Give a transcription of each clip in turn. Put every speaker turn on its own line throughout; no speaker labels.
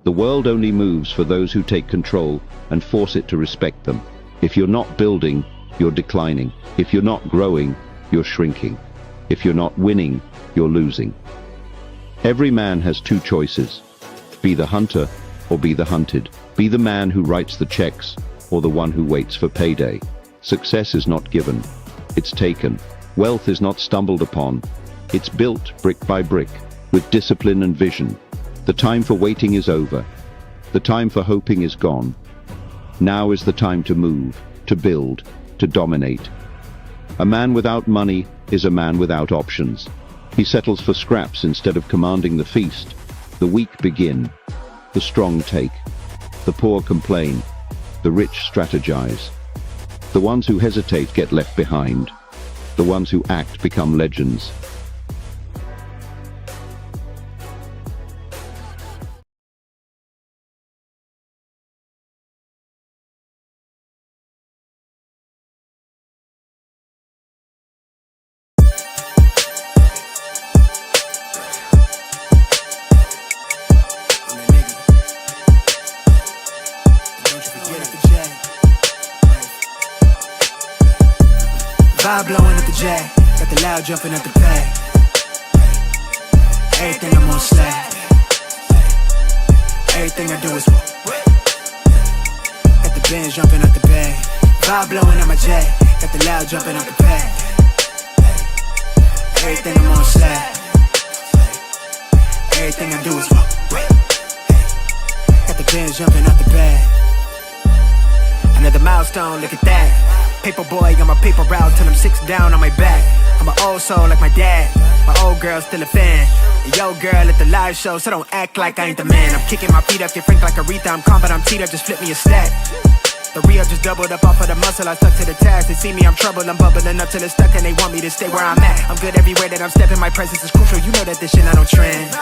The world only moves for those who take control and force it to respect them. If you're not building, you're declining. If you're not growing, you're shrinking. If you're not winning, you're losing. Every man has two choices. Be the hunter or be the hunted. Be the man who writes the checks or the one who waits for payday. Success is not given, it's taken. Wealth is not stumbled upon, it's built brick by brick, with discipline and vision. The time for waiting is over. The time for hoping is gone. Now is the time to move, to build, to dominate. A man without money is a man without options. He settles for scraps instead of commanding the feast. The weak begin. The strong take. The poor complain. The rich strategize. The ones who hesitate get left behind. The ones who act become legends.
Vibe blowing at the J, got the loud jumping at the bag. Everything I'm on slack. Everything I do is got the bands jumping at the bag. Vibe blowing at my J, got the loud jumping at the bag. Everything I'm on slack. Everything I do is got the bands jumping at the bag. Another milestone, look at that. Paper boy, got my paper route till I'm 6 down on my back. I'm an old soul like my dad. My old girl still a fan. And yo girl at the live show, so don't act like I ain't the man. I'm kicking my feet up, get frank like Aretha. I'm calm, but I'm teed up, just flip me a stack. The Rio just doubled up off of the muscle, I stuck to the task. They see me, I'm troubled, I'm bubbling up till it's stuck, and they want me to stay where I'm at. I'm good everywhere that I'm stepping, my presence is crucial. You know that this shit I don't trend.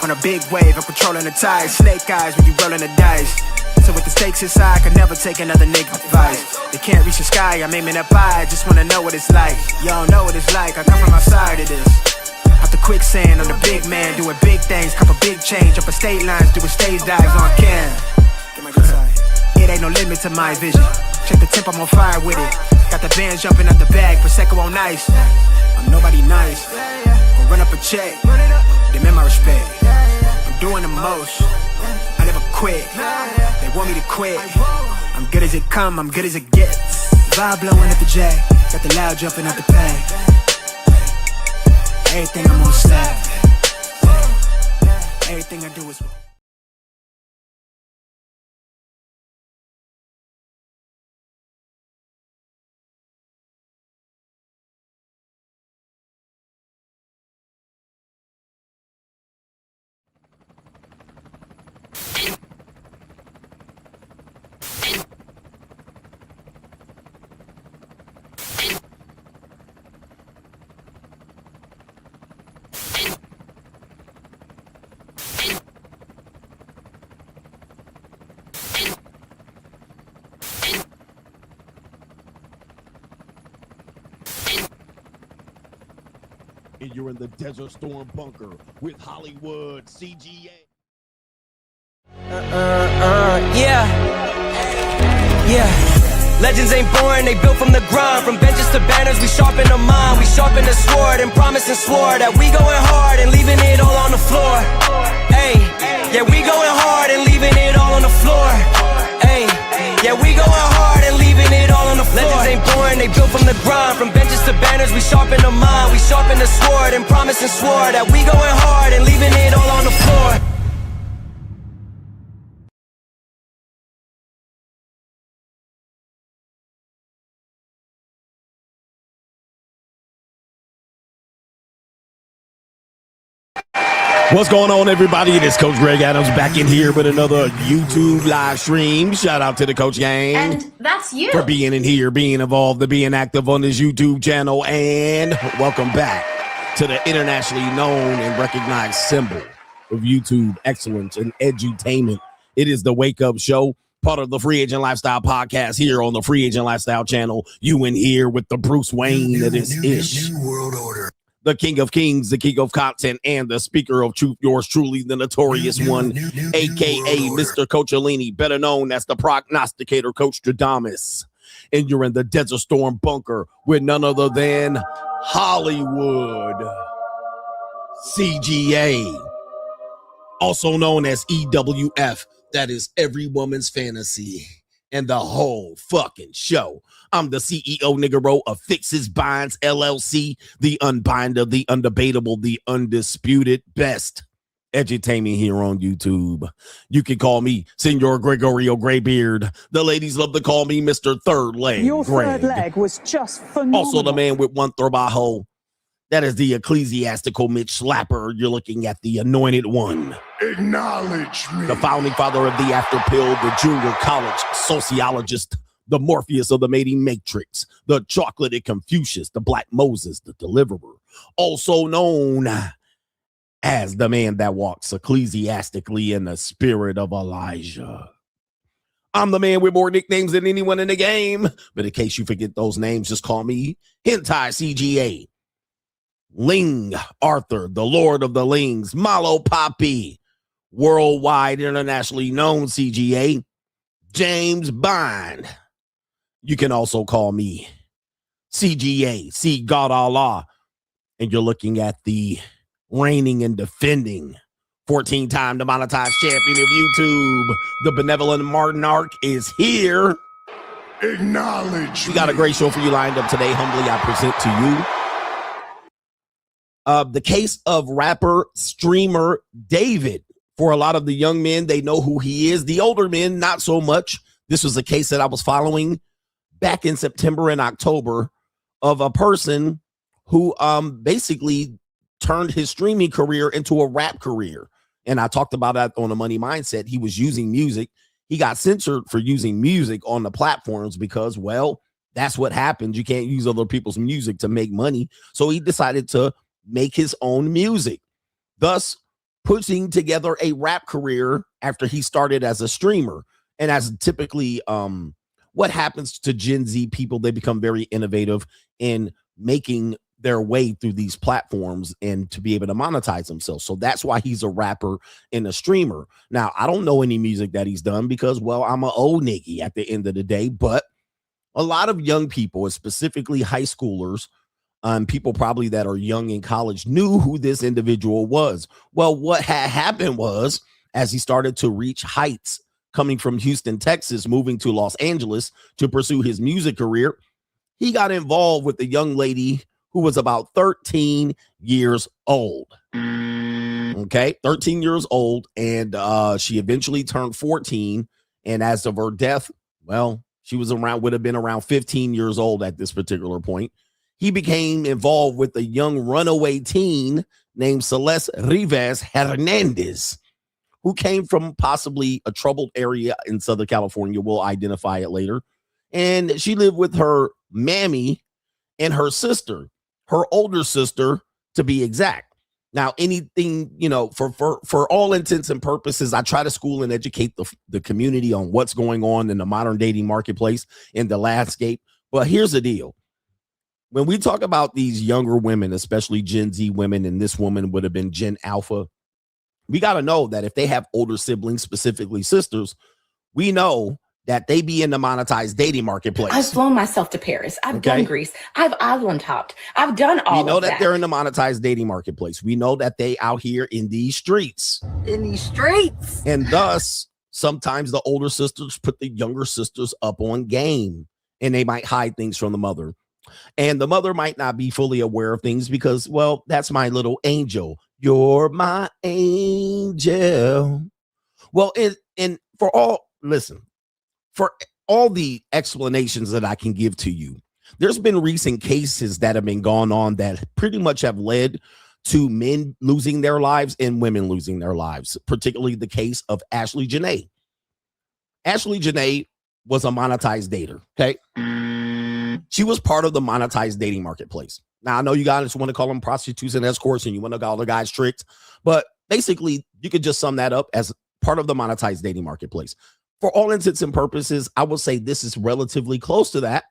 On a big wave, I'm controlling the tide. Snake eyes when you rolling the dice. So with the stakes inside, I can never take another nigga advice. They can't reach the sky, I'm aiming up high. I just wanna know what it's like. Y'all know what it's like, I come from outside of this. Out the quicksand, I'm the big man, doing big things. Cop a big change, up a state lines, doing stage dives on cam. It ain't no limit to my vision. Check the temp, I'm on fire with it. Got the bands jumping out the bag, Prosecco on ice. I'm nobody nice, gon' run up a check. Demand my respect, I'm doing the most. I never quit, they want me to quit. I'm good as it come, I'm good as it gets. Vibe blowing at the J, got the loud jumping out the bag. Everything I'm on slack. Everything I do is
and you're in the Desert Storm bunker with Hollywood CGA.
Legends ain't born, they built from the grind. From benches to banners, we sharpen the mind. We sharpen the sword and promise and swore that we going hard and leaving it all on the floor. Hey, yeah, we going hard and leaving it all on the floor. Hey, yeah, we going hard and leaving it all on the floor. Legends ain't born, they built from the grind. From benches to banners, we sharpen the mind. We sharpen the sword and promise and swore that we going hard and leaving it all on the floor.
What's going on, everybody? It is Coach Greg Adams back in here with another YouTube live stream. Shout out to the Coach Gang.
And that's you.
For being in here, being involved, and being active on this YouTube channel. And welcome back to the internationally known and recognized symbol of YouTube excellence and edutainment. It is the Wake Up Show, part of the Free Agent Lifestyle podcast here on the Free Agent Lifestyle channel. You in here with the Bruce Wayne that is ish.
New world order.
the king of kings, the king of content, and the speaker of truth, yours truly, the notorious one, aka Mr. Coachellini, better known as the prognosticator, Coach Stradamus. And you're in the Desert Storm bunker with none other than Hollywood CGA, also known as EWF. That is every woman's fantasy and the whole fucking show. I'm the CEO Niggero of Fixes Binds LLC, the unbinder, the undebatable, the undisputed best edutainment here on YouTube. You can call me Senor Gregorio Graybeard. The ladies love to call me Mr. Third Leg.
Your
Greg.
third leg was just phenomenal.
Also the man with one trabajo. That is the ecclesiastical Mitch Slapper. You're looking at the anointed one.
Acknowledge me.
The founding father of the After Pill, the junior college sociologist, the Morpheus of the mating matrix, the chocolated Confucius, the Black Moses, the deliverer, also known as the man that walks ecclesiastically in the spirit of Elijah. I'm the man with more nicknames than anyone in the game, but in case you forget those names, just call me Hentai CGA. Ling Arthur, the Lord of the Lings, Malo Poppy, worldwide internationally known CGA, James Bond. You can also call me CGA, see God Allah, and you're looking at the reigning and defending 14-time demonetized champion of YouTube. The benevolent Martin Ark is here.
Acknowledge
We got a great show for you lined up today. Humbly, I present to you the case of rapper, streamer David. For a lot of the young men, they know who he is. The older men, not so much. This was a case that I was following back in September and October of a person who basically turned his streaming career into a rap career. And I talked about that on the Money Mindset. He was using music. He got censored for using music on the platforms because, well, that's what happens. You can't use other people's music to make money. So he decided to make his own music, thus putting together a rap career after he started as a streamer. And as typically what happens to Gen Z people, they become very innovative in making their way through these platforms and to be able to monetize themselves. So that's why he's a rapper and a streamer. Now, I don't know any music that he's done because, well, I'm an old niggy at the end of the day, but a lot of young people, specifically high schoolers, people probably that are young in college, knew who this individual was. Well, what had happened was, as he started to reach heights coming from Houston, Texas, moving to Los Angeles to pursue his music career, he got involved with a young lady who was about 13 years old. Okay, 13 years old, and she eventually turned 14. And as of her death, well, she would have been around 15 years old at this particular point. He became involved with a young runaway teen named Celeste Ríos Hernández, who came from possibly a troubled area in Southern California. We'll identify it later. And she lived with her mammy and her sister, her older sister, to be exact. Now, anything, you know, for all intents and purposes, I try to school and educate the community on what's going on in the modern dating marketplace, in the landscape. But here's the deal. When we talk about these younger women, especially Gen Z women, and this woman would have been Gen Alpha, we got to know that if they have older siblings, specifically sisters, we know that they be in the monetized dating marketplace.
I've flown myself to Paris. I've done Greece. I've island hopped. I've done all of that.
We know that they're in the monetized dating marketplace. We know that they out here in these streets.
In these streets.
And thus, sometimes the older sisters put the younger sisters up on game, and they might hide things from the mother. And the mother might not be fully aware of things because, well, that's my little angel. You're my angel. Well, and for all the explanations that I can give to you, there's been recent cases that have been gone on that pretty much have led to men losing their lives and women losing their lives, particularly the case of Ashley Janae. Ashley Janae was a monetized dater, okay? She was part of the monetized dating marketplace. Now, I know you guys want to call them prostitutes and escorts and you want to call the guys tricked, but basically, you could just sum that up as part of the monetized dating marketplace. For all intents and purposes, I will say this is relatively close to that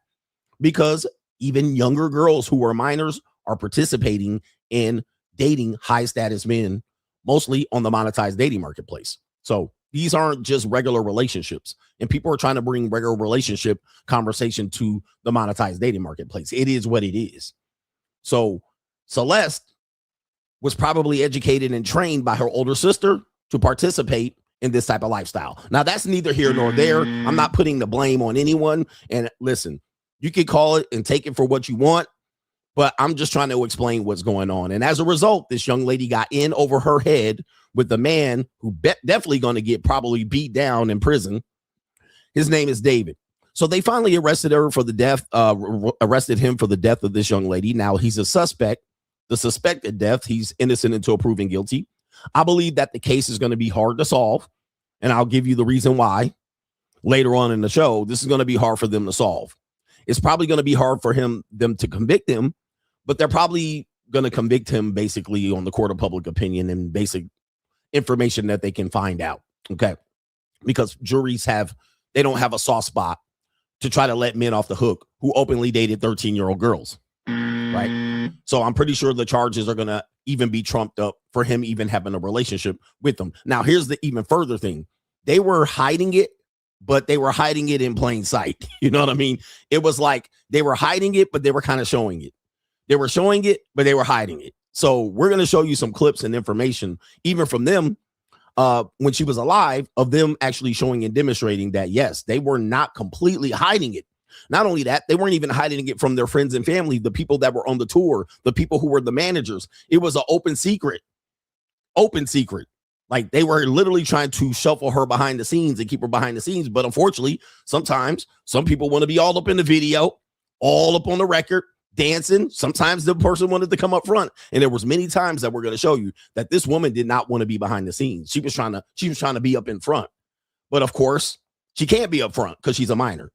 because even younger girls who are minors are participating in dating high status men, mostly on the monetized dating marketplace. So these aren't just regular relationships, and people are trying to bring regular relationship conversation to the monetized dating marketplace. It is what it is. So Celeste was probably educated and trained by her older sister to participate in this type of lifestyle. Now, that's neither here nor there. I'm not putting the blame on anyone. And listen, you can call it and take it for what you want, but I'm just trying to explain what's going on. And as a result, this young lady got in over her head with the man who definitely going to get probably beat down in prison. His name is David. So they finally arrested him for the death of this young lady. Now he's a suspect, the suspected death. He's innocent until proven guilty. I believe that the case is going to be hard to solve, and I'll give you the reason why later on in the show. This is going to be hard for them to solve. It's probably going to be hard for them to convict him, but they're probably going to convict him basically on the court of public opinion and basic information that they can find out. Okay. Because juries they don't have a soft spot to try to let men off the hook who openly dated 13-year-old girls. Right. So I'm pretty sure the charges are going to even be trumped up for him even having a relationship with them. Now, here's the even further thing. They were hiding it, but they were hiding it in plain sight. You know what I mean? It was like they were hiding it, but they were kind of showing it. They were showing it, but they were hiding it. So we're going to show you some clips and information, even from them when she was alive, of them actually showing and demonstrating that, yes, they were not completely hiding it. Not only that, they weren't even hiding it from their friends and family, the people that were on the tour, the people who were the managers. It was an open secret. Like they were literally trying to shuffle her behind the scenes and keep her behind the scenes. But unfortunately, sometimes some people want to be all up in the video, all up on the record, dancing. Sometimes the person wanted to come up front. And there was many times that we're going to show you that this woman did not want to be behind the scenes. She was trying to be up in front. But of course, she can't be up front because she's a minor.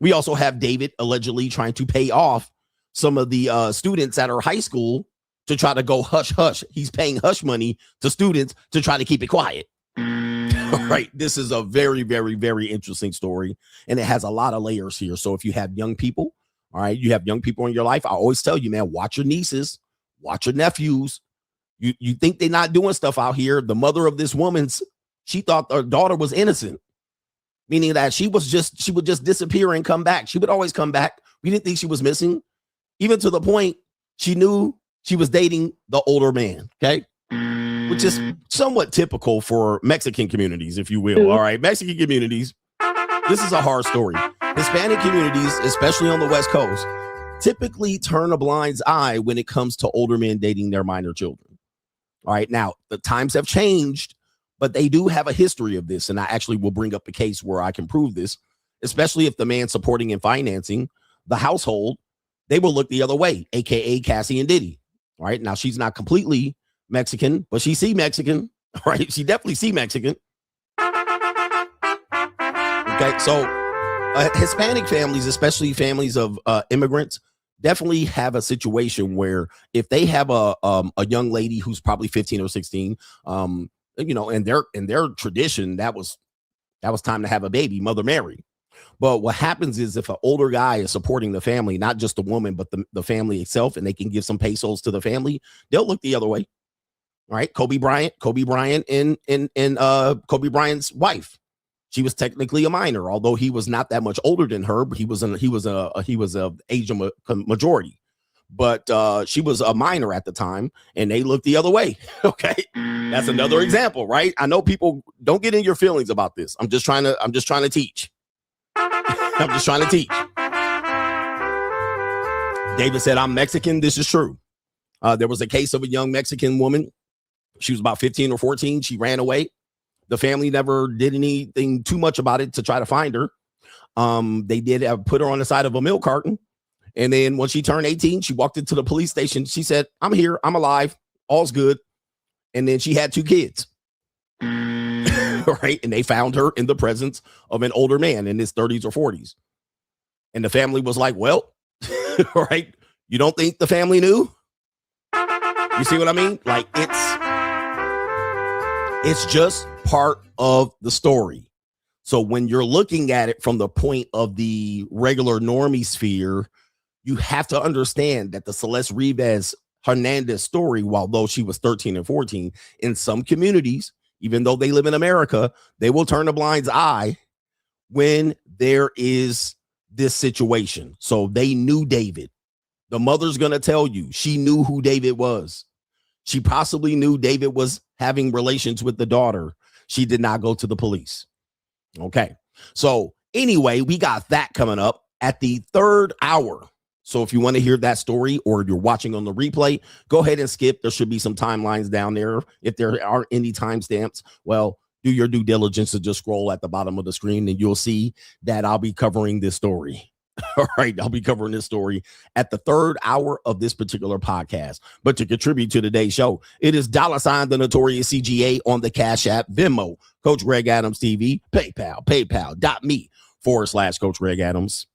We also have David allegedly trying to pay off some of the students at her high school to try to go hush hush. He's paying hush money to students to try to keep it quiet. All right. This is a very, very, very interesting story, and it has a lot of layers here. So if you have young people, all right, you have young people in your life, I always tell you, man, watch your nieces, watch your nephews. You think they're not doing stuff out here. The mother of this woman's, she thought her daughter was innocent, meaning that she would just disappear and come back. She would always come back. We didn't think she was missing, even to the point she knew she was dating the older man. Okay. Which is somewhat typical for Mexican communities, if you will. All right. Mexican communities. This is a hard story. Hispanic communities, especially on the West Coast, typically turn a blind eye when it comes to older men dating their minor children. All right. Now, the times have changed, but they do have a history of this. And I actually will bring up a case where I can prove this, especially if the man supporting and financing the household, they will look the other way, AKA Cassie and Diddy. All right. Now, she's not completely Mexican, but she see Mexican. All right. She definitely see Mexican. Okay. So Hispanic families, especially families of immigrants, definitely have a situation where if they have a young lady who's probably 15 or 16, you know, in their tradition, that was time to have a baby, Mother Mary. But what happens is if an older guy is supporting the family, not just the woman, but the family itself, and they can give some pesos to the family, they'll look the other way. All right. Kobe Bryant and Kobe Bryant's wife. She was technically a minor, although he was not that much older than her. But he was a age of majority, but she was a minor at the time, and they looked the other way. Okay, that's another example, right? I know people don't get in your feelings about this. I'm just trying to teach. I'm just trying to teach. David said, "I'm Mexican. This is true." There was a case of a young Mexican woman. She was about 15 or 14. She ran away. The family never did anything too much about it to try to find her. They did put her on the side of a milk carton. And then when she turned 18, she walked into the police station. She said, "I'm here. I'm alive. All's good." And then she had 2 kids. Right. And they found her in the presence of an older man in his 30s or 40s. And the family was like, "Well, right. You don't think the family knew?" You see what I mean? Like it's just part of the story. So when you're looking at it from the point of the regular normie sphere, you have to understand that the Celeste Ríos Hernández story, though she was 13 and 14, in some communities, even though they live in America, they will turn a blind eye when there is this situation. So they knew David. The mother's going to tell you she knew who David was. She possibly knew David was having relations with the daughter. She did not go to the police. Okay. So anyway, we got that coming up at the 3rd hour. So if you want to hear that story or you're watching on the replay, go ahead and skip. There should be some timelines down there. If there aren't any timestamps, well, do your due diligence to just scroll at the bottom of the screen and you'll see that I'll be covering this story. All right, I'll be covering this story at the 3rd hour of this particular podcast. But to contribute to today's show, it is $ the Notorious CGA on the Cash App, Venmo, Coach Greg Adams TV, PayPal, paypal.me/Coach Greg Adams.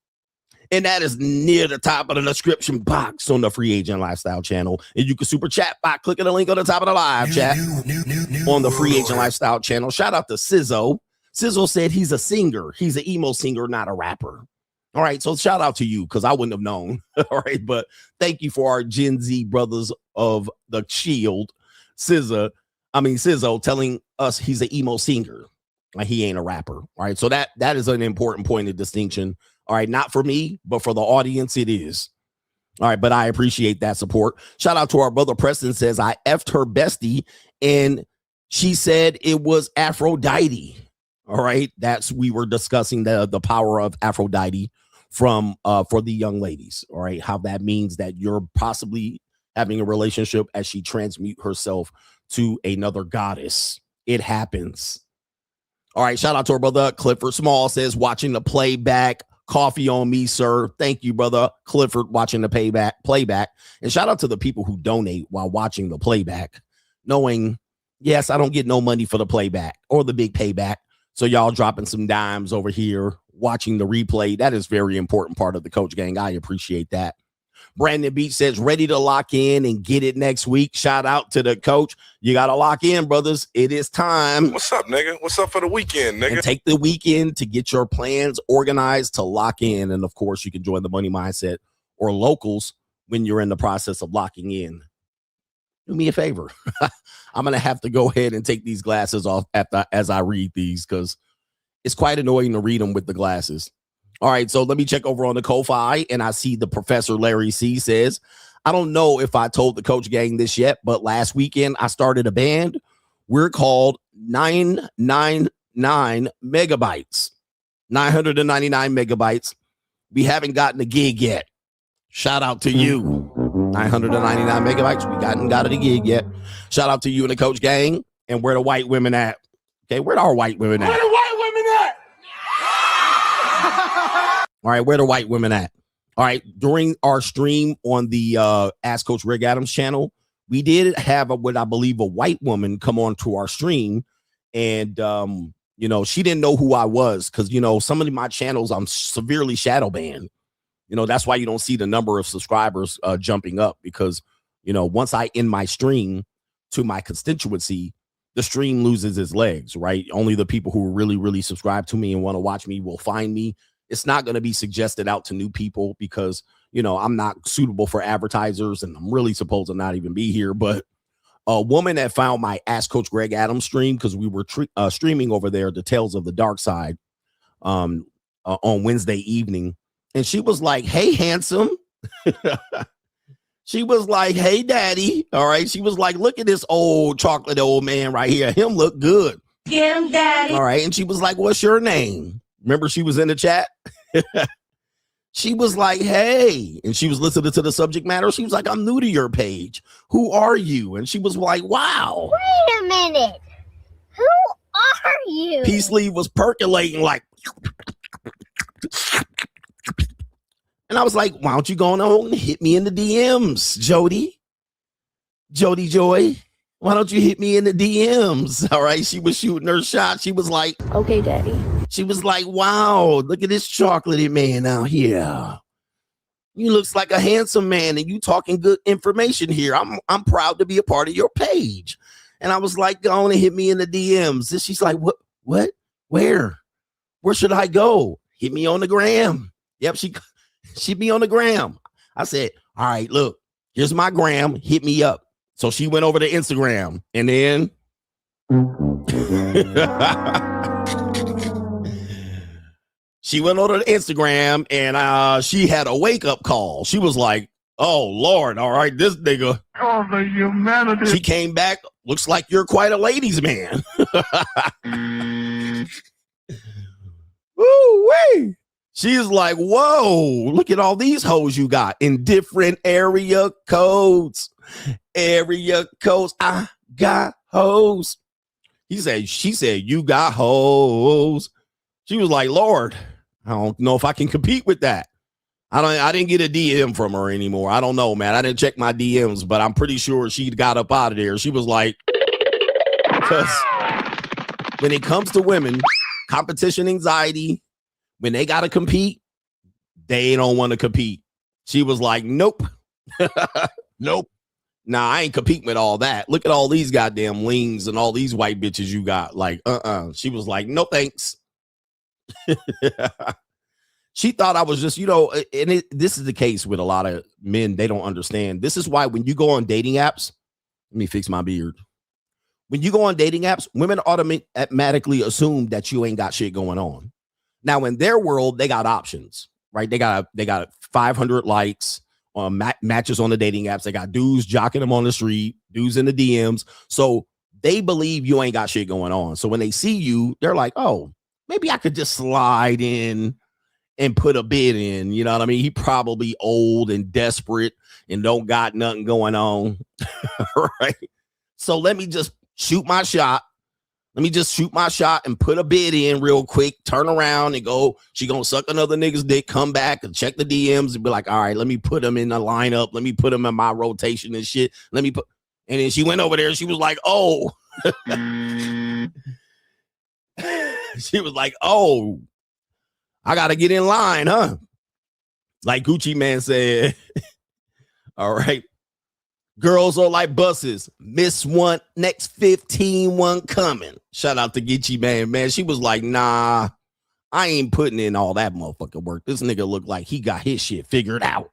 And that is near the top of the description box on the Free Agent Lifestyle channel. And you can super chat by clicking the link on the top of the live chat on the Free Agent Lifestyle channel. Shout out to Sizzo. Sizzo said he's a singer. He's an emo singer, not a rapper. All right, so shout out to you because I wouldn't have known. All right, but thank you for our Gen Z brothers of the Shield, Sizzo telling us he's an emo singer. Like he ain't a rapper. All right, so that is an important point of distinction. All right, not for me, but for the audience, it is. All right, but I appreciate that support. Shout out to our brother Preston says, I effed her bestie, and she said it was Aphrodite. All right, we were discussing the power of Aphrodite from for the young ladies. All right, how that means that you're possibly having a relationship as she transmute herself to another goddess. It happens. All right, shout out to our brother Clifford Small says, watching the playback. Coffee on me, sir. Thank you, brother Clifford, watching the playback. And shout out to the people who donate while watching the playback, knowing, yes, I don't get no money for the playback or the big payback. So y'all dropping some dimes over here, watching the replay. That is very important part of the Coach Gang. I appreciate that. Brandon Beach says, ready to lock in and get it next week. Shout out to the coach. You got to lock in, brothers. It is time.
What's up, nigga? What's up for the weekend, nigga?
And take the weekend to get your plans organized to lock in. And, of course, you can join the Money Mindset or Locals when you're in the process of locking in. Do me a favor. I'm going to have to go ahead and take these glasses off as I read these because it's quite annoying to read them with the glasses. All right, so let me check over on the Ko-Fi, and I see the Professor Larry C says, I don't know if I told the Coach Gang this yet, but last weekend I started a band. We're called 999 Megabytes. 999 megabytes. We haven't gotten a gig yet. Shout out to you. 999 megabytes. We got a gig yet. Shout out to you and the Coach Gang. And where the white women at? Okay, where are white women at?
Where the white women at?
All right, where the white women at? All right, during our stream on the Ask Coach Greg Adams channel, we did have what I believe a white woman come on to our stream, and she didn't know who I was because some of my channels I'm severely shadow banned. That's why you don't see the number of subscribers jumping up because once I end my stream to my constituency, the stream loses its legs. Right, only the people who really, really subscribe to me and want to watch me will find me. It's not going to be suggested out to new people because, I'm not suitable for advertisers and I'm really supposed to not even be here. But a woman that found my Ask Coach Greg Adams stream because we were streaming over there, the Tales of the Dark Side on Wednesday evening. And she was like, hey, handsome. She was like, hey, daddy. All right. She was like, look at this old chocolate old man right here. Him look good.
Get him, daddy.
All right. And she was like, what's your name? Remember, she was in the chat. She was like, hey, and she was listening to the subject matter. She was like, I'm new to your page. Who are you? And she was like, wow.
Wait a minute. Who are you?
Peace Lee was percolating like. And I was like, why don't you go on and hit me in the DMs, Jody Joy? Why don't you hit me in the DMs? All right. She was shooting her shot. She was like,
okay, daddy.
She was like, wow, look at this chocolatey man out here. You looks like a handsome man and you talking good information here. I'm proud to be a part of your page. And I was like, go on and hit me in the DMs. And she's like, what? Where should I go? Hit me on the gram. Yep, she be on the gram. I said, all right, look, here's my gram. Hit me up. So she went over to Instagram and then she went over to Instagram and she had a wake up call. She was like, oh, Lord. All right, this nigga.
Oh, the humanity.
She came back. Looks like you're quite a ladies' man. Woo-wee. She's like, whoa, look at all these hoes you got in different area codes. Area codes. I got hoes. She said, you got hoes. She was like, Lord, I don't know if I can compete with that. I didn't get a DM from her anymore. I don't know, man. I didn't check my DMs, but I'm pretty sure she got up out of there. She was like, because when it comes to women, competition anxiety, when they got to compete, they don't want to compete. She was like, nope. Nope. Nah, I ain't competing with all that. Look at all these goddamn lings and all these white bitches you got. Like, She was like, no thanks. She thought I was just, and this is the case with a lot of men. They don't understand. This is why when you go on dating apps, let me fix my beard. When you go on dating apps, women automatically assume that you ain't got shit going on. Now, in their world, they got options, right? They got 500 likes on matches on the dating apps. They got dudes jocking them on the street, dudes in the DMs. So they believe you ain't got shit going on. So when they see you, they're like, oh, maybe I could just slide in and put a bid in. You know what I mean? He probably old and desperate and don't got nothing going on. Right? So let me just shoot my shot. Let me just shoot my shot and put a bid in real quick, turn around and go. She gonna suck another nigga's dick, come back and check the DMs and be like, all right, let me put them in the lineup. Let me put them in my rotation and shit. And then she went over there and she was like, oh. She was like, oh, I got to get in line, huh? Like Gucci Man said, all right. Girls are like buses. Miss one, next 15 one coming. Shout out to Gucci Man. She was like, nah, I ain't putting in all that motherfucking work. This nigga look like he got his shit figured out.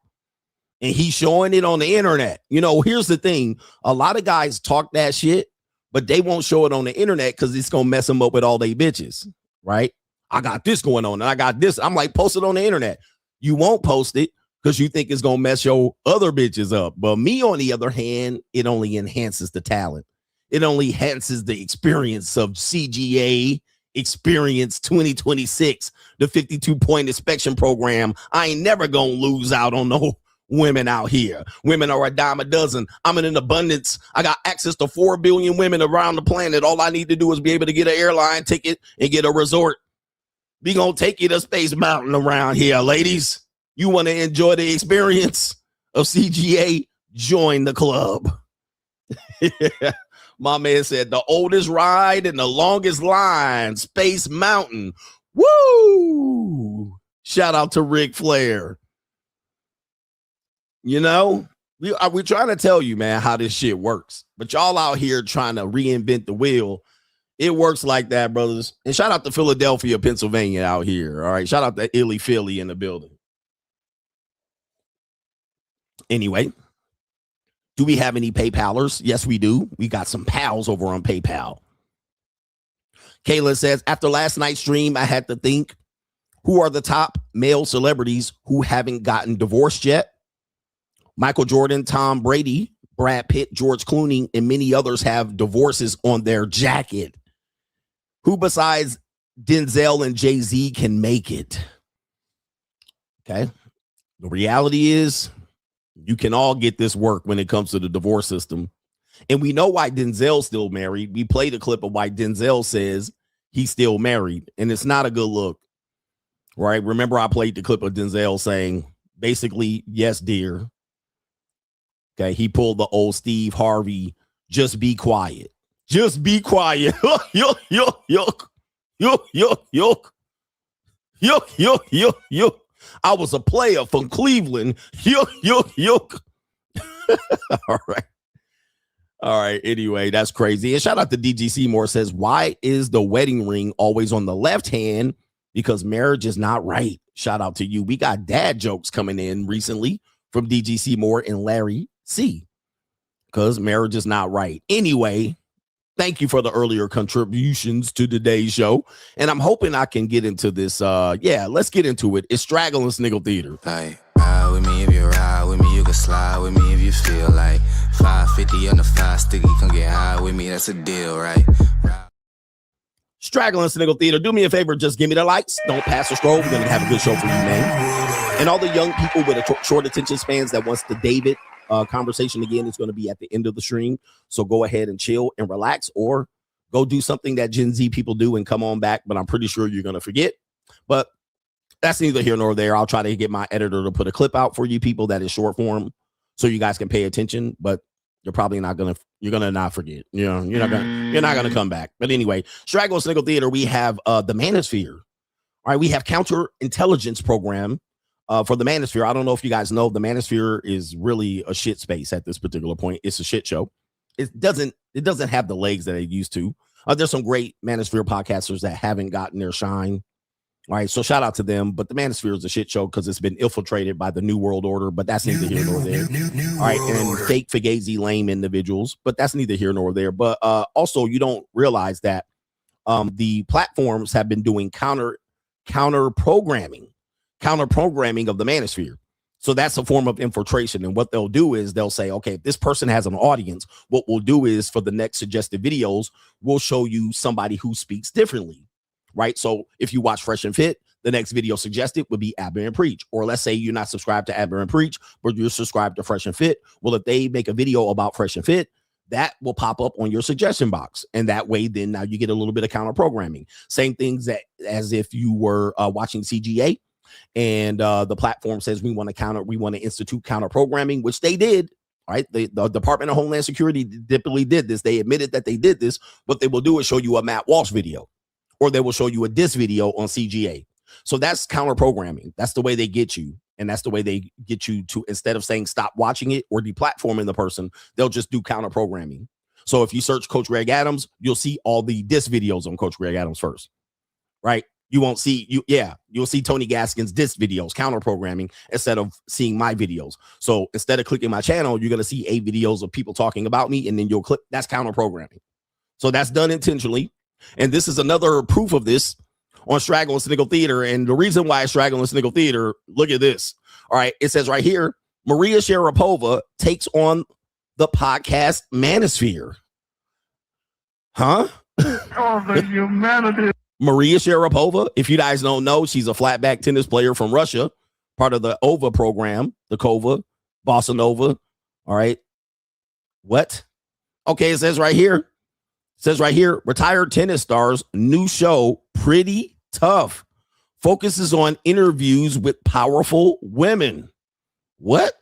And he's showing it on the internet. Here's the thing. A lot of guys talk that shit, but they won't show it on the internet because it's going to mess them up with all they bitches, right? I got this going on and I got this. I'm like, post it on the internet. You won't post it because you think it's going to mess your other bitches up. But me, on the other hand, it only enhances the talent. It only enhances the experience of CGA Experience 2026, the 52-point inspection program. I ain't never going to lose out on no women out here. Women are a dime a dozen. I'm in an abundance. I got access to 4 billion women around the planet. All I need to do is be able to get an airline ticket and get a resort. We gonna take you to Space Mountain around here, ladies. You want to enjoy the experience of CGA? Join the club. My man said the oldest ride and the longest line, Space Mountain. Woo! Shout out to Ric Flair. We're trying to tell you, man, how this shit works. But y'all out here trying to reinvent the wheel. It works like that, brothers. And shout out to Philadelphia, Pennsylvania out here. All right. Shout out to Illy Philly in the building. Anyway, do we have any PayPalers? Yes, we do. We got some pals over on PayPal. Kayla says, after last night's stream, I had to think, who are the top male celebrities who haven't gotten divorced yet? Michael Jordan, Tom Brady, Brad Pitt, George Clooney, and many others have divorces on their jacket. Who besides Denzel and Jay-Z can make it? Okay. The reality is you can all get this work when it comes to the divorce system. And we know why Denzel's still married. We played a clip of why Denzel says he's still married, and it's not a good look. Right? Remember, I played the clip of Denzel saying, basically, yes, dear. Okay, he pulled the old Steve Harvey, just be quiet. Just be quiet. Yuck, yuck, yuck, yuck. Yuck, yuck, yuck. Yuck, yuck, yuck, yuck. I was a player from Cleveland. Yuck, yuck, yuck. All right. All right. Anyway, that's crazy. And shout out to DG Seymour says, why is the wedding ring always on the left hand? Because marriage is not right. Shout out to you. We got dad jokes coming in recently from DGC Moore and Larry C. Because marriage is not right. Anyway, thank you for the earlier contributions to today's show. And I'm hoping I can get into this. Let's get into it. It's Straggle and Sniggle Theater.
Like, ride with me if you ride with me. You can slide with me if you feel like 550 on the 5 sticky. Come get high with me. That's a deal, right?
Straggle and Sniggle Theater, do me a favor. Just give me the likes. Don't pass or scroll. We're going to have a good show for you, man. And all the young people with a short attention spans that wants the David conversation again is going to be at the end of the stream. So go ahead and chill and relax, or go do something that Gen Z people do and come on back. But I'm pretty sure you're going to forget. But that's neither here nor there. I'll try to get my editor to put a clip out for you people that is short form so you guys can pay attention. But you're probably not going to, you're going to not forget. You know, you're not going to come back. But anyway, Straggle Sniggle Theater, we have the Manosphere. All right, we have counterintelligence program for the Manosphere. I don't know if you guys know, the Manosphere is really a shit space at this particular point. It's a shit show. It doesn't have the legs that it used to. There's some great Manosphere podcasters that haven't gotten their shine. All right, so shout out to them. But the Manosphere is a shit show because it's been infiltrated by the New World Order, but that's neither here nor there. All right, and fake Fugazi lame individuals, but that's neither here nor there. But also, you don't realize that the platforms have been doing counterprogramming of the Manosphere. So that's a form of infiltration. And what they'll do is they'll say, okay, if this person has an audience, what we'll do is for the next suggested videos, we'll show you somebody who speaks differently. Right. So if you watch Fresh and Fit, the next video suggested would be Abner and Preach. Or let's say you're not subscribed to Abner and Preach, but you're subscribed to Fresh and Fit. Well, if they make a video about Fresh and Fit, that will pop up on your suggestion box. And that way, then now you get a little bit of counter programming. Same things that as if you were watching CGA and the platform says we want to institute counter programming, which they did. Right. The Department of Homeland Security typically did this. They admitted that they did this. What they will do is show you a Matt Walsh video, or they will show you a diss video on CGA. So that's counter programming. That's the way they get you. And that's the way they get you to, instead of saying stop watching it or deplatforming the person, they'll just do counter programming. So if you search Coach Greg Adams, you'll see all the diss videos on Coach Greg Adams first. Right. You won't see you'll see Tony Gaskin's diss videos, counter programming, instead of seeing my videos. So instead of clicking my channel, you're going to see 8 videos of people talking about me, and then you'll click. That's counter programming. So that's done intentionally. And this is another proof of this on Straggle and Sniggle Theater. And the reason why it's Straggle and Sniggle Theater, look at this. All right. It says right here, Maria Sharapova takes on the podcast Manosphere. Huh?
Oh, the humanity.
Maria Sharapova, if you guys don't know, she's a flatback tennis player from Russia, part of the OVA program, the KOVA, Bossa Nova. All right. What? Okay. It says right here, retired tennis stars, new show, Pretty Tough, focuses on interviews with powerful women. What?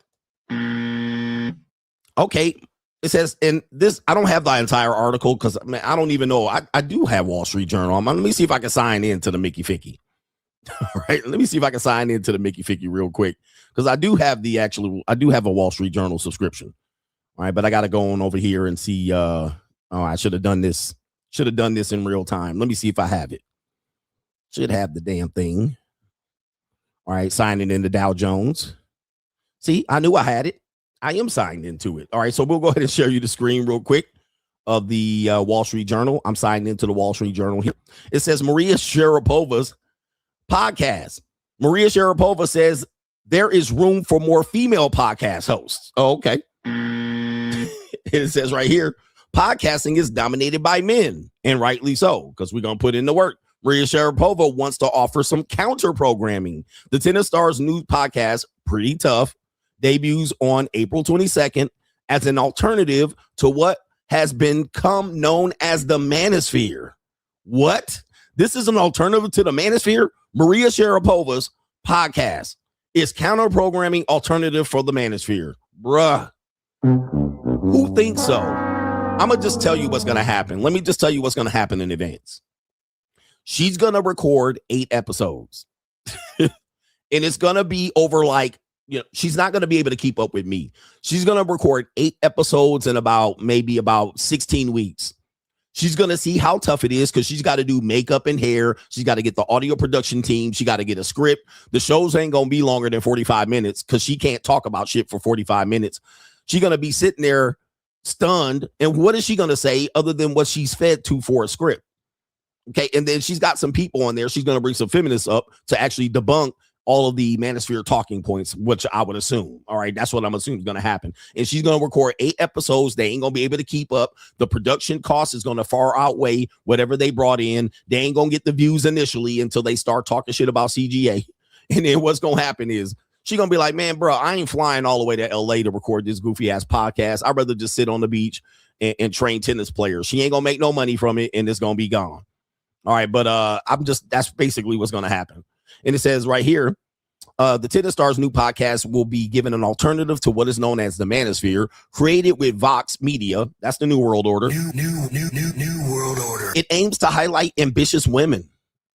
Okay. It says, and this, I don't have the entire article because I don't even know. I do have Wall Street Journal. Let me see if I can sign in to the Mickey Ficky. All right. Let me see if I can sign into the Mickey Ficky real quick, because I do have a Wall Street Journal subscription. All right. But I got to go on over here and see. I should have done this. Should have done this in real time. Let me see if I have it. Should have the damn thing. All right. Signing into Dow Jones. See, I knew I had it. I am signed into it. All right. So we'll go ahead and share you the screen real quick of the Wall Street Journal. I'm signed into the Wall Street Journal here. It says Maria Sharapova's podcast. Maria Sharapova says there is room for more female podcast hosts. Oh, okay. It says right here, podcasting is dominated by men, and rightly so, because we're going to put in the work. Maria Sharapova wants to offer some counter programming. The tennis star's new podcast, Pretty Tough, debuts on April 22nd as an alternative to what has become known as the Manosphere. What? This is an alternative to the Manosphere? Maria Sharapova's podcast is counter-programming alternative for the Manosphere. Bruh. Who thinks so? I'm going to just tell you what's going to happen. Let me just tell you what's going to happen in advance. She's going to record 8 episodes. And it's going to be over she's not going to be able to keep up with me. She's going to record 8 episodes in about 16 weeks. She's going to see how tough it is because she's got to do makeup and hair. She's got to get the audio production team. She got to get a script. The shows ain't going to be longer than 45 minutes because she can't talk about shit for 45 minutes. She's going to be sitting there stunned. And what is she going to say other than what she's fed to for a script? Okay. And then she's got some people on there. She's going to bring some feminists up to actually debunk all of the Manosphere talking points, which I would assume. All right. That's what I'm assuming is going to happen. And she's going to record 8 episodes. They ain't going to be able to keep up. The production cost is going to far outweigh whatever they brought in. They ain't going to get the views initially until they start talking shit about CGA. And then what's going to happen is she's going to be like, man, bro, I ain't flying all the way to LA to record this goofy ass podcast. I'd rather just sit on the beach and train tennis players. She ain't going to make no money from it. And it's going to be gone. All right. But that's basically what's going to happen. And it says right here, the Tennis Stars' new podcast will be given an alternative to what is known as the Manosphere, created with Vox Media. That's the New World Order. New World Order. It aims to highlight ambitious women.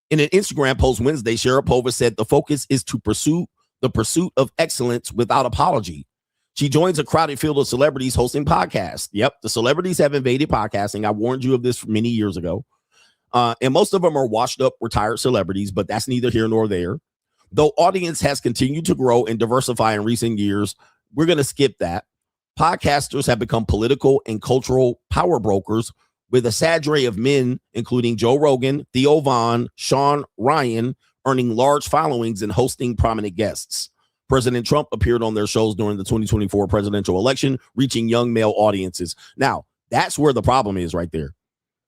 In an Instagram post Wednesday, Sharapova said the focus is to pursue the pursuit of excellence without apology. She joins a crowded field of celebrities hosting podcasts. Yep, the celebrities have invaded podcasting. I warned you of this many years ago. And most of them are washed up, retired celebrities, but that's neither here nor there. Though audience has continued to grow and diversify in recent years, we're going to skip that. Podcasters have become political and cultural power brokers with a cadre of men, including Joe Rogan, Theo Von, Sean Ryan, earning large followings and hosting prominent guests. President Trump appeared on their shows during the 2024 presidential election, reaching young male audiences. Now, that's where the problem is right there.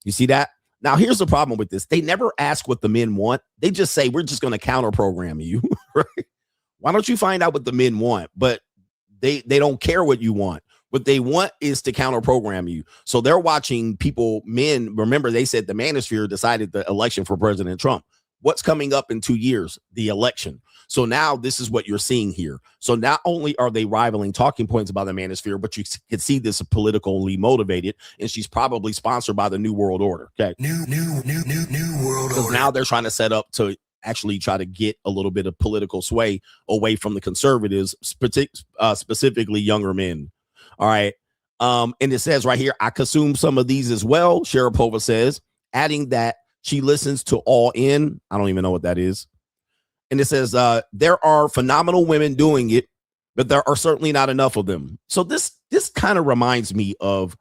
You see that? Now, here's the problem with this. They never ask what the men want. They just say, we're just going to counter program you. Right? Why don't you find out what the men want? But they don't care what you want. What they want is to counter program you. So they're watching people, men. Remember, they said the Manosphere decided the election for President Trump. What's coming up in 2 years? The election. So now this is what you're seeing here. So not only are they rivaling talking points about the Manosphere, but you can see this is politically motivated, and she's probably sponsored by the New World Order. Okay. New World Order. Now they're trying to set up to actually try to get a little bit of political sway away from the conservatives, specifically younger men. All right. And it says right here, I consume some of these as well, Sharapova says, adding that she listens to All In. I don't even know what that is. And it says, there are phenomenal women doing it, but there are certainly not enough of them. So this kind of reminds me of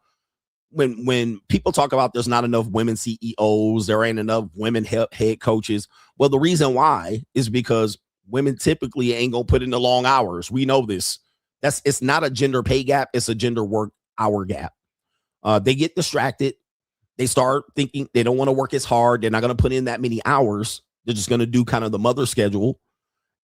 when people talk about there's not enough women CEOs, there ain't enough women head coaches. Well, the reason why is because women typically ain't going to put in the long hours. We know this. It's not a gender pay gap. It's a gender work hour gap. They get distracted. They start thinking they don't want to work as hard. They're not going to put in that many hours. They're just going to do kind of the mother schedule,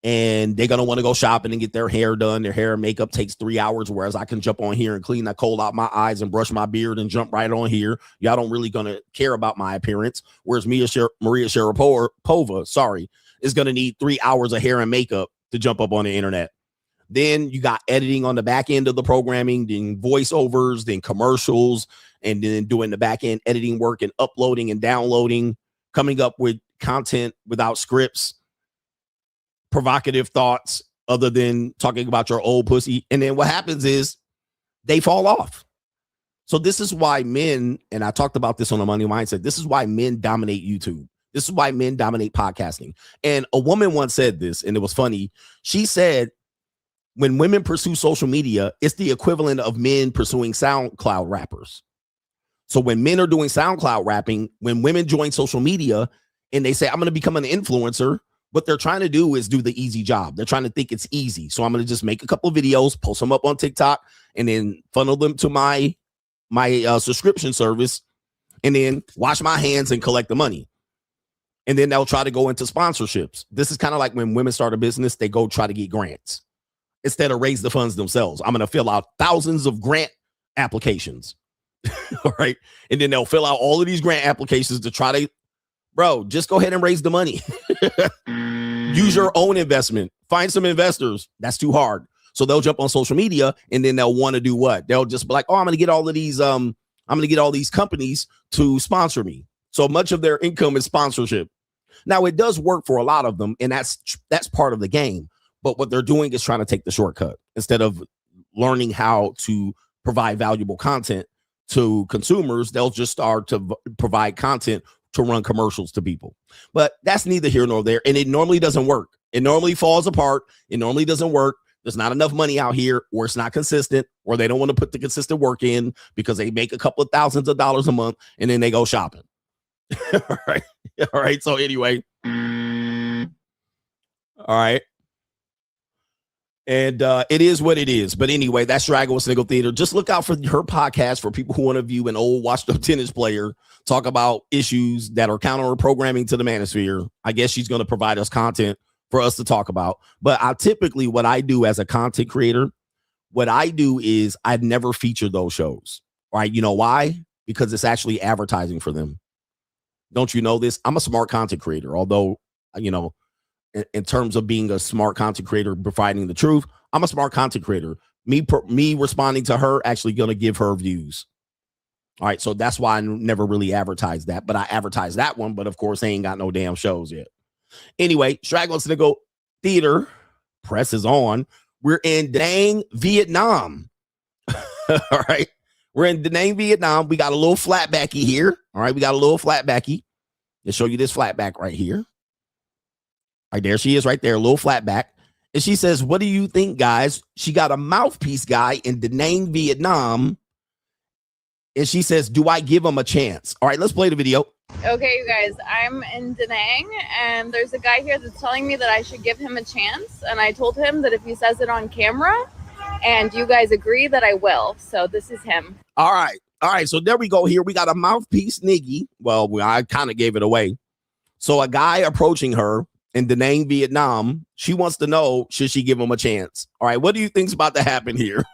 and they're going to want to go shopping and get their hair done. Their hair and makeup takes 3 hours, whereas I can jump on here and clean that coal out my eyes and brush my beard and jump right on here. Y'all don't really going to care about my appearance, whereas Maria Sharapova, is going to need 3 hours of hair and makeup to jump up on the internet. Then you got editing on the back end of the programming, then voiceovers, then commercials, and then doing the back end editing work and uploading and downloading, coming up with content without scripts, provocative thoughts other than talking about your old pussy. And then what happens is they fall off. So this is why men, and I talked about this on the Money Mindset, this is why men dominate YouTube. This is why men dominate podcasting. And a woman once said this, and it was funny. She said, when women pursue social media, it's the equivalent of men pursuing SoundCloud rappers. So when men are doing SoundCloud rapping, when women join social media and they say, I'm going to become an influencer, what they're trying to do is do the easy job. They're trying to think it's easy. So I'm going to just make a couple of videos, post them up on TikTok, and then funnel them to my subscription service, and then wash my hands and collect the money. And then they'll try to go into sponsorships. This is kind of like when women start a business, they go try to get grants instead of raise the funds themselves. I'm going to fill out thousands of grant applications. All right. And then they'll fill out all of these grant applications to try to, bro, just go ahead and raise the money. Use your own investment. Find some investors. That's too hard. So they'll jump on social media, and then they'll want to do what? They'll just be like, oh, I'm going to get all of these. I'm going to get all these companies to sponsor me. So much of their income is sponsorship. Now, it does work for a lot of them, and that's part of the game. But what they're doing is trying to take the shortcut instead of learning how to provide valuable content. to consumers, they'll just start to provide content to run commercials to people. But that's neither here nor there. And it normally doesn't work. It normally falls apart. It normally doesn't work. There's not enough money out here, or it's not consistent, or they don't want to put the consistent work in because they make a couple of thousands of dollars a month and then they go shopping. All right. All right. So anyway. All right. And it is what it is. But anyway, that's Straggle Sniggle Theater. Just look out for her podcast for people who want to view an old washed up tennis player talk about issues that are counter programming to the Manosphere. I guess she's going to provide us content for us to talk about. But I typically, what I do as a content creator, what I do is I'd never feature those shows. Right? You know why? Because it's actually advertising for them. Don't you know this? I'm a smart content creator, although, you know, in terms of being a smart content creator, providing the truth, I'm a smart content creator. Me responding to her actually going to give her views. All right. So that's why I never really advertised that, but I advertised that one. But of course, they ain't got no damn shows yet. Anyway, Straggle Sniggle Theater press is on. We're in Da Nang, Vietnam. All right. We're in Da Nang, Vietnam. We got a little flatbacky here. All right. We got a little flatbacky. Let's show you this flatback right here. Right there she is right there, a little flat back. And she says, what do you think, guys? She got a mouthpiece guy in Da Nang, Vietnam. And she says, do I give him a chance? All right, let's play the video.
Okay, you guys, I'm in Da Nang, and there's a guy here that's telling me that I should give him a chance. And I told him that if he says it on camera and you guys agree, that I will. So this is him. All right.
All right. So there we go here. We got a mouthpiece niggy. Well, I kind of gave it away. So a guy approaching her in Da Nang, Vietnam, she wants to know, should she give him a chance? All right, what do you think's about to happen here?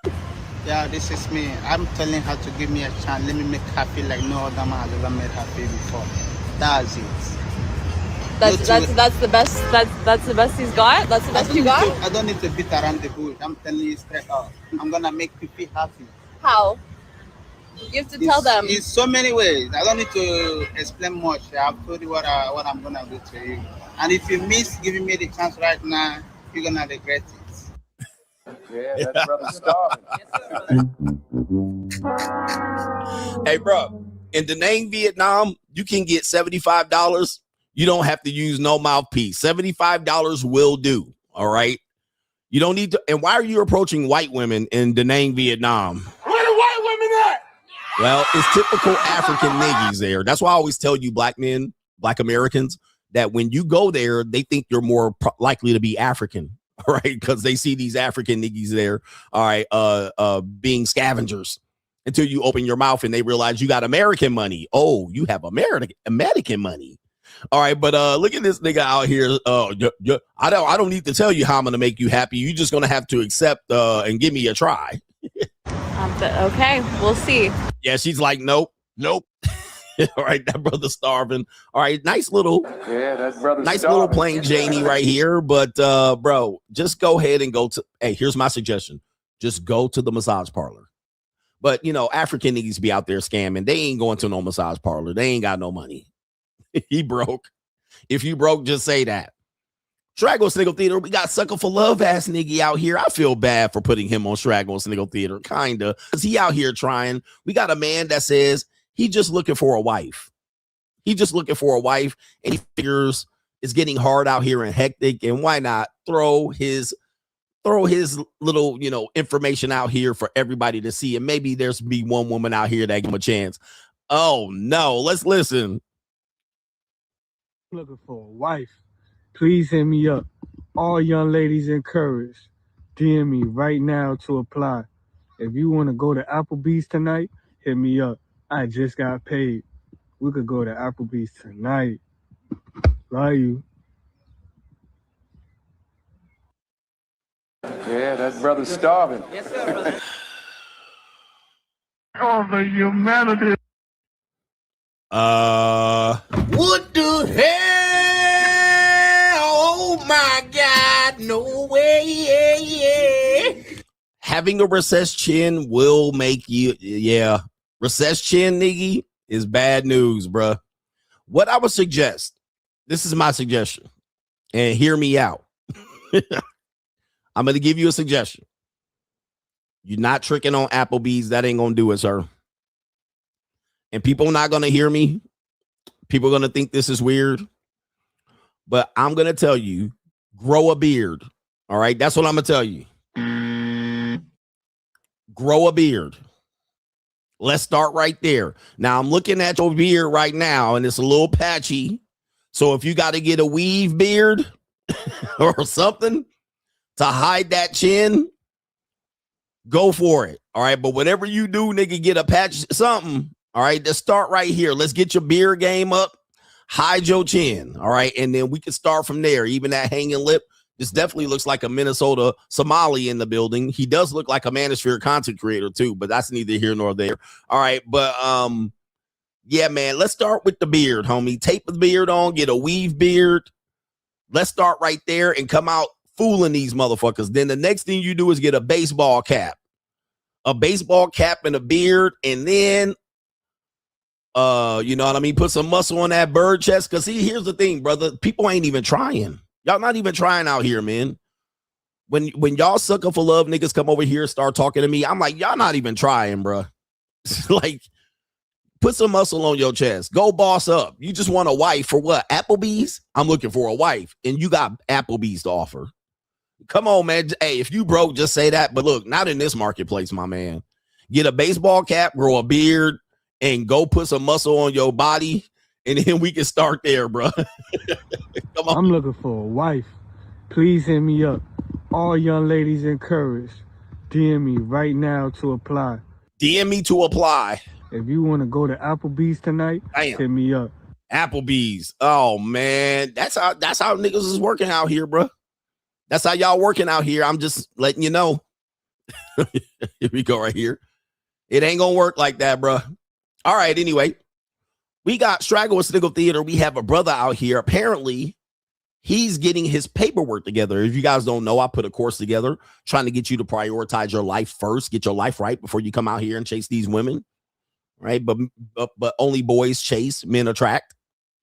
Yeah, this is me. I'm telling her to give me a chance. Let me make her feel like no other man has ever made her feel before. That's it.
That's the best. That's the best he's got. That's the best you got.
I don't need to beat around the bush. I'm telling you straight up. I'm gonna make people happy.
How? You have to tell them.
In so many ways. I don't need to explain much. I've told you what I'm gonna do to you. And if you miss giving me the chance right now, you're gonna regret it.
Yeah, that's brother starving.
Hey, bro, in Da Nang, Vietnam, you can get $75. You don't have to use no mouthpiece. $75 will do. All right. You don't need to. And why are you approaching white women in Da Nang, Vietnam?
Where the white women at?
Well, it's typical African niggies there. That's why I always tell you, black men, black Americans, that when you go there, they think you're more likely to be African, all right? Because they see these African niggies there, all right, being scavengers until you open your mouth and they realize you got American money. Oh, you have American money. All right, but look at this nigga out here. I don't need to tell you how I'm gonna make you happy. You're just gonna have to accept and give me a try.
Okay, we'll see.
Yeah, she's like, nope. All right, that brother's starving. All right, nice little little plain Janie right here. But bro, just go ahead and go to. Hey, here's my suggestion: just go to the massage parlor. But you know, African niggas be out there scamming. They ain't going to no massage parlor. They ain't got no money. He broke. If you broke, just say that. Straggle Sniggle Theater, we got Sucker for Love ass nigga out here. I feel bad for putting him on Straggle Sniggle Theater, kinda. Because he out here trying. We got a man that says he just looking for a wife. He just looking for a wife, and he figures it's getting hard out here and hectic, and why not throw his little, you know, information out here for everybody to see, and maybe there's be one woman out here that give him a chance. Oh no, let's listen.
Looking for a wife. Please hit me up. All young ladies encouraged. DM me right now to apply. If you want to go to Applebee's tonight, hit me up. I just got paid. We could go to Applebee's tonight. Love you.
Yeah, that brother's starving.
Yes, sir, brother.
Oh, the humanity.
What the hell? Oh my God, no way. Having a recessed chin will make you, recessed chin, nigga, is bad news, bruh. What I would suggest, this is my suggestion, and hear me out. I'm going to give you a suggestion. You're not tricking on Applebee's. That ain't going to do it, sir. and people are not going to hear me. People are going to think this is weird. But I'm going to tell you, grow a beard. All right? That's what I'm going to tell you. Grow a beard. Let's start right there. Now, I'm looking at your beard right now, and it's a little patchy. So if you got to get a weave beard or something to hide that chin, go for it. All right. But whatever you do, nigga, get a patch, something. All right. Let's start right here. Let's get your beard game up. Hide your chin. All right. And then we can start from there. Even that hanging lip. This definitely looks like a Minnesota Somali in the building. He does look like a Manosphere content creator too, but that's neither here nor there. All right. But yeah, man, let's start with the beard, homie. Tape the beard on, get a weave beard. Let's start right there and come out fooling these motherfuckers. Then the next thing you do is get a baseball cap. A baseball cap and a beard, and then you know what I mean, put some muscle on that bird chest. Cause see, here's the thing, brother. People ain't even trying. Y'all not even trying out here, man. When y'all sucker for love niggas come over here and start talking to me, I'm like, y'all not even trying, bro. Like, put some muscle on your chest. Go boss up. You just want a wife for what? Applebee's? I'm looking for a wife, and you got Applebee's to offer. Come on, man. Hey, if you broke, just say that. But look, not in this marketplace, my man. Get a baseball cap, grow a beard, and go put some muscle on your body, and then we can start there, bro. Come on.
I'm looking for a wife. Please hit me up. All young ladies encouraged. DM me right now to apply.
DM me to apply.
If you want to go to Applebee's tonight, hit me up.
Applebee's. Oh, man. That's how niggas is working out here, bro. That's how y'all working out here. I'm just letting you know. Here we go right here. It ain't going to work like that, bro. All right, anyway. We got Straggle with Sniggle Theater. We have a brother out here. Apparently, he's getting his paperwork together. If you guys don't know, I put a course together trying to get you to prioritize your life first. Get your life right before you come out here and chase these women. Right? But only boys chase, men attract.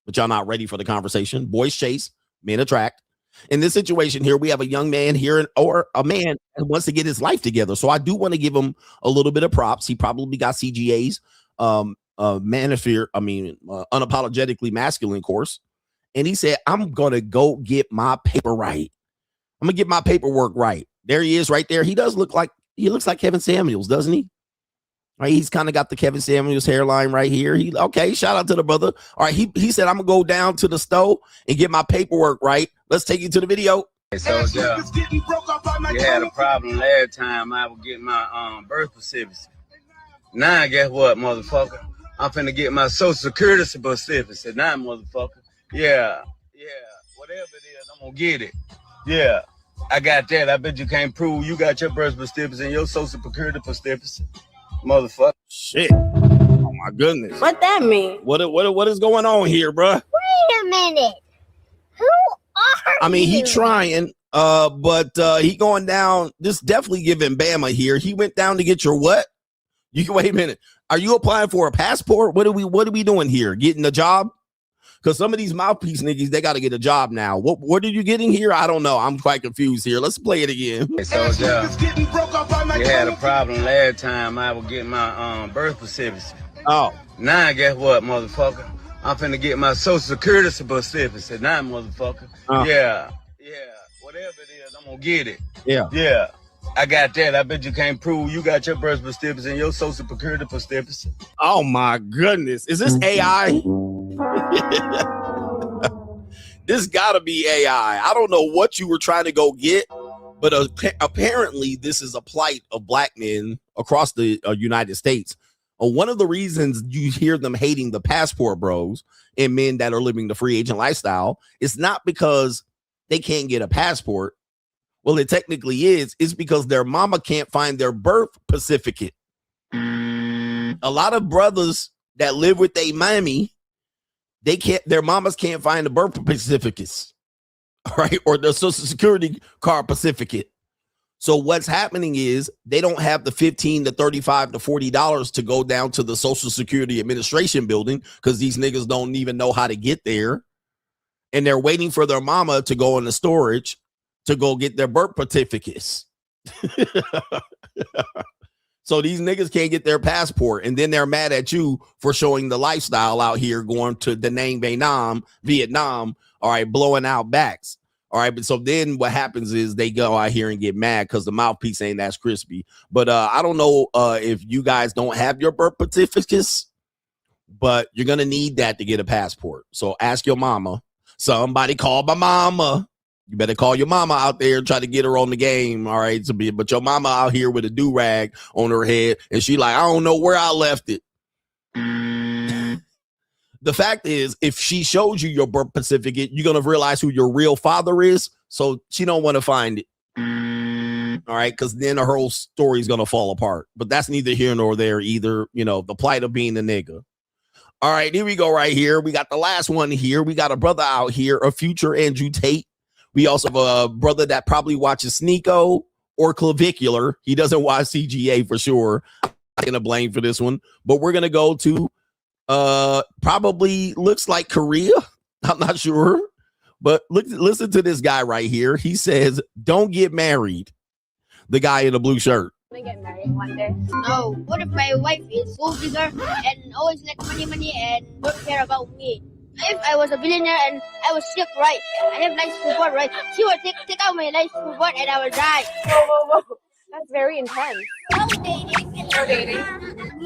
But y'all not ready for the conversation. Boys chase, men attract. In this situation here, we have a young man here or a man that wants to get his life together. So I do want to give him a little bit of props. He probably got CGA's Manosphere, unapologetically masculine course. And he said, I'm going to go get my paper right. I'm going to get my paperwork right. There he is right there. He looks like Kevin Samuels, doesn't he? Right, he's kind of got the Kevin Samuels hairline right here. Okay, shout out to the brother. All right, he said, I'm going to go down to the stove and get my paperwork right. Let's take you to the video.
So, you had a problem last time I was getting my birth certificate. Now, guess what, motherfucker? I'm finna get my social security certificate. Now, motherfucker. Yeah, whatever it is, I'm gonna get it. Yeah, I got that. I bet you can't prove you got your birth certificate and your social security certificate. Motherfucker.
Shit. Oh my goodness.
What that mean?
What is going on here, bro?
Wait a minute. Who are
I mean,
you?
he trying, but he going down. This definitely giving Bama here. He went down to get your what? You can wait a minute. Are you applying for a passport? What are we doing here? Getting a job? Because some of these mouthpiece niggas, they got to get a job now. What are you getting here? I don't know. I'm quite confused here. Let's play it again.
So, you had a problem last time I was getting my birth certificate.
Oh.
Now, guess what, motherfucker? I'm finna get my social security certificate. Now, motherfucker. Yeah, whatever it is, I'm gonna get it. Yeah, I got that. I bet you can't prove you got your birth certificate and your social security certificate.
Oh my goodness. Is this AI? This gotta be AI. I don't know what you were trying to go get, but apparently this is a plight of black men across the United States. One of the reasons you hear them hating the passport bros and men that are living the free agent lifestyle is not because they can't get a passport. Well, it technically is. It's because their mama can't find their birth certificate. A lot of brothers that live with their mommy, their mamas can't find the birth certificates, right? Or the social security card certificate. So what's happening is they don't have the $15 to $35 to $40 to go down to the Social Security Administration building because these niggas don't even know how to get there. And they're waiting for their mama to go in the storage to go get their birth certificates. So these niggas can't get their passport, and then they're mad at you for showing the lifestyle out here, going to Da Nang Vietnam, all right, blowing out backs. All right, but so then what happens is they go out here and get mad because the mouthpiece ain't as crispy. But I don't know if you guys don't have your birth certificates, but you're going to need that to get a passport. So ask your mama. Somebody call my mama. You better call your mama out there and try to get her on the game, all right? But your mama out here with a do-rag on her head, and she like, I don't know where I left it. The fact is, if she shows you your birth certificate, you're going to realize who your real father is, so she don't want to find it. All right, because then her whole story is going to fall apart. But that's neither here nor there either, you know, the plight of being a nigga. All right, here we go right here. We got the last one here. We got a brother out here, a future Andrew Tate. We also have a brother that probably watches Sneeko or Clavicular. He doesn't watch CGA for sure. I'm not going to blame for this one. But we're going to go to probably looks like Korea. I'm not sure. But listen to this guy right here. He says, don't get married. The guy in the blue shirt.
Want to get married one day? No. What if my wife is gold digger and always like money and don't care about me? If I was a billionaire and I was sick, right? I have life support, right? She will take out my life support and I will die.
Whoa. That's very intense.
No dating.
No dating.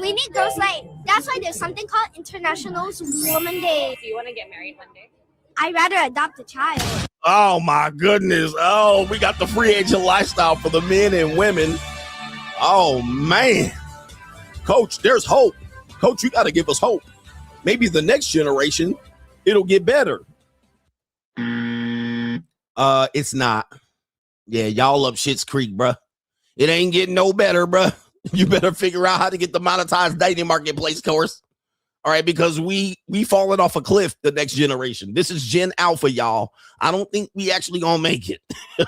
We need those, like, that's why there's something called International Woman Day.
Do you want to get married one day?
I'd rather adopt a child.
Oh, my goodness. Oh, we got the free agent lifestyle for the men and women. Oh, man. Coach, there's hope. Coach, you got to give us hope. Maybe the next generation, it'll get better. It's not. Yeah, y'all up Shit's Creek, bruh. It ain't getting no better, bruh. You better figure out how to get the monetized dating marketplace course. All right, because we falling off a cliff, the next generation. This is Gen Alpha, y'all. I don't think we actually gonna make it.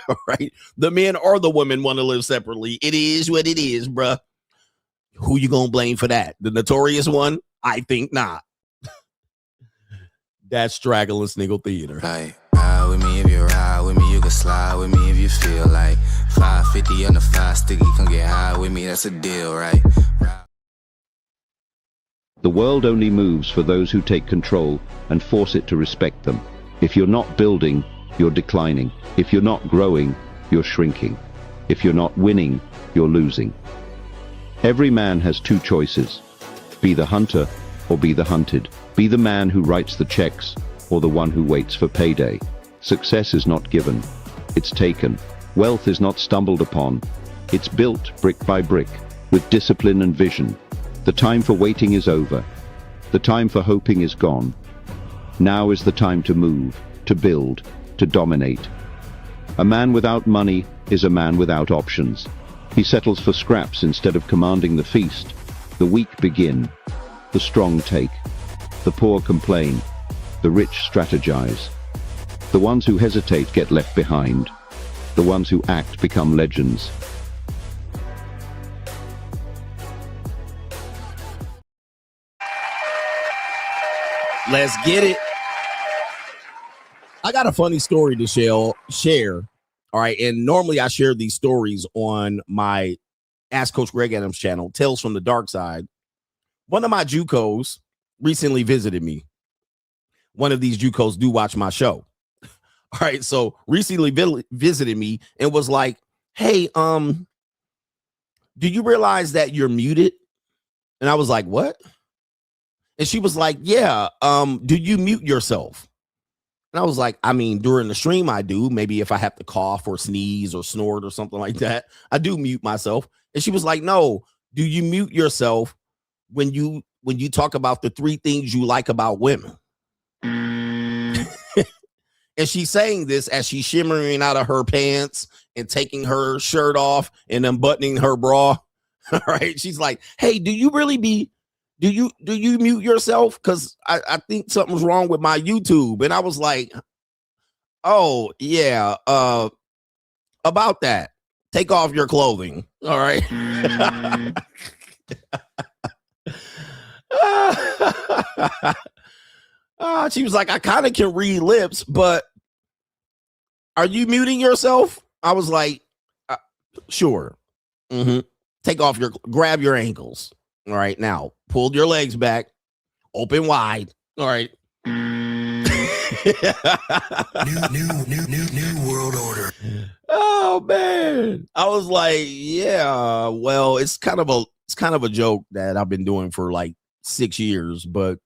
All right. The men or the women want to live separately. It is what it is, bruh. Who you gonna blame for that? The notorious one? I think not. That's Straggle and Sniggle Theater.
Like, ride with me if you ride with me, you can slide with me if you feel like 550 on the 5 sticky, come get high with me, that's a deal, right?
The world only moves for those who take control and force it to respect them. If you're not building, you're declining. If you're not growing, you're shrinking. If you're not winning, you're losing. Every man has two choices. Be the hunter or be the hunted. Be the man who writes the checks or the one who waits for payday. Success is not given, it's taken. Wealth is not stumbled upon, it's built brick by brick with discipline and vision. The time for waiting is over. The time for hoping is gone. Now is the time to move, to build, to dominate. A man without money is a man without options. He settles for scraps instead of commanding the feast. The weak begin. The strong take. The poor complain. The rich strategize. The ones who hesitate get left behind. The ones who act become legends.
Let's get it. I got a funny story to share. All right. And normally I share these stories on my Ask Coach Greg Adams channel, Tales from the Dark Side. One of my JUCOs recently visited me. One of these JUCOs do watch my show. All right. So recently visited me and was like, hey, do you realize that you're muted? And I was like, what? And she was like, yeah, do you mute yourself? And I was like, I mean, during the stream, I do. Maybe if I have to cough or sneeze or snort or something like that, I do mute myself. And she was like, no, do you mute yourself when you talk about the 3 things you like about women? And she's saying this as she's shimmering out of her pants and taking her shirt off and unbuttoning her bra. All right. She's like, hey, do you mute yourself? Because I think something's wrong with my YouTube. And I was like, oh, yeah, about that. Take off your clothing. All right. She was like, I kind of can read lips, but are you muting yourself? I was like, sure. grab your ankles. All right, now pull your legs back, open wide. All right. New world order. Oh man, I was like, yeah. Well, it's kind of a joke that I've been doing for like 6 years, but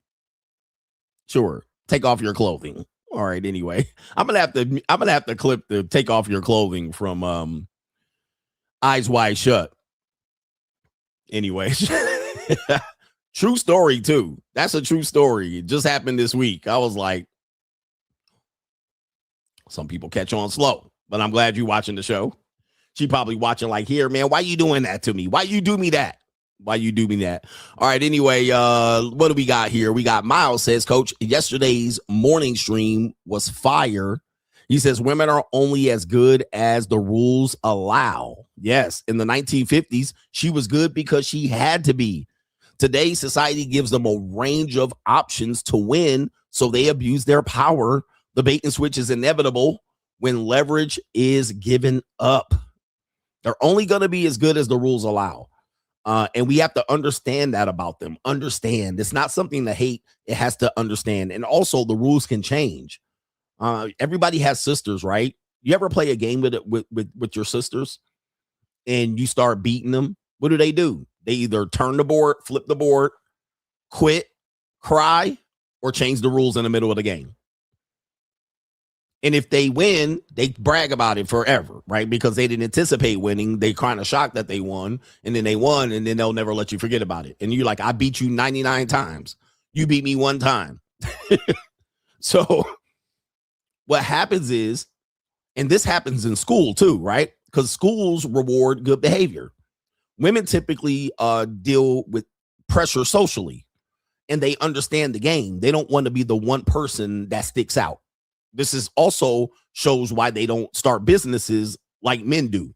sure, take off your clothing. All right. Anyway, I'm gonna have to clip the take off your clothing from Eyes Wide Shut. Anyway, true story too. That's a true story. It just happened this week. I was like, some people catch on slow, but I'm glad you're watching the show. She probably watching like, here, man, why you doing that to me? Why you do me that? Why you do me that? All right. Anyway, what do we got here? We got Miles says, Coach, yesterday's morning stream was fire. He says women are only as good as the rules allow. Yes, in the 1950s, she was good because she had to be. Today, society gives them a range of options to win, so they abuse their power. The bait and switch is inevitable when leverage is given up. They're only going to be as good as the rules allow. And we have to understand that about them. Understand. It's not something to hate. It has to understand. And also, the rules can change. Everybody has sisters, right? You ever play a game with your sisters and you start beating them? What do? They either turn the board, flip the board, quit, cry, or change the rules in the middle of the game. And if they win, they brag about it forever, right? Because they didn't anticipate winning. They kind of shocked that they won, and then they won, and then they'll never let you forget about it. And you're like, I beat you 99 times. You beat me one time. So what happens is, and this happens in school too, right? Because schools reward good behavior. Women typically deal with pressure socially, and they understand the game. They don't want to be the one person that sticks out. This is also shows why they don't start businesses like men do,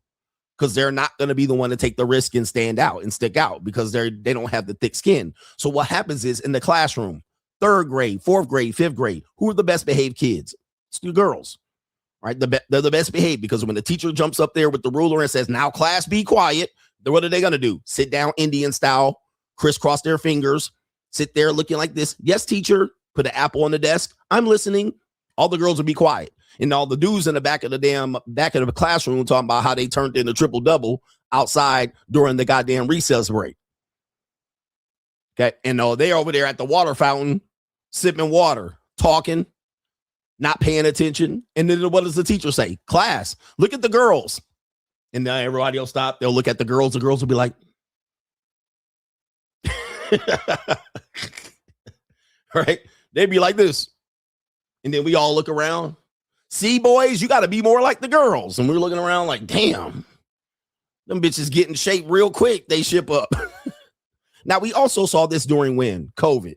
because they're not going to be the one to take the risk and stand out and stick out because they don't have the thick skin. So what happens is in the classroom, 3rd grade, 4th grade, 5th grade, who are the best behaved kids? It's the girls, right? They're the best behaved because when the teacher jumps up there with the ruler and says, now class, be quiet. Then what are they going to do? Sit down Indian style, crisscross their fingers, sit there looking like this. Yes, teacher, put an apple on the desk. I'm listening. All the girls will be quiet. And all the dudes in the back of the classroom talking about how they turned in a triple double outside during the goddamn recess break. Okay. And they're over there at the water fountain, sipping water, talking, not paying attention. And then what does the teacher say? Class, look at the girls. And then everybody will stop. They'll look at the girls. The girls will be like, right? They'd be like this. And then we all look around. See, boys, you got to be more like the girls. And we're looking around like, damn, them bitches get in shape real quick. They ship up. Now, we also saw this during COVID.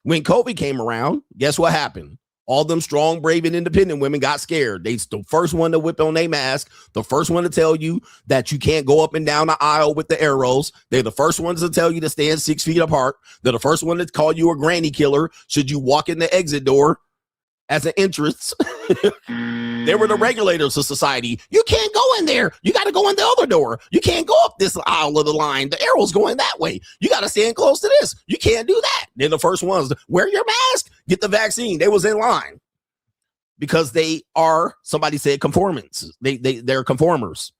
When COVID came around, guess what happened? All them strong, brave, and independent women got scared. They's the first one to whip on their mask, the first one to tell you that you can't go up and down the aisle with the arrows. They're the first ones to tell you to stand 6 feet apart. They're the first one to call you a granny killer should you walk in the exit door as an entrance. They were the regulators of society. You can't go in there. You got to go in the other door. You can't go up this aisle of the line. The arrow's going that way. You got to stand close to this. You can't do that. They're the first ones to wear your mask, get the vaccine. They was in line because they are, somebody said, conformants. They're conformers.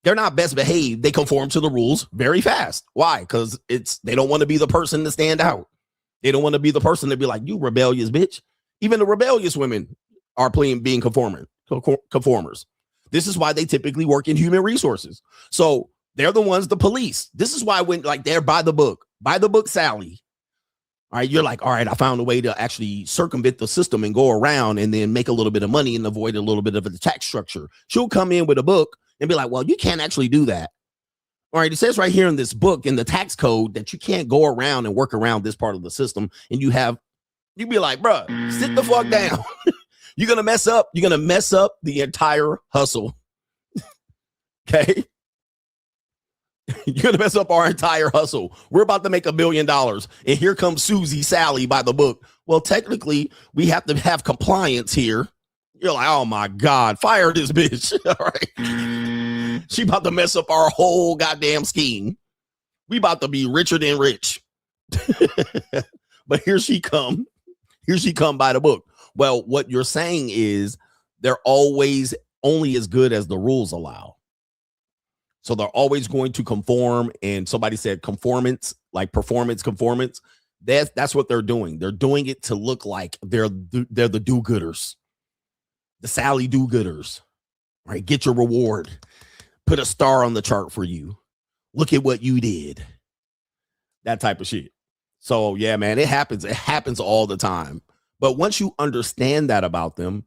They're not best behaved. They conform to the rules very fast. Why? Because they don't want to be the person to stand out. They don't want to be the person to be like, you rebellious bitch. Even the rebellious women are being conformers. This is why they typically work in human resources. So they're the ones, the police. This is why when they're by the book Sally. All right. You're like, all right, I found a way to actually circumvent the system and go around and then make a little bit of money and avoid a little bit of the tax structure. She'll come in with a book and be like, well, you can't actually do that. All right. It says right here in this book, in the tax code, that you can't go around and work around this part of the system. And you'd be like, bruh, sit the fuck down. You're going to mess up. You're going to mess up the entire hustle. Okay. You're going to mess up our entire hustle. We're about to make $1 billion. And here comes Susie Sally by the book. Well, technically, we have to have compliance here. You're like, oh my God, fire this bitch. All right. She about to mess up our whole goddamn scheme. We about to be richer than rich. But here she come. Here she come by the book. Well, what you're saying is they're always only as good as the rules allow. So they're always going to conform. And somebody said conformance, like performance conformance. That's what they're doing. They're doing it to look like they're the do-gooders, the Sally do-gooders. Right? Get your reward. Put a star on the chart for you. Look at what you did. That type of shit. So yeah, man, it happens. It happens all the time. But once you understand that about them,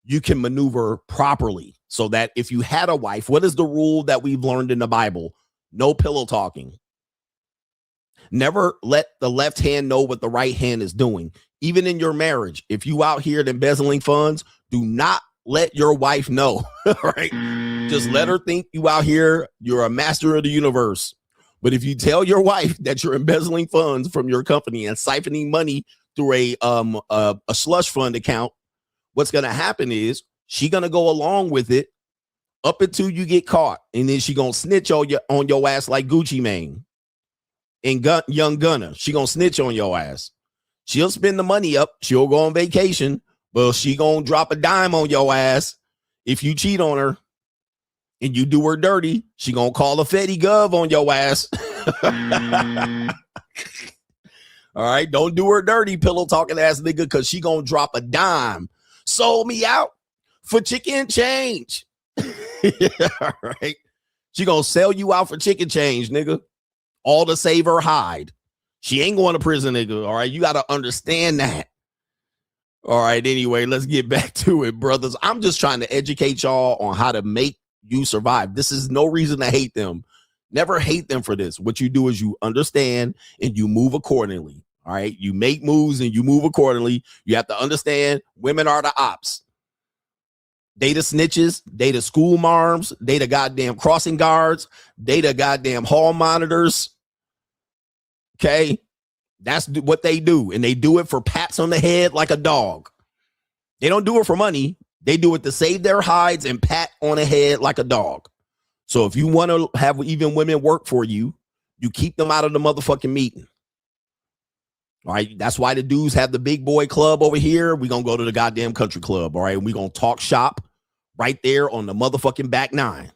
you can maneuver properly so that if you had a wife, what is the rule that we've learned in the Bible? No pillow talking. Never let the left hand know what the right hand is doing. Even in your marriage, if you out here embezzling funds, do not let your wife know, right? Just let her think you out here, you're a master of the universe. But if you tell your wife that you're embezzling funds from your company and siphoning money through a slush fund account, what's going to happen is she going to go along with it up until you get caught. And then she going to snitch on your ass like Gucci Mane and Young Gunner. She going to snitch on your ass. She'll spend the money up. She'll go on vacation. Well, she going to drop a dime on your ass if you cheat on her. And you do her dirty, she gonna call a Fetty Gov on your ass. All right, don't do her dirty, pillow talking ass nigga, because she gonna drop a dime. Sold me out for chicken change. All right, she gonna sell you out for chicken change, nigga. All to save her hide. She ain't going to prison, nigga. All right, you gotta understand that. All right, anyway, let's get back to it, brothers. I'm just trying to educate y'all on how to make you survive. This is no reason to hate them. Never hate them for this. What you do is you understand and you move accordingly. All right. You make moves and you move accordingly. You have to understand women are the ops. They the snitches. They the school marms. They the goddamn crossing guards. They the goddamn hall monitors. Okay. That's what they do. And they do it for pats on the head like a dog. They don't do it for money. They do it to save their hides and pat on the head like a dog. So if you want to have even women work for you, you keep them out of the motherfucking meeting. All right. That's why the dudes have the big boy club over here. We're going to go to the goddamn country club. All right. And we're going to talk shop right there on the motherfucking back nine.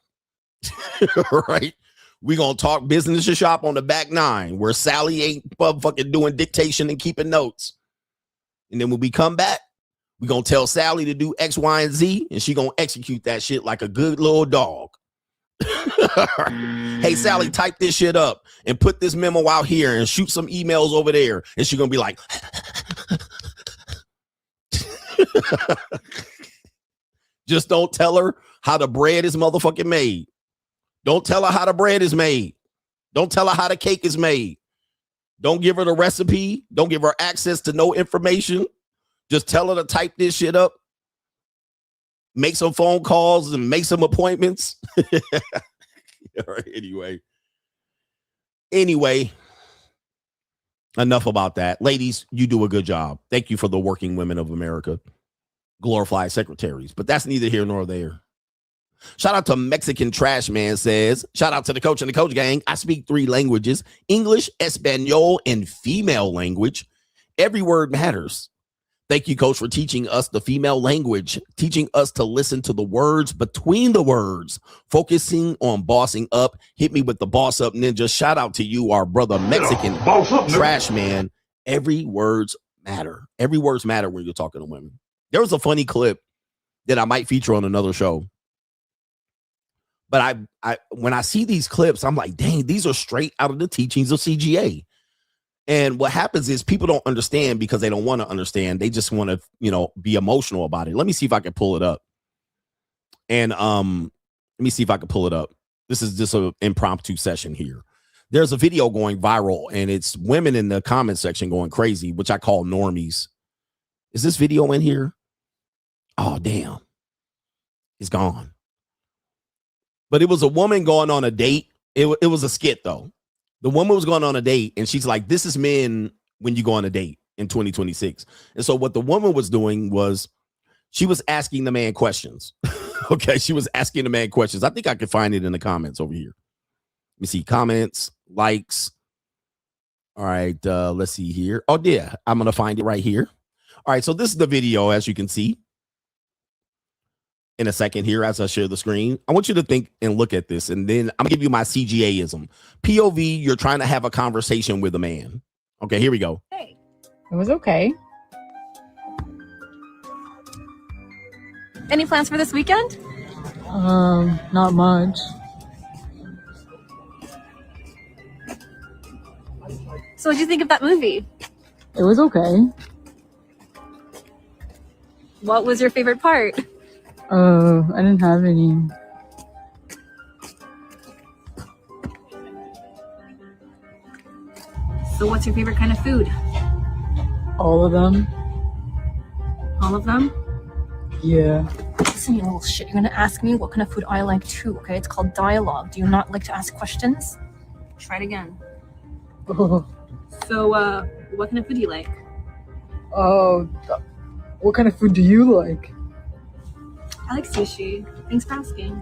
All right. We're going to talk business to shop on the back nine where Sally ain't motherfucking doing dictation and keeping notes. And then when we come back, we're going to tell Sally to do X, Y, and Z, and she going to execute that shit like a good little dog. Hey, Sally, type this shit up and put this memo out here and shoot some emails over there. And she's going to be like, just don't tell her how the bread is motherfucking made. Don't tell her how the bread is made. Don't tell her how the cake is made. Don't give her the recipe. Don't give her access to no information. Just tell her to type this shit up, make some phone calls and make some appointments. All right, anyway, enough about that. Ladies, you do a good job. Thank you for the working women of America. Glorified secretaries, but that's neither here nor there. Shout out to Mexican Trash Man says, shout out to the coach and the coach gang. I speak 3 languages, English, Espanol, and female language. Every word matters. Thank you, coach, for teaching us the female language, teaching us to listen to the words between the words, focusing on bossing up. Hit me with the boss up ninja. Shout out to you, our brother Mexican Trash Man. Every words matter. Every words matter when you're talking to women. There was a funny clip that I might feature on another show. But I when I see these clips, I'm like, dang, these are straight out of the teachings of CGA. And what happens is people don't understand because they don't want to understand. They just want to, be emotional about it. Let me see if I can pull it up. And let me see if I can pull it up. This is just an impromptu session here. There's a video going viral, and it's women in the comment section going crazy, which I call normies. Is this video in here? Oh, damn. It's gone. But it was a woman going on a date. It was a skit, though. The woman was going on a date, and she's like, this is men when you go on a date in 2026. And so what the woman was doing was she was asking the man questions. Okay, she was asking the man questions. I think I can find it in the comments over here. Let me see comments, likes. All right, let's see here. Oh, yeah, I'm going to find it right here. All right, so this is the video, as you can see. In a second here, as I share the screen, I want you to think and look at this, and then I'm going to give you my CGA-ism. POV, you're trying to have a conversation with a man. Okay, here we go.
Hey, it was okay. Any plans for this weekend?
Not much.
So what did you think of that movie?
It was okay.
What was your favorite part?
I didn't have any.
So what's your favorite kind of food?
All of them.
All of them?
Yeah.
Listen, you little shit. You're gonna ask me what kind of food I like too, okay? It's called dialogue. Do you not like to ask questions? Try it again. So, what kind of food do you like?
What kind of food do you like?
I like sushi. Thanks for asking.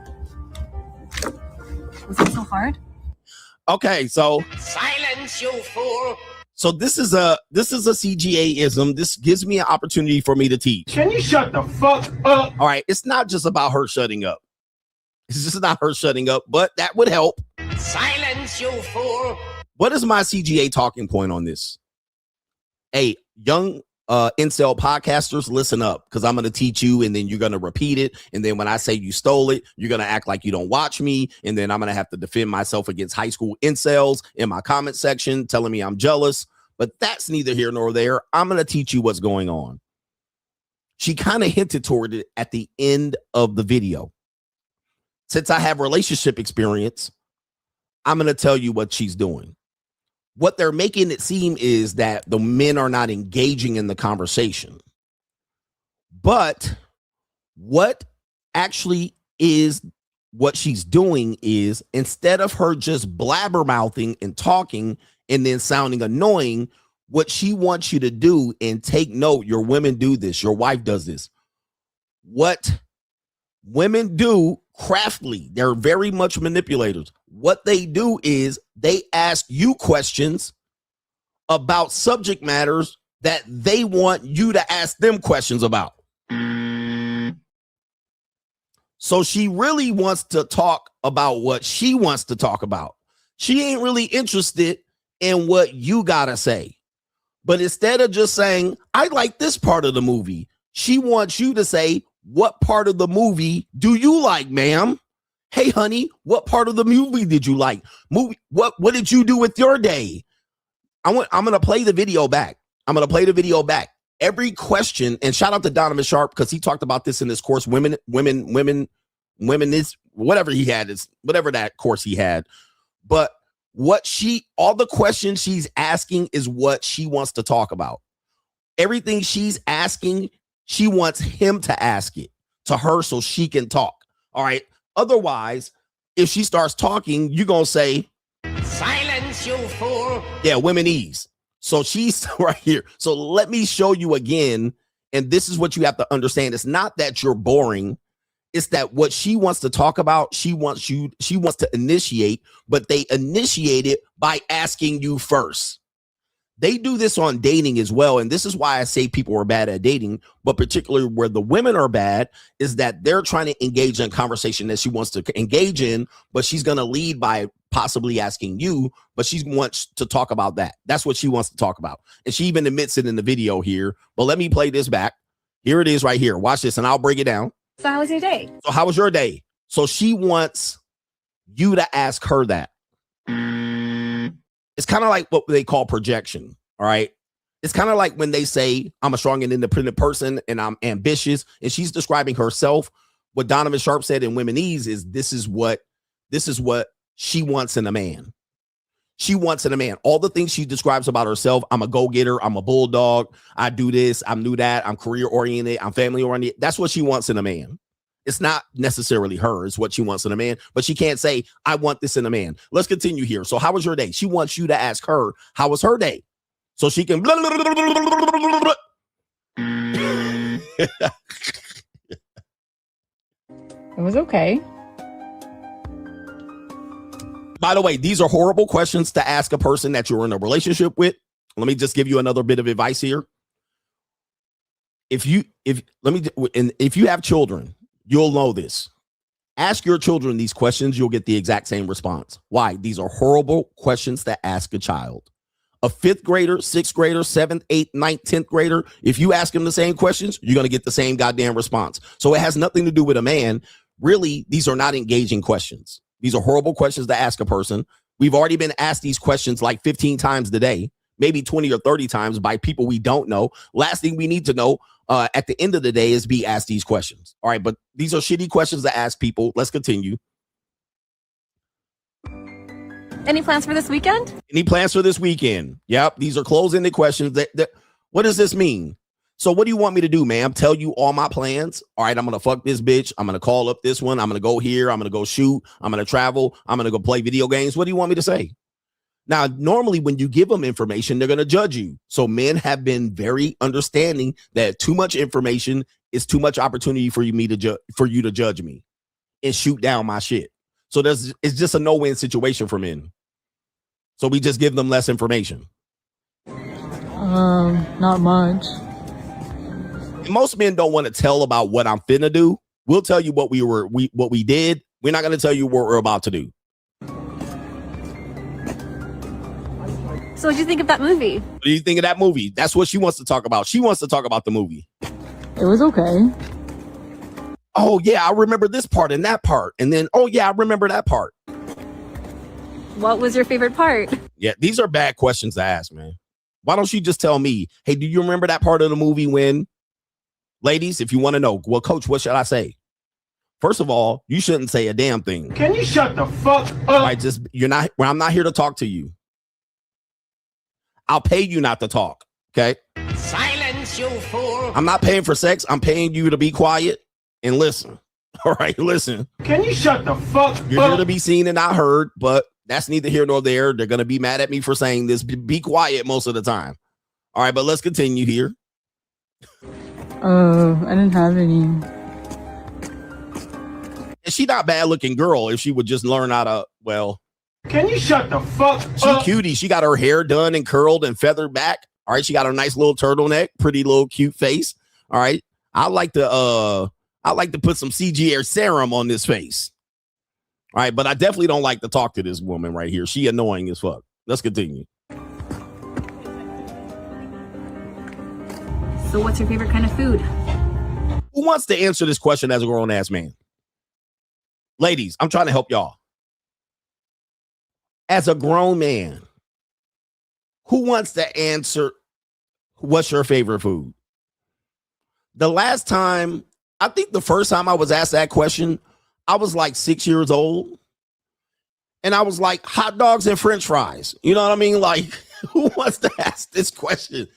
Was it so hard?
Okay, so
Silence, you fool.
So this is a CGA-ism. This gives me an opportunity for me to teach.
Can you shut the fuck up?
All right, it's not just about her shutting up. It's just not her shutting up, but that would help.
Silence, you fool.
What is my CGA talking point on this? Hey, young incel podcasters, listen up, because I'm going to teach you, and then you're going to repeat it. And then when I say you stole it, you're going to act like you don't watch me. And then I'm going to have to defend myself against high school incels in my comment section telling me I'm jealous. But that's neither here nor there. I'm going to teach you what's going on. She kind of hinted toward it at the end of the video. Since I have relationship experience, I'm going to tell you what she's doing. What they're making it seem is that the men are not engaging in the conversation. But what actually is what she's doing is, instead of her just blabbermouthing and talking and then sounding annoying, what she wants you to do, and take note, your women do this, your wife does this. What women do craftily, they're very much manipulators. What they do is they ask you questions about subject matters that they want you to ask them questions about. So she really wants to talk about what she wants to talk about. She ain't really interested in what you gotta say. But instead of just saying, I like this part of the movie, she wants you to say, what part of the movie do you like, ma'am? Hey, honey, what part of the movie did you like? What did you do with your day? I'm going to play the video back. Every question, and shout out to Donovan Sharp, because he talked about this in this course, women is whatever he had, is whatever that course he had. But all the questions she's asking is what she wants to talk about. Everything she's asking, she wants him to ask it to her so she can talk. All right. Otherwise, if she starts talking, you're going to say,
Silence, you fool.
Yeah, womenese. So she's right here. So let me show you again. And this is what you have to understand. It's not that you're boring. It's that what she wants to talk about, she wants to initiate, but they initiate it by asking you first. They do this on dating as well. And this is why I say people are bad at dating, but particularly where the women are bad is that they're trying to engage in a conversation that she wants to engage in, but she's going to lead by possibly asking you, but she wants to talk about that. That's what she wants to talk about. And she even admits it in the video here, but let me play this back. Here it is right here. Watch this and I'll break it down.
So how was your day?
So how was your day? So she wants you to ask her that. It's kind of like what they call projection. All right. It's kind of like when they say, I'm a strong and independent person and I'm ambitious, and she's describing herself. What Donovan Sharp said in Womenese is this is what she wants in a man. She wants in a man. All the things she describes about herself. I'm a go-getter. I'm a bulldog. I do this. I'm do that. I'm career-oriented. I'm family-oriented. That's what she wants in a man. It's not necessarily her. It's what she wants in a man. But she can't say, I want this in a man. Let's continue here. So how was your day? She wants you to ask her, how was her day? So she can...
It was okay.
By the way, these are horrible questions to ask a person that you're in a relationship with. Let me just give you another bit of advice here. If you have children, you'll know this. Ask your children these questions, you'll get the exact same response. Why? These are horrible questions to ask a child. A 5th grader, 6th grader, 7th, 8th, 9th, 10th grader, if you ask them the same questions, you're going to get the same goddamn response. So it has nothing to do with a man. Really, these are not engaging questions. These are horrible questions to ask a person. We've already been asked these questions like 15 times today, maybe 20 or 30 times by people we don't know. Last thing we need to know at the end of the day is be asked these questions. All right, but these are shitty questions to ask people. Let's continue.
Any plans for this weekend?
Any plans for this weekend? Yep, these are closed-ended questions. What does this mean? So what do you want me to do, ma'am? Tell you all my plans? All right, I'm going to fuck this bitch. I'm going to call up this one. I'm going to go here. I'm going to go shoot. I'm going to travel. I'm going to go play video games. What do you want me to say? Now, normally when you give them information, they're going to judge you. So men have been very understanding that too much information is too much opportunity for you to judge me and shoot down my shit. So it's just a no-win situation for men. So we just give them less information.
Not much.
Most men don't want to tell about what I'm finna do. We'll tell you what we did. We're not going to tell you what we're about to do.
So what do you think of that movie?
What do you think of that movie? That's what she wants to talk about. She wants to talk about the movie.
It was okay.
Oh, yeah, I remember this part and that part. And then, oh, yeah, I remember that part.
What was your favorite part?
Yeah, these are bad questions to ask, man. Why don't you just tell me, hey, do you remember that part of the movie when, ladies, if you want to know, well, coach, what should I say? First of all, you shouldn't say a damn thing.
Can you shut the fuck up?
I'm not here to talk to you. I'll pay you not to talk, okay?
Silence, you fool.
I'm not paying for sex. I'm paying you to be quiet and listen. All right, listen.
Can you shut the fuck
You're
up?
here to be seen and not heard, but that's neither here nor there. They're going to be mad at me for saying this. Be quiet most of the time. All right, but let's continue here.
I didn't have any.
And she not bad looking girl if she would just learn how to, well.
Can you shut the fuck up?
She cutie. She got her hair done and curled and feathered back. All right, she got her nice little turtleneck, pretty little cute face. All right, I like to put some CGA serum on this face. All right, but I definitely don't like to talk to this woman right here. She annoying as fuck. Let's continue.
So what's your favorite kind of food?
Who wants to answer this question as a grown-ass man? Ladies, I'm trying to help y'all. As a grown man, who wants to answer what's your favorite food? The last time, I think the first time I was asked that question, I was like 6 years old. And I was like, hot dogs and French fries. You know what I mean? Like, who wants to ask this question?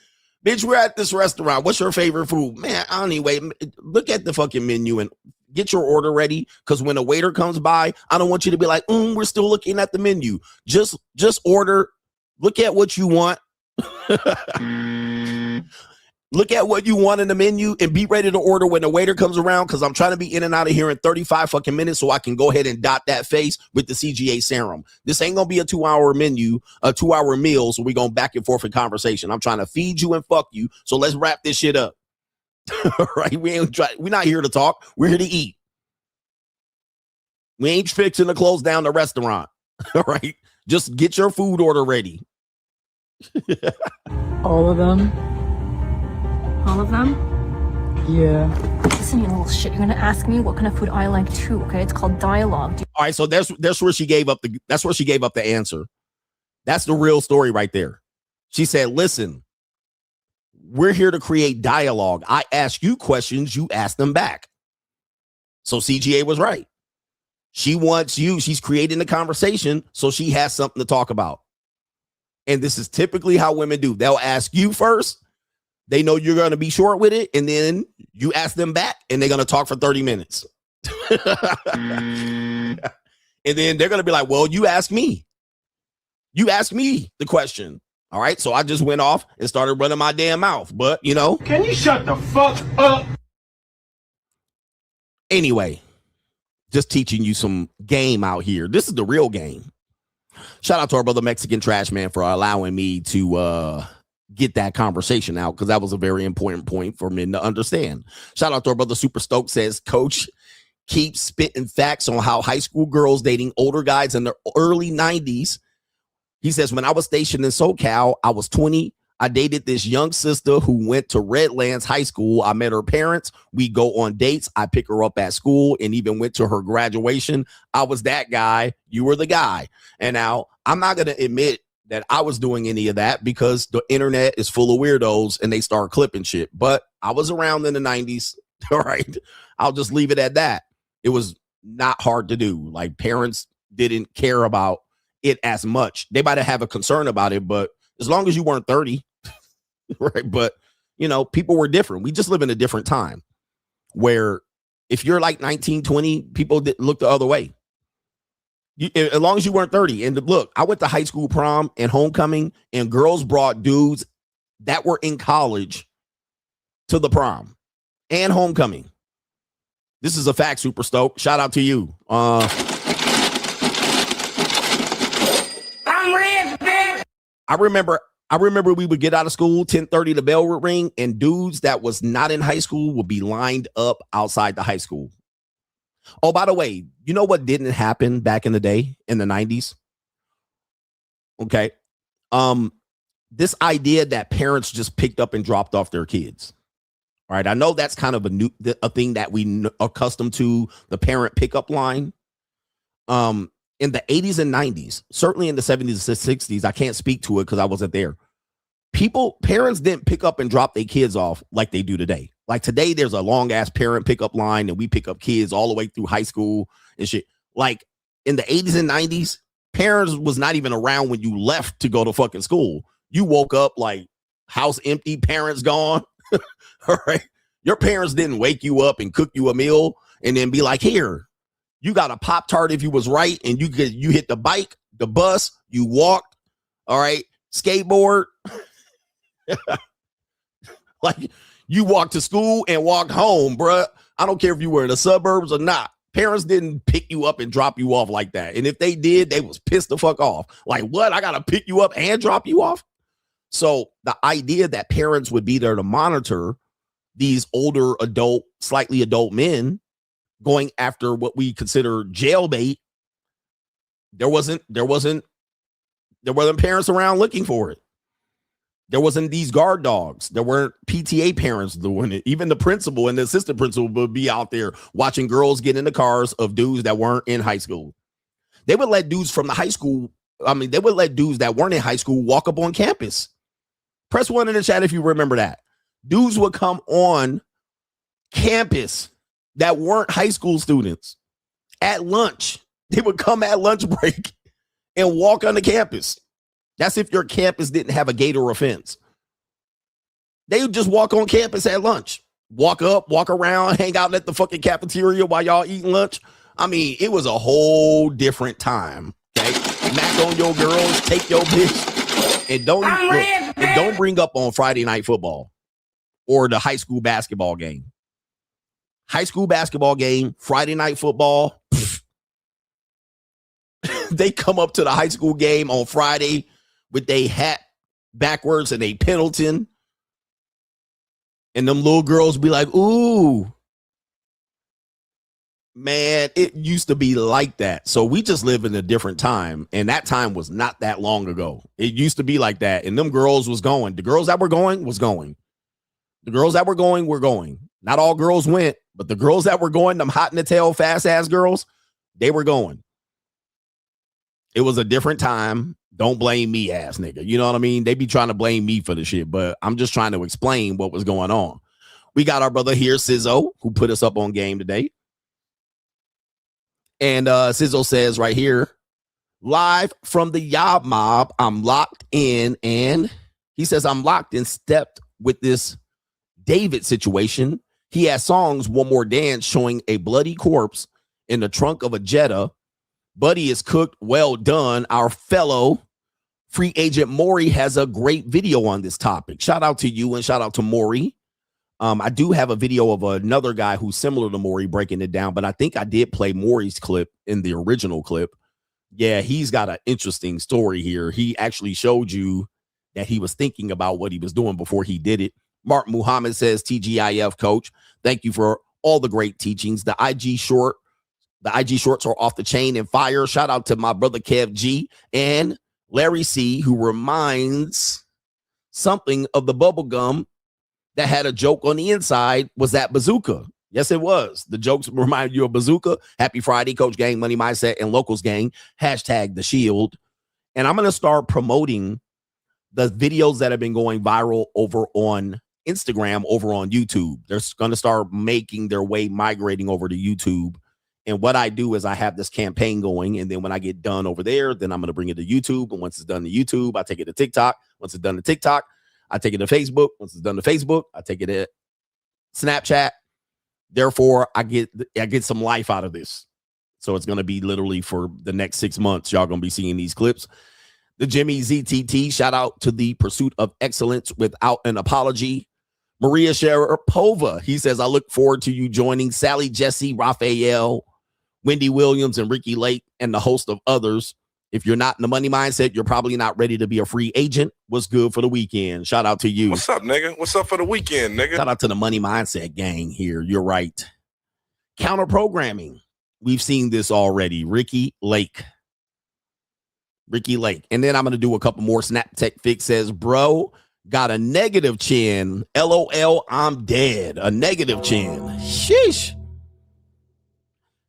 Bitch, we're at this restaurant. What's your favorite food? Man, anyway, look at the fucking menu and get your order ready. Because when a waiter comes by, I don't want you to be like, we're still looking at the menu. Just order. Look at what you want. Look at what you want in the menu and be ready to order when the waiter comes around, because I'm trying to be in and out of here in 35 fucking minutes so I can go ahead and dot that face with the CGA serum. This ain't gonna be a 2-hour menu, a 2-hour meal, so we going back and forth in conversation. I'm trying to feed you and fuck you, so let's wrap this shit up. All right, we're not here to talk. We're here to eat. We ain't fixing to close down the restaurant. All right, just get your food order ready.
All of them.
All of them?
Yeah.
Listen, you little shit. You're gonna ask me what kind of food I like too. Okay, it's called dialogue.
All right, so that's where she gave up the answer. That's the real story right there. She said, "Listen, we're here to create dialogue. I ask you questions, you ask them back." So CGA was right. She wants you. She's creating a conversation, so she has something to talk about. And this is typically how women do. They'll ask you first. They know you're going to be short with it, and then you ask them back, and they're going to talk for 30 minutes. And then they're going to be like, well, you asked me. You asked me the question. All right, so I just went off and started running my damn mouth. But, you know.
Can you shut the fuck up?
Anyway, Just teaching you some game out here. This is the real game. Shout out to our brother Mexican Trash Man for allowing me to get that conversation out, because that was a very important point for men to understand. Shout out to our brother Super Stoked says, Coach keeps spitting facts on how high school girls dating older guys in the early 90s. He says, when I was stationed in SoCal, I was 20. I dated this young sister who went to Redlands High School. I met her parents. We go on dates. I pick her up at school and even went to her graduation. I was that guy. You were the guy. And now I'm not going to admit that I was doing any of that, because the internet is full of weirdos and they start clipping shit. But I was around in the 90s. All right. I'll just leave it at that. It was not hard to do. Like, parents didn't care about it as much. They might have a concern about it, but as long as you weren't 30, right? But, you know, people were different. We just live in a different time where if you're like 19, 20, people look the other way. As long as you weren't 30. And look, I went to high school prom and homecoming, and girls brought dudes that were in college to the prom and homecoming. This is a fact, Super Stoked. Shout out to you. I remember we would get out of school, 10:30, the bell would ring, and dudes that was not in high school would be lined up outside the high school. Oh, by the way, you know what didn't happen back in the day, in the 90s? Okay. This idea that parents just picked up and dropped off their kids. All right. I know that's kind of a thing that we accustomed to, the parent pickup line. In the 80s and 90s, certainly in the 70s and 60s, I can't speak to it because I wasn't there. Parents didn't pick up and drop their kids off like they do today. Like today, there's a long ass parent pickup line, and we pick up kids all the way through high school and shit. Like in the 80s and 90s, parents was not even around when you left to go to fucking school. You woke up like house empty, parents gone. All right. Your parents didn't wake you up and cook you a meal and then be like, here, you got a Pop-Tart if you was right, and you hit the bike, the bus, you walked, all right, skateboard. Like, you walked to school and walked home, bruh. I don't care if you were in the suburbs or not. Parents didn't pick you up and drop you off like that. And if they did, they was pissed the fuck off. Like, what? I got to pick you up and drop you off? So the idea that parents would be there to monitor these older adult, slightly adult men going after what we consider jailbait, there wasn't parents around looking for it. There wasn't these guard dogs. There weren't PTA parents doing it. Even the principal and the assistant principal would be out there watching girls get in the cars of dudes that weren't in high school. They would let dudes from the high school, they would let dudes that weren't in high school walk up on campus. Press 1 in the chat if you remember that. Dudes would come on campus that weren't high school students at lunch. They would come at lunch break and walk on the campus. That's if your campus didn't have a gate or a fence. They would just walk on campus at lunch. Walk up, walk around, hang out at the fucking cafeteria while y'all eating lunch. I mean, it was a whole different time. Okay? Smack on your girls, take your bitch. And don't bring up on Friday Night Football or the high school basketball game. High school basketball game, Friday Night Football. They come up to the high school game on Friday with their hat backwards and a Pendleton. And them little girls be like, ooh. Man, it used to be like that. So we just live in a different time. And that time was not that long ago. It used to be like that. And them girls was going. The girls that were going was going. The girls that were going were going. Not all girls went, but the girls that were going, them hot in the tail, fast ass girls, they were going. It was a different time. Don't blame me, ass nigga. You know what I mean? They be trying to blame me for the shit, but I'm just trying to explain what was going on. We got our brother here, Sizzo, who put us up on game today. And Sizzo says right here, live from the Yob Mob, I'm locked in. And he says, I'm locked in stepped with this David situation. He has songs, One More Dance, showing a bloody corpse in the trunk of a Jetta. Buddy is cooked. Well done. Our fellow free agent Maury has a great video on this topic. Shout out to you and shout out to Maury. I do have a video of another guy who's similar to Maury breaking it down, but I think I did play Maury's clip in the original clip. Yeah, he's got an interesting story here. He actually showed you that he was thinking about what he was doing before he did it. Mark Muhammad says, TGIF coach, thank you for all the great teachings. The IG shorts are off the chain and fire. Shout out to my brother Kev G and Larry C, who reminds something of the bubble gum that had a joke on the inside. Was that Bazooka? Yes, it was. The jokes remind you of Bazooka. Happy Friday, Coach Gang, Money Mindset, and Locals Gang. Hashtag The Shield. And I'm going to start promoting the videos that have been going viral over on Instagram, over on YouTube. They're going to start making their way, migrating over to YouTube. And what I do is I have this campaign going. And then when I get done over there, then I'm going to bring it to YouTube. And once it's done to YouTube, I take it to TikTok. Once it's done to TikTok, I take it to Facebook. Once it's done to Facebook, I take it to Snapchat. Therefore, I get some life out of this. So it's going to be literally for the next 6 months. Y'all going to be seeing these clips. The Jimmy ZTT, shout out to the pursuit of excellence without an apology. Maria Sharapova, he says, I look forward to you joining Sally, Jesse, Raphael, Wendy Williams, and Ricky Lake, and the host of others. If you're not in the money mindset, you're probably not ready to be a free agent. What's good for the weekend? Shout out to you.
What's up, nigga? What's up for the weekend, nigga?
Shout out to the money mindset gang here. You're right. Counterprogramming. We've seen this already. Ricky Lake. And then I'm going to do a couple more. Snap Tech Fix says, bro, got a negative chin. LOL, I'm dead. A negative chin. Sheesh.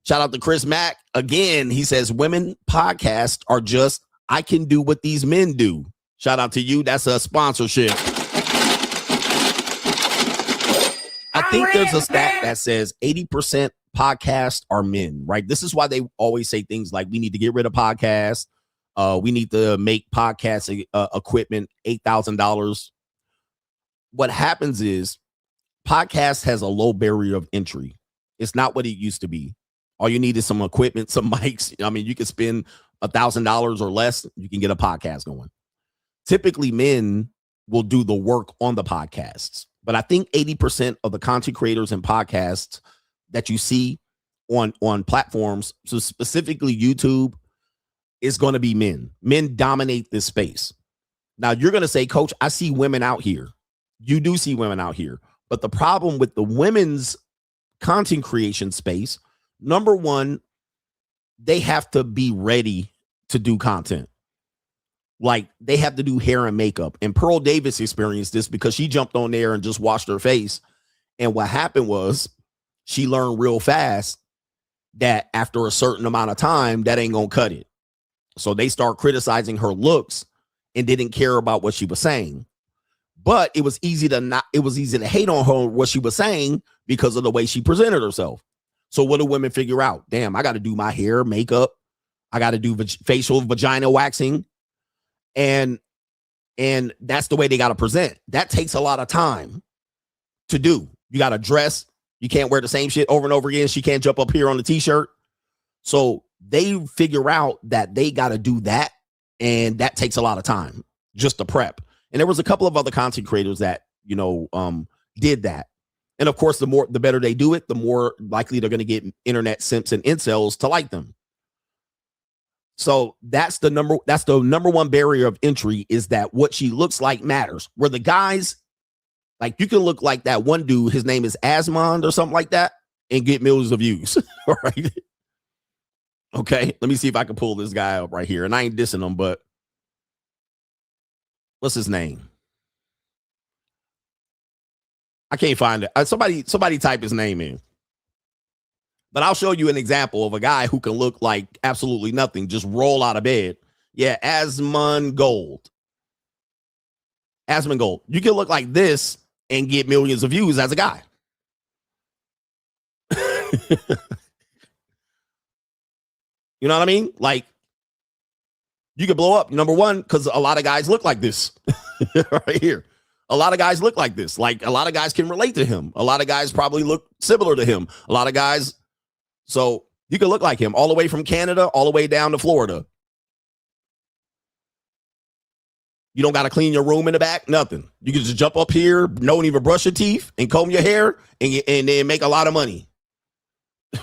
Shout out to Chris Mack. Again, he says, women podcasts are just, I can do what these men do. Shout out to you. That's a sponsorship. I think there's a stat that says 80% podcasts are men, right? This is why they always say things like, we need to get rid of podcasts. We need to make podcast equipment $8,000. What happens is podcast has a low barrier of entry. It's not what it used to be. All you need is some equipment, some mics. I mean, you can spend $1,000 or less. You can get a podcast going. Typically, men will do the work on the podcasts. But I think 80% of the content creators and podcasts that you see on platforms, so specifically YouTube, is going to be men. Men dominate this space. Now, you're going to say, Coach, I see women out here. You do see women out here. But the problem with the women's content creation space, number one, they have to be ready to do content. Like, they have to do hair and makeup. And Pearl Davis experienced this because she jumped on there and just washed her face. And what happened was she learned real fast that after a certain amount of time, that ain't going to cut it. So they start criticizing her looks and didn't care about what she was saying. But it was easy to hate on her, what she was saying, because of the way she presented herself. So what do women figure out? Damn, I got to do my hair, makeup. I got to do facial vagina waxing. And that's the way they got to present. That takes a lot of time to do. You got to dress. You can't wear the same shit over and over again. She can't jump up here on the t-shirt. So they figure out that they got to do that. And that takes a lot of time just to prep. And there was a couple of other content creators that, did that. And of course, the better they do it, the more likely they're going to get internet simps and incels to like them. So that's the number one barrier of entry, is that what she looks like matters. Where the guys, like, you can look like that one dude, his name is Asmond or something like that, and get millions of views. All right. Okay, let me see if I can pull this guy up right here. And I ain't dissing him, but what's his name? I can't find it. Somebody type his name in. But I'll show you an example of a guy who can look like absolutely nothing, just roll out of bed. Yeah, Asmond Gold. You can look like this and get millions of views as a guy. You know what I mean? Like, you could blow up, number one, because a lot of guys look like this. Right here. A lot of guys look like this. Like, a lot of guys can relate to him. A lot of guys probably look similar to him. A lot of guys. So you can look like him all the way from Canada, all the way down to Florida. You don't got to clean your room in the back, nothing. You can just jump up here, don't even brush your teeth and comb your hair and then make a lot of money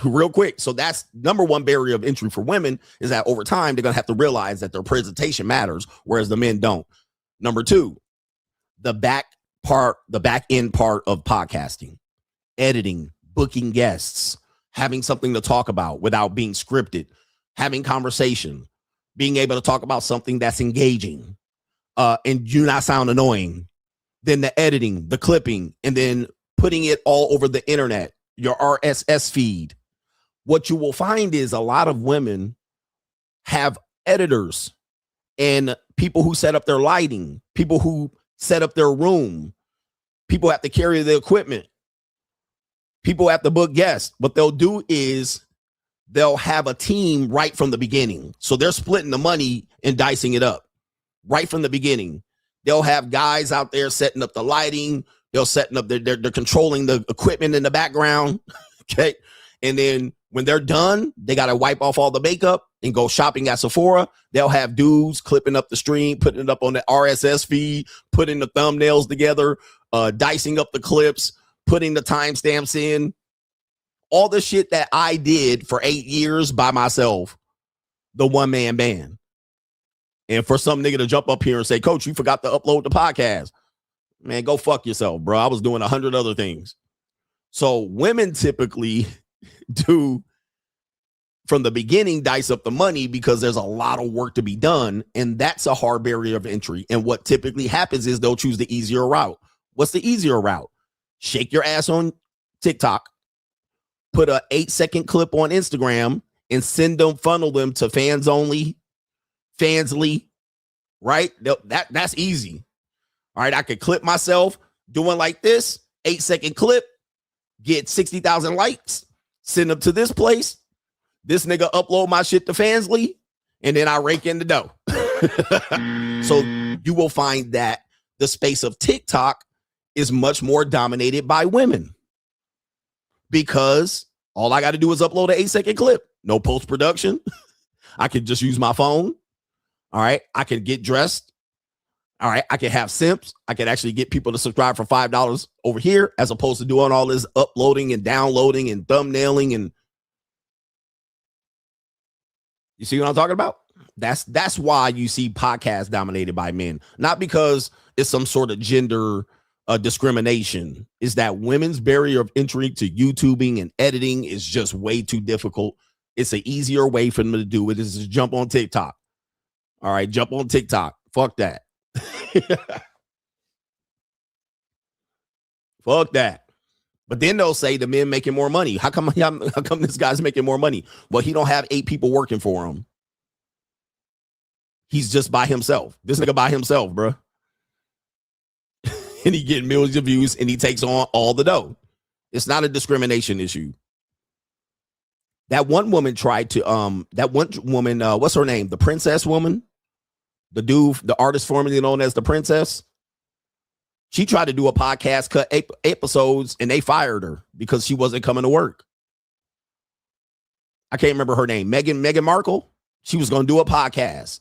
real quick. So that's number one barrier of entry for women, is that over time, they're going to have to realize that their presentation matters, whereas the men don't. Number two, the back end part of podcasting, editing, booking guests, having something to talk about without being scripted, having conversation, being able to talk about something that's engaging, and you not sound annoying. Then the editing, the clipping, and then putting it all over the internet, your RSS feed. What you will find is a lot of women have editors and people who set up their lighting, people who set up their room, people have to carry the equipment, people have to book guests. What they'll do is they'll have a team right from the beginning. So they're splitting the money and dicing it up right from the beginning. They'll have guys out there setting up the lighting. They're setting up, they're controlling the equipment in the background. Okay. And then when they're done, they got to wipe off all the makeup and go shopping at Sephora. They'll have dudes clipping up the stream, putting it up on the RSS feed, putting the thumbnails together, dicing up the clips, putting the timestamps in. All the shit that I did for 8 years by myself, the one-man band. And for some nigga to jump up here and say, Coach, you forgot to upload the podcast. Man, go fuck yourself, bro. I was doing 100 other things. So women typically do, from the beginning, dice up the money because there's a lot of work to be done. And that's a hard barrier of entry. And what typically happens is they'll choose the easier route. What's the easier route? Shake your ass on TikTok, put a 8-second clip on Instagram and funnel them to Fansly, right? That's easy. All right, I could clip myself doing like this, 8-second clip, get 60,000 likes, send them to this place. This nigga upload my shit to Fansly, and then I rake in the dough. So you will find that the space of TikTok is much more dominated by women because all I got to do is upload an 8-second clip. No post-production. I can just use my phone. All right. I can get dressed. All right. I can have simps. I can actually get people to subscribe for $5 over here, as opposed to doing all this uploading and downloading and thumbnailing. And you see what I'm talking about? That's why you see podcasts dominated by men, not because it's some sort of gender discrimination. Is that women's barrier of entry to YouTubing and editing is just way too difficult. It's an easier way for them to do it, is just jump on TikTok. All right, jump on TikTok. Fuck that. Fuck that. But then they'll say the men making more money. How come this guy's making more money? Well, he don't have 8 people working for him. He's just by himself. This nigga by himself, bro. And he getting millions of views and he takes on all the dough. It's not a discrimination issue. That one woman tried to, what's her name? The princess woman, the artist formerly known as the princess. She tried to do a podcast, cut 8 episodes, and they fired her because she wasn't coming to work. I can't remember her name. Meghan Markle. She was going to do a podcast.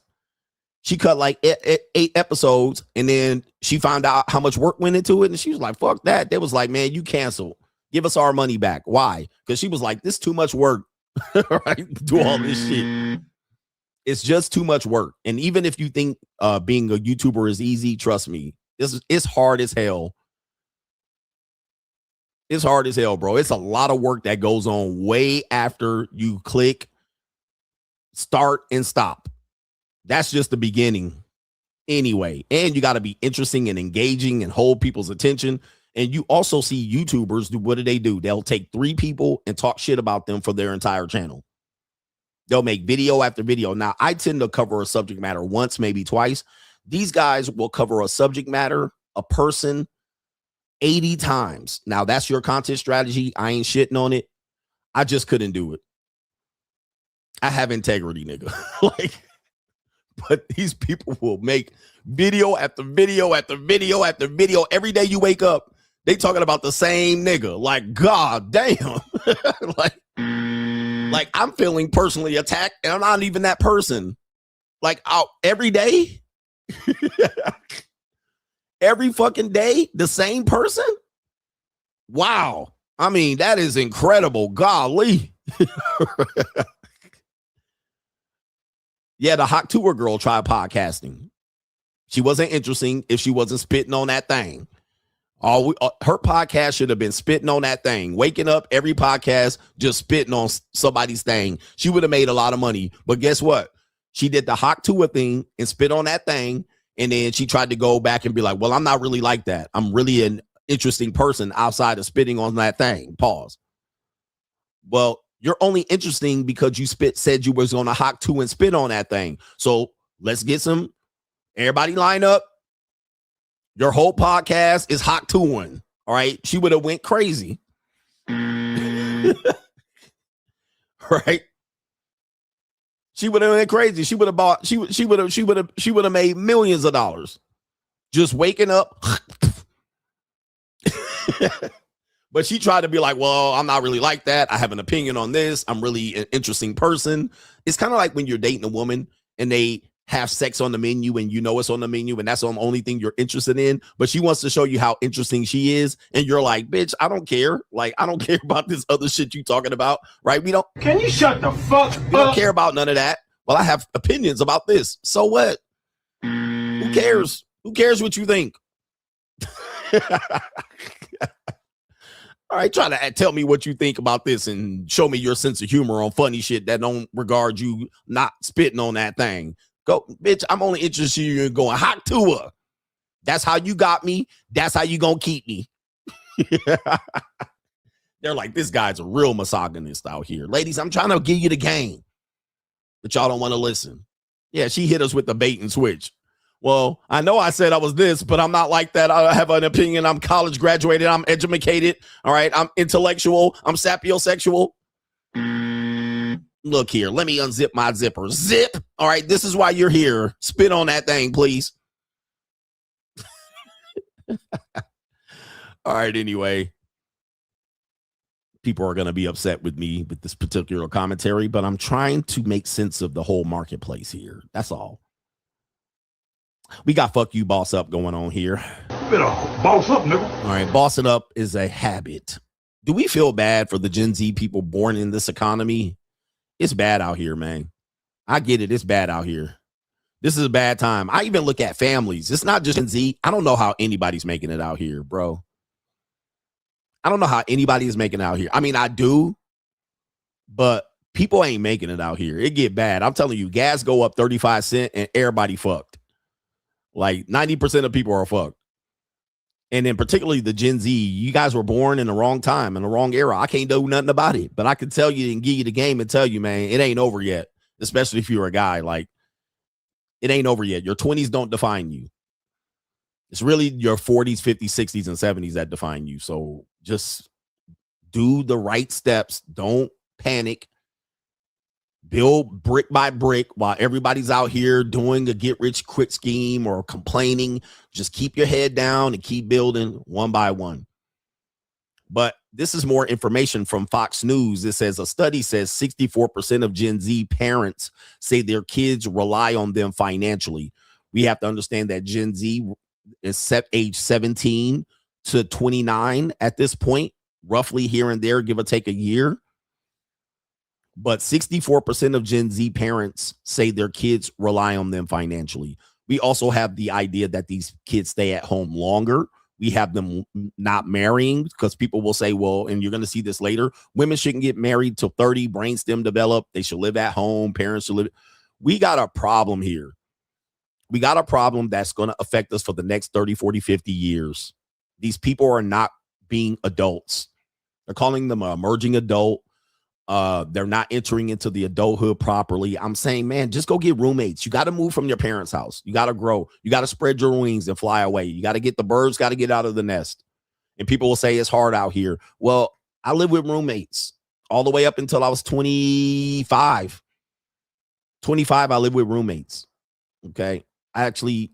She cut like 8 episodes, and then she found out how much work went into it, and she was like, fuck that. They was like, man, you canceled. Give us our money back. Why? Because she was like, this is too much work. Right? Do all this shit. It's just too much work. And even if you think being a YouTuber is easy, trust me, it's hard as hell. It's hard as hell, bro. It's a lot of work that goes on way after you click start and stop. That's just the beginning anyway. And you got to be interesting and engaging and hold people's attention. And you also see YouTubers do, what do? They'll take 3 people and talk shit about them for their entire channel. They'll make video after video. Now, I tend to cover a subject matter once, maybe twice. These guys will cover a subject matter, a person, 80 times. Now, that's your content strategy. I ain't shitting on it. I just couldn't do it. I have integrity, nigga. But these people will make video after video after video after video. Every day you wake up, they talking about the same nigga. Like, God damn. like I'm feeling personally attacked, and I'm not even that person. Like, every day, Every fucking day, the same person? Wow. I mean, that is incredible. Golly. Yeah, the hot tour girl tried podcasting. She wasn't interesting if she wasn't spitting on that thing. Her podcast should have been spitting on that thing. Waking up every podcast just spitting on somebody's thing. She would have made a lot of money. But guess what? She did the hot tour thing and spit on that thing. And then she tried to go back and be like, well, I'm not really like that. I'm really an interesting person outside of spitting on that thing. Pause. Well, you're only interesting because you said you was going to hot to and spit on that thing. So let's get everybody line up. Your whole podcast is hot to-ing. All right. She would have went crazy. Right. She would have went crazy. She would have bought, she would have made millions of dollars just waking up. But she tried to be like, well, I'm not really like that. I have an opinion on this. I'm really an interesting person. It's kind of like when you're dating a woman and they have sex on the menu and you know it's on the menu and that's the only thing you're interested in. But she wants to show you how interesting she is. And you're like, bitch, I don't care. Like, I don't care about this other shit you talking about. Right?
Can you shut the fuck up?
We don't care about none of that. Well, I have opinions about this. So what? Who cares? Who cares what you think? All right, try to tell me what you think about this and show me your sense of humor on funny shit that don't regard you not spitting on that thing. Go, bitch, I'm only interested in going hot to her. That's how you got me. That's how you gonna keep me. They're like, this guy's a real misogynist out here. Ladies, I'm trying to give you the game, but y'all don't want to listen. Yeah, she hit us with the bait and switch. Well, I know I said I was this, but I'm not like that. I have an opinion. I'm college graduated. I'm educated. All right. I'm intellectual. I'm sapiosexual. Look here. Let me unzip my zipper. Zip. All right. This is why you're here. Spit on that thing, please. All right. Anyway, people are going to be upset with me with this particular commentary, but I'm trying to make sense of the whole marketplace here. That's all. We got fuck you, boss up going on here.
You better boss up, nigga.
All right, bossing up is a habit. Do we feel bad for the Gen Z people born in this economy? It's bad out here, man. I get it. It's bad out here. This is a bad time. I even look at families. It's not just Gen Z. I don't know how anybody's making it out here, bro. I don't know how anybody is making it out here. I mean, I do, but people ain't making it out here. It get bad. I'm telling you, gas go up 35 cents and everybody fucked. Like 90% of people are fucked. And then particularly the Gen Z, you guys were born in the wrong time, in the wrong era. I can't do nothing about it, but I can tell you and give you the game and tell you, man, it ain't over yet. Especially if you're a guy, like it ain't over yet. Your 20s don't define you. It's really your 40s, 50s, 60s, and 70s that define you. So just do the right steps. Don't panic. Build brick by brick while everybody's out here doing a get rich quick scheme or complaining. Just keep your head down and keep building one by one. But this is more information from Fox News. It says a study says 64% of Gen Z parents say their kids rely on them financially. We have to understand that Gen Z is set age 17 to 29 at this point, roughly here and there, give or take a year. But 64% of Gen Z parents say their kids rely on them financially. We also have the idea that these kids stay at home longer. We have them not marrying because people will say, well, and you're going to see this later, women shouldn't get married till 30, brainstem develop. They should live at home. Parents should live. We got a problem here. We got a problem that's going to affect us for the next 30, 40, 50 years. These people are not being adults. They're calling them an emerging adult. They're not entering into the adulthood properly. I'm saying, man, just go get roommates. You got to move from your parents' house. You got to grow. You got to spread your wings and fly away. You got to get the birds, got to get out of the nest. And people will say it's hard out here. Well, I lived with roommates all the way up until I was 25. 25, I lived with roommates. Okay. I actually,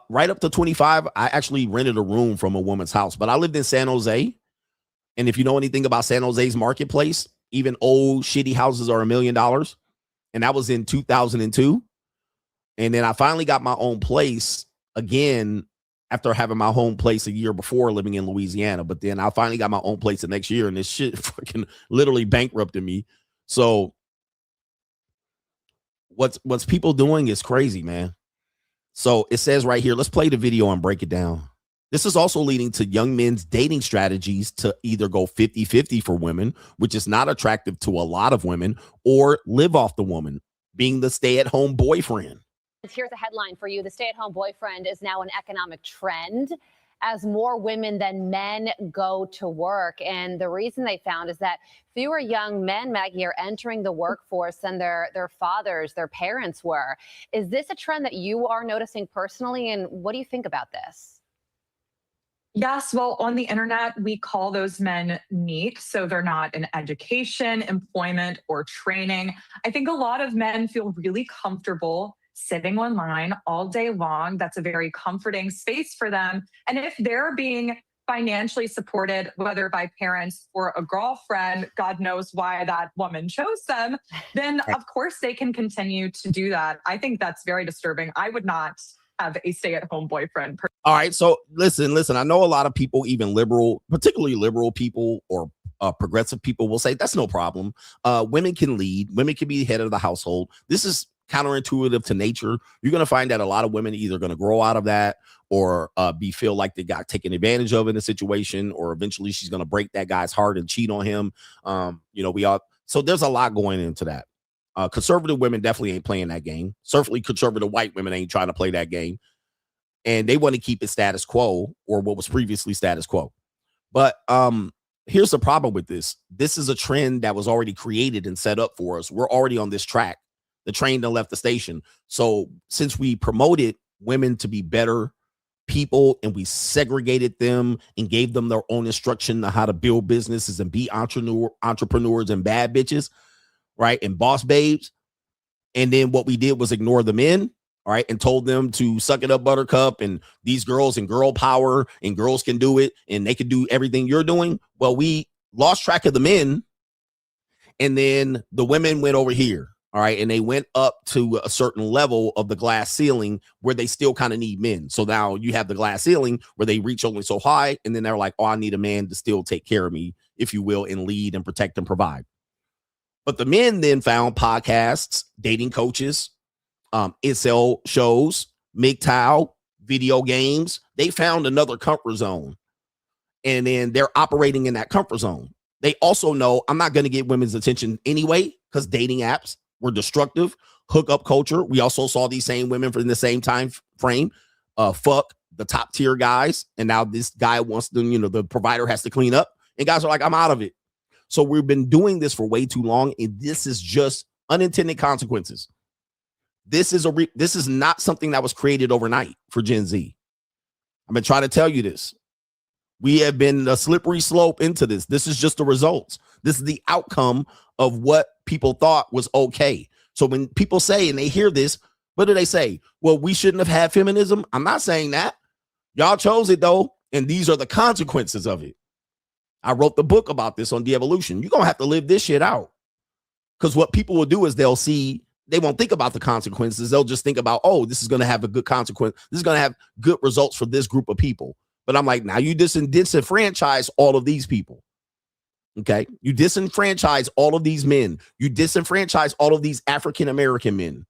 right up to 25, I actually rented a room from a woman's house, but I lived in San Jose. And if you know anything about San Jose's marketplace, even old shitty houses are $1 million. And that was in 2002. And then I finally got my own place again after having my home place a year before living in Louisiana. But then I finally got my own place the next year, and this shit fucking literally bankrupted me. So what's people doing is crazy, man. So it says right here, let's play the video and break it down. This is also leading to young men's dating strategies to either go 50-50 for women, which is not attractive to a lot of women, or live off the woman, being the stay-at-home boyfriend.
Here's a headline for you. The stay-at-home boyfriend is now an economic trend as more women than men go to work. And the reason they found is that fewer young men, Maggie, are entering the workforce than their fathers, their parents were. Is this a trend that you are noticing personally? And what do you think about this?
Yes, well, on the internet, we call those men NEET, so they're not in education, employment, or training. I think a lot of men feel really comfortable sitting online all day long. That's a very comforting space for them. And if they're being financially supported, whether by parents or a girlfriend, God knows why that woman chose them, then of course they can continue to do that. I think that's very disturbing. I would not have a stay-at-home boyfriend.
All right, so listen. I know a lot of people, even liberal, particularly liberal people or progressive people, will say that's no problem. Women can lead. Women can be the head of the household. This is counterintuitive to nature. You're going to find that a lot of women either going to grow out of that or feel like they got taken advantage of in a situation, or eventually she's going to break that guy's heart and cheat on him. So there's a lot going into that. Conservative women definitely ain't playing that game. Certainly conservative white women ain't trying to play that game. And they want to keep it status quo, or what was previously status quo. But here's the problem with this. This is a trend that was already created and set up for us. We're already on this track. The train that left the station. So since we promoted women to be better people and we segregated them and gave them their own instruction on how to build businesses and be entrepreneurs and bad bitches, right, and boss babes. And then what we did was ignore the men, all right, and told them to suck it up, buttercup, and these girls and girl power, and girls can do it, and they can do everything you're doing. Well, we lost track of the men, and then the women went over here, all right, and they went up to a certain level of the glass ceiling where they still kind of need men. So now you have the glass ceiling where they reach only so high, and then they're like, oh, I need a man to still take care of me, if you will, and lead and protect and provide. But the men then found podcasts, dating coaches, incel shows, MGTOW, video games. They found another comfort zone. And then they're operating in that comfort zone. They also know I'm not going to get women's attention anyway, because dating apps were destructive. Hookup culture. We also saw these same women in the same time frame fuck the top tier guys. And now this guy wants to, the provider has to clean up. And guys are like, I'm out of it. So we've been doing this for way too long, and this is just unintended consequences. This is not something that was created overnight for Gen Z. I've been trying to tell you this. We have been a slippery slope into this. This is just the results. This is the outcome of what people thought was okay. So when people say, and they hear this, what do they say? Well, we shouldn't have had feminism. I'm not saying that. Y'all chose it though, and these are the consequences of it. I wrote the book about this on de-evolution. You're going to have to live this shit out. Because what people will do is they won't think about the consequences. They'll just think about, oh, this is going to have a good consequence. This is going to have good results for this group of people. But I'm like, now you disenfranchise all of these people. Okay? You disenfranchise all of these men. You disenfranchise all of these African-American men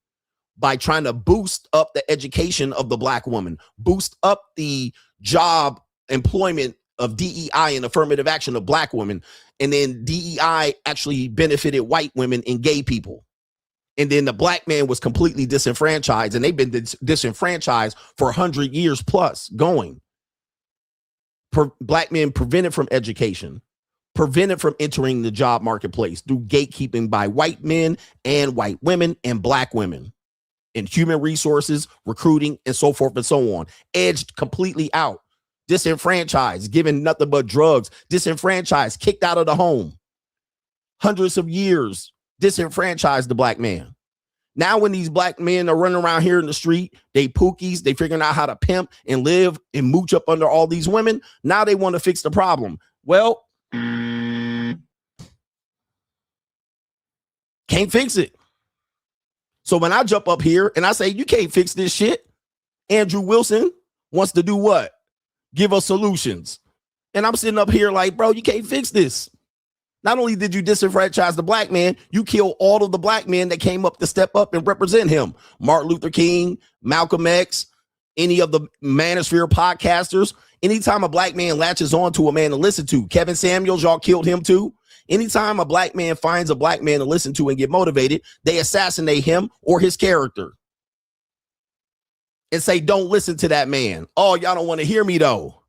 by trying to boost up the education of the black woman, boost up the job employment of DEI and affirmative action of black women. And then DEI actually benefited white women and gay people. And then the black man was completely disenfranchised, and they've been disenfranchised for 100 years plus going. Black men prevented from education, prevented from entering the job marketplace through gatekeeping by white men and white women and black women in human resources, recruiting, and so forth and so on. Edged completely out. Disenfranchised, given nothing but drugs, disenfranchised, kicked out of the home. Hundreds of years, disenfranchised the black man. Now when these black men are running around here in the street, they pookies, they figuring out how to pimp and live and mooch up under all these women. Now they want to fix the problem. Well, can't fix it. So when I jump up here and I say, you can't fix this shit, Andrew Wilson wants to do what? Give us solutions. And I'm sitting up here like, bro, you can't fix this. Not only did you disenfranchise the black man, you kill all of the black men that came up to step up and represent him. Martin Luther King, Malcolm X, any of the Manosphere podcasters. Anytime a black man latches on to a man to listen to, Kevin Samuels, y'all killed him too. Anytime a black man finds a black man to listen to and get motivated, they assassinate him or his character and say, don't listen to that man. Oh, y'all don't want to hear me though.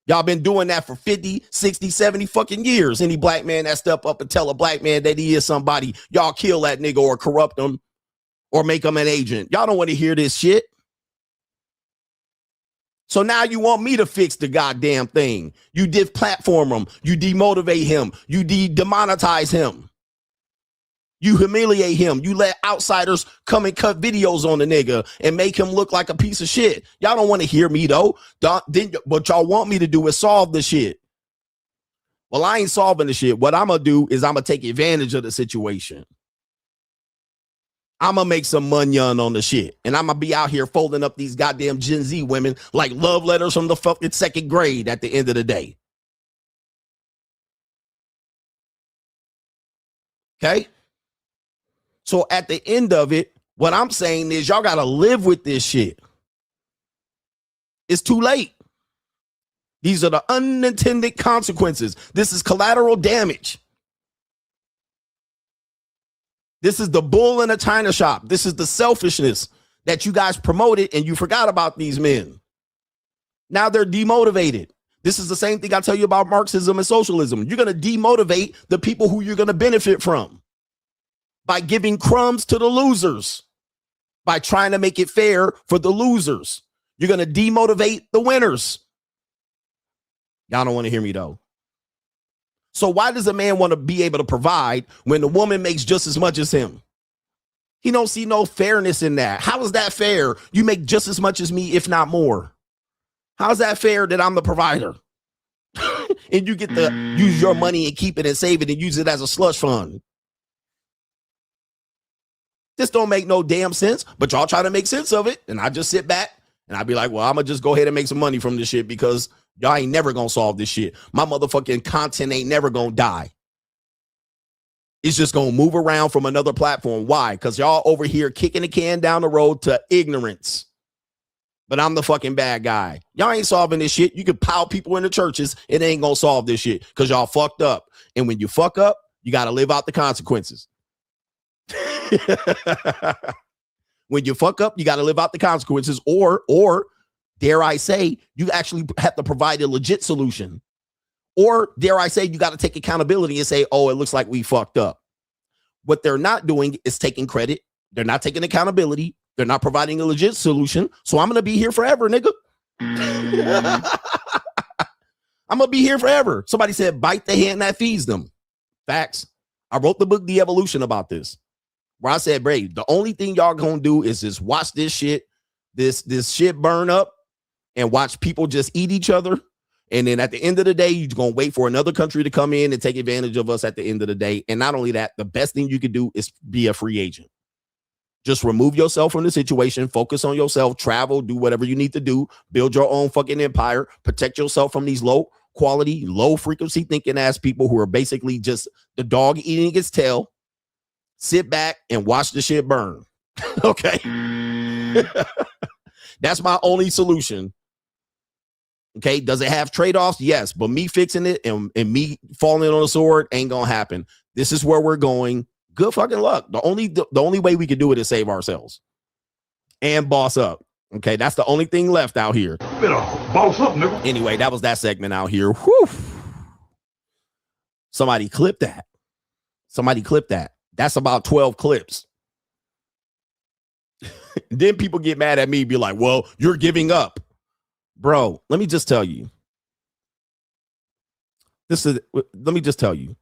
Y'all been doing that for 50, 60, 70 fucking years. Any black man that step up and tell a black man that he is somebody, y'all kill that nigga or corrupt him or make him an agent. Y'all don't want to hear this shit. So now you want me to fix the goddamn thing. You platform him. You demotivate him. You demonetize him. You humiliate him. You let outsiders come and cut videos on the nigga and make him look like a piece of shit. Y'all don't want to hear me though. What y'all want me to do is solve the shit. Well, I ain't solving the shit. What I'm going to do is I'm going to take advantage of the situation. I'm going to make some money on the shit. And I'm going to be out here folding up these goddamn Gen Z women like love letters from the fucking second grade at the end of the day. Okay? So at the end of it, what I'm saying is y'all got to live with this shit. It's too late. These are the unintended consequences. This is collateral damage. This is the bull in a china shop. This is the selfishness that you guys promoted and you forgot about these men. Now they're demotivated. This is the same thing I tell you about Marxism and socialism. You're going to demotivate the people who you're going to benefit from by giving crumbs to the losers, by trying to make it fair for the losers. You're going to demotivate the winners. Y'all don't want to hear me though. So why does a man want to be able to provide when the woman makes just as much as him? He don't see no fairness in that. How is that fair? You make just as much as me, if not more. How's that fair that I'm the provider? And you get to use your money and keep it and save it and use it as a slush fund. This don't make no damn sense, but y'all try to make sense of it. And I just sit back and I be like, well, I'm going to just go ahead and make some money from this shit because y'all ain't never going to solve this shit. My motherfucking content ain't never going to die. It's just going to move around from another platform. Why? Because y'all over here kicking the can down the road to ignorance. But I'm the fucking bad guy. Y'all ain't solving this shit. You can pile people in the churches. It ain't going to solve this shit because y'all fucked up. And when you fuck up, you got to live out the consequences. When you fuck up, you got to live out the consequences, or dare I say, you actually have to provide a legit solution. Or dare I say, you got to take accountability and say, oh, it looks like we fucked up. What they're not doing is taking credit. They're not taking accountability. They're not providing a legit solution. So I'm going to be here forever, nigga. I'm going to be here forever. Somebody said, bite the hand that feeds them. Facts. I wrote the book, The Evolution, about this. Where I said, Brave, the only thing y'all gonna do is just watch this shit, this shit burn up and watch people just eat each other. And then at the end of the day, you're gonna wait for another country to come in and take advantage of us at the end of the day. And not only that, the best thing you could do is be a free agent. Just remove yourself from the situation, focus on yourself, travel, do whatever you need to do, build your own fucking empire, protect yourself from these low quality, low frequency thinking ass people who are basically just the dog eating its tail. Sit back and watch the shit burn. Okay. That's my only solution. Okay. Does it have trade-offs? Yes. But me fixing it and me falling on a sword ain't going to happen. This is where we're going. Good fucking luck. The only way we can do it is save ourselves and boss up. Okay. That's the only thing left out here.
Better boss up, nigga.
Anyway, that was that segment out here. Whew. Somebody clip that. Somebody clip that. That's about 12 clips. Then people get mad at me, be like, well, you're giving up. Bro, let me just tell you. Let me just tell you.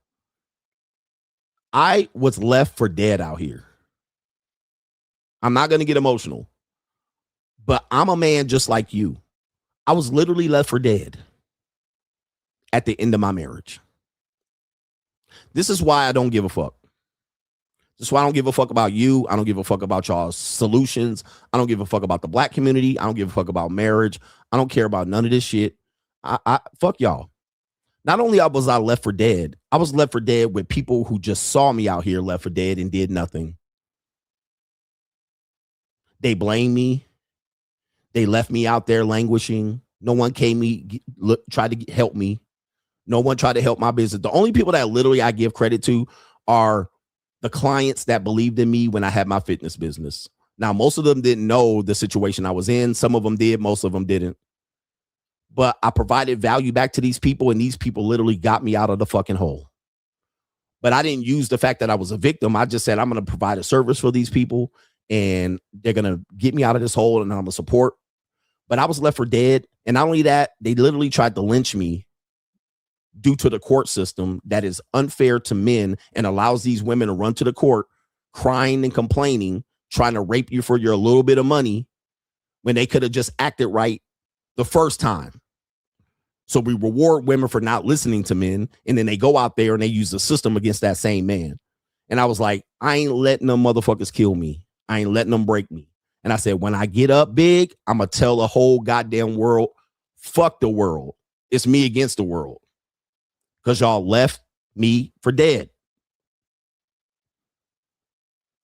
I was left for dead out here. I'm not going to get emotional, but I'm a man just like you. I was literally left for dead at the end of my marriage. This is why I don't give a fuck. That's why I don't give a fuck about you. I don't give a fuck about y'all's solutions. I don't give a fuck about the black community. I don't give a fuck about marriage. I don't care about none of this shit. I fuck y'all. Not only was I left for dead, I was left for dead with people who just saw me out here left for dead and did nothing. They blamed me. They left me out there languishing. No one tried to help me. No one tried to help my business. The only people that literally I give credit to are the clients that believed in me when I had my fitness business. Now, most of them didn't know the situation I was in. Some of them did. Most of them didn't. But I provided value back to these people, and these people literally got me out of the fucking hole. But I didn't use the fact that I was a victim. I just said, I'm going to provide a service for these people, and they're going to get me out of this hole, and I'm going to support. But I was left for dead. And not only that, they literally tried to lynch me due to the court system that is unfair to men and allows these women to run to the court crying and complaining, trying to rape you for your little bit of money when they could have just acted right the first time. So we reward women for not listening to men, and then they go out there and they use the system against that same man. And I was like, I ain't letting them motherfuckers kill me. I ain't letting them break me. And I said, when I get up big, I'm going to tell the whole goddamn world, fuck the world. It's me against the world. Because y'all left me for dead.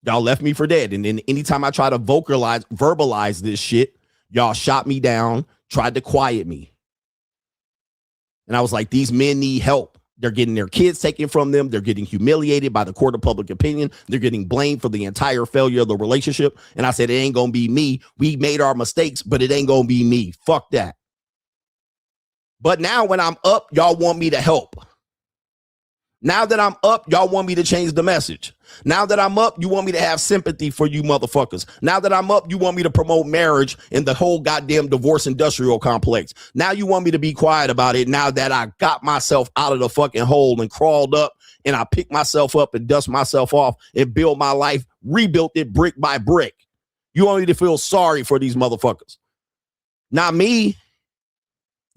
Y'all left me for dead. And then anytime I try to verbalize this shit, y'all shot me down, tried to quiet me. And I was like, these men need help. They're getting their kids taken from them. They're getting humiliated by the court of public opinion. They're getting blamed for the entire failure of the relationship. And I said, it ain't going to be me. We made our mistakes, but it ain't going to be me. Fuck that. But now when I'm up, y'all want me to help. Now that I'm up, y'all want me to change the message. Now that I'm up, you want me to have sympathy for you motherfuckers. Now that I'm up, you want me to promote marriage in the whole goddamn divorce industrial complex. Now you want me to be quiet about it now that I got myself out of the fucking hole and crawled up and I picked myself up and dust myself off and built my life, rebuilt it brick by brick. You want me to feel sorry for these motherfuckers. Not me.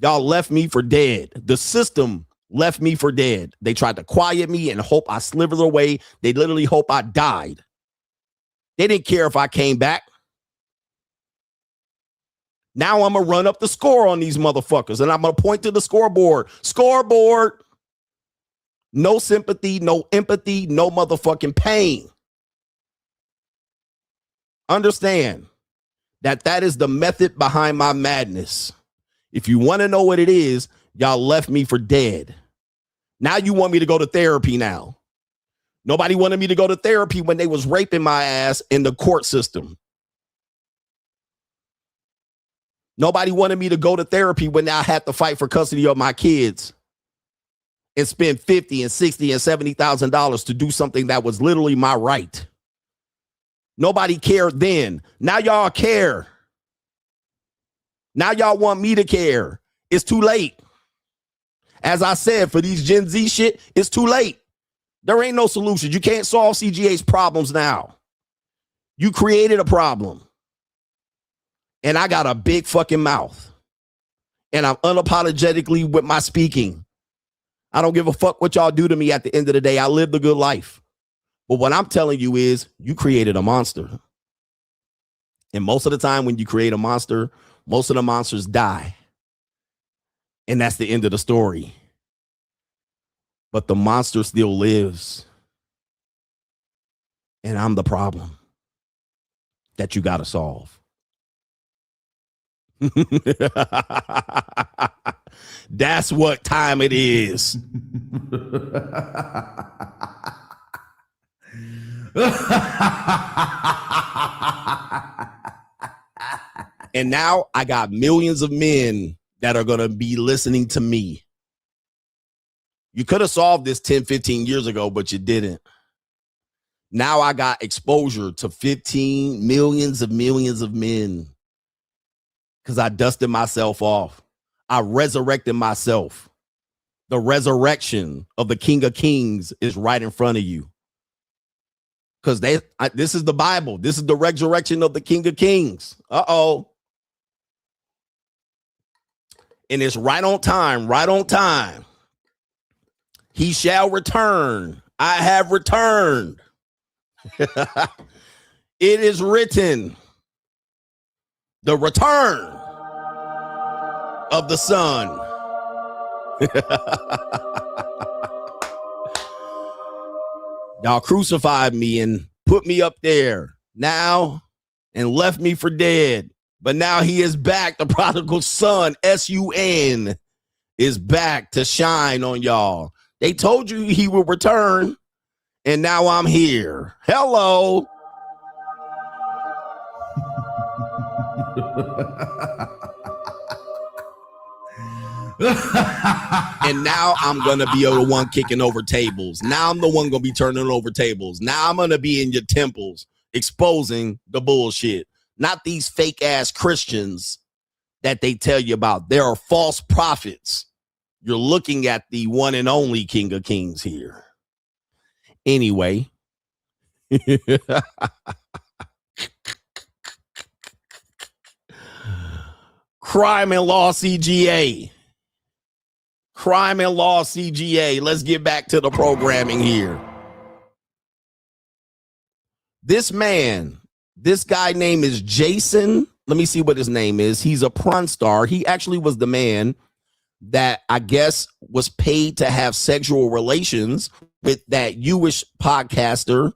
Y'all left me for dead. The system left me for dead. They tried to quiet me and hope I slithered away. They literally hope I died. They didn't care if I came back. Now I'm going to run up the score on these motherfuckers, and I'm going to point to the scoreboard. Scoreboard. No sympathy, no empathy, no motherfucking pain. Understand that is the method behind my madness. If you want to know what it is, y'all left me for dead. Now you want me to go to therapy now. Nobody wanted me to go to therapy when they was raping my ass in the court system. Nobody wanted me to go to therapy when I had to fight for custody of my kids and spend $50,000 and $60,000 and $70,000 to do something that was literally my right. Nobody cared then. Now y'all care. Now y'all want me to care. It's too late. As I said, for these Gen Z shit, it's too late. There ain't no solution. You can't solve CGA's problems now. You created a problem. And I got a big fucking mouth. And I'm unapologetically with my speaking. I don't give a fuck what y'all do to me at the end of the day. I lived a good life. But what I'm telling you is you created a monster. And most of the time when you create a monster, most of the monsters die. And that's the end of the story. But the monster still lives. And I'm the problem that you got to solve. That's what time it is. And now I got millions of men that are going to be listening to me. You could have solved this 10, 15 years ago, but you didn't. Now I got exposure to 15 millions of men because I dusted myself off. I resurrected myself. The resurrection of the King of Kings is right in front of you. Because this is the Bible. This is the resurrection of the King of Kings. Uh-oh. And it's right on time, right on time. He shall return. I have returned. It is written, the return of the sun. Y'all crucified me and put me up there now and left me for dead. But now he is back. The prodigal son, S-U-N, is back to shine on y'all. They told you he would return, and now I'm here. Hello. And now I'm going to be the one kicking over tables. Now I'm the one going to be turning over tables. Now I'm going to be in your temples exposing the bullshit. Not these fake ass Christians that they tell you about. There are false prophets. You're looking at the one and only King of Kings here. Anyway. Crime and Law CGA. Crime and Law CGA. Let's get back to the programming here. This man, this guy name is Jason. Let me see what his name is. He's a porn star. He actually was the man that I guess was paid to have sexual relations with that Jewish podcaster.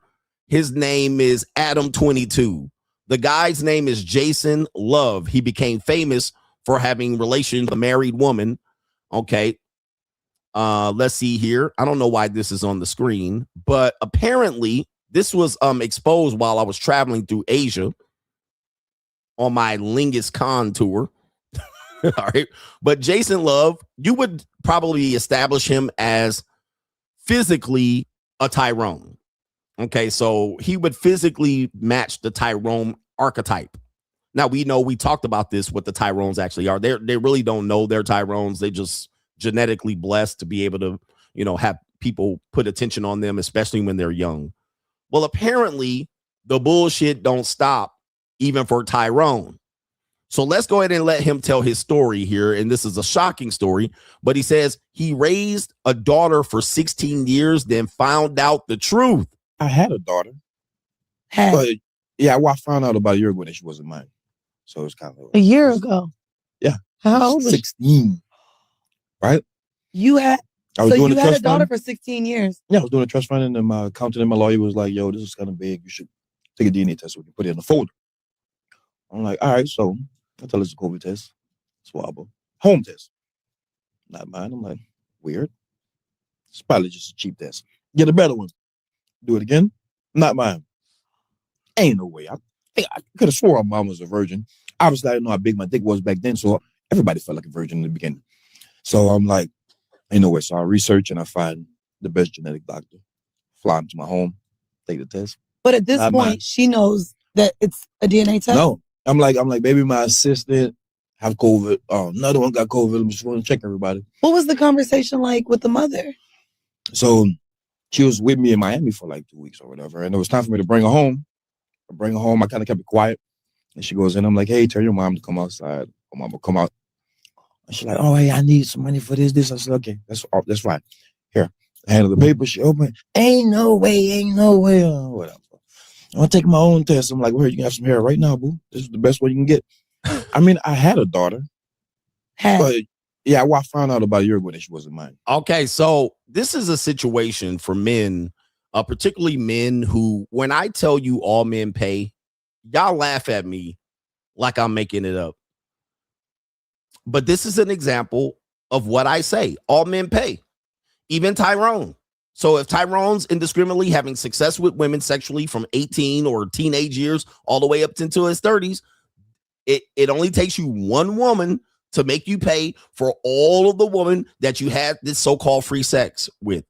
His name is Adam22. The guy's name is Jason Love. He became famous for having relations with a married woman. Okay. Let's see here. I don't know why this is on the screen, but apparently this was exposed while I was traveling through Asia on my Lingus Con tour. All right. But Jason Love, you would probably establish him as physically a Tyrone. Okay. So he would physically match the Tyrone archetype. Now, we know we talked about this, what the Tyrones actually are. They really don't know they're Tyrones. They just genetically blessed to be able to, you know, have people put attention on them, especially when they're young. Well, apparently the bullshit don't stop even for Tyrone. So let's go ahead and let him tell his story here. And this is a shocking story, but he says he raised a daughter for 16 years, then found out the truth.
I had a daughter. But yeah, well, I found out about a year ago that she wasn't mine. So it's kind of
a year ago.
Yeah.
How old was
16. Right?
You had
I was
so
doing
you
the
had a
trust
daughter
fund.
for 16 years.
Yeah, I was doing a trust fund, and then my accountant and my lawyer was like, yo, this is kind of big. You should take a DNA test. So we can put it in a folder. I'm like, all right, so I tell us a COVID test, swab, home test. Not mine. I'm like, weird. It's probably just a cheap test. Get a better one. Do it again. Not mine. Ain't no way. I could have swore my mom was a virgin. Obviously, I didn't know how big my dick was back then, so everybody felt like a virgin in the beginning. So I'm like, ain't no way. So I research and I find the best genetic doctor. Fly him to my home, take the test.
But at this
Not
point,
mine.
she knows that it's a DNA test.
No. I'm like, baby, my assistant have COVID. Another one got COVID. I'm just want to check everybody.
What was the conversation like with the mother?
So she was with me in Miami for like 2 weeks or whatever. And it was time for me to bring her home. I kind of kept it quiet. And she goes in. I'm like, hey, tell your mom to come outside. My mom will come out. And she's like, oh, hey, I need some money for this. I said, okay, that's fine. Here, I handle the paper. She opened. Ain't no way. Whatever. I'm going to take my own test. I'm like, well, you can have some hair right now, boo. This is the best way you can get. I mean, I had a daughter. But yeah, well, I found out about a year ago that she wasn't mine.
Okay, so this is a situation for men, particularly men who, when I tell you all men pay, y'all laugh at me like I'm making it up. But this is an example of what I say. All men pay, even Tyrone. So if Tyrone's indiscriminately having success with women sexually from 18 or teenage years all the way up into his 30s, it only takes you one woman to make you pay for all of the women that you had this so-called free sex with.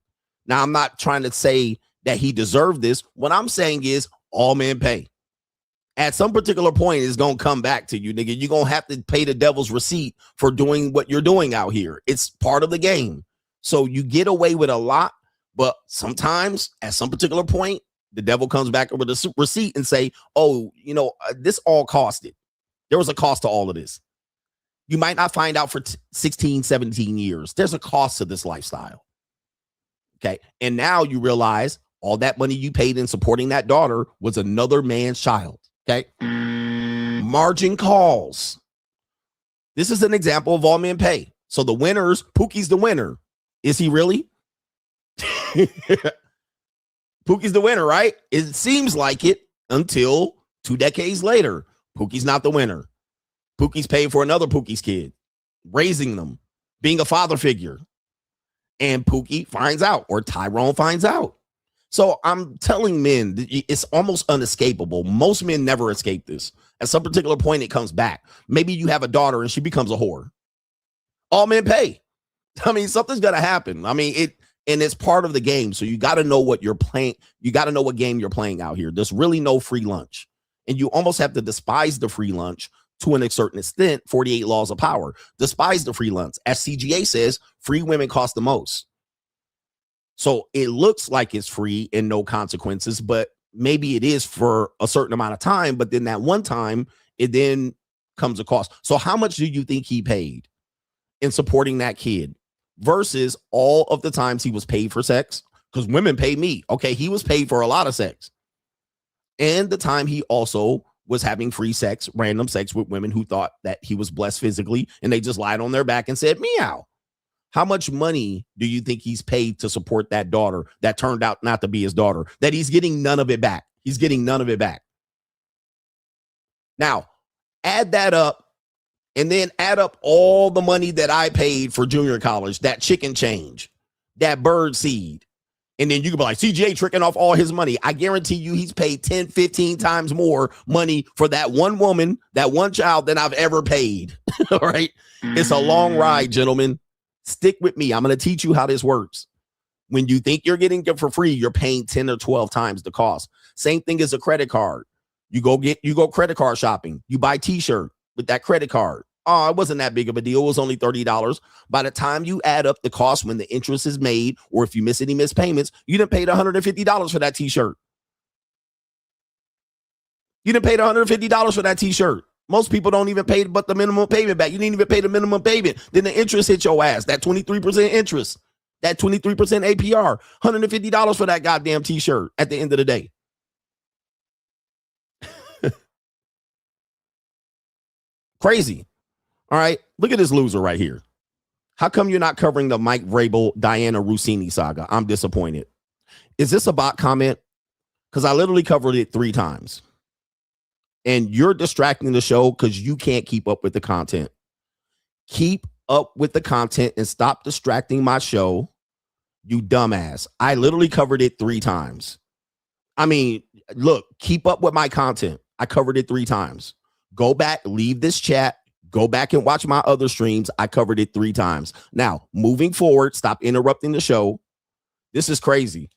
Now, I'm not trying to say that he deserved this. What I'm saying is all men pay. At some particular point, it's going to come back to you, nigga. You're going to have to pay the devil's receipt for doing what you're doing out here. It's part of the game. So you get away with a lot, but sometimes at some particular point, the devil comes back with a receipt and say, oh, you know, this all costed. There was a cost to all of this. You might not find out for 16, 17 years. There's a cost to this lifestyle. Okay. And now you realize All that money you paid in supporting that daughter was another man's child. Okay. Margin calls. This is an example of all men pay. So the winners, Pookie's the winner. Is he really? Pookie's the winner, right? It seems like it until 2 decades later. Pookie's not the winner. Pookie's paying for another Pookie's kid, raising them, being a father figure. And Pookie finds out, or Tyrone finds out. So I'm telling men, it's almost unescapable. Most men never escape this. At some particular point, it comes back. Maybe you have a daughter and she becomes a whore. All men pay. I mean, something's got to happen. I mean, it's part of the game. So you got to know what you're playing. You got to know what game you're playing out here. There's really no free lunch. And you almost have to despise the free lunch to a certain extent. 48 laws of power. Despise the free lunch. As CGA says, free women cost the most. So it looks like it's free and no consequences, but maybe it is for a certain amount of time. But then that one time, it then comes a cost. So how much do you think he paid in supporting that kid versus all of the times he was paid for sex? Because women pay me. Okay, he was paid for a lot of sex. And the time he also was having free sex, random sex with women who thought that he was blessed physically, and they just lied on their back and said, meow. How much money do you think he's paid to support that daughter that turned out not to be his daughter? That he's getting none of it back. He's getting none of it back. Now, add that up and then add up all the money that I paid for junior college, that chicken change, that bird seed. And then you can be like, CGA tricking off all his money. I guarantee you he's paid 10, 15 times more money for that one woman, that one child than I've ever paid. All right. It's a long ride, gentlemen. Stick with me. I'm going to teach you how this works. When you think you're getting it for free, you're paying 10 or 12 times the cost. Same thing as a credit card. You go credit card shopping. You buy t-shirt with that credit card. Oh, it wasn't that big of a deal. It was only $30. By the time you add up the cost when the interest is made, or if you miss any missed payments, you done paid $150 for that t-shirt. You done paid $150 for that t-shirt. Most people don't even pay but the minimum payment back. You didn't even pay the minimum payment. Then the interest hit your ass. That 23% interest, that 23% APR, $150 for that goddamn t-shirt at the end of the day. Crazy. All right. Look at this loser right here. How come you're not covering the Mike Vrabel, Diana Rossini saga? I'm disappointed. Is this a bot comment? Because I literally covered it 3 times. And you're distracting the show because you can't keep up with the content. Keep up with the content and stop distracting my show, you dumbass. I literally covered it 3 times. I mean, look, keep up with my content. I covered it 3 times. Go back, leave this chat, go back and watch my other streams. I covered it 3 times. Now, moving forward, stop interrupting the show. This is crazy.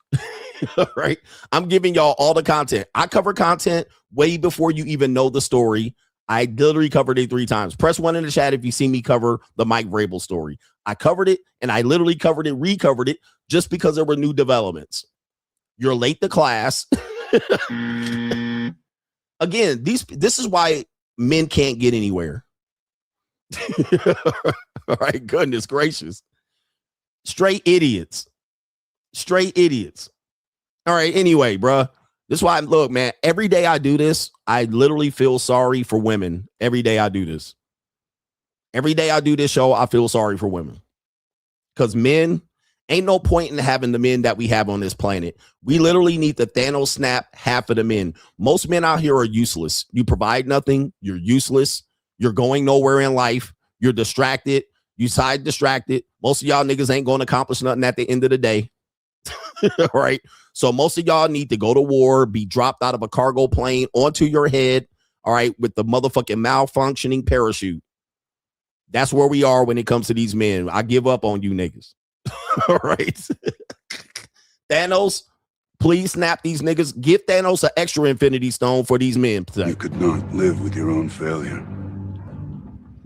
All right. I'm giving y'all all the content. I cover content way before you even know the story. I literally covered it 3 times. Press 1 in the chat if you see me cover the Mike Vrabel story. I covered it and I literally covered it, recovered it just because there were new developments. You're late to class. Again, this is why men can't get anywhere. All right. Goodness gracious. Straight idiots. Straight idiots. All right. Anyway, bruh, this is why look, man, every day I do this, I literally feel sorry for women. Every day I do this. Every day I do this show, I feel sorry for women. Because men, ain't no point in having the men that we have on this planet. We literally need to Thanos snap half of the men. Most men out here are useless. You provide nothing. You're useless. You're going nowhere in life. You're distracted. You side distracted. Most of y'all niggas ain't going to accomplish nothing at the end of the day. All right. So most of y'all need to go to war, be dropped out of a cargo plane onto your head. All right. With the motherfucking malfunctioning parachute. That's where we are when it comes to these men. I give up on you niggas. All right. Thanos, please snap these niggas. Give Thanos an extra infinity stone for these men.
You could not live with your own failure.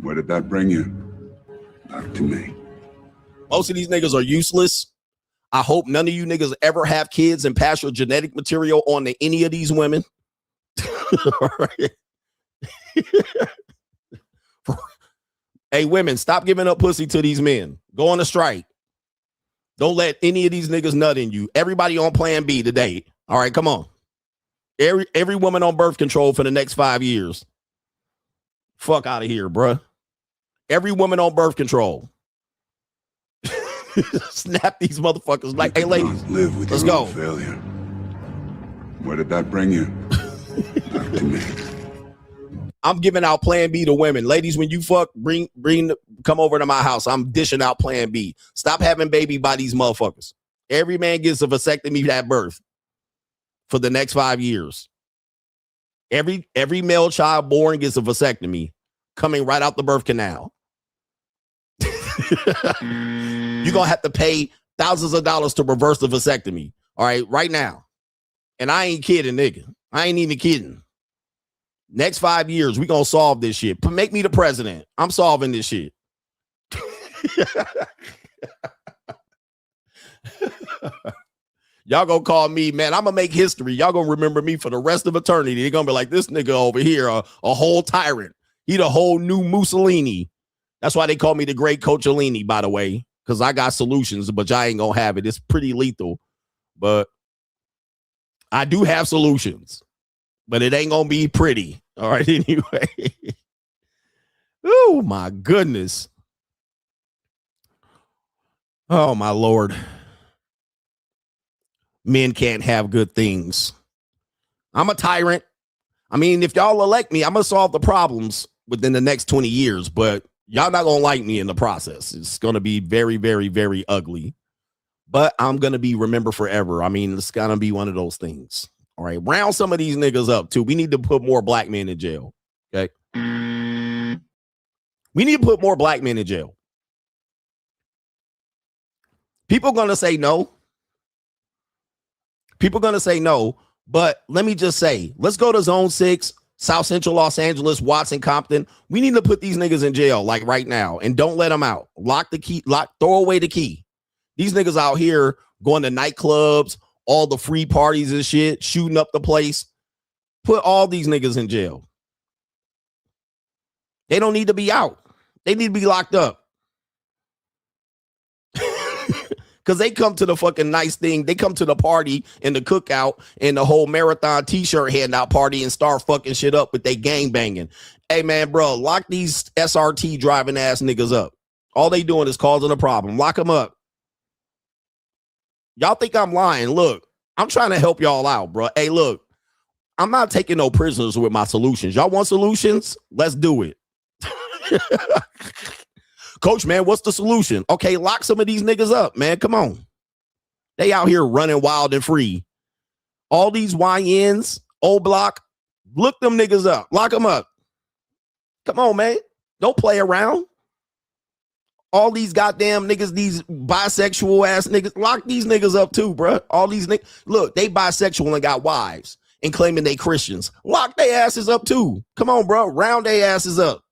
Where did that bring you? Back to me.
Most of these niggas are useless. I hope none of you niggas ever have kids and pass your genetic material on to any of these women. All right. Hey, women, stop giving up pussy to these men. Go on a strike. Don't let any of these niggas nut in you. Everybody on plan B today. All right, come on. Every woman on birth control for the next 5 years. Fuck out of here, bruh. Every woman on birth control. Snap these motherfuckers like, hey, ladies,
live with
let's
your
go.
own failure. Where did that bring you? Back to me.
I'm giving out plan B to women. Ladies, when you fuck, come over to my house. I'm dishing out plan B. Stop having baby by these motherfuckers. Every man gets a vasectomy at birth for the next 5 years. Every male child born gets a vasectomy coming right out the birth canal. You're going to have to pay thousands of dollars to reverse the vasectomy. All right, right now. And I ain't kidding, nigga. I ain't even kidding. Next 5 years, we going to solve this shit. Make me the president. I'm solving this shit. Y'all going to call me, man, I'm going to make history. Y'all going to remember me for the rest of eternity. They're going to be like, this nigga over here, a whole tyrant. He the whole new Mussolini. That's why they call me the great Coachellini, by the way, because I got solutions, but y'all ain't going to have it. It's pretty lethal, but I do have solutions. But it ain't gonna be pretty. All right, anyway. Oh, my goodness. Oh, my Lord. Men can't have good things. I'm a tyrant. I mean, if y'all elect me, I'm gonna solve the problems within the next 20 years, but y'all not gonna like me in the process. It's gonna be very, very, very ugly. But I'm gonna be remembered forever. I mean, it's gonna be one of those things. All right, round some of these niggas up, too. We need to put more black men in jail, okay? We need to put more black men in jail. People going to say no. People going to say no, but let me just say, let's go to Zone 6, South Central Los Angeles, Watson, Compton. We need to put these niggas in jail, like right now, and don't let them out. Lock the key, throw away the key. These niggas out here going to nightclubs, all the free parties and shit, shooting up the place. Put all these niggas in jail. They don't need to be out. They need to be locked up. Because they come to the fucking nice thing. They come to the party and the cookout and the whole marathon t-shirt handout party and start fucking shit up with they gang banging. Hey, man, bro, lock these SRT driving ass niggas up. All they doing is causing a problem. Lock them up. Y'all think I'm lying. Look, I'm trying to help y'all out, bro. Hey, look, I'm not taking no prisoners with my solutions. Y'all want solutions? Let's do it. Coach, man, what's the solution? Okay, lock some of these niggas up, man. Come on. They out here running wild and free. All these YNs, old block, look them niggas up. Lock them up. Come on, man. Don't play around. All these goddamn niggas, these bisexual ass niggas, lock these niggas up too, bro. All these niggas, look, they bisexual and got wives and claiming they Christians. Lock their asses up too. Come on, bro. Round their asses up.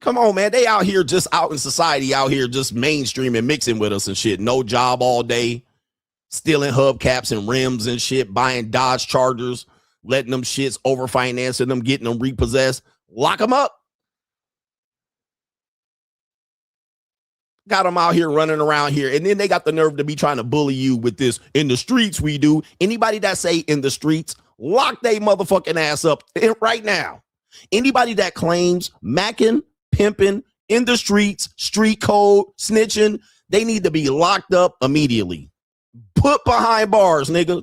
Come on, man. They out here just out in society, out here just mainstreaming, mixing with us and shit. No job all day, stealing hubcaps and rims and shit, buying Dodge Chargers, letting them shits overfinancing them, getting them repossessed. Lock them up. Got them out here running around here. And then they got the nerve to be trying to bully you with this. In the streets, we do. Anybody that say in the streets, lock they motherfucking ass up right now. Anybody that claims macking, pimping, in the streets, street code, snitching, they need to be locked up immediately. Put behind bars, nigga.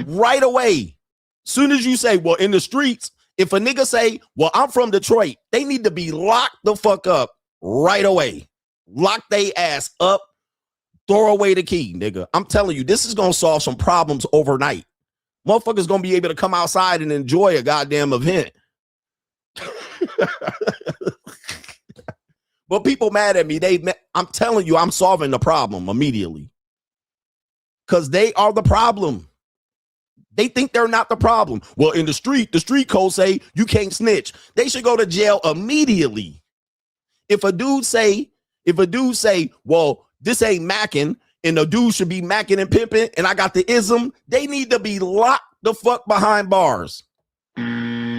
Right away. Soon as you say, well, in the streets, if a nigga say, well, I'm from Detroit, they need to be locked the fuck up right away. Lock they ass up. Throw away the key, nigga. I'm telling you, this is going to solve some problems overnight. Motherfuckers going to be able to come outside and enjoy a goddamn event. But people mad at me. I'm telling you, I'm solving the problem immediately. Because they are the problem. They think they're not the problem. Well, in the street code say you can't snitch. They should go to jail immediately. If a dude say, well, this ain't macking, and the dude should be macking and pimping, and I got the ism, they need to be locked the fuck behind bars.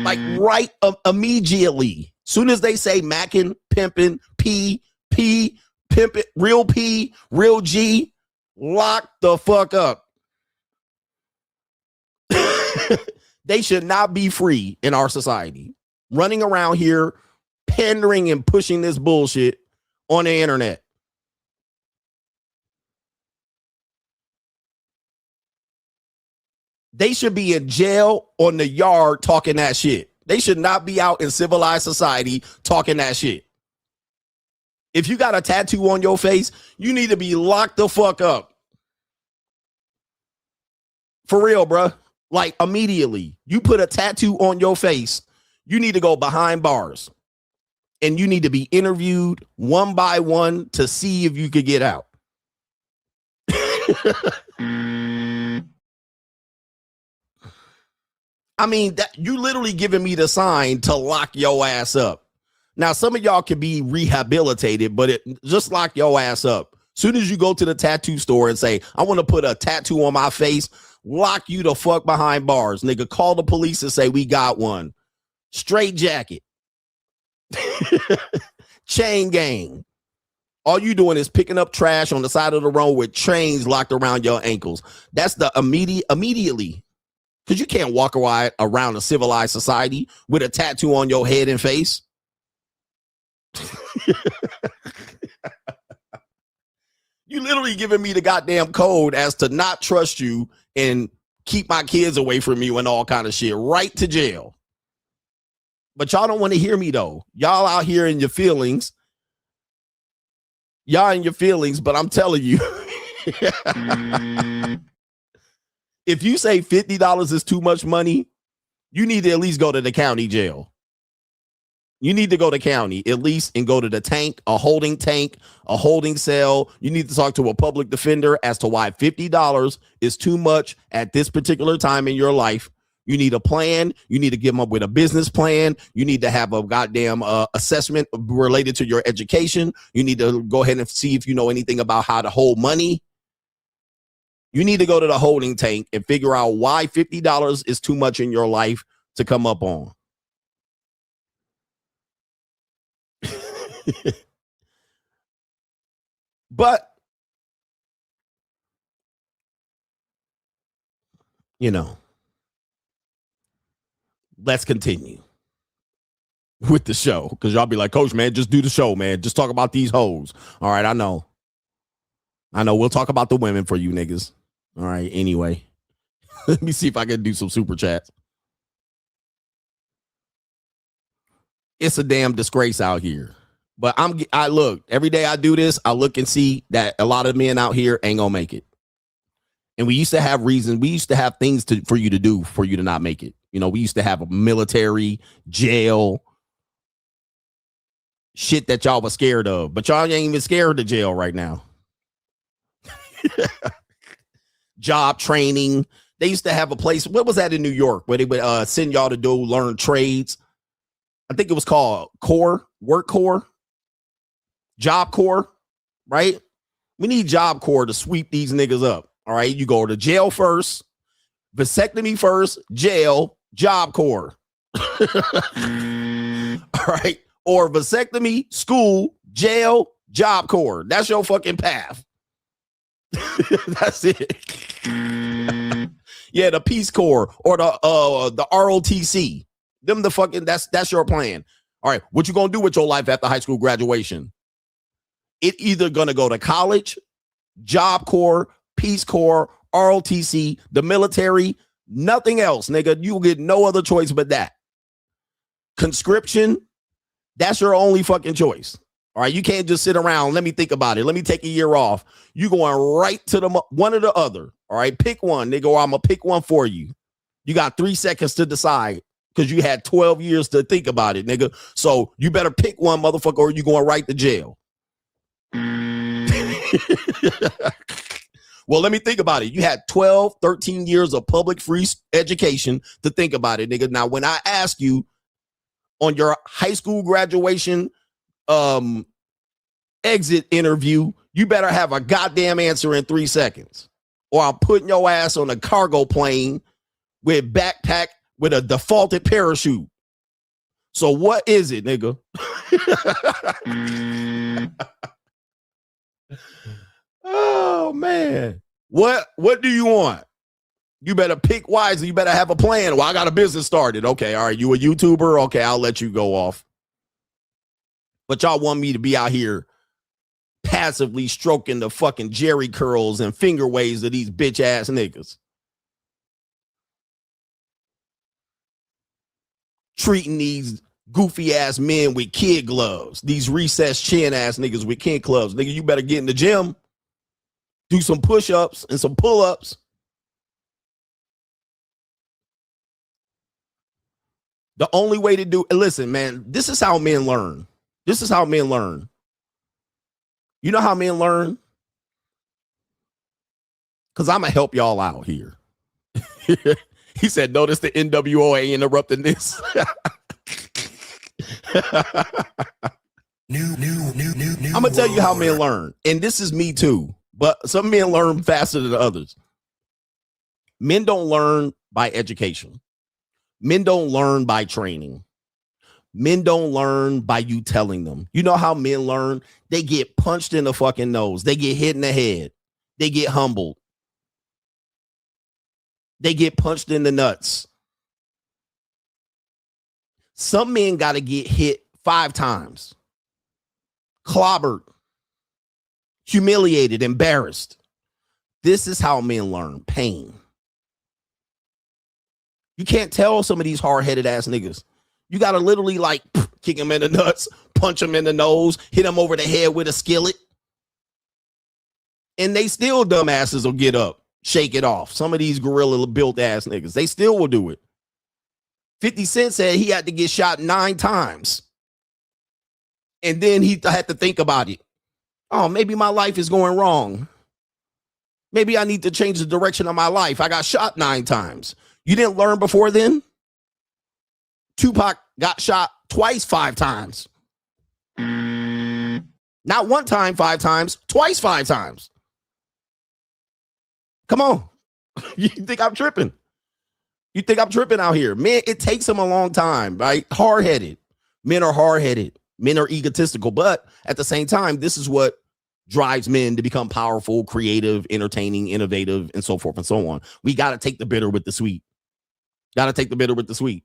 Like immediately. Soon as they say macking, pimping, P, pimping, real P, real G, lock the fuck up. They should not be free in our society. Running around here, pandering and pushing this bullshit on the internet. They should be in jail on the yard talking that shit. They should not be out in civilized society talking that shit. If you got a tattoo on your face, you need to be locked the fuck up. For real, bruh. Like immediately. You put a tattoo on your face, you need to go behind bars. And you need to be interviewed one by one to see if you could get out. I mean, that you literally giving me the sign to lock your ass up. Now, some of y'all can be rehabilitated, but just lock your ass up. Soon as you go to the tattoo store and say, I want to put a tattoo on my face, lock you the fuck behind bars. Nigga, call the police and say, we got one. Straight jacket. Chain gang. All you doing is picking up trash on the side of the road with chains locked around your ankles. That's the immediately. Because you can't walk around a civilized society with a tattoo on your head and face. You literally giving me the goddamn code as to not trust you and keep my kids away from you and all kind of shit. Right to jail. But y'all don't want to hear me, though. Y'all out here in your feelings. Y'all in your feelings, but I'm telling you. If you say $50 is too much money, you need to at least go to the county jail. You need to go to county at least and go to the tank, a holding cell. You need to talk to a public defender as to why $50 is too much at this particular time in your life. You need a plan. You need to give them up with a business plan. You need to have a goddamn assessment related to your education. You need to go ahead and see if you know anything about how to hold money. You need to go to the holding tank and figure out why $50 is too much in your life to come up on. But, you know, let's continue with the show, because y'all be like, Coach, man, just do the show, man. Just talk about these hoes. All right, I know. We'll talk about the women for you niggas. All right, anyway. Let me see if I can do some super chats. It's a damn disgrace out here. But I look, every day I do this, I look and see that a lot of men out here ain't gonna make it. And we used to have reasons. We used to have things for you to do for you to not make it. You know, we used to have a military, jail, shit that y'all was scared of. But y'all ain't even scared of jail right now. Job training. They used to have a place. What was that in New York where they would send y'all to learn trades? I think it was called Work Corps, Job Corps, right? We need Job Corps to sweep these niggas up. All right, you go to jail first, vasectomy first, jail, Job Corps. All right, or vasectomy, school, jail, Job Corps. That's your fucking path. That's it. Yeah, the Peace Corps or the ROTC. Them the fucking that's your plan. All right, what you gonna do with your life after high school graduation? It either gonna go to college, Job Corps, Peace Corps, ROTC, the military, nothing else, nigga. You get no other choice but that. Conscription, that's your only fucking choice. All right, you can't just sit around. Let me think about it. Let me take a year off. You going right to the one or the other. All right, pick one, nigga, or I'm gonna pick one for you. You got 3 seconds to decide because you had 12 years to think about it, nigga. So you better pick one, motherfucker, or you going right to jail. Well, let me think about it. You had 12, 13 years of public free education to think about it, nigga. Now, when I ask you on your high school graduation exit interview, you better have a goddamn answer in 3 seconds, or I'm putting your ass on a cargo plane with backpack with a defaulted parachute. So what is it, nigga? Oh man. What do you want? You better pick wisely. You better have a plan. Well, I got a business started. Okay, all right. You a YouTuber? Okay, I'll let you go off. But y'all want me to be out here passively stroking the fucking Jerry curls and finger waves of these bitch ass niggas. Treating these goofy ass men with kid gloves. These recessed chin ass niggas with kid gloves. Nigga, you better get in the gym. Do some push-ups and some pull-ups. The only way to do, listen, man, this is how men learn. This is how men learn. You know how men learn? Because I'm going to help y'all out here. He said, notice the NWO interrupting this. I'm going to tell you how men learn. And this is me too. But some men learn faster than others. Men don't learn by education. Men don't learn by training. Men don't learn by you telling them. You know how men learn? They get punched in the fucking nose. They get hit in the head. They get humbled. They get punched in the nuts. Some men got to get hit 5 times. Clobbered. Humiliated. Embarrassed. This is how men learn. Pain. You can't tell some of these hard-headed ass niggas. You got to literally like kick them in the nuts, punch them in the nose, hit them over the head with a skillet. And they still dumbasses will get up, shake it off. Some of these gorilla built ass niggas, they still will do it. 50 Cent said he had to get shot 9 times. And then he had to think about it. Oh, maybe my life is going wrong. Maybe I need to change the direction of my life. I got shot 9 times. You didn't learn before then? Tupac got shot twice 5 times. Not 1 time 5 times, twice 5 times. Come on. You think I'm tripping? You think I'm tripping out here? Man, it takes them a long time, right? Hard-headed. Men are hard-headed. Men are egotistical. But at the same time, this is what drives men to become powerful, creative, entertaining, innovative, and so forth and so on. We got to take the bitter with the sweet. Got to take the bitter with the sweet.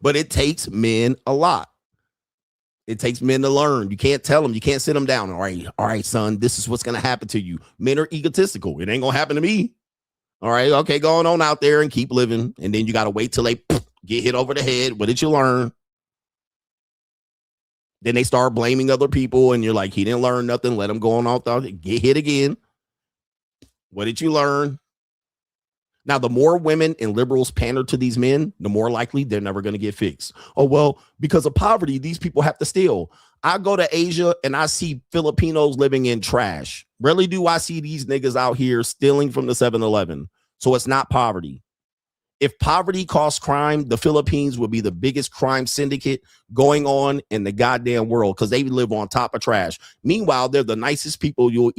But it takes men a lot. It takes men to learn. You can't tell them. You can't sit them down. All right, son, this is what's going to happen to you. Men are egotistical. It ain't going to happen to me. All right, okay, going on out there and keep living. And then you got to wait till they get hit over the head. What did you learn? Then they start blaming other people, and you're like, he didn't learn nothing. Let him go on out there. Get hit again. What did you learn? Now, the more women and liberals pander to these men, the more likely they're never going to get fixed. Oh, well, because of poverty, these people have to steal. I go to Asia and I see Filipinos living in trash. Rarely do I see these niggas out here stealing from the 7-Eleven. So it's not poverty. If poverty caused crime, the Philippines would be the biggest crime syndicate going on in the goddamn world because they live on top of trash. Meanwhile, they're the nicest people you'll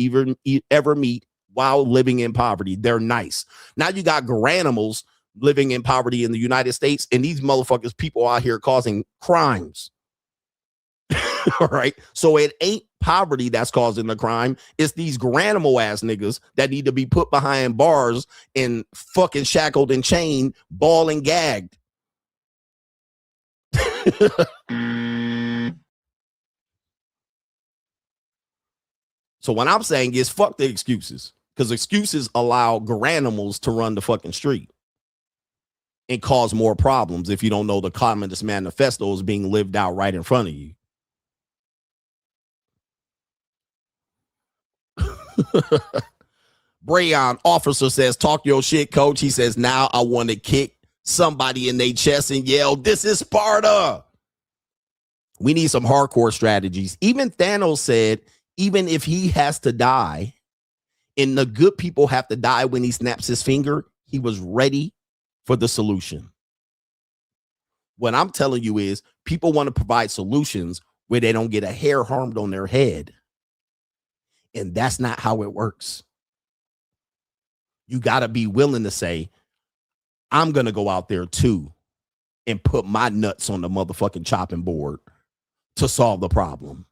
ever meet while living in poverty. They're nice. Now you got granimals living in poverty in the United States, and these motherfuckers, people out here causing crimes. All right. So it ain't poverty that's causing the crime. It's these granimal ass niggas that need to be put behind bars and fucking shackled and chained, ball and gagged. So what I'm saying is fuck the excuses. Because excuses allow granimals to run the fucking street and cause more problems if you don't know the Communist Manifesto is being lived out right in front of you. Brayon officer says, talk your shit, coach. He says, now I want to kick somebody in their chest and yell, this is Sparta. We need some hardcore strategies. Even Thanos said, even if he has to die, and the good people have to die when he snaps his finger, he was ready for the solution. What I'm telling you is people want to provide solutions where they don't get a hair harmed on their head. And that's not how it works. You got to be willing to say, I'm going to go out there too and put my nuts on the motherfucking chopping board to solve the problem.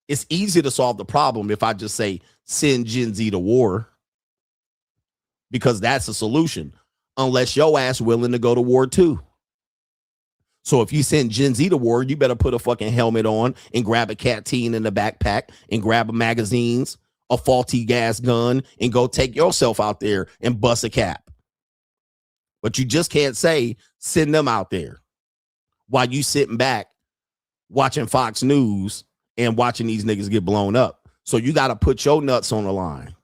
It's easy to solve the problem if I just say send Gen Z to war, because that's a solution, unless your ass willing to go to war too. So if you send Gen Z to war, you better put a fucking helmet on and grab a canteen in the backpack and grab a magazines, a faulty gas gun, and go take yourself out there and bust a cap. But you just can't say send them out there while you sitting back watching Fox News and watching these niggas get blown up. So you got to put your nuts on the line.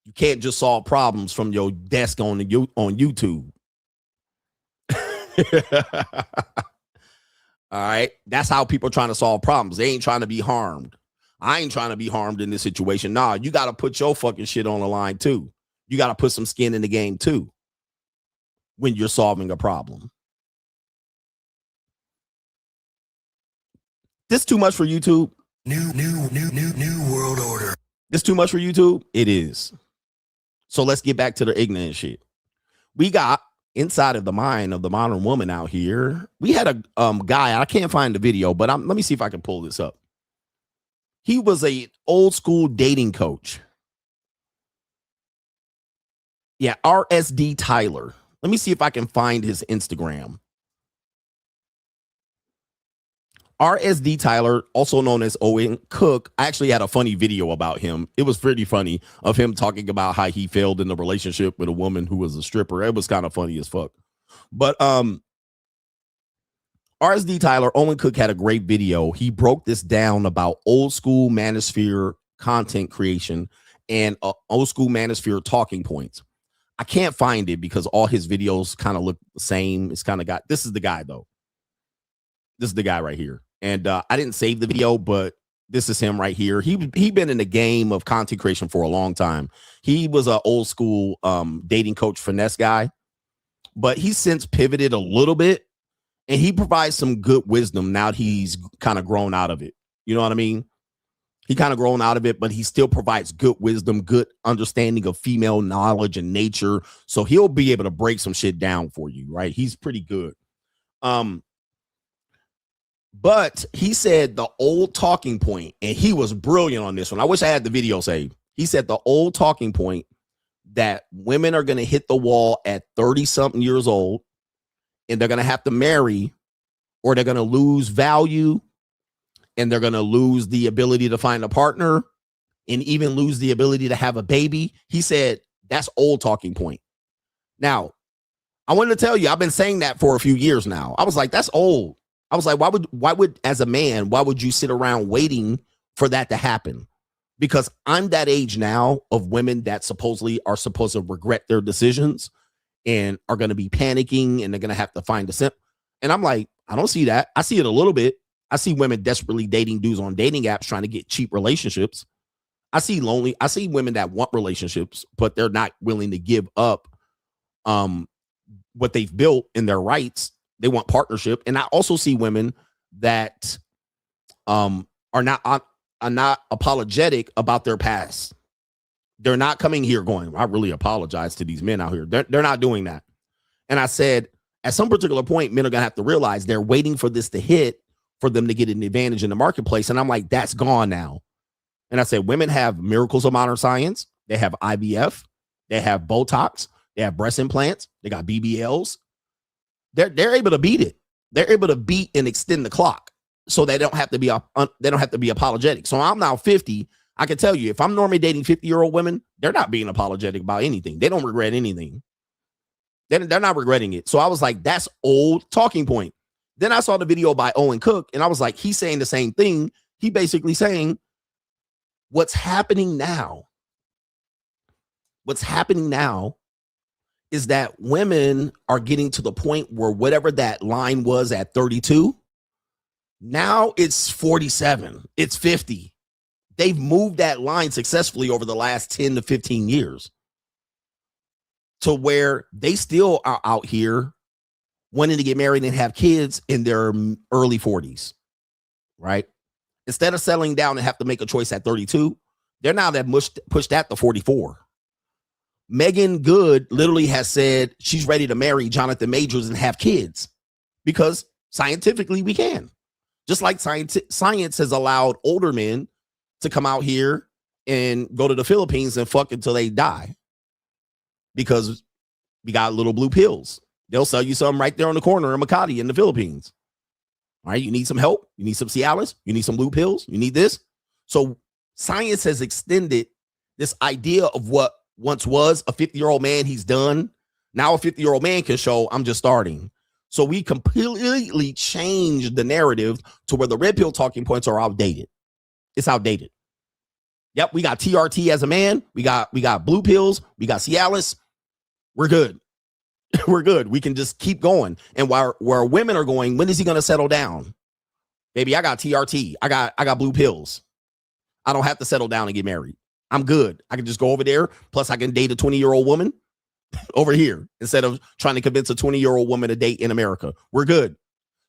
You can't just solve problems from your desk on YouTube. All right. That's how people are trying to solve problems. They ain't trying to be harmed. I ain't trying to be harmed in this situation. Nah, you got to put your fucking shit on the line too. You got to put some skin in the game too when you're solving a problem. This too much for YouTube? New world order. This too much for YouTube? It is. So let's get back to the ignorant shit. We got inside of the mind of the modern woman out here. We had a guy, I can't find the video, but let me see if I can pull this up. He was a old school dating coach. Yeah, RSD Tyler. Let me see if I can find his Instagram. RSD Tyler, also known as Owen Cook. I actually had a funny video about him. It was pretty funny, of him talking about how he failed in the relationship with a woman who was a stripper. It was kind of funny as fuck. But RSD Tyler, Owen Cook had a great video. He broke this down about old school Manosphere content creation and old school Manosphere talking points. I can't find it because all his videos kind of look the same. It's kind of got, this is the guy though. This is the guy right here. And I didn't save the video, but this is him right here. He been in the game of content creation for a long time. He was an old school dating coach finesse guy, but he's since pivoted a little bit, and he provides some good wisdom now that he's kind of grown out of it. You know what I mean? He kind of grown out of it, but he still provides good wisdom, good understanding of female knowledge and nature. So he'll be able to break some shit down for you, right? He's pretty good. But he said the old talking point, and he was brilliant on this one. I wish I had the video saved. He said the old talking point that women are going to hit the wall at 30-something years old, and they're going to have to marry, or they're going to lose value, and they're going to lose the ability to find a partner, and even lose the ability to have a baby. He said that's old talking point. Now, I wanted to tell you, I've been saying that for a few years now. I was like, that's old. I was like, why would, as a man, why would you sit around waiting for that to happen? Because I'm that age now of women that supposedly are supposed to regret their decisions and are going to be panicking, and they're going to have to find a simp. And I'm like, I don't see that. I see it a little bit. I see women desperately dating dudes on dating apps trying to get cheap relationships. I see women that want relationships, but they're not willing to give up what they've built in their rights. They want partnership. And I also see women that are not apologetic about their past. They're not coming here going, I really apologize to these men out here. They're not doing that. And I said, at some particular point, men are going to have to realize they're waiting for this to hit for them to get an advantage in the marketplace. And I'm like, that's gone now. And I said, women have miracles of modern science. They have IVF. They have Botox. They have breast implants. They got BBLs. They're able to beat it. They're able to beat and extend the clock, so they don't have to be apologetic. So I'm now 50. I can tell you, if I'm normally dating 50-year-old women, they're not being apologetic about anything. They don't regret anything. They're not regretting it. So I was like, that's old talking point. Then I saw the video by Owen Cook, and I was like, he's saying the same thing. He basically saying what's happening now. What's happening now is that women are getting to the point where whatever that line was at 32, now it's 47, it's 50. They've moved that line successfully over the last 10 to 15 years to where they still are out here wanting to get married and have kids in their early 40s, right? Instead of settling down and have to make a choice at 32, they're now that pushed that to 44. Megan Good literally has said she's ready to marry Jonathan Majors and have kids because scientifically we can. Just like science has allowed older men to come out here and go to the Philippines and fuck until they die because we got little blue pills. They'll sell you some right there on the corner in Makati in the Philippines. All right, you need some help. You need some Cialis. You need some blue pills. You need this. So science has extended this idea of what once was a 50-year-old man, he's done. Now a 50-year-old man can show I'm just starting. So we completely changed the narrative to where the red pill talking points are outdated. It's outdated. Yep, we got TRT as a man. We got blue pills. We got Cialis. We're good. We're good. We can just keep going. And where women are going, when is he going to settle down? Baby, I got TRT. I got blue pills. I don't have to settle down and get married. I'm good. I can just go over there. Plus, I can date a 20-year-old woman over here instead of trying to convince a 20-year-old woman to date in America. We're good.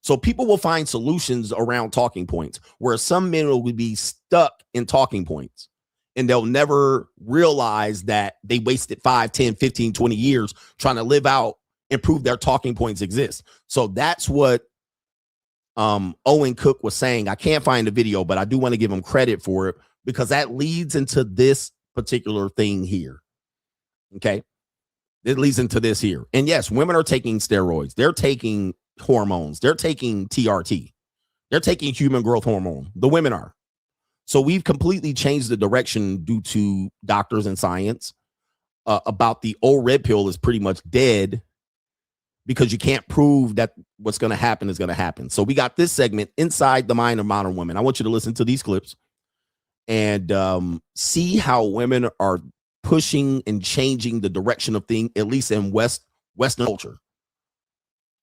So people will find solutions around talking points where some men will be stuck in talking points and they'll never realize that they wasted 5, 10, 15, 20 years trying to live out and prove their talking points exist. So that's what Owen Cook was saying. I can't find the video, but I do want to give him credit for it because that leads into this particular thing here. Okay. It leads into this here. And yes, women are taking steroids. They're taking hormones. They're taking TRT. They're taking human growth hormone. The women are. So we've completely changed the direction due to doctors and science about the old red pill is pretty much dead because you can't prove that what's going to happen is going to happen. So we got this segment inside the mind of modern women. I want you to listen to these clips and see how women are pushing and changing the direction of things, at least in Western culture.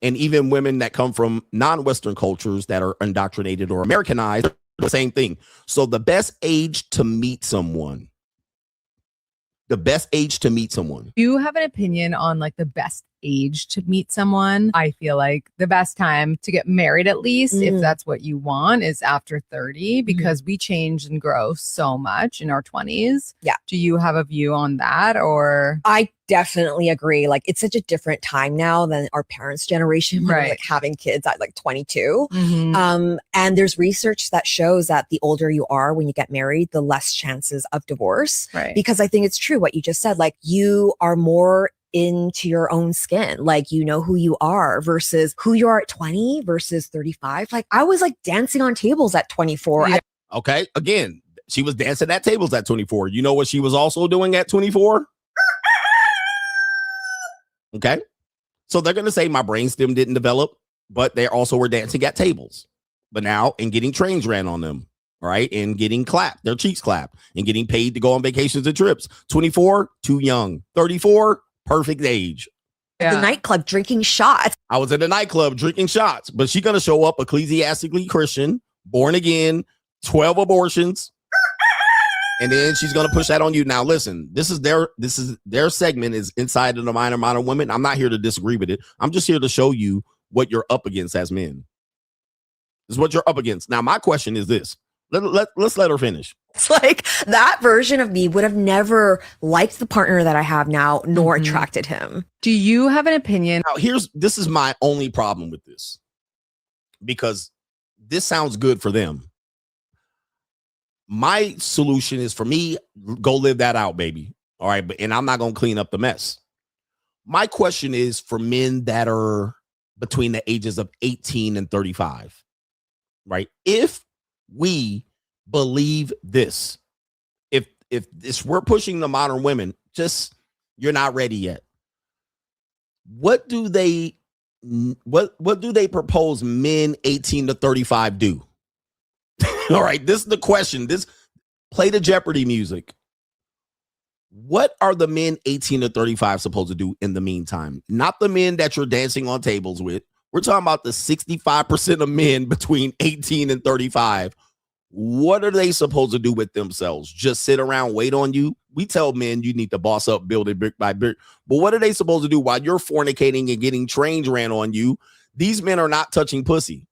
And even women that come from non-Western cultures that are indoctrinated or Americanized, the same thing. So the best age to meet someone. The best age to meet someone.
Do you have an opinion on like the best age to meet someone? I feel like the best time to get married, at least if that's what you want, is after 30 because we change and grow so much in our 20s.
Yeah.
Do you have a view on that? Or
I definitely agree. Like it's such a different time now than our parents' generation when they're like having kids at like 22. And there's research that shows that the older you are when you get married, the less chances of divorce.
Right.
Because I think it's true what you just said. Like you are more into your own skin, like you know who you are versus who you are at 20 versus 35. Like I was like dancing on tables at 24.
Yeah. Okay, again, she was dancing at tables at 24. You know what she was also doing at 24? Okay, so they're going to say my brainstem didn't develop, but they also were dancing at tables. But now, and getting trains ran on them, right? And getting clapped, their cheeks clapped, and getting paid to go on vacations and trips. 24, too young. 34, perfect age.
The nightclub drinking shots.
I was at the nightclub drinking shots, but she's going to show up ecclesiastically Christian, born again, 12 abortions. And then she's going to push that on you. Now, listen, this is their segment is inside of the mind of modern women. I'm not here to disagree with it. I'm just here to show you what you're up against as men. This is what you're up against. Now, my question is this. Let's let her finish.
It's like that version of me would have never liked the partner that I have now, nor attracted him.
Do you have an opinion?
Now, this is my only problem with this, because this sounds good for them. My solution is for me, go live that out, baby. All right. And I'm not going to clean up the mess. My question is for men that are between the ages of 18 and 35, right? If we believe this, if we're pushing the modern women, just you're not ready yet. What do they propose men 18 to 35 do? All right, this is the question. Play the Jeopardy music. What are the men 18 to 35 supposed to do in the meantime? Not the men that you're dancing on tables with. We're talking about the 65% of men between 18 and 35. What are they supposed to do with themselves? Just sit around, wait on you? We tell men you need to boss up, build it brick by brick. But what are they supposed to do while you're fornicating and getting trains ran on you? These men are not touching pussy.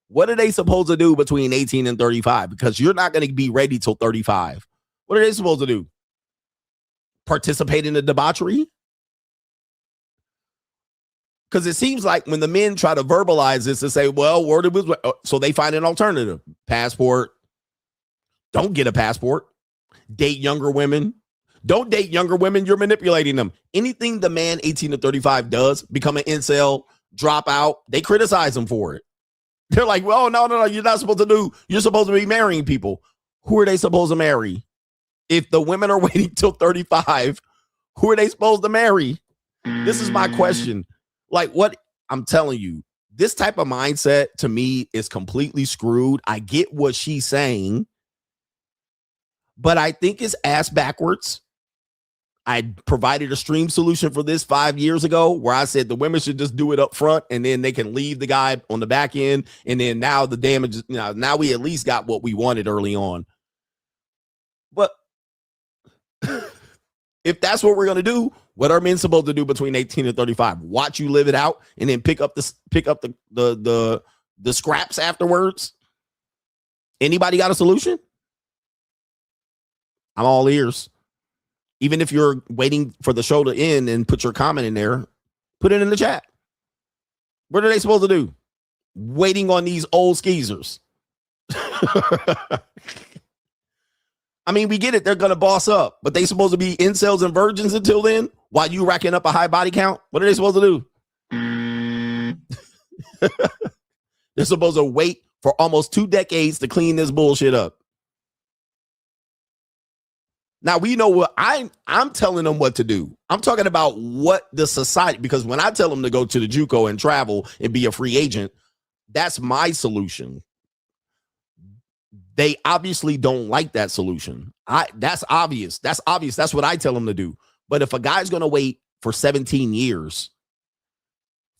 What are they supposed to do between 18 and 35? Because you're not going to be ready till 35. What are they supposed to do? participate in the debauchery? Because it seems like when the men try to verbalize this and say, well, word was, so they find an alternative. Passport. Don't get a passport. Date younger women. Don't date younger women. You're manipulating them. Anything the man 18 to 35 does, become an incel, drop out, they criticize him for it. They're like, well, no, you're not supposed to do. You're supposed to be marrying people. Who are they supposed to marry? If the women are waiting till 35, who are they supposed to marry? This is my question. Like, what I'm telling you, this type of mindset to me is completely screwed. I get what she's saying, but I think it's ass backwards. I provided a stream solution for this 5 years ago where I said the women should just do it up front and then they can leave the guy on the back end. And then now the damage, now we at least got what we wanted early on. But if that's what we're going to do, what are men supposed to do between 18 and 35? Watch you live it out and then pick up the scraps afterwards? Anybody got a solution? I'm all ears. Even if you're waiting for the show to end and put your comment in there, put it in the chat. What are they supposed to do? Waiting on these old skeezers. I mean, we get it. They're going to boss up, but they supposed to be incels and virgins until then while you racking up a high body count. What are they supposed to do? They're supposed to wait for almost 2 decades to clean this bullshit up. Now, we know what I'm telling them what to do. I'm talking about what the society, because when I tell them to go to the JUCO and travel and be a free agent, that's my solution. They obviously don't like that solution. That's obvious. That's obvious. That's what I tell them to do. But if a guy's going to wait for 17 years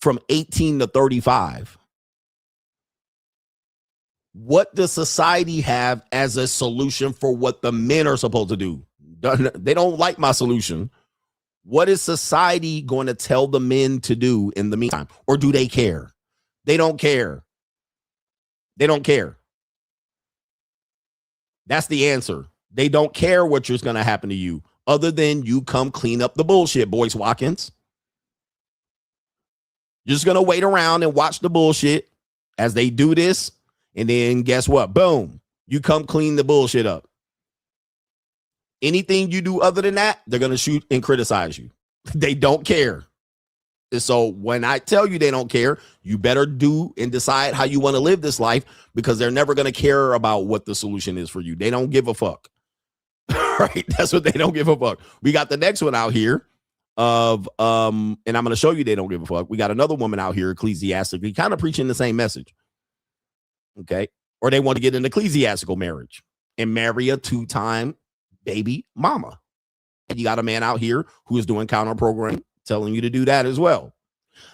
from 18 to 35, what does society have as a solution for what the men are supposed to do? They don't like my solution. What is society going to tell the men to do in the meantime? Or do they care? They don't care. They don't care. That's the answer. They don't care what's going to happen to you other than you come clean up the bullshit, Boyce Watkins. You're just going to wait around and watch the bullshit as they do this. And then guess what? Boom. You come clean the bullshit up. Anything you do other than that, they're going to shoot and criticize you. They don't care. And so when I tell you they don't care, you better do and decide how you want to live this life, because they're never going to care about what the solution is for you. They don't give a fuck. Right? That's what they don't give a fuck. We got the next one out here of, and I'm going to show you they don't give a fuck. We got another woman out here ecclesiastically kind of preaching the same message. Okay. Or they want to get an ecclesiastical marriage and marry a 2-time baby mama. And you got a man out here who is doing counterprogramming, telling you to do that as well.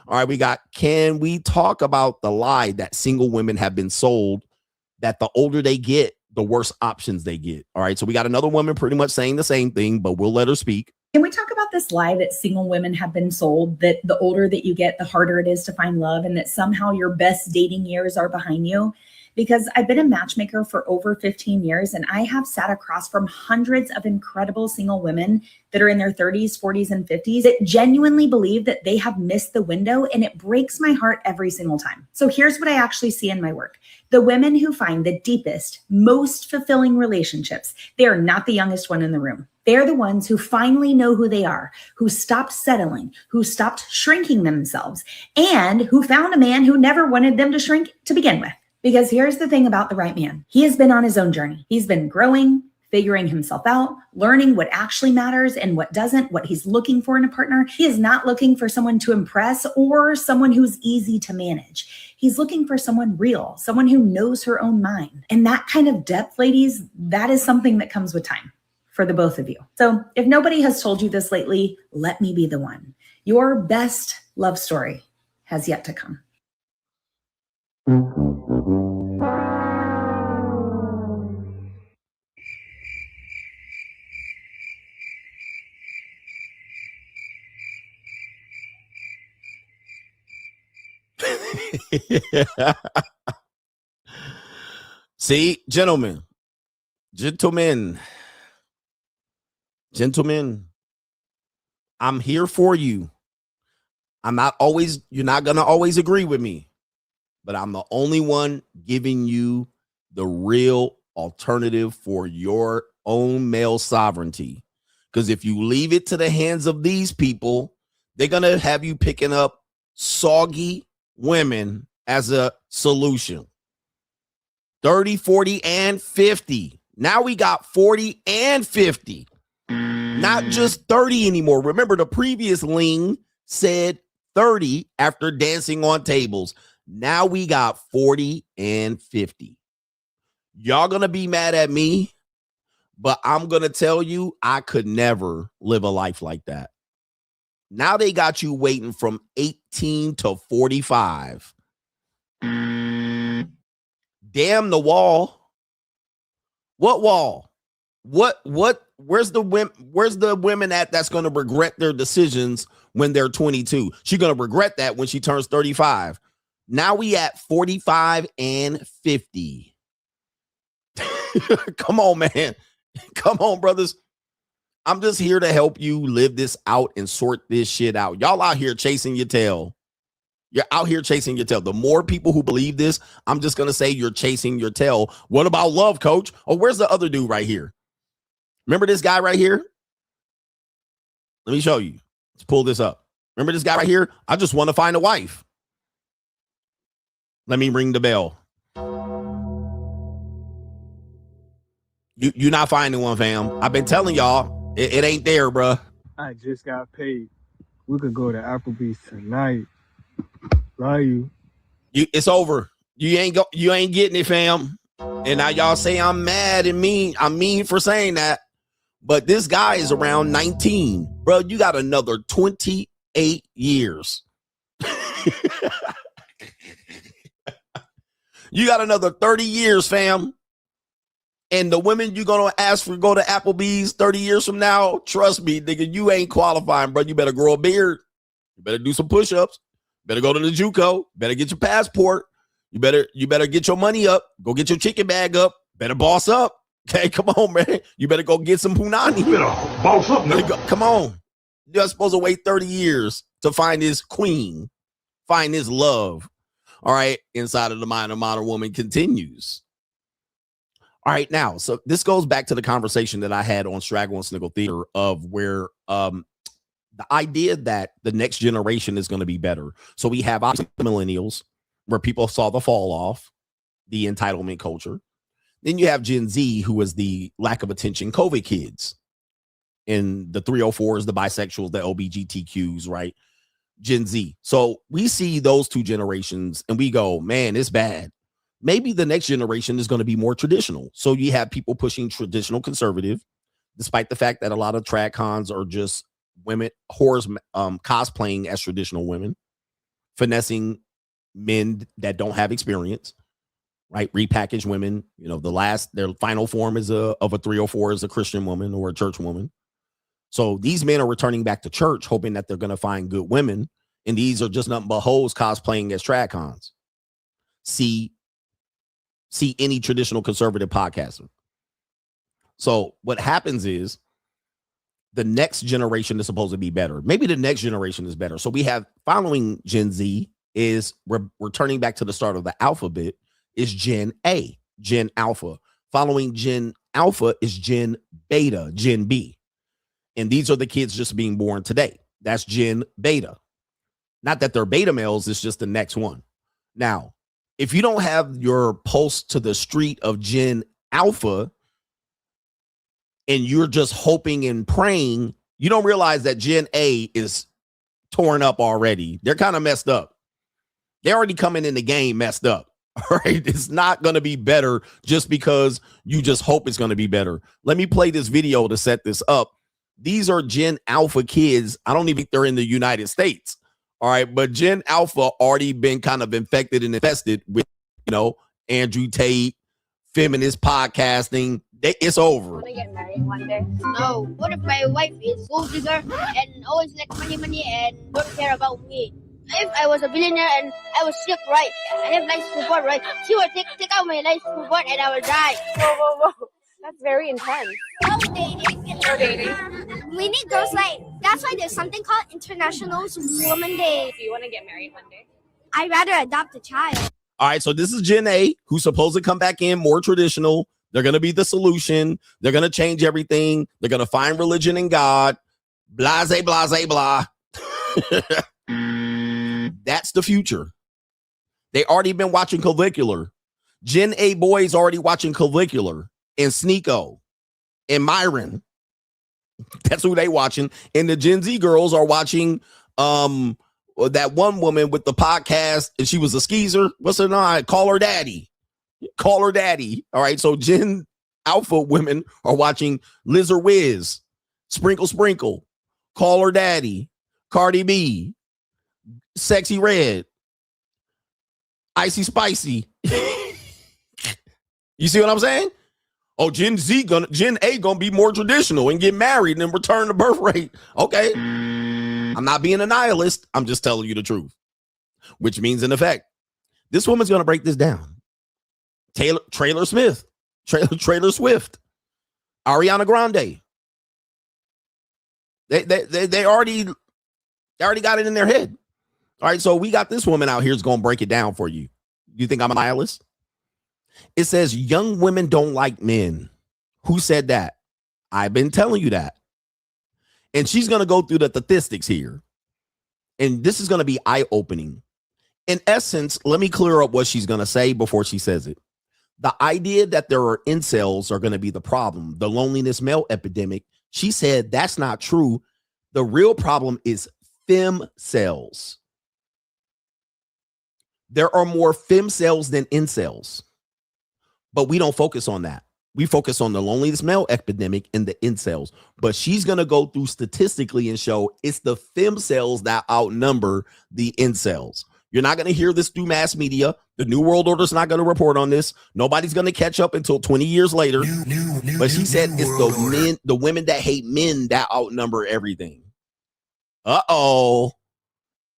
All right, we got, can we talk about the lie that single women have been sold, that the older they get, the worse options they get? All right, so we got another woman pretty much saying the same thing, but we'll let her speak.
Can we talk about this lie that single women have been sold, that the older that you get, the harder it is to find love, and that somehow your best dating years are behind you? Because I've been a matchmaker for over 15 years, and I have sat across from hundreds of incredible single women that are in their 30s, 40s, and 50s that genuinely believe that they have missed the window, and it breaks my heart every single time. So here's what I actually see in my work. The women who find the deepest, most fulfilling relationships, they are not the youngest one in the room. They're the ones who finally know who they are, who stopped settling, who stopped shrinking themselves, and who found a man who never wanted them to shrink to begin with. Because here's the thing about the right man. He has been on his own journey. He's been growing, figuring himself out, learning what actually matters and what doesn't, what he's looking for in a partner. He is not looking for someone to impress or someone who's easy to manage. He's looking for someone real, someone who knows her own mind. And that kind of depth, ladies, that is something that comes with time for the both of you. So if nobody has told you this lately, let me be the one. Your best love story has yet to come.
See, gentlemen, I'm here for you. You're not going to always agree with me, but I'm the only one giving you the real alternative for your own male sovereignty. Because if you leave it to the hands of these people, they're going to have you picking up soggy women as a solution. 30, 40, and 50. Now we got 40 and 50. Not just 30 anymore. Remember, the previous Ling said 30 after dancing on tables. Now we got 40 and 50. Y'all gonna be mad at me, but I'm gonna tell you, I could never live a life like that. Now they got you waiting from 18 to 45. Damn the wall. What wall? Where's the women at that's going to regret their decisions when they're 22? She's going to regret that when she turns 35. Now we at 45 and 50. Come on, man. Come on, brothers. I'm just here to help you live this out and sort this shit out. Y'all out here chasing your tail. You're out here chasing your tail. The more people who believe this, I'm just going to say you're chasing your tail. What about love, coach? Oh, where's the other dude right here? Remember this guy right here? Let me show you. Let's pull this up. Remember this guy right here? I just want to find a wife. Let me ring the bell. You're not finding one, fam. I've been telling y'all, it ain't there, bruh.
I just got paid. We could go to Applebee's tonight. Love you.
It's over. You ain't getting it, fam. And now y'all say I'm mad and mean. I'm mean for saying that. But this guy is around 19. Bro, you got another 28 years. You got another 30 years, fam. And the women you're going to ask for go to Applebee's 30 years from now, trust me, nigga, you ain't qualifying, bro. You better grow a beard. You better do some push-ups. Better go to the JUCO. Better get your passport. You better get your money up. Go get your chicken bag up. Better boss up. Okay, come on, man. You better go get some punani.
You better boss up, man.
Come on. You're supposed to wait 30 years to find this queen, find this love. All right, Inside of the Mind of Modern Woman continues. All right, now, so this goes back to the conversation that I had on Straggle and Sniggle Theater of where the idea that the next generation is going to be better. So we have millennials where people saw the fall off, the entitlement culture. Then you have Gen Z, who is the lack of attention COVID kids. And the 304s, the bisexuals, the LGBTQs, right? Gen Z. So we see those two generations and we go, man, it's bad. Maybe the next generation is going to be more traditional. So you have people pushing traditional conservative, despite the fact that a lot of trad cons are just women, whores cosplaying as traditional women, finessing men that don't have experience, right? Repackaged women. You know, their final form is of a 304 is a Christian woman or a church woman. So these men are returning back to church, hoping that they're going to find good women. And these are just nothing but hoes cosplaying as trad cons. See any traditional conservative podcaster. So what happens is the next generation is supposed to be better. Maybe the next generation is better. So we have following Gen Z is we're returning back to the start of the alphabet is Gen A, Gen Alpha. Following Gen Alpha is Gen Beta, Gen B. And these are the kids just being born today. That's Gen Beta. Not that they're beta males, it's just the next one. Now, if you don't have your pulse to the street of Gen Alpha and you're just hoping and praying, you don't realize that Gen A is torn up already. They're kind of messed up. They're already coming in the game messed up. All right. It's not going to be better just because you just hope it's going to be better. Let me play this video to set this up. These are Gen Alpha kids. I don't even think they're in the United States. All right. But Gen Alpha already been kind of infected and infested with, Andrew Tate, feminist podcasting. It's over.
Want to get married one day? No. What if my wife is gold digger and always like money and don't care about me? If I was a billionaire and I was sick, right? I have life support, right? She will take out my life support and I will die.
Whoa. That's very intense.
No dating.
No dating.
We need girls like that. That's why there's something called International Women's Day.
Do you want to get married one day?
I'd rather adopt a child.
All right, so this is Gen A, who's supposed to come back in more traditional. They're going to be the solution. They're going to change everything. They're going to find religion in God. Blase, blase, blah. That's the future. They already been watching Clavicular. Gen A boys already watching Clavicular and Sneeko and Myron. That's who they watching. And the Gen Z girls are watching that one woman with the podcast, and she was a skeezer. What's her name? Call her daddy. Call her daddy. All right. So Gen Alpha women are watching Lizard Wiz, Sprinkle Sprinkle, Call Her Daddy, Cardi B, Sexy Red, Icy Spicy. You see what I'm saying? Oh, Gen A gonna be more traditional and get married and then return the birth rate. Okay. I'm not being a nihilist. I'm just telling you the truth. Which means, in effect, this woman's gonna break this down. Taylor Swift, Ariana Grande. They already got it in their head. All right, so we got this woman out here who's gonna break it down for you. You think I'm a nihilist? It says young women don't like men. Who said that? I've been telling you that. And she's gonna go through the statistics here, and this is gonna be eye-opening. In essence, let me clear up what she's gonna say before she says it. The idea that there are incels are going to be the problem, the loneliness male epidemic, she said that's not true. The real problem is fem cells. There are more fem cells than incels, but we don't focus on that. We focus on the loneliness male epidemic and the incels, but she's going to go through statistically and show it's the fem cells that outnumber the incels. You're not going to hear this through mass media. The New World Order is not going to report on this. Nobody's going to catch up until 20 years later. But she said it's the women that hate men that outnumber everything. Uh-oh.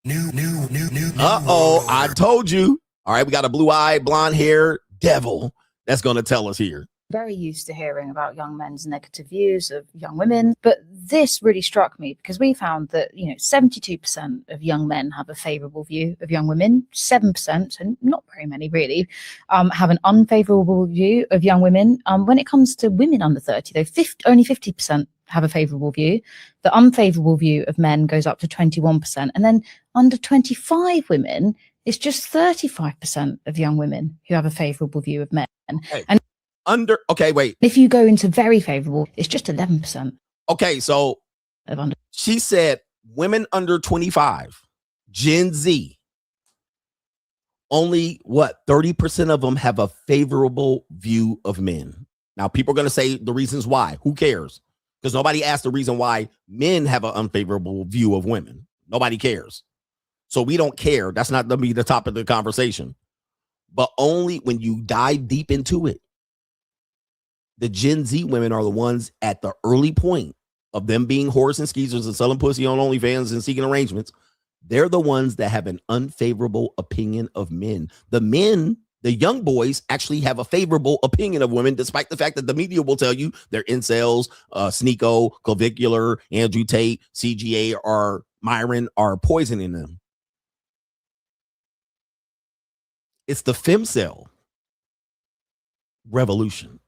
Uh-oh. I told you. All right, we got a blue-eyed, blonde-haired devil that's going to tell us here.
Very used to hearing about young men's negative views of young women, but this really struck me because we found that 72% of young men have a favorable view of young women, 7%, and not very many really, have an unfavorable view of young women. When it comes to women under 30, though, only 50% have a favorable view. The unfavorable view of men goes up to 21%, and then under 25 women, it's just 35% of young women who have a favorable view of men.
Hey.
And
wait.
if you go into very favorable, it's just 11%.
Okay, so she said women under 25, Gen Z, only 30% of them have a favorable view of men. Now, people are going to say the reasons why. Who cares? Because nobody asked the reason why men have an unfavorable view of women. Nobody cares. So we don't care. That's not going to be the topic of the conversation. But only when you dive deep into it, the Gen Z women are the ones at the early point of them being whores and skeezers and selling pussy on OnlyFans and seeking arrangements. They're the ones that have an unfavorable opinion of men. The men, the young boys, actually have a favorable opinion of women, despite the fact that the media will tell you they're incels, Sneeko, Clavicular, Andrew Tate, CGA, or Myron are poisoning them. It's the femcel revolution.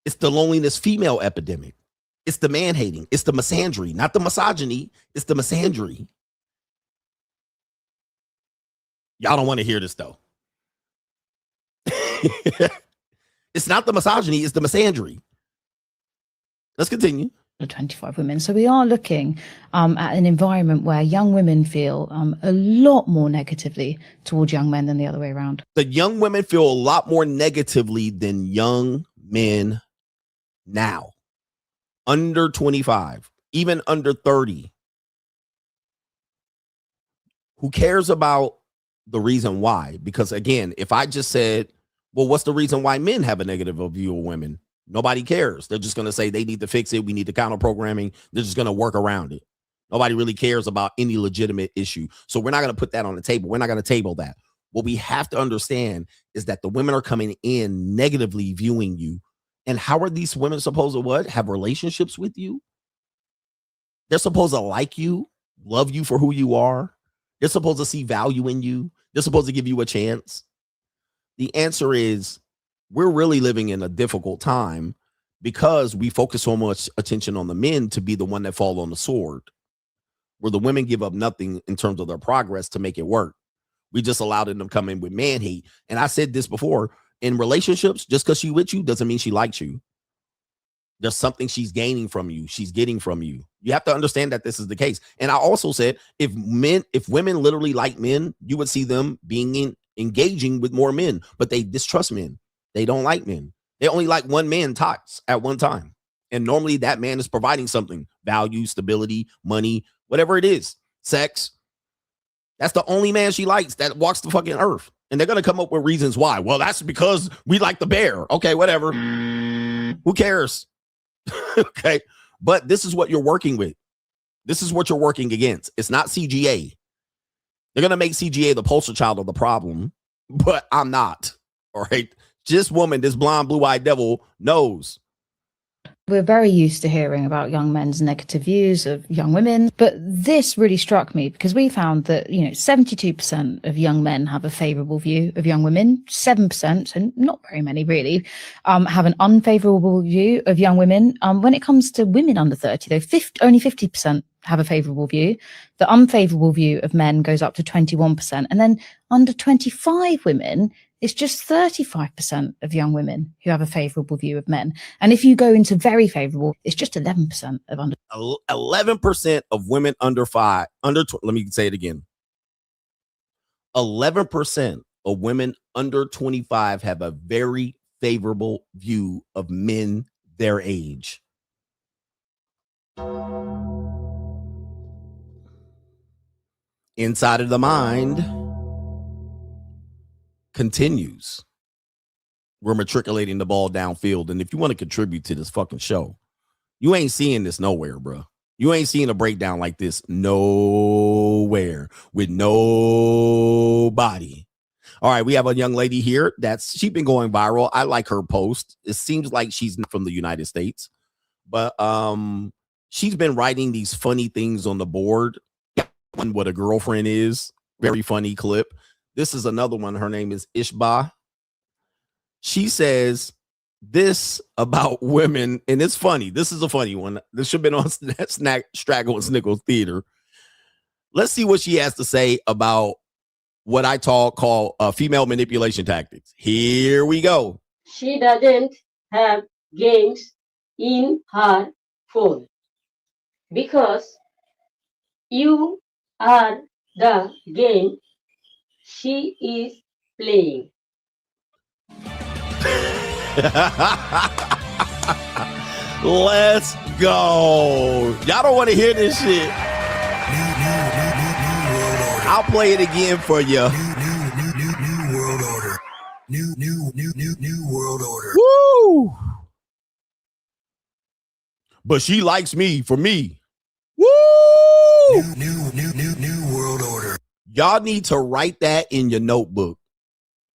It's the loneliness female epidemic. It's the man hating. It's the misandry, not the misogyny. It's the misandry. Y'all don't want to hear this though. It's not the misogyny. It's the misandry. Let's continue.
25 women. So we are looking at an environment where young women feel a lot more negatively towards young men than the other way around.
The young women feel a lot more negatively than young men now. Under 25, even under 30. Who cares about the reason why? Because again, if I just said, well, what's the reason why men have a negative view of women? Nobody cares. They're just going to say they need to fix it. We need the counter-programming. They're just going to work around it. Nobody really cares about any legitimate issue. So we're not going to put that on the table. We're not going to table that. What we have to understand is that the women are coming in negatively viewing you. And how are these women supposed to have relationships with you? They're supposed to like you, love you for who you are. They're supposed to see value in you. They're supposed to give you a chance. The answer is we're really living in a difficult time because we focus so much attention on the men to be the one that fall on the sword, where the women give up nothing in terms of their progress to make it work. We just allowed them to come in with man hate. And I said this before, in relationships, just because she's with you doesn't mean she likes you. There's something she's gaining from you. She's getting from you. You have to understand that this is the case. And I also said, if women literally like men, you would see them engaging with more men, but they distrust men. They don't like men. They only like one man tops at one time. And normally that man is providing something, value, stability, money, whatever it is, sex. That's the only man she likes that walks the fucking earth. And they're going to come up with reasons why. Well, that's because we like the bear. Okay, whatever. Who cares? Okay. But this is what you're working with. This is what you're working against. It's not CGA. They're going to make CGA the poster child of the problem, but I'm not. All right. This woman, this blonde, blue-eyed devil knows.
We're very used to hearing about young men's negative views of young women, but this really struck me because we found that, 72% of young men have a favorable view of young women, 7%, and not very many really, have an unfavorable view of young women. When it comes to women under 30, though, only 50% have a favorable view. The unfavorable view of men goes up to 21%, and then under 25 women, it's just 35% of young women who have a favorable view of men. And if you go into very favorable, it's just 11% of under.
11% of women let me say it again. 11% of women under 25 have a very favorable view of men their age. Inside of the Mind continues. We're matriculating the ball downfield. And if you want to contribute to this fucking show, you ain't seeing this nowhere, bro. You ain't seeing a breakdown like this nowhere with nobody. All right, we have a young lady here she's been going viral. I like her post. It seems like she's from the United States, but she's been writing these funny things on the board. What a girlfriend is. Very funny clip. This is another one. Her name is Ishba. She says this about women, and it's funny. This is a funny one. This should have been on Straggle and Sniggle Theater. Let's see what she has to say about what I call female manipulation tactics. Here we go.
She doesn't have games in her phone because you are the game she is playing.
Let's go. Y'all don't want to hear this shit. I'll play it again for you.
New world order. New world order.
Woo! But she likes me for me. Woo!
New world order.
Y'all need to write that in your notebook.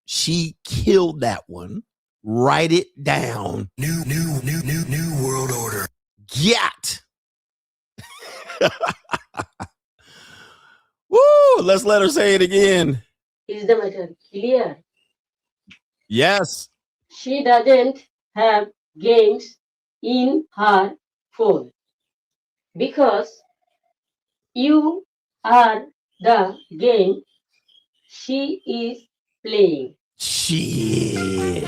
She killed that one. Write it down.
New world order.
Got. Woo! Let's let her say it again.
Is the matter clear?
Yes.
She doesn't have games in her phone because you are the game she is playing.
Shit.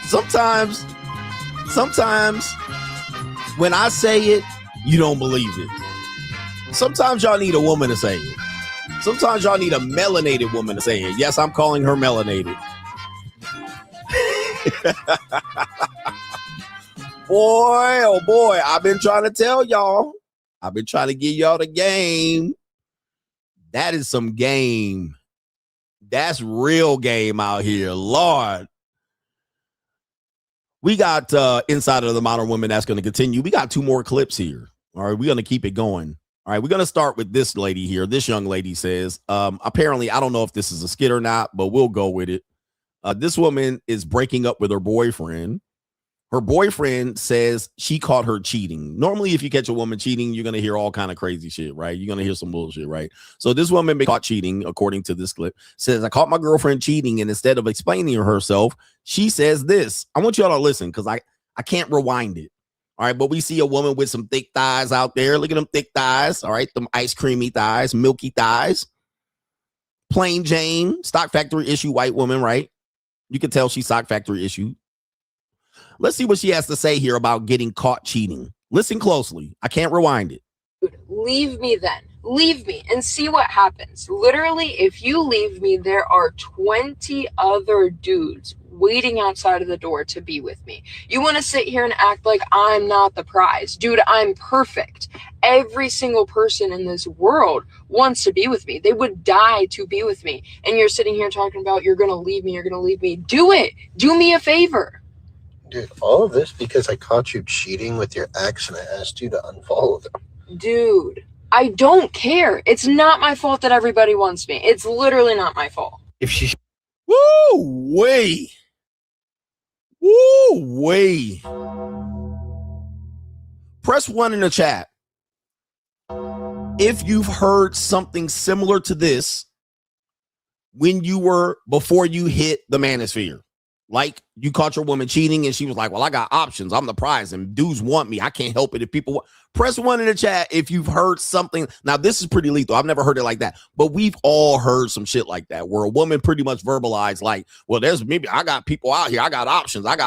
Sometimes when I say it, you don't believe it. Sometimes y'all need a woman to say it. Sometimes y'all need a melanated woman to say it. Yes, I'm calling her melanated. Boy, oh boy, I've been trying to tell y'all. I've been trying to give y'all the game. That is some game. That's real game out here. Lord. We got Inside of the Modern Woman that's going to continue. We got 2 more clips here. All right, we're going to keep it going. All right, we're going to start with this lady here. This young lady says, apparently, I don't know if this is a skit or not, but we'll go with it. This woman is breaking up with her boyfriend. Her boyfriend says she caught her cheating. Normally, if you catch a woman cheating, you're going to hear all kind of crazy shit, right? You're going to hear some bullshit, right? So this woman been caught cheating, according to this clip, says, I caught my girlfriend cheating, and instead of explaining herself, she says this. I want y'all to listen because I can't rewind it. All right, but we see a woman with some thick thighs out there. Look at them thick thighs, all right? Them ice creamy thighs, milky thighs. Plain Jane, stock factory issue white woman, right? You can tell she's stock factory issue. Let's see what she has to say here about getting caught cheating. Listen closely. I can't rewind it.
Leave me then. Leave me and see what happens. Literally, if you leave me, there are 20 other dudes waiting outside of the door to be with me. You want to sit here and act like I'm not the prize. Dude, I'm perfect. Every single person in this world wants to be with me. They would die to be with me. And you're sitting here talking about you're going to leave me, you're going to leave me. Do it. Do me a favor.
Dude, all of this because I caught you cheating with your ex and I asked you to unfollow them.
Dude, I don't care. It's not my fault that everybody wants me. It's literally not my fault.
If she...
Woo-wee. Woo-wee. Press 1 in the chat if you've heard something similar to this before you hit the manosphere. Like you caught your woman cheating and she was like, well, I got options. I'm the prize and dudes want me. I can't help it if people want. Press 1 in the chat if you've heard something. Now, this is pretty lethal. I've never heard it like that, but we've all heard some shit like that where a woman pretty much verbalized like, well, I got people out here. I got options. Like,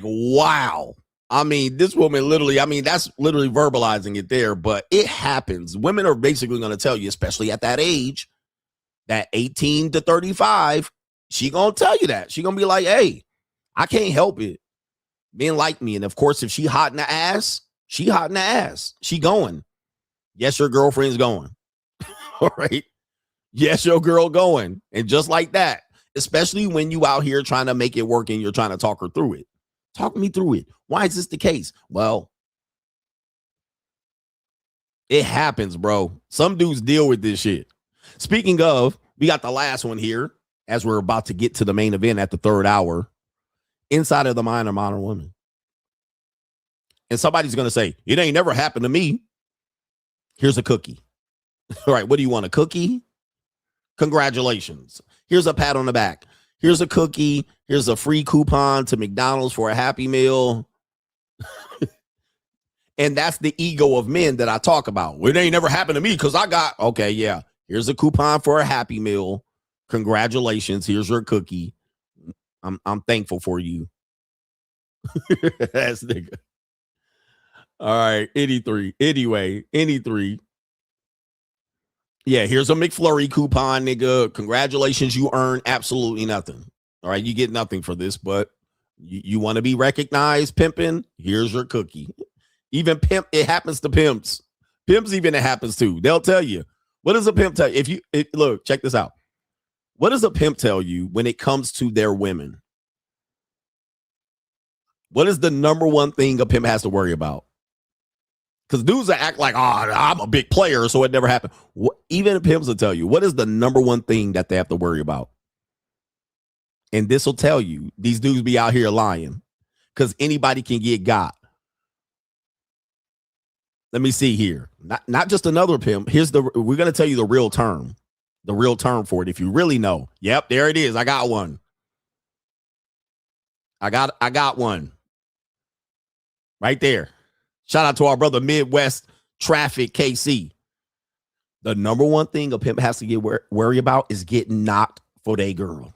wow. I mean, this woman literally, that's literally verbalizing it there, but it happens. Women are basically going to tell you, especially at that age, that 18 to 35, she gonna tell you that. She gonna be like, hey, I can't help it. Men like me. And of course, if she hot in the ass, she hot in the ass. She going. Yes, your girlfriend's going. All right. Yes, your girl going. And just like that, especially when you out here trying to make it work and you're trying to talk her through it. Talk me through it. Why is this the case? Well, it happens, bro. Some dudes deal with this shit. Speaking of, we got the last one here. As we're about to get to the main event at the 3rd hour, inside of the mind of modern women. And somebody's going to say, it ain't never happened to me. Here's a cookie. All right, what do you want, a cookie? Congratulations. Here's a pat on the back. Here's a cookie. Here's a free coupon to McDonald's for a Happy Meal. And that's the ego of men that I talk about. Well, it ain't never happened to me because I got, okay, yeah. Here's a coupon for a Happy Meal. Congratulations. Here's your cookie. I'm thankful for you. That's nigga. All right. 83. Anyway, 83. Yeah, here's a McFlurry coupon, nigga. Congratulations. You earn absolutely nothing. All right. You get nothing for this, but you want to be recognized, pimping? Here's your cookie. Even pimp, it happens to pimps. Pimps even it happens to. They'll tell you. What does a pimp tell you? Look, check this out. What does a pimp tell you when it comes to their women? What is the number one thing a pimp has to worry about? Because dudes that act like, oh, I'm a big player, so it never happened. Even pimps will tell you, what is the number one thing that they have to worry about? And this will tell you, these dudes be out here lying because anybody can get got. Let me see here. Not just another pimp. We're going to tell you the real term. The real term for it, if you really know. Yep, there it is. I got one. I got one. Right there. Shout out to our brother Midwest Traffic KC. The number one thing a pimp has to get worry about is getting knocked for their girl.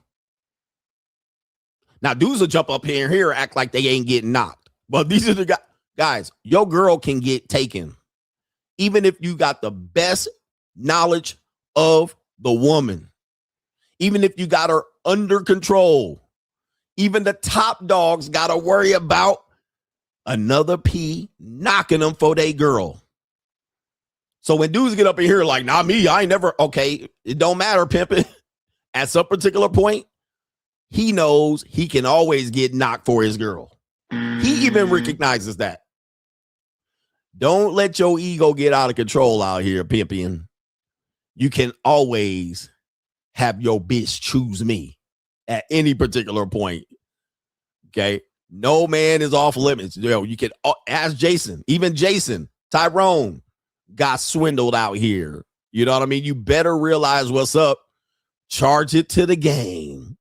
Now, dudes will jump up here and act like they ain't getting knocked. But these are the guys. Your girl can get taken. Even if you got the best knowledge of the woman, even if you got her under control, even the top dogs got to worry about another P knocking them for their girl. So when dudes get up in here like, not me, I ain't never, okay, it don't matter, pimping. At some particular point, he knows he can always get knocked for his girl. He even recognizes that. Don't let your ego get out of control out here, pimping. You can always have your bitch choose me at any particular point. Okay. No man is off limits. Yo, you can ask Jason, even Jason, Tyrone got swindled out here. You know what I mean? You better realize what's up. Charge it to the game,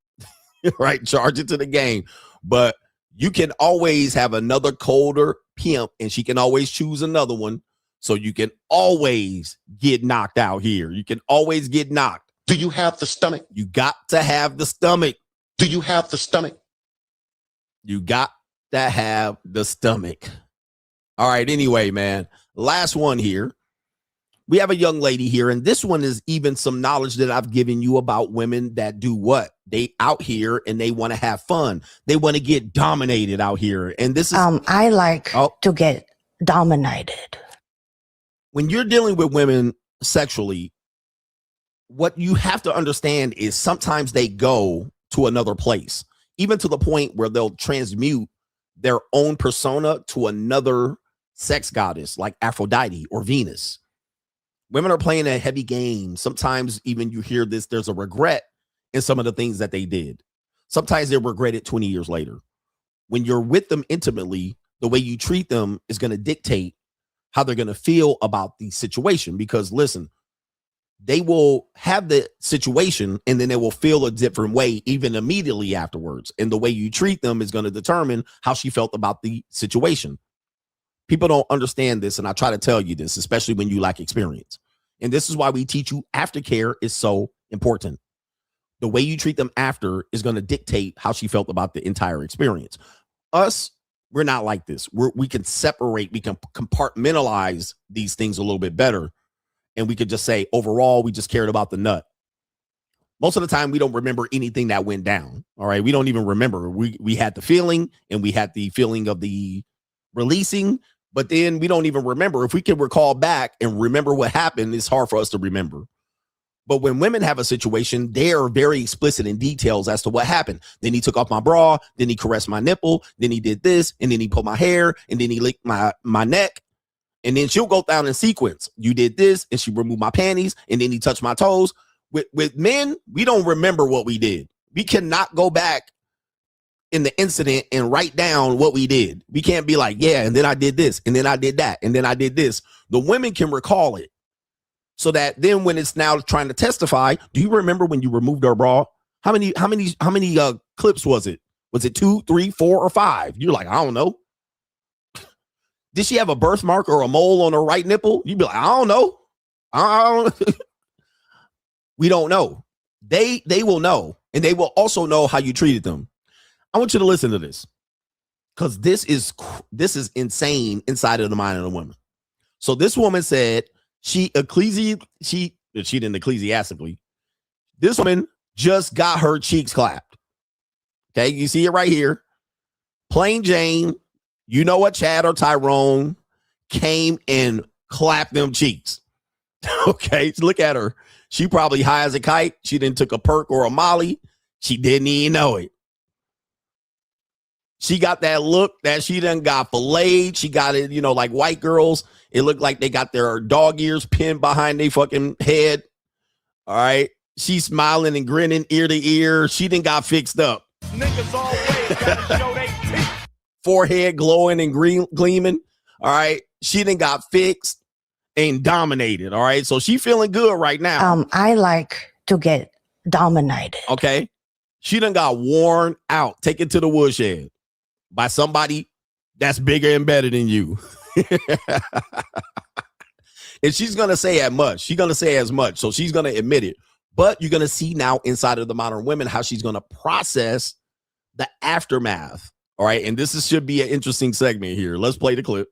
right? Charge it to the game. But you can always have another colder pimp and she can always choose another one. So you can always get knocked out here. You can always get knocked.
Do you have the stomach?
You got to have the stomach.
Do you have the stomach?
You got to have the stomach. All right. Anyway, man, last one here. We have a young lady here, and this one is even some knowledge that I've given you about women that do what? They out here and they want to have fun. They want to get dominated out here. And this is
I like to get dominated.
When you're dealing with women sexually, what you have to understand is sometimes they go to another place, even to the point where they'll transmute their own persona to another sex goddess like Aphrodite or Venus. Women are playing a heavy game. Sometimes even you hear this, there's a regret in some of the things that they did. Sometimes they regret it 20 years later. When you're with them intimately, the way you treat them is going to dictate how they're going to feel about the situation. Because listen, they will have the situation and then they will feel a different way even immediately afterwards. And the way you treat them is going to determine how she felt about the situation. People don't understand this, and I try to tell you this, especially when you lack experience. And this is why we teach you aftercare is so important. The way you treat them after is going to dictate how she felt about the entire experience. Us, we're not like this. We can separate, we can compartmentalize these things a little bit better. And we could just say, overall, we just cared about the nut. Most of the time, we don't remember anything that went down. All right. We don't even remember. We had the feeling, and we had the feeling of the releasing. But then we don't even remember. If we can recall back and remember what happened, it's hard for us to remember. But when women have a situation, they are very explicit in details as to what happened. Then he took off my bra, then he caressed my nipple, then he did this, and then he pulled my hair, and then he licked my neck. And then she'll go down in sequence. You did this, and she removed my panties, and then he touched my toes. With men, we don't remember what we did. We cannot go back in the incident and write down what we did. We can't be like, yeah, and then I did this, and then I did that, and then I did this. The women can recall it. So that then when it's now trying to testify, do you remember when you removed her bra? How many clips was it? Was it 2, 3, 4, or 5? You're like, I don't know. Did she have a birthmark or a mole on her right nipple? You'd be like, I don't know. I don't We don't know. They will know, and they will also know how you treated them. I want you to listen to this, because this is insane inside of the mind of the woman. So this woman said she didn't ecclesiastically. This woman just got her cheeks clapped. Okay, you see it right here. Plain Jane, you know what, Chad or Tyrone came and clapped them cheeks. Okay, look at her. She probably high as a kite. She didn't took a perk or a Molly. She didn't even know it. She got that look that she done got filleted. She got it, like white girls. It looked like they got their dog ears pinned behind their fucking head. All right. She's smiling and grinning ear to ear. She done got fixed up.
Niggas always gotta show they teeth.
Forehead glowing and gleaming. All right. She done got fixed and dominated. All right. So she feeling good right now.
I like to get dominated.
Okay. She done got worn out, taken to the woodshed by somebody that's bigger and better than you. And she's going to say as much. She's going to say as much. So she's going to admit it. But you're going to see now inside of the modern women how she's going to process the aftermath. All right. And should be an interesting segment here. Let's play the clip.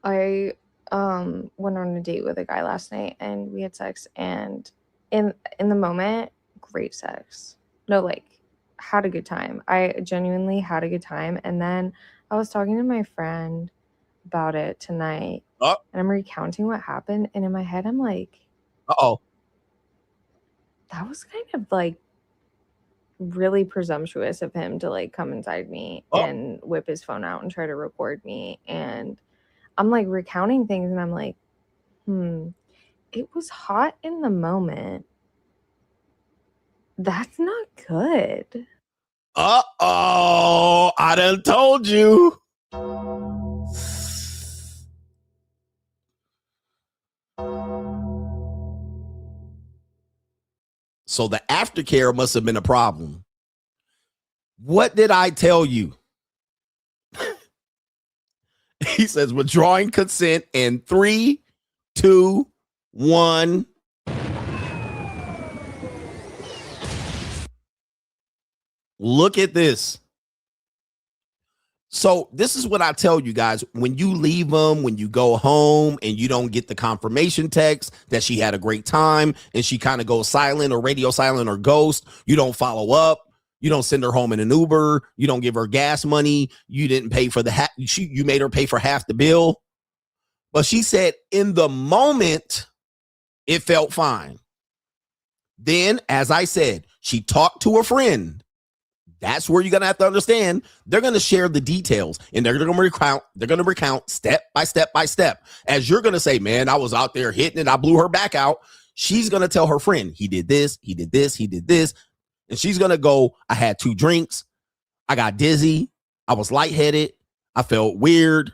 I went on a date with a guy last night and we had sex, and in the moment, great sex. No, had a good time. I genuinely had a good time. And then I was talking to my friend about it tonight, and I'm recounting what happened. And in my head, I'm like,
uh-oh,
that was kind of really presumptuous of him to come inside me and whip his phone out and try to record me. And I'm recounting things, and I'm like, it was hot in the moment. That's not good.
Uh-oh, I done told you. So the aftercare must have been a problem. What did I tell you? He says withdrawing consent in 3, 2, 1. Look at this. So this is what I tell you guys. When you leave them, when you go home and you don't get the confirmation text that she had a great time and she kind of goes silent or radio silent or ghost, you don't follow up. You don't send her home in an Uber. You don't give her gas money. You didn't pay for the you made her pay for half the bill. But she said in the moment, it felt fine. Then, as I said, she talked to a friend. That's where you're going to have to understand. They're going to share the details and they're going to recount step by step by step. As you're going to say, man, I was out there hitting it. I blew her back out. She's going to tell her friend, he did this, he did this, he did this. And she's going to go, I had 2 drinks. I got dizzy. I was lightheaded. I felt weird.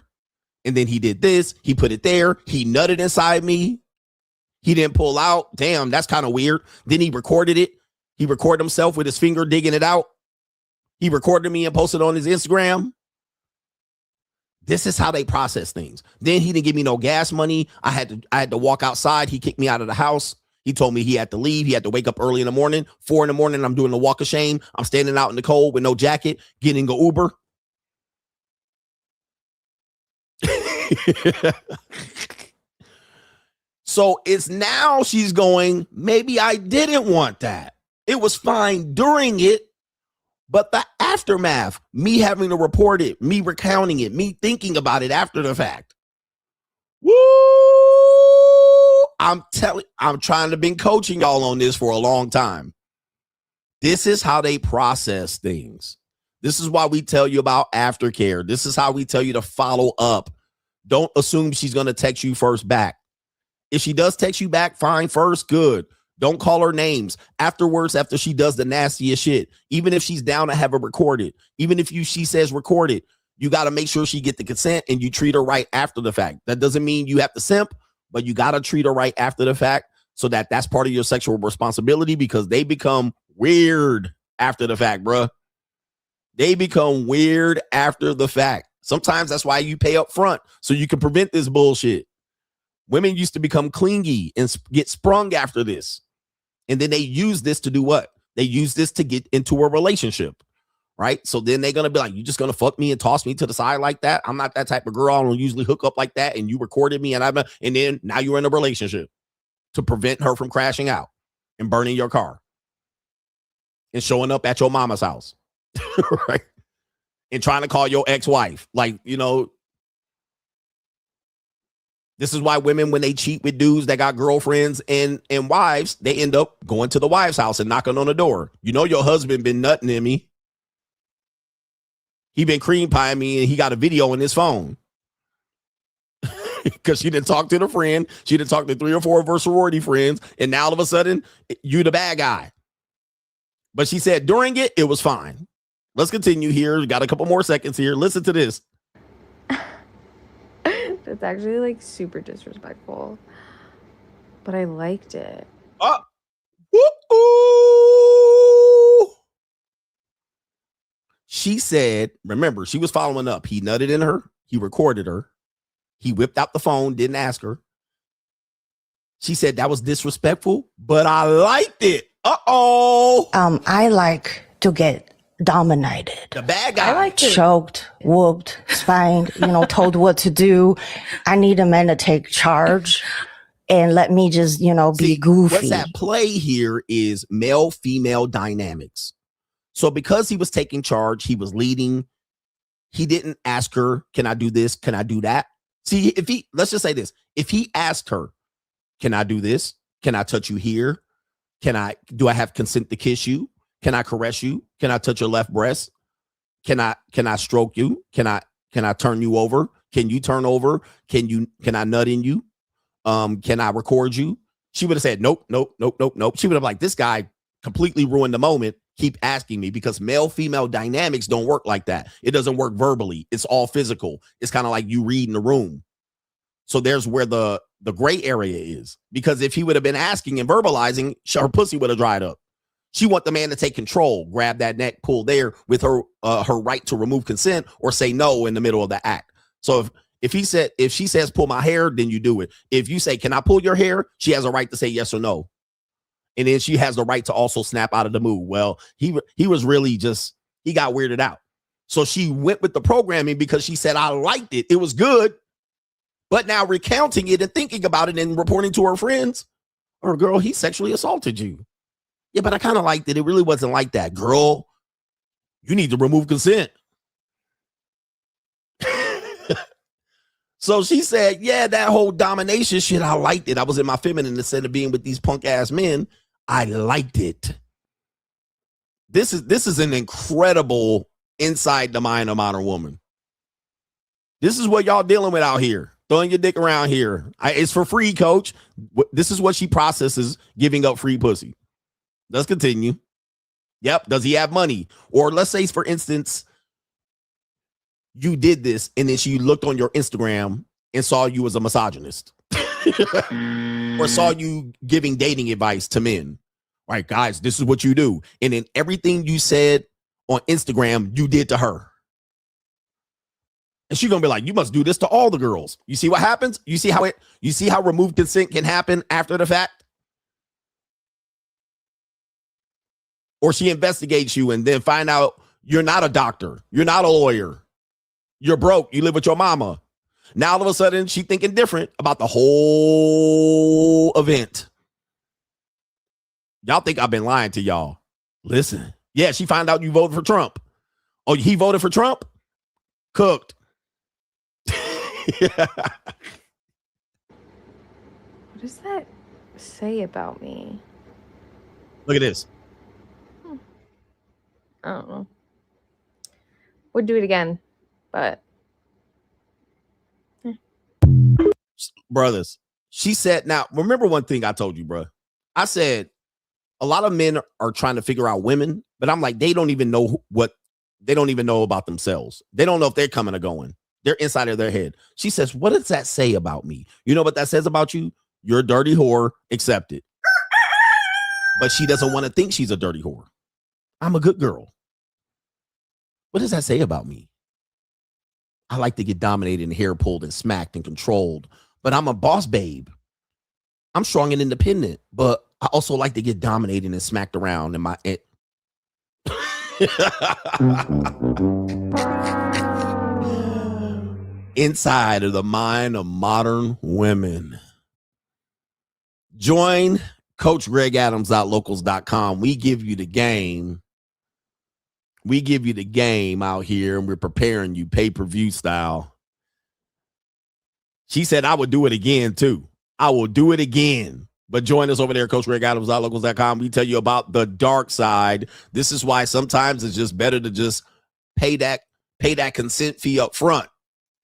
And then he did this. He put it there. He nutted inside me. He didn't pull out. Damn, that's kind of weird. Then he recorded it. He recorded himself with his finger digging it out. He recorded me and posted on his Instagram. This is how they process things. Then he didn't give me no gas money. I had to walk outside. He kicked me out of the house. He told me he had to leave. He had to wake up early in the morning. 4 a.m, I'm doing the walk of shame. I'm standing out in the cold with no jacket, getting an Uber. So it's now she's going, maybe I didn't want that. It was fine during it, but the aftermath, me having to report it, me recounting it, me thinking about it after the fact. Woo! I'm trying to been coaching y'all on this for a long time. This is how they process things. This is why we tell you about aftercare. This is how we tell you to follow up. Don't assume she's going to text you first back. If she does text you back, fine, first, good. Don't call her names afterwards after she does the nastiest shit. Even if she's down to have it recorded, even if she says record it, you got to make sure she get the consent and you treat her right after the fact. That doesn't mean you have to simp, but you got to treat her right after the fact so that that's part of your sexual responsibility, because they become weird after the fact, bruh. They become weird after the fact. Sometimes that's why you pay up front so you can prevent this bullshit. Women used to become clingy and get sprung after this. And then they use this to do what? They use this to get into a relationship, right? So then they're going to be like, you just going to fuck me and toss me to the side like that? I'm not that type of girl. I don't usually hook up like that. And you recorded me and then now you're in a relationship to prevent her from crashing out and burning your car and showing up at your mama's house, right? And trying to call your ex-wife. Like, you know, this is why women, when they cheat with dudes that got girlfriends and wives, they end up going to the wife's house and knocking on the door. You know, your husband been nutting in me. He been cream pieing me and he got a video on his phone. Because she didn't talk to the friend. She didn't talk to 3 or 4 of her sorority friends. And now all of a sudden, you the bad guy. But she said during it, it was fine. Let's continue here. We got a couple more seconds here. Listen to this.
It's actually like super disrespectful, but I liked it.
She said, remember, she was following up. He nutted in her. He recorded her. He whipped out the phone, didn't ask her. She said that was disrespectful, but I liked it.
I like to get dominated.
The bad guy.
I like choked, whooped, spanked, told what to do. I need a man to take charge and let me just, be goofy.
What's at play here is male-female dynamics. So because he was taking charge, he was leading. He didn't ask her, can I do this? Can I do that? See, let's just say this. If he asked her, can I do this? Can I touch you here? Do I have consent to kiss you? Can I caress you? Can I touch your left breast? Can I stroke you? Can I turn you over? Can you turn over? Can I nut in you? Can I record you? She would have said, nope. She would have like, this guy completely ruined the moment. keep asking me, because male-female dynamics don't work like that. It doesn't work verbally. It's all physical. It's kind of like you read in the room. So there's where the gray area is, because if he would have been asking and verbalizing, her pussy would have dried up. She want the man to take control, grab that neck, pull there with her right to remove consent or say no in the middle of the act. So if she says pull my hair, then you do it. If you say, can I pull your hair? She has a right to say yes or no. And then she has the right to also snap out of the mood. Well, he was really just, he got weirded out. So she went with the programming because she said, I liked it. It was good. But now recounting it and thinking about it and reporting to her friends, or girl, he sexually assaulted you. Yeah, but I kind of liked it. It really wasn't like that. Girl, you need to remove consent. So she said, yeah, that whole domination shit, I liked it. I was in my feminine instead of being with these punk ass men. I liked it. This is an incredible inside the mind of modern woman. This is what y'all dealing with out here. Throwing your dick around here. It's for free, coach. This is what she processes, giving up free pussy. Let's continue. Yep. Does he have money? Or let's say, for instance, you did this and then she looked on your Instagram and saw you as a misogynist or saw you giving dating advice to men. All right, guys, this is what you do. And then everything you said on Instagram, you did to her. And she's going to be like, you must do this to all the girls. You see what happens? You see how removed consent can happen after the fact? Or she investigates you and then find out you're not a doctor. You're not a lawyer. You're broke. You live with your mama. Now, all of a sudden, she's thinking different about the whole event. Y'all think I've been lying to y'all. Listen. Yeah, she found out you voted for Trump. Oh, he voted for Trump? Cooked.
What does that say about me?
Look at this.
I don't know. Would do it again, but
brothers, she said, now remember one thing I told you, bro. I said a lot of men are trying to figure out women, but I'm like, they don't even know about themselves. They don't know if they're coming or going. They're inside of their head. She says, what does that say about me? You know what that says about you? You're a dirty whore, accept it. But she doesn't want to think she's a dirty whore. I'm a good girl. What does that say about me? I like to get dominated and hair pulled and smacked and controlled, but I'm a boss babe. I'm strong and independent, but I also like to get dominated and smacked around in my inside of the mind of modern women. Join CoachGregAdams.locals.com. We give you the game. We give you the game out here, and we're preparing you pay-per-view style. She said, I would do it again, too. I will do it again. But join us over there, CoachGregAdams.locals.com. We tell you about the dark side. This is why sometimes it's just better to just pay that consent fee up front.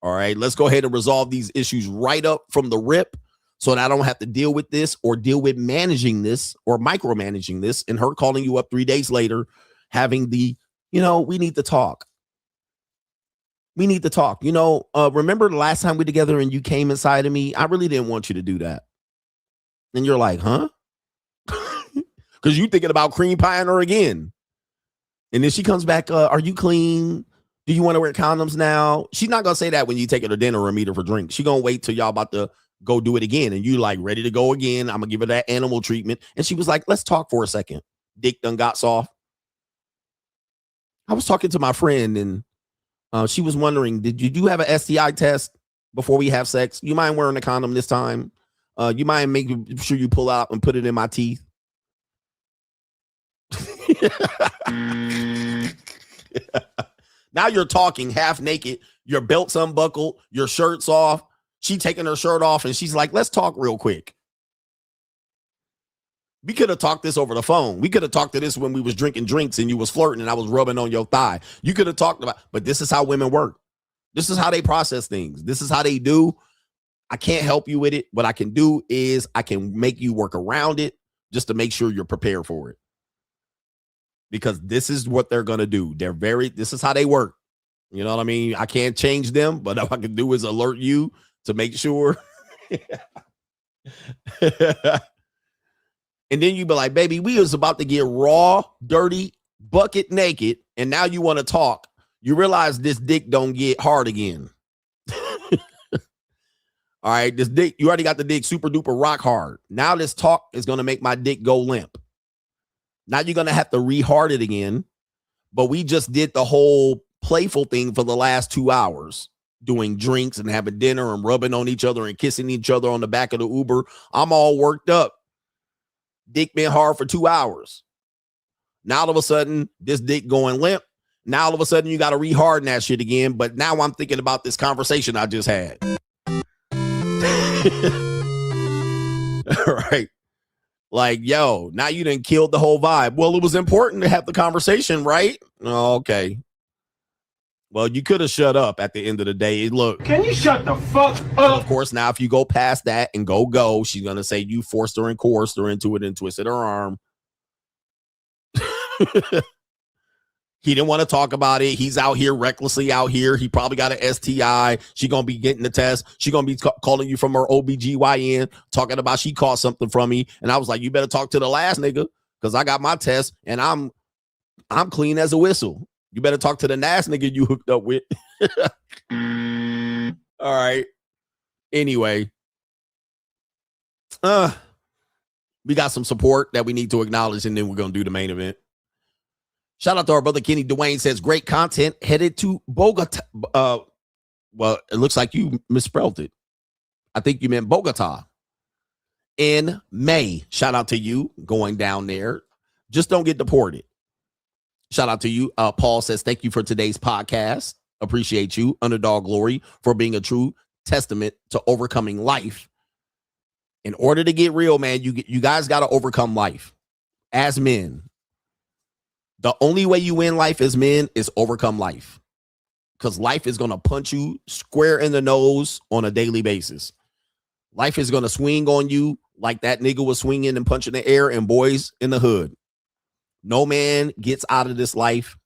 All right, let's go ahead and resolve these issues right up from the rip so that I don't have to deal with this or deal with managing this or micromanaging this and her calling you up 3 days later having the, we need to talk. We need to talk. Remember the last time we were together and you came inside of me? I really didn't want you to do that. And you're like, huh? Because you thinking about cream pieing her again. And then she comes back, are you clean? Do you want to wear condoms now? She's not going to say that when you take her to dinner or meet her for drinks. She's going to wait till y'all about to go do it again. And you like ready to go again. I'm going to give her that animal treatment. And she was like, let's talk for a second. Dick done got soft. I was talking to my friend and she was wondering, did you have an STI test before we have sex? You mind wearing a condom this time? You mind making sure you pull out and put it in my teeth? Now you're talking half naked, your belt's unbuckled, your shirt's off. She taking her shirt off and she's like, let's talk real quick. We could have talked this over the phone. We could have talked to this when we was drinking drinks and you was flirting and I was rubbing on your thigh. You could have talked about, but this is how women work. This is how they process things. This is how they do. I can't help you with it. What I can do is I can make you work around it just to make sure you're prepared for it. because this is what they're going to do. This is how they work. You know what I mean? I can't change them, but all I can do is alert you to make sure. And then you be like, baby, we was about to get raw, dirty, bucket naked, and now you want to talk. You realize this dick don't get hard again. All right, this dick, you already got the dick super duper rock hard. Now this talk is going to make my dick go limp. Now you're going to have to re-hard it again. But we just did the whole playful thing for the last 2 hours, doing drinks and having dinner and rubbing on each other and kissing each other on the back of the Uber. I'm all worked up. Dick been hard for 2 hours. Now all of a sudden, this dick going limp. Now all of a sudden, you got to re-harden that shit again. But now I'm thinking about this conversation I just had. All right. Like, yo, now you done killed the whole vibe. Well, it was important to have the conversation, right? Oh, okay. Well, you could have shut up at the end of the day. Look. Can you shut the fuck up? Of course, now if you go past that and go, she's going to say you forced her and coerced her into it and twisted her arm. He didn't want to talk about it. He's out here recklessly out here. He probably got an STI. She going to be getting the test. She going to be calling you from her OBGYN, talking about she caught something from me. And I was like, you better talk to the last nigga because I got my test and I'm clean as a whistle. You better talk to the last nigga you hooked up with. All right. Anyway. We got some support that we need to acknowledge, and then we're going to do the main event. Shout out to our brother Kenny Dwayne, says great content headed to Bogota. Well, it looks like you misspelled it. I think you meant Bogota in May. Shout out to you going down there. Just don't get deported. Shout out to you. Paul says, thank you for today's podcast. Appreciate you. Underdog Glory for being a true testament to overcoming life. In order to get real, man, you guys got to overcome life as men. The only way you win life as men is overcome life, because life is going to punch you square in the nose on a daily basis. Life is going to swing on you like that nigga was swinging and punching the air in Boys in the Hood. No man gets out of this life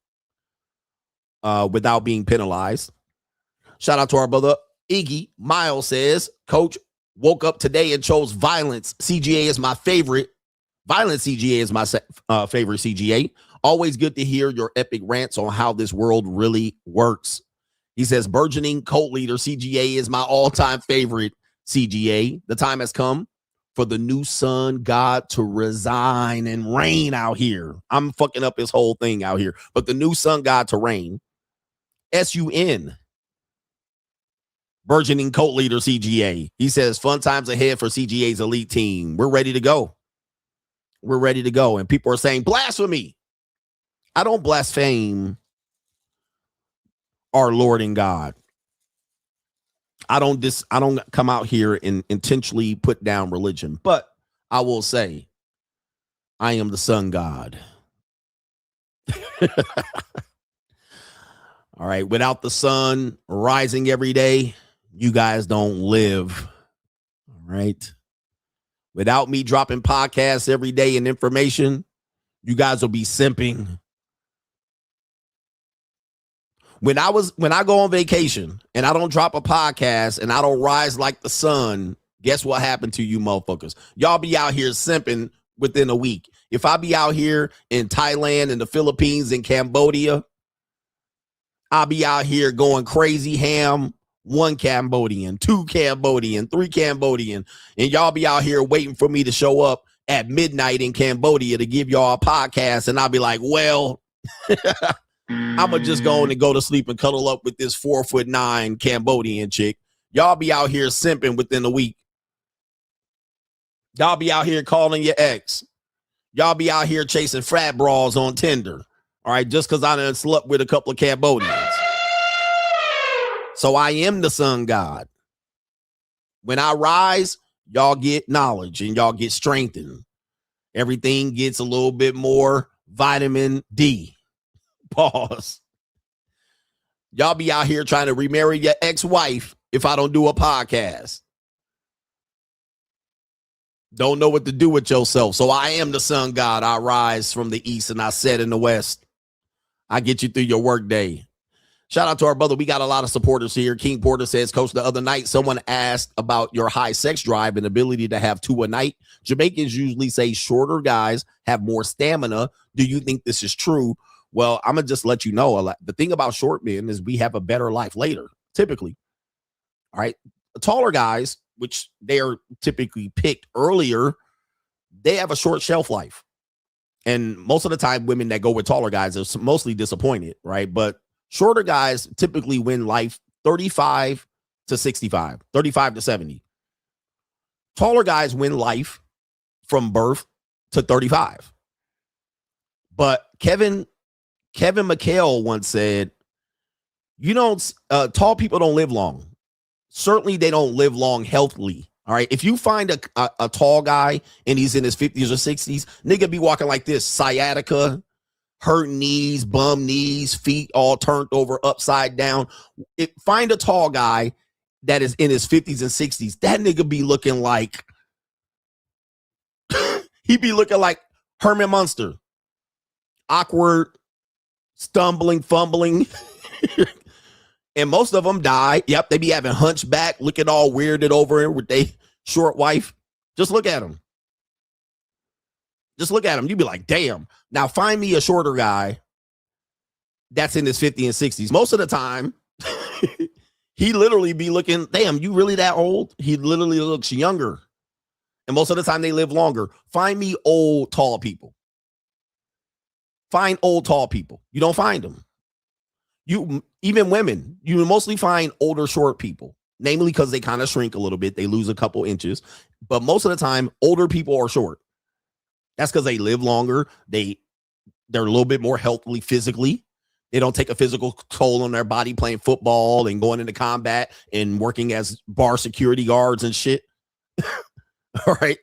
without being penalized. Shout out to our brother Iggy. Miles says, Coach, woke up today and chose violence. CGA is my favorite. Violent CGA is my favorite CGA. Always good to hear your epic rants on how this world really works. He says, burgeoning cult leader CGA is my all-time favorite CGA. The time has come for the new sun god to resign and reign out here. I'm fucking up his whole thing out here. But the new sun god to reign. SUN. Burgeoning cult leader CGA. He says, fun times ahead for CGA's elite team. We're ready to go. We're ready to go. And people are saying, blasphemy. I don't blaspheme our Lord and God. I don't come out here and intentionally put down religion, but I will say I am the sun god. All right. Without the sun rising every day, you guys don't live. All right. Without me dropping podcasts every day and information, you guys will be simping. When I go on vacation and I don't drop a podcast and I don't rise like the sun, guess what happened to you motherfuckers? Y'all be out here simping within a week. If I be out here in Thailand and the Philippines and Cambodia, I'll be out here going crazy ham. 1 Cambodian, 2 Cambodian, 3 Cambodian, and y'all be out here waiting for me to show up at midnight in Cambodia to give y'all a podcast, and I'll be like, well, I'm gonna just go on and go to sleep and cuddle up with this 4'9" Cambodian chick. Y'all be out here simping within a week. Y'all be out here calling your ex. Y'all be out here chasing frat bras on Tinder. All right, just because I done slept with a couple of Cambodians. So I am the sun god. When I rise, y'all get knowledge and y'all get strengthened. Everything gets a little bit more vitamin D. Pause. Y'all be out here trying to remarry your ex-wife if I don't do a podcast. Don't know what to do with yourself. So I am the sun god. I rise from the east and I set in the west. I get you through your work day. Shout out to our brother. We got a lot of supporters here. King Porter says, Coach, the other night, someone asked about your high sex drive and ability to have 2 a night. Jamaicans usually say shorter guys have more stamina. Do you think this is true? Well, I'm going to just let you know. The thing about short men is we have a better life later, typically. All right. The taller guys, which they are typically picked earlier, they have a short shelf life. And most of the time, women that go with taller guys are mostly disappointed, right? But shorter guys typically win life 35 to 65, 35 to 70. Taller guys win life from birth to 35. But Kevin McHale once said, tall people don't live long. Certainly they don't live long healthily. All right. If you find a tall guy and he's in his 50s or 60s, nigga be walking like this, sciatica, hurt knees, bum knees, feet all turned over upside down. Find a tall guy that is in his 50s and 60s. That nigga be looking like he be looking like Herman Munster. Awkward, stumbling, fumbling. And most of them die. Yep, they be having hunchback, looking all weirded over with their short wife. Just look at them. Just look at him. You be like, damn. Now find me a shorter guy that's in his 50s and 60s. Most of the time, he literally be looking, damn, you really that old? He literally looks younger. And most of the time they live longer. Find me old, tall people. Find old, tall people. You don't find them. Even women, you mostly find older, short people, namely because they kind of shrink a little bit. They lose a couple inches. But most of the time, older people are short. That's because they live longer. They're a little bit more healthily physically. They don't take a physical toll on their body playing football and going into combat and working as bar security guards and shit. All right.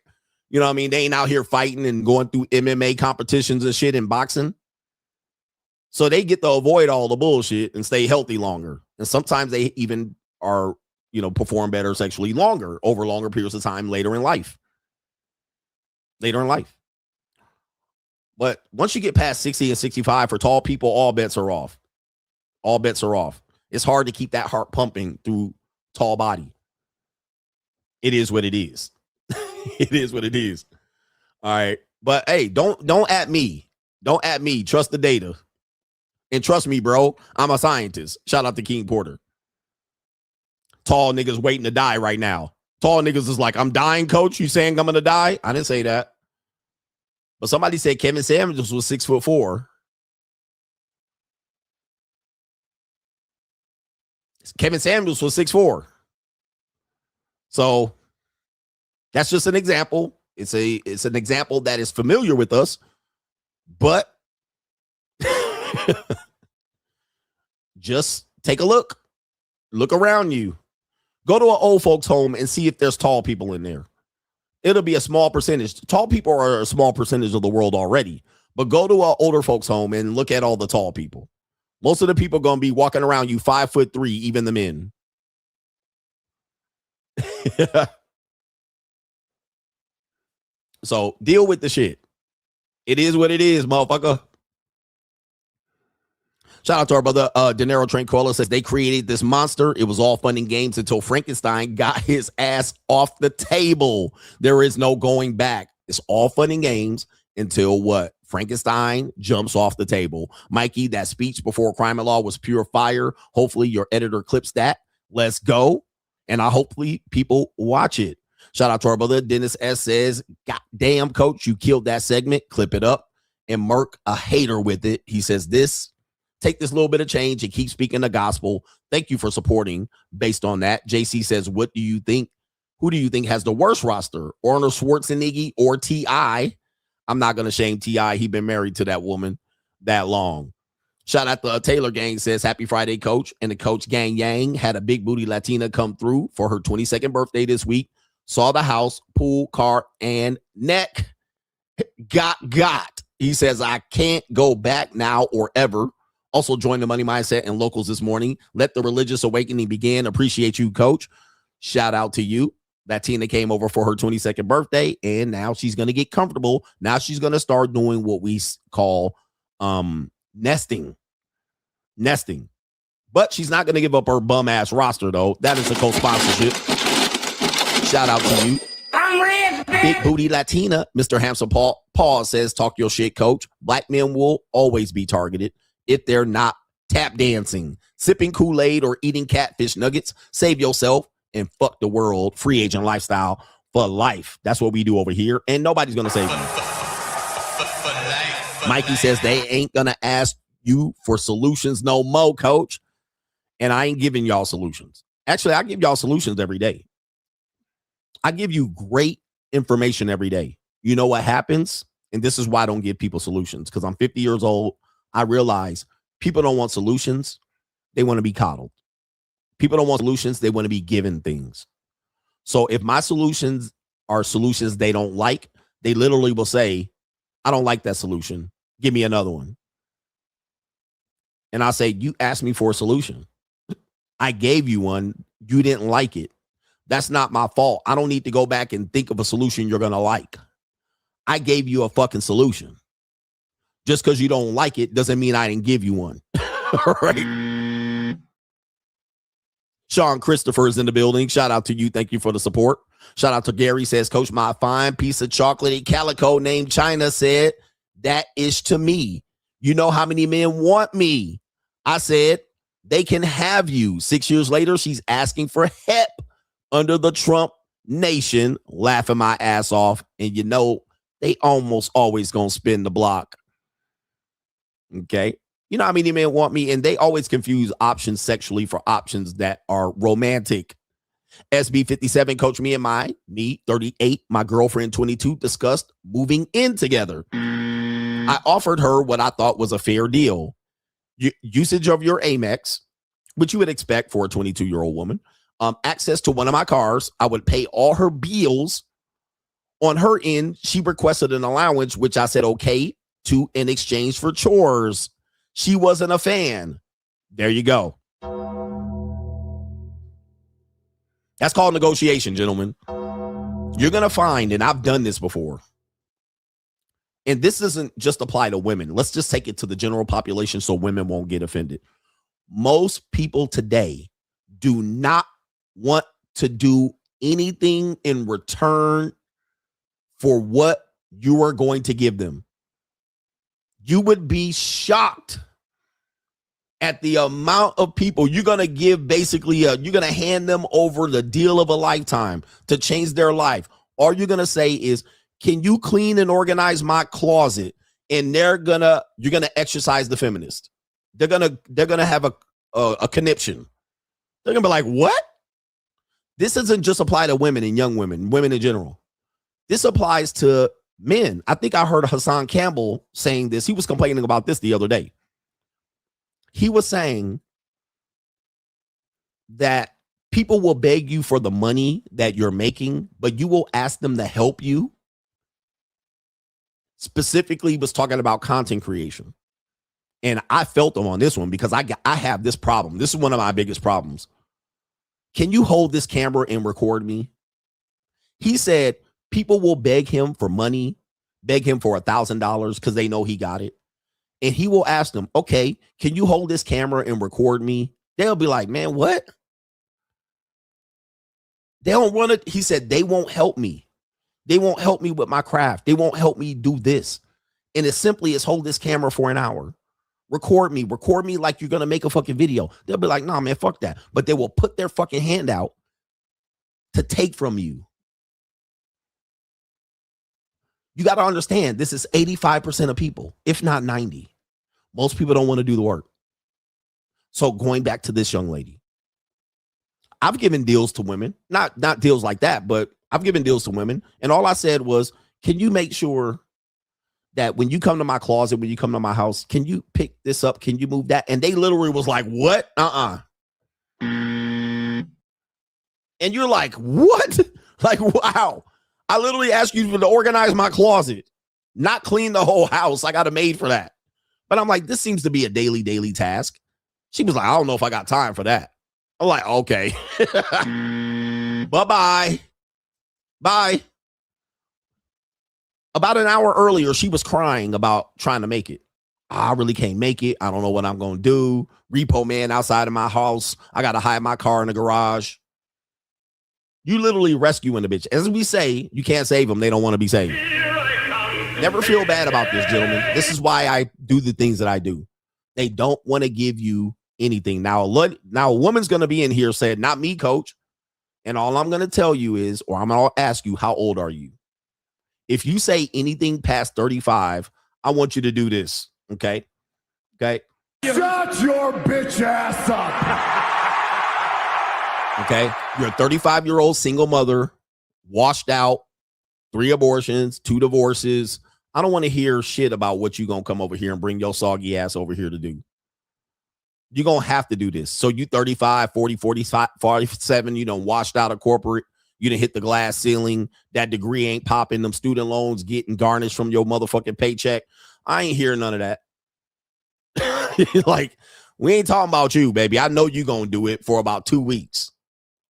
You know what I mean? They ain't out here fighting and going through MMA competitions and shit and boxing. So they get to avoid all the bullshit and stay healthy longer. And sometimes they even are, perform better sexually over longer periods of time later in life. But once you get past 60 and 65 for tall people, all bets are off. All bets are off. It's hard to keep that heart pumping through tall body. It is what it is. It is what it is. All right. But hey, don't at me. Don't at me. Trust the data. And trust me, bro, I'm a scientist. Shout out to King Porter. Tall niggas waiting to die right now. Tall niggas is like, I'm dying, coach. You saying I'm going to die? I didn't say that. But somebody said Kevin Samuels was 6'4". Kevin Samuels was 6'4". So that's just an example. It's an example that is familiar with us, but just take a look. Look around you. Go to an old folks home and see if there's tall people in there. It'll be a small percentage. Tall people are a small percentage of the world already. But go to an older folks home and look at all the tall people. Most of the people going to be walking around you 5'3", even the men. So deal with the shit. It is what it is, motherfucker. Shout out to our brother, Dinero Tranquilla says they created this monster. It was all fun and games until Frankenstein got his ass off the table. There is no going back. It's all fun and games until what? Frankenstein jumps off the table. Mikey, that speech before Crime and Law was pure fire. Hopefully your editor clips that. Let's go. And hopefully people watch it. Shout out to our brother, Dennis S. says, God damn, coach, you killed that segment. Clip it up. And Merck, a hater with it. He says take this little bit of change and keep speaking the gospel. Thank you for supporting based on that. JC says, what do you think? Who do you think has the worst roster? Arnold Schwarzenegger or T.I.? I'm not going to shame T.I. He been married to that woman that long. Shout out to Taylor Gang says, happy Friday, coach. And the coach Gang Yang had a big booty Latina come through for her 22nd birthday this week. Saw the house, pool, car, and neck. Got. He says, I can't go back now or ever. Also joined the Money Mindset and Locals this morning. Let the religious awakening begin. Appreciate you, coach. Shout out to you. Latina came over for her 22nd birthday, and now she's going to get comfortable. Now she's going to start doing what we call nesting. But she's not going to give up her bum ass roster, though. That is a co-sponsorship. Shout out to you. Big booty Latina, Mr. Handsome Paul says, talk your shit, coach. Black men will always be targeted if they're not tap dancing, sipping Kool-Aid, or eating catfish nuggets. Save yourself and fuck the world. Free agent lifestyle for life. That's what we do over here, and nobody's going to save you. Mikey says they ain't going to ask you for solutions no more, coach. And I ain't giving y'all solutions. Actually, I give y'all solutions every day. I give you great information every day. You know what happens? And this is why I don't give people solutions, because I'm 50 years old. I realize people don't want solutions. They want to be coddled. People don't want solutions. They want to be given things. So if my solutions are solutions they don't like, they literally will say, I don't like that solution. Give me another one. And I'll say, you asked me for a solution. I gave you one. You didn't like it. That's not my fault. I don't need to go back and think of a solution you're going to like. I gave you a fucking solution. Just because you don't like it doesn't mean I didn't give you one. Right? Sean Christopher is in the building. Shout out to you. Thank you for the support. Shout out to Gary. Says, Coach, my fine piece of chocolatey calico named China said, that is to me. You know how many men want me? I said, they can have you. 6 years later, she's asking for help under the Trump nation, laughing my ass off. And you know, they almost always gonna spin the block. Okay. You know how many men want me? And they always confuse options sexually for options that are romantic. SB57, coach, me 38, my girlfriend 22, discussed moving in together. I offered her what I thought was a fair deal. Usage of your Amex, which you would expect for a 22-year-old woman. Access to one of my cars. I would pay all her bills. On her end, she requested an allowance, which I said okay to in exchange for chores. She wasn't a fan. There you go. That's called negotiation, gentlemen. You're going to find, and I've done this before, and this doesn't just apply to women. Let's just take it to the general population so women won't get offended. Most people today do not want to do anything in return for what you are going to give them. You would be shocked at the amount of people you're going to give. Basically, you're going to hand them over the deal of a lifetime to change their life. All you're going to say is, can you clean and organize my closet? And you're going to exercise the feminist. They're going to have a conniption. They're going to be like, what? This doesn't just apply to women and young women, women in general. This applies to men. I think I heard Hassan Campbell saying this. He was complaining about this the other day. He was saying that people will beg you for the money that you're making, but you will ask them to help you. Specifically, he was talking about content creation. And I felt him on this one because I have this problem. This is one of my biggest problems. Can you hold this camera and record me? He said people will beg him for money, beg him for $1,000 because they know he got it. And he will ask them, okay, can you hold this camera and record me? They'll be like, man, what? They don't want to. He said they won't help me. They won't help me with my craft. They won't help me do this. And it simply is hold this camera for an hour. Record me like you're going to make a fucking video. They'll be like, nah, man, fuck that. But they will put their fucking hand out to take from you. You got to understand, this is 85% of people, if not 90. Most people don't want to do the work. So going back to this young lady, I've given deals to women, not deals like that, but I've given deals to women. And all I said was, can you make sure that when you come to my closet, when you come to my house, can you pick this up? Can you move that? And they literally was like, what? And you're like, what? Like, wow. I literally asked you to organize my closet, not clean the whole house. I got a maid for that. But I'm like, this seems to be a daily task. She was like, I don't know if I got time for that. I'm like, okay. Bye-bye. Bye. About an hour earlier, she was crying about trying to make it. I really can't make it. I don't know what I'm going to do. Repo man outside of my house. I got to hide my car in the garage. You literally rescuing the bitch. As we say, you can't save them. They don't want to be saved. Never feel bad about this, gentlemen. This is why I do the things that I do. They don't want to give you anything. Now a woman's going to be in here said, not me, coach. And all I'm going to tell you is, or I'm going to ask you, how old are you? If you say anything past 35, I want you to do this. Okay. Okay.
Shut your bitch ass up.
Okay. You're a 35-year-old single mother, washed out, 3 abortions, 2 divorces. I don't want to hear shit about what you're going to come over here and bring your soggy ass over here to do. You're going to have to do this. So you 35, 40, 45, 47, you done washed out of corporate. You done hit the glass ceiling. That degree ain't popping. Them student loans getting garnished from your motherfucking paycheck. I ain't hearing none of that. Like, we ain't talking about you, baby. I know you going to do it for about 2 weeks.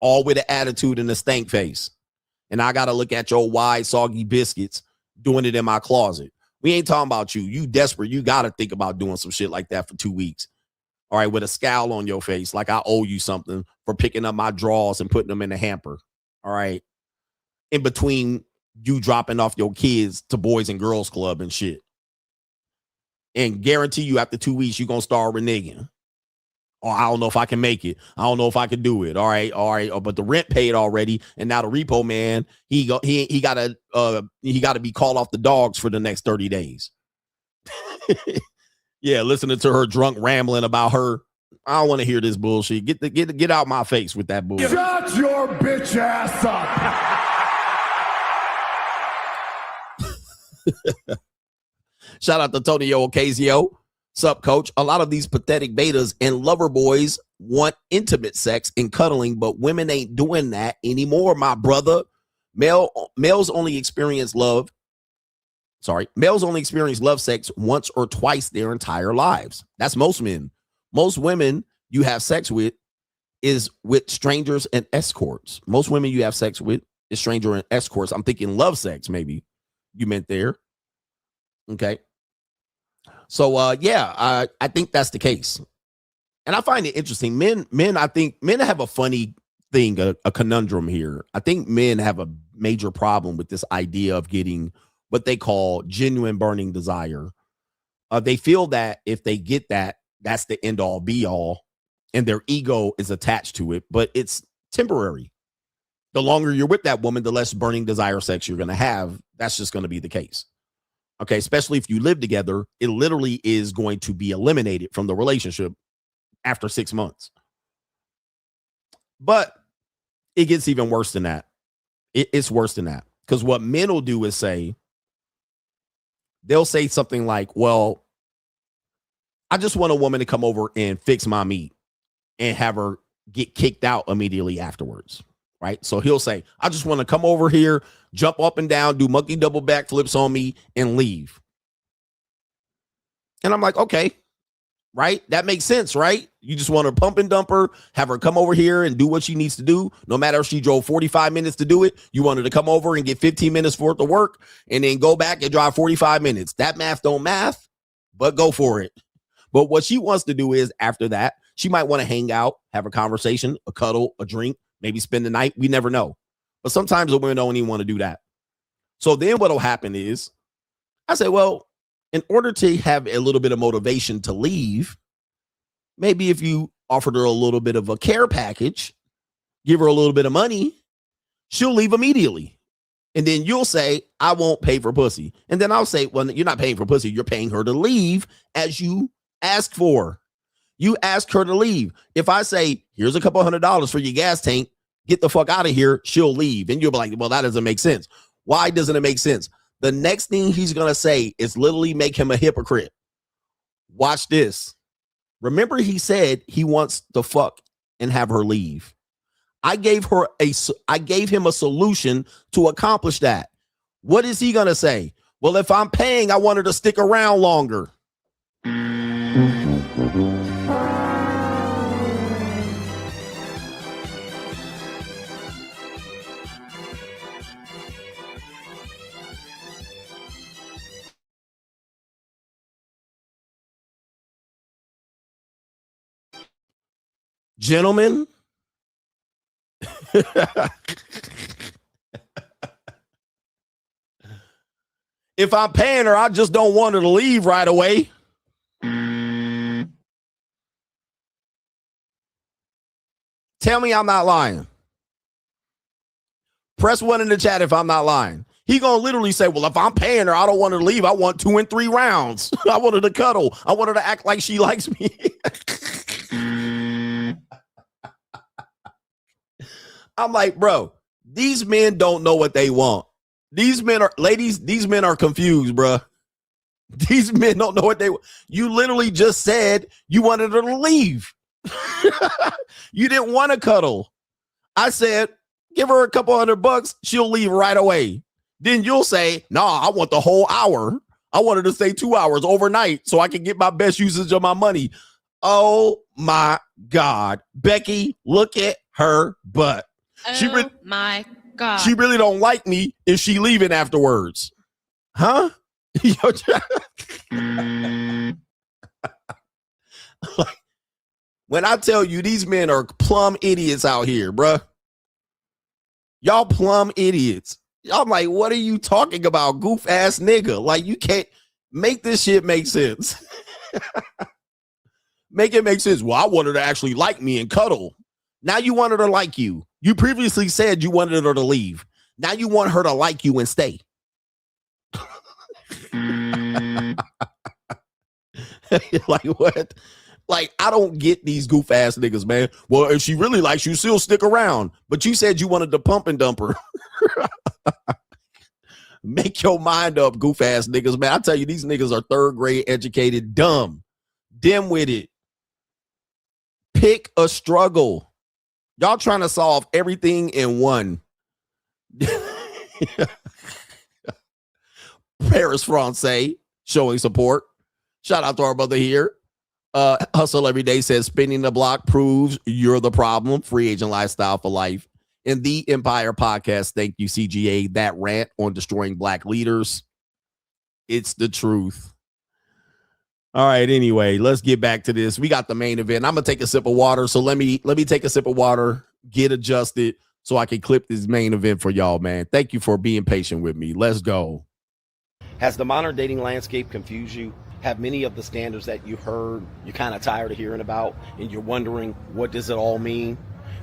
All with an attitude and a stank face. And I got to look at your wide, soggy biscuits doing it in my closet. We ain't talking about you. You desperate. You got to think about doing some shit like that for 2 weeks. All right, with a scowl on your face, like I owe you something for picking up my drawers and putting them in the hamper. All right. In between you dropping off your kids to Boys and Girls Club and shit. And guarantee you after 2 weeks, you're going to start reneging. Or I don't know if I can make it. I don't know if I can do it. All right. All right. But the rent paid already. And now the repo man, he got to be called off the dogs for the next 30 days. Yeah, listening to her drunk rambling about her. I don't want to hear this bullshit. Get out my face with that bullshit.
Shut your bitch ass up.
Shout out to Tonio Ocasio. Sup, coach? A lot of these pathetic betas and lover boys want intimate sex and cuddling, but women ain't doing that anymore, my brother. Males only experience love sex once or twice their entire lives. That's most men. Most women you have sex with is with strangers and escorts. Most women you have sex with is stranger and escorts. I'm thinking love sex, maybe you meant there. Okay. So, I think that's the case. And I find it interesting. I think men have a funny thing, a conundrum here. I think men have a major problem with this idea of getting what they call genuine burning desire. They feel that if they get that, that's the end all be all, and their ego is attached to it, but it's temporary. The longer you're with that woman, the less burning desire sex you're going to have. That's just going to be the case. Okay, especially if you live together, it literally is going to be eliminated from the relationship after 6 months. But it gets even worse than that. It's worse than that, because what men will do is they'll say something like, well, I just want a woman to come over and fix my meat and have her get kicked out immediately afterwards. Right. So he'll say, I just want to come over here, jump up and down, do monkey double backflips on me and leave. And I'm like, okay, right. That makes sense. Right. You just want to pump and dump her, have her come over here and do what she needs to do. No matter if she drove 45 minutes to do it, you wanted to come over and get 15 minutes worth of work and then go back and drive 45 minutes. That math don't math, but go for it. But what she wants to do is after that, she might want to hang out, have a conversation, a cuddle, a drink, maybe spend the night. We never know. But sometimes the women don't even want to do that. So then what will happen is I say, well, in order to have a little bit of motivation to leave, maybe if you offered her a little bit of a care package, give her a little bit of money, she'll leave immediately. And then you'll say, I won't pay for pussy. And then I'll say, well, you're not paying for pussy. You're paying her to leave as you asked for. You ask her to leave. If I say, here's a couple $100 for your gas tank, get the fuck out of here, she'll leave. And you'll be like, well, that doesn't make sense. Why doesn't it make sense? The next thing he's going to say is literally make him a hypocrite. Watch this. Remember, he said he wants to fuck and have her leave. I gave him a solution to accomplish that. What is he going to say? Well, if I'm paying, I want her to stick around longer. Gentlemen, if I'm paying her, I just don't want her to leave right away. Tell me I'm not lying. Press 1 in the chat if I'm not lying. He gonna literally say, well, if I'm paying her, I don't want her to leave. I want 2 and 3 rounds. I want her to cuddle. I want her to act like she likes me. I'm like, bro, these men don't know what they want. These men are, ladies, these men are confused, bro. These men don't know what they want. You literally just said you wanted her to leave. You didn't want to cuddle. I said, give her a couple $100, she'll leave right away. Then you'll say, nah, I want the whole hour. I want her to stay 2 hours overnight so I can get my best usage of my money. Oh my God. Becky, look at her butt.
Oh my God.
She really don't like me if she leaving afterwards. Huh? When I tell you these men are plumb idiots out here, bruh. Y'all plumb idiots. I'm like, what are you talking about, goof ass nigga? Like, you can't make this shit make sense. Make it make sense. Well, I wanted her to actually like me and cuddle. Now you want her to like you. You previously said you wanted her to leave. Now you want her to like you and stay. Like, what? Like, I don't get these goof ass niggas, man. Well, if she really likes you, she'll stick around. But you said you wanted to pump and dump her. Make your mind up, goof ass niggas, man. I tell you, these niggas are 3rd grade educated, dumb, dim-witted. Pick a struggle. Y'all trying to solve everything in one. Paris Francais showing support. Shout out to our brother here. Hustle Every Day says spinning the block proves you're the problem. Free agent lifestyle for life. In the Empire podcast, thank you, CGA. That rant on destroying black leaders. It's the truth. All right, anyway, let's get back to this. We got the main event. I'm gonna take a sip of water. So let me take a sip of water, get adjusted so I can clip this main event for y'all, man. Thank you for being patient with me. Let's go. Has the modern dating landscape confused you? Have many of the standards that you heard you're kind of tired of hearing about, and you're wondering, what does it all mean?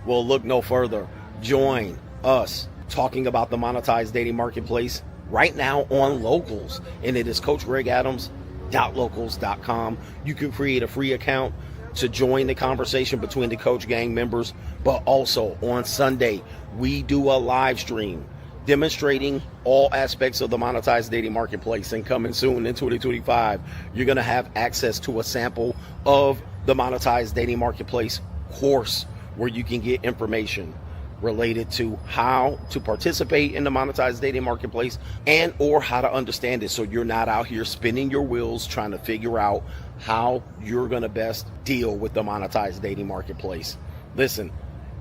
Well, look no further. Join us talking about the monetized dating marketplace right now on Locals, and it is CoachGregAdams.locals.com. You can create a free account to join the conversation between the Coach Gang members, but also on Sunday, we do a live stream demonstrating all aspects of the monetized dating marketplace, and coming soon in 2025, you're going to have access to a sample of the monetized dating marketplace course where you can get information related to how to participate in the monetized dating marketplace and or how to understand it, so you're not out here spinning your wheels trying to figure out how you're going to best deal with the monetized dating marketplace. Listen,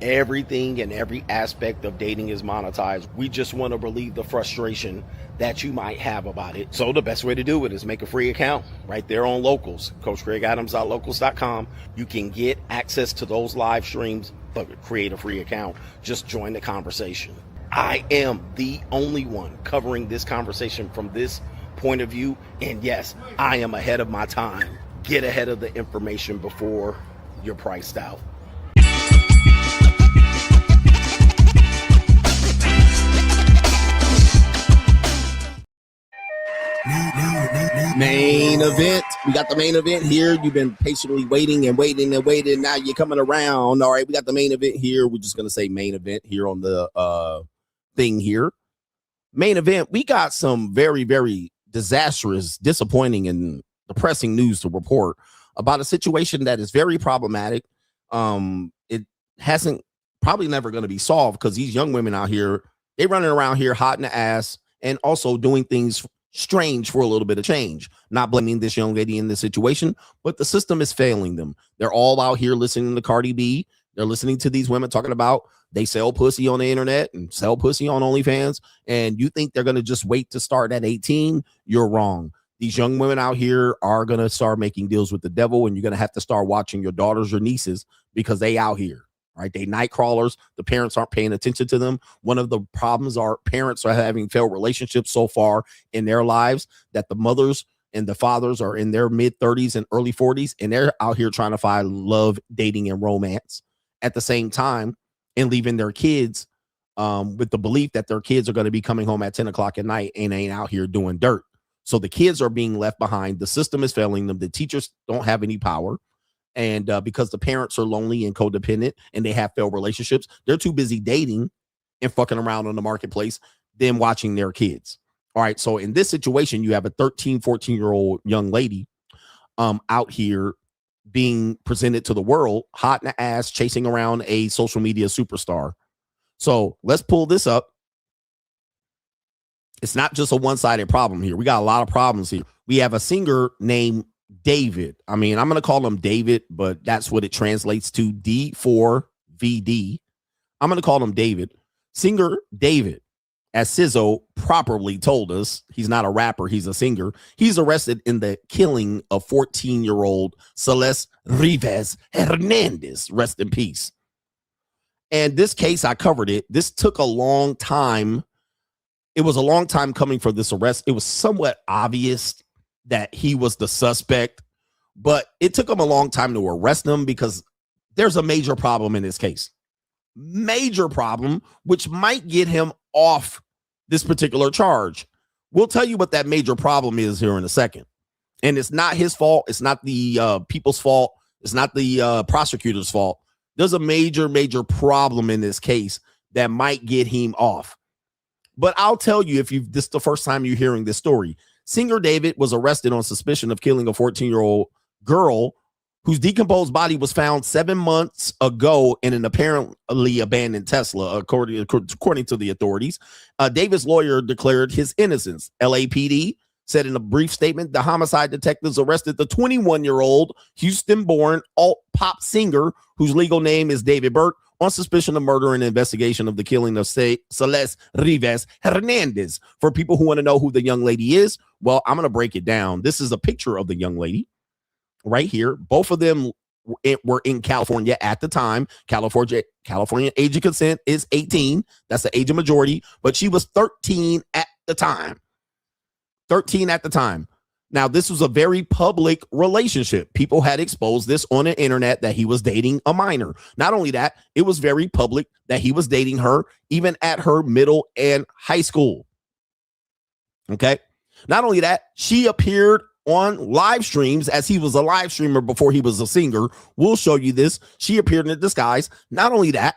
everything and every aspect of dating is monetized. We just want to relieve the frustration that you might have about it. So the best way to do it is make a free account right there on Locals, CoachGregAdams.locals.com. You can get access to those live streams, but create a free account. Just join the conversation. I am the only one covering this conversation from this point of view. And yes, I am ahead of my time. Get ahead of the information before you're priced out. Main event. We got the main event here. You've been patiently waiting and waiting and waiting. Now you're coming around. All right, we got the main event here. We're just going to say main event here on the thing here. Main event. We got some very, very disastrous, disappointing, and depressing news to report about a situation that is very problematic. It hasn't probably never going to be solved because these young women out here, they running around here hot in the ass and also doing things strange for a little bit of change. Not blaming this young lady in this situation, but the system is failing them. They're all out here listening to Cardi B. They're listening to these women talking about they sell pussy on the internet and sell pussy on OnlyFans. And you think they're going to just wait to start at 18? You're wrong. These young women out here are going to start making deals with the devil, and you're going to have to start watching your daughters or nieces because they out here, right? They night crawlers. The parents aren't paying attention to them. One of the problems are parents are having failed relationships so far in their lives that the mothers and the fathers are in their mid 30s and early 40s, and they're out here trying to find love, dating, and romance at the same time, and leaving their kids with the belief that their kids are going to be coming home at 10 o'clock at night and ain't out here doing dirt. So the kids are being left behind. The system is failing them. The teachers don't have any power. And because the parents are lonely and codependent and they have failed relationships, they're too busy dating and fucking around on the marketplace than watching their kids. All right. So in this situation, you have a 13, 14-year-old young lady out here being presented to the world, hot in the ass, chasing around a social media superstar. So let's pull this up. It's not just a one-sided problem here. We got a lot of problems here. We have a singer named David. I mean, I'm going to call him David, but that's what it translates to, D4VD. I'm going to call him David. Singer David, as Sizzo properly told us, he's not a rapper, he's a singer. He's arrested in the killing of 14-year-old Celeste Ríos Hernández. Rest in peace. And this case, I covered it. This took a long time. It was a long time coming for this arrest. It was somewhat obvious that he was the suspect, but it took him a long time to arrest him because there's a major problem in this case. Major problem, which might get him off this particular charge. We'll tell you what that major problem is here in a second. And it's not his fault. It's not the people's fault. It's not the prosecutor's fault. There's a major problem in this case that might get him off. But I'll tell you, if this is the first time you're hearing this story, singer David was arrested on suspicion of killing a 14-year-old girl whose decomposed body was found 7 months ago in an apparently abandoned Tesla, according to the authorities. David's lawyer declared his innocence. LAPD said in a brief statement, the homicide detectives arrested the 21-year-old Houston-born alt-pop singer, whose legal name is David Burke, on suspicion of murder and investigation of the killing of Celeste Ríos Hernández. For people who want to know who the young lady is, well, I'm going to break it down. This is a picture of the young lady right here. Both of them were in California at the time. California age of consent is 18. That's the age of majority, but she was 13 at the time. 13 at the time. Now, this was a very public relationship. People had exposed this on the internet that he was dating a minor. Not only that, it was very public that he was dating her even at her middle and high school. Okay. Not only that, she appeared on live streams as he was a live streamer before he was a singer. We'll show you this. She appeared in a disguise. Not only that,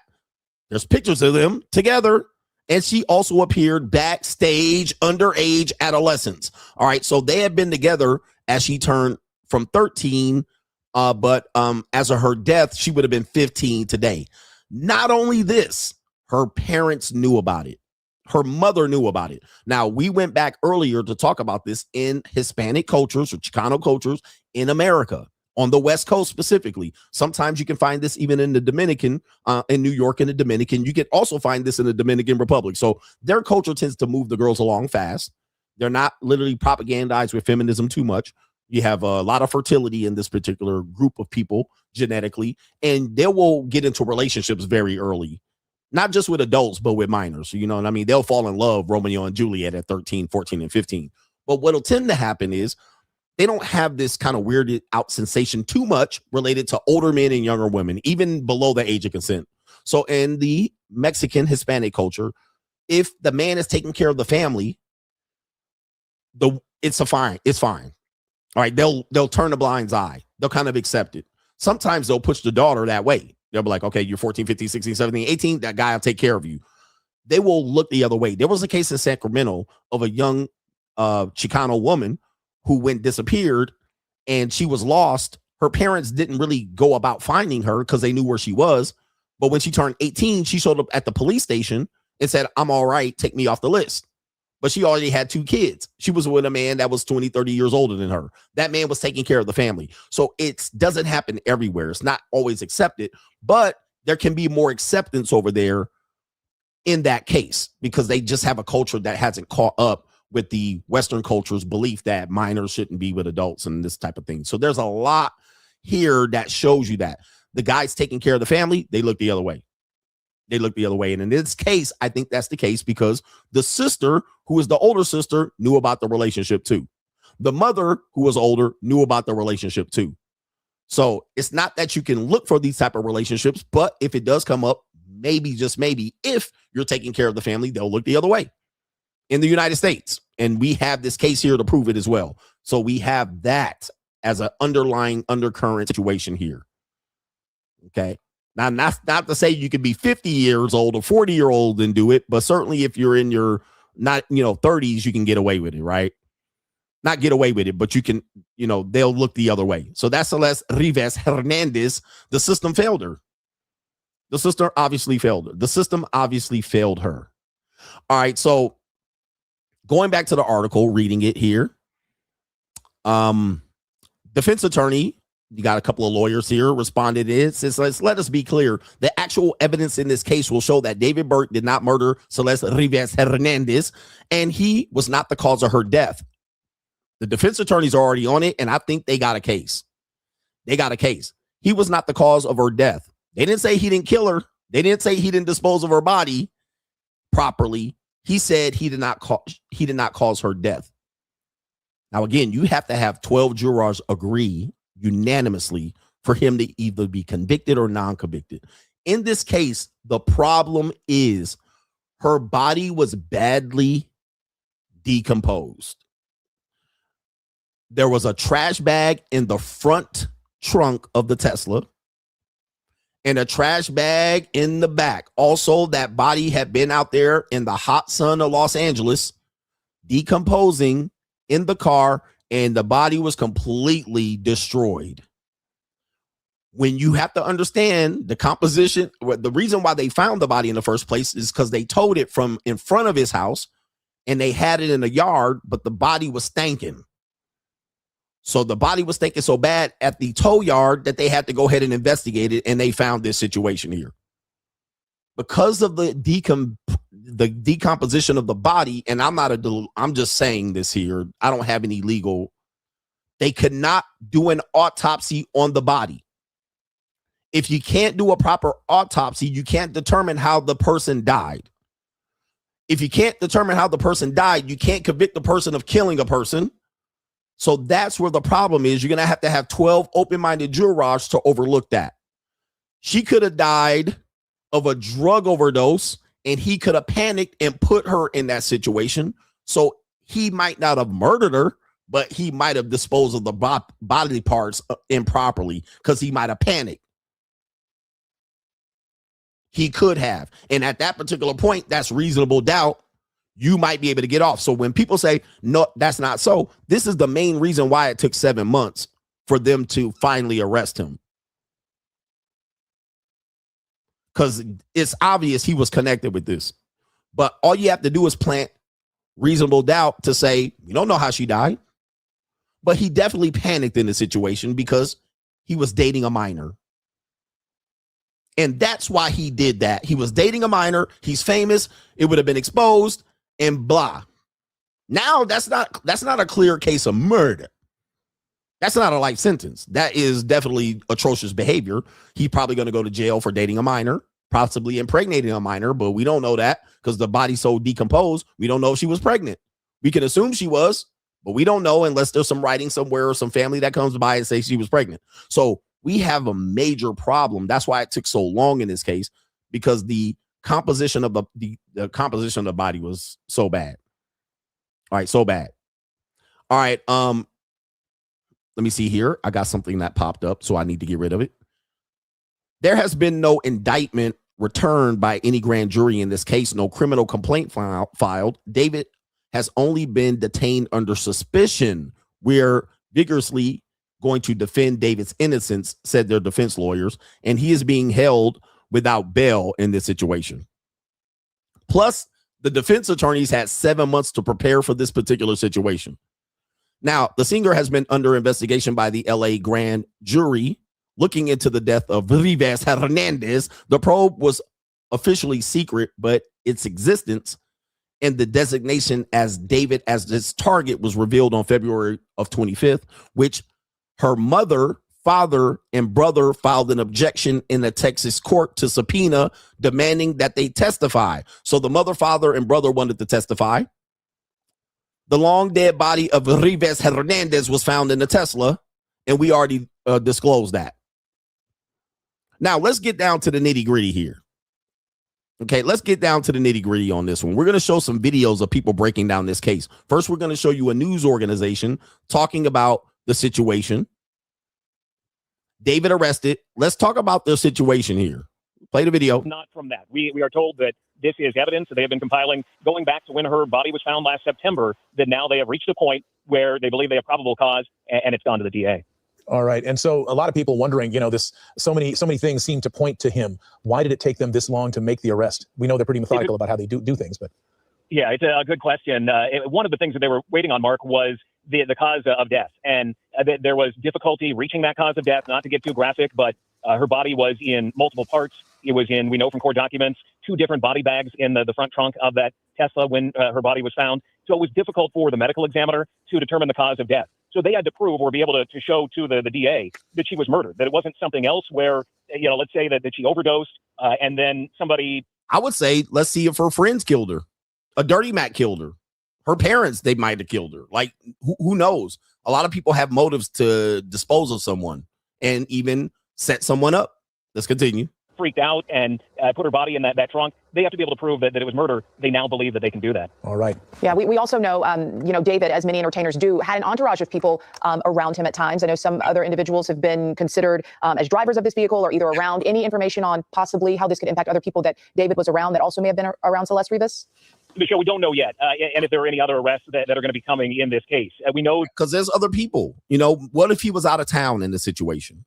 there's pictures of them together. And she also appeared backstage underage adolescents. All right. So they had been together as she turned from 13. But as of her death, she would have been 15 today. Not only this, her parents knew about it. Her mother knew about it. Now, we went back earlier to talk about this in Hispanic cultures or Chicano cultures in America. On the West Coast specifically. Sometimes you can find this even in the Dominican, in New York and the Dominican. You can also find this in the Dominican Republic. So their culture tends to move the girls along fast. They're not literally propagandized with feminism too much. You have a lot of fertility in this particular group of people genetically, and they will get into relationships very early. Not just with adults, but with minors. You know what I mean? They'll fall in love, Romeo and Juliet at 13, 14, and 15. But what'll tend to happen is they don't have this kind of weirded out sensation too much related to older men and younger women, even below the age of consent. So in the Mexican Hispanic culture, if the man is taking care of the family, it's fine. All right. They'll turn a blind eye. They'll kind of accept it. Sometimes they'll push the daughter that way. They'll be like, okay, you're 14, 15, 16, 17, 18. That guy will take care of you. They will look the other way. There was a case in Sacramento of a young Chicano woman who disappeared, and she was lost. Her parents didn't really go about finding her because they knew where she was. But when she turned 18, she showed up at the police station and said, I'm all right, take me off the list. But she already had 2 kids. She was with a man that was 20, 30 years older than her. That man was taking care of the family. So it doesn't happen everywhere. It's not always accepted, but there can be more acceptance over there in that case because they just have a culture that hasn't caught up with the Western culture's belief that minors shouldn't be with adults and this type of thing. So there's a lot here that shows you that the guys taking care of the family, they look the other way. They look the other way. And in this case, I think that's the case because the sister, who is the older sister, knew about the relationship too. The mother, who was older, knew about the relationship too. So it's not that you can look for these type of relationships, but if it does come up, maybe, just maybe, if you're taking care of the family, they'll look the other way in the United States. And we have this case here to prove it as well. So we have that as an underlying undercurrent situation here. Okay. Now, not to say you could be 50 years old or 40-year-old and do it, but certainly if you're in your 30s, you can get away with it, right? Not get away with it, but you can, they'll look the other way. So that's Celeste Ríos Hernández. The system failed her. The system obviously failed her. The system obviously failed her. All right. So going back to the article, reading it here. Defense attorney, you got a couple of lawyers here, responded. It says, let us be clear. The actual evidence in this case will show that David Burke did not murder Celeste Ríos Hernández, and he was not the cause of her death. The defense attorneys are already on it, and I think they got a case. They got a case. He was not the cause of her death. They didn't say he didn't kill her. They didn't say he didn't dispose of her body properly. He said he did not cause her death. Now, again, you have to have 12 jurors agree unanimously for him to either be convicted or non-convicted. In this case, the problem is her body was badly decomposed. There was a trash bag in the front trunk of the Tesla and a trash bag in the back. Also, that body had been out there in the hot sun of Los Angeles, decomposing in the car, and the body was completely destroyed. When you have to understand the composition, the reason why they found the body in the first place is because they towed it from in front of his house and they had it in the yard, but the body was stinking. So the body was stinking so bad at the tow yard that they had to go ahead and investigate it, and they found this situation here. Because of the decomposition of the body, and I'm just saying this here, I don't have any legal, they could not do an autopsy on the body. If you can't do a proper autopsy, you can't determine how the person died. If you can't determine how the person died, you can't convict the person of killing a person. So that's where the problem is. You're going to have 12 open-minded jurors to overlook that. She could have died of a drug overdose, and he could have panicked and put her in that situation. So he might not have murdered her, but he might have disposed of the body parts improperly because he might have panicked. He could have. And at that particular point, that's reasonable doubt. You might be able to get off. So when people say, no, that's not so, this is the main reason why it took 7 months for them to finally arrest him. Because it's obvious he was connected with this. But all you have to do is plant reasonable doubt to say, you don't know how she died. But he definitely panicked in the situation because he was dating a minor. And that's why he did that. He was dating a minor. He's famous. It would have been exposed and blah. Now that's not a clear case of murder. That's not a life sentence. That is definitely atrocious behavior. He's probably going to go to jail for dating a minor, possibly impregnating a minor, but we don't know that because the body's so decomposed. We don't know if she was pregnant. We can assume she was, but we don't know unless there's some writing somewhere or some family that comes by and says she was pregnant. So we have a major problem. That's why it took so long in this case, because the composition of the composition of the body was so bad. All right, so bad. All right, let me see here. I got something that popped up, so I need to get rid of it. There has been no indictment returned by any grand jury in this case. No criminal complaint filed. David has only been detained under suspicion. We're vigorously going to defend David's innocence, said their defense lawyers, and he is being held without bail in this situation. Plus, the defense attorneys had 7 months to prepare for this particular situation. Now, the singer has been under investigation by the LA grand jury looking into the death of Rivas Hernandez. The probe was officially secret, but its existence and the designation as David as this target was revealed on February of 25th, which her mother, father, and brother filed an objection in a Texas court to subpoena demanding that they testify. So the mother, father, and brother wanted to testify. The long dead body of Rivas Hernandez was found in the Tesla, and we already disclosed that. Now, let's get down to the nitty gritty here. Okay, let's get down to the nitty gritty on this one. We're going to show some videos of people breaking down this case. First, we're going to show you a news organization talking about the situation. David arrested. Let's talk about their situation here. Play the video.
Not from that. We are told that this is evidence that they have been compiling going back to when her body was found last September, that now they have reached a point where they believe they have probable cause, and it's gone to the DA.
All right. And so a lot of people wondering, so many things seem to point to him. Why did it take them this long to make the arrest? We know they're pretty methodical about how they do things, but.
Yeah, it's a good question. One of the things that they were waiting on, Mark, was the cause of death. And there was difficulty reaching that cause of death, not to get too graphic, but her body was in multiple parts. It was in, we know from court documents, 2 different body bags in the front trunk of that Tesla when her body was found. So it was difficult for the medical examiner to determine the cause of death. So they had to prove or be able to show to the DA that she was murdered, that it wasn't something else where, let's say that she overdosed and then somebody.
I would say, let's see if her friends killed her. A dirty Mac killed her. Her parents, they might have killed her. Like, who knows? A lot of people have motives to dispose of someone and even set someone up. Let's continue.
Freaked out and put her body in that trunk. They have to be able to prove that it was murder. They now believe that they can do that.
All right.
Yeah, we also know, David, as many entertainers do, had an entourage of people around him at times. I know some other individuals have been considered as drivers of this vehicle or either around. Any information on possibly how this could impact other people that David was around that also may have been around Celeste Ríos?
Michelle, we don't know yet. And if there are any other arrests that are going to be coming in this case. We know.
Because there's other people. What if he was out of town in the situation,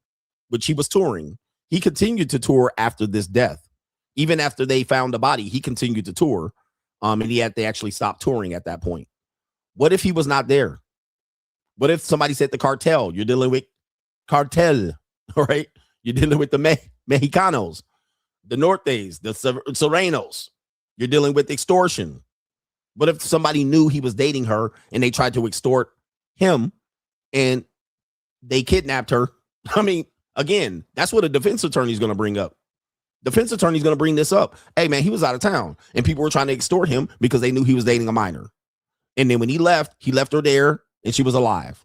which he was touring? He continued to tour after this death. Even after they found the body, he continued to tour. And they actually stopped touring at that point. What if he was not there? What if somebody said the cartel? You're dealing with cartel, all right? You're dealing with the Mexicanos, the Nortes, the Serenos. You're dealing with extortion. What if somebody knew he was dating her and they tried to extort him and they kidnapped her? I mean, again, that's what a defense attorney is going to bring up. Defense attorney is going to bring this up. Hey, man, he was out of town and people were trying to extort him because they knew he was dating a minor. And then when he left her there and she was alive.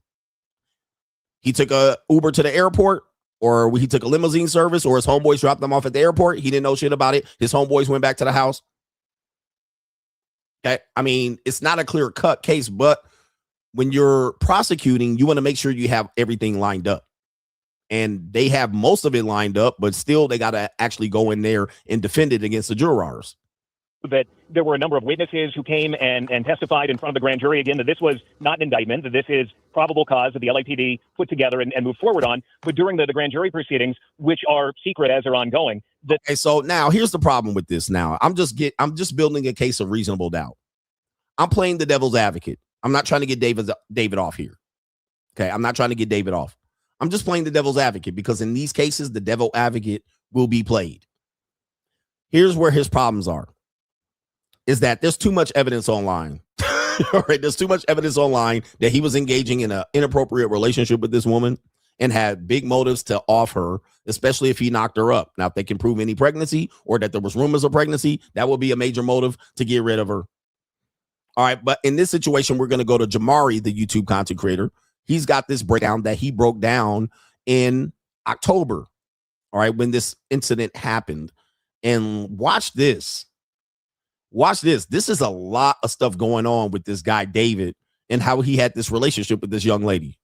He took a Uber to the airport, or he took a limousine service, or his homeboys dropped them off at the airport. He didn't know shit about it. His homeboys went back to the house. Okay. I mean, it's not a clear cut case, but when you're prosecuting, you want to make sure you have everything lined up. And they have most of it lined up, but still they got to actually go in there and defend it against the jurors.
That there were a number of witnesses who came and testified in front of the grand jury again, that this was not an indictment, that this is probable cause that the LAPD put together and moved forward on. But during the grand jury proceedings, which are secret as they're ongoing.
Okay, so now here's the problem with this. Now I'm just building a case of reasonable doubt. I'm playing the devil's advocate. I'm not trying to get David off here. Okay, I'm not trying to get David off. I'm just playing the devil's advocate because in these cases, the devil advocate will be played. Here's where his problems are. Is that there's too much evidence online. All right, there's too much evidence online that he was engaging in an inappropriate relationship with this woman and had big motives to off her, especially if he knocked her up. Now, if they can prove any pregnancy or that there was rumors of pregnancy, that would be a major motive to get rid of her. All right, but in this situation, we're going to go to Jamari, the YouTube content creator. He's got this breakdown that he broke down in October, all right, when this incident happened. And watch this. Watch this. This is a lot of stuff going on with this guy, David, and how he had this relationship with this young lady.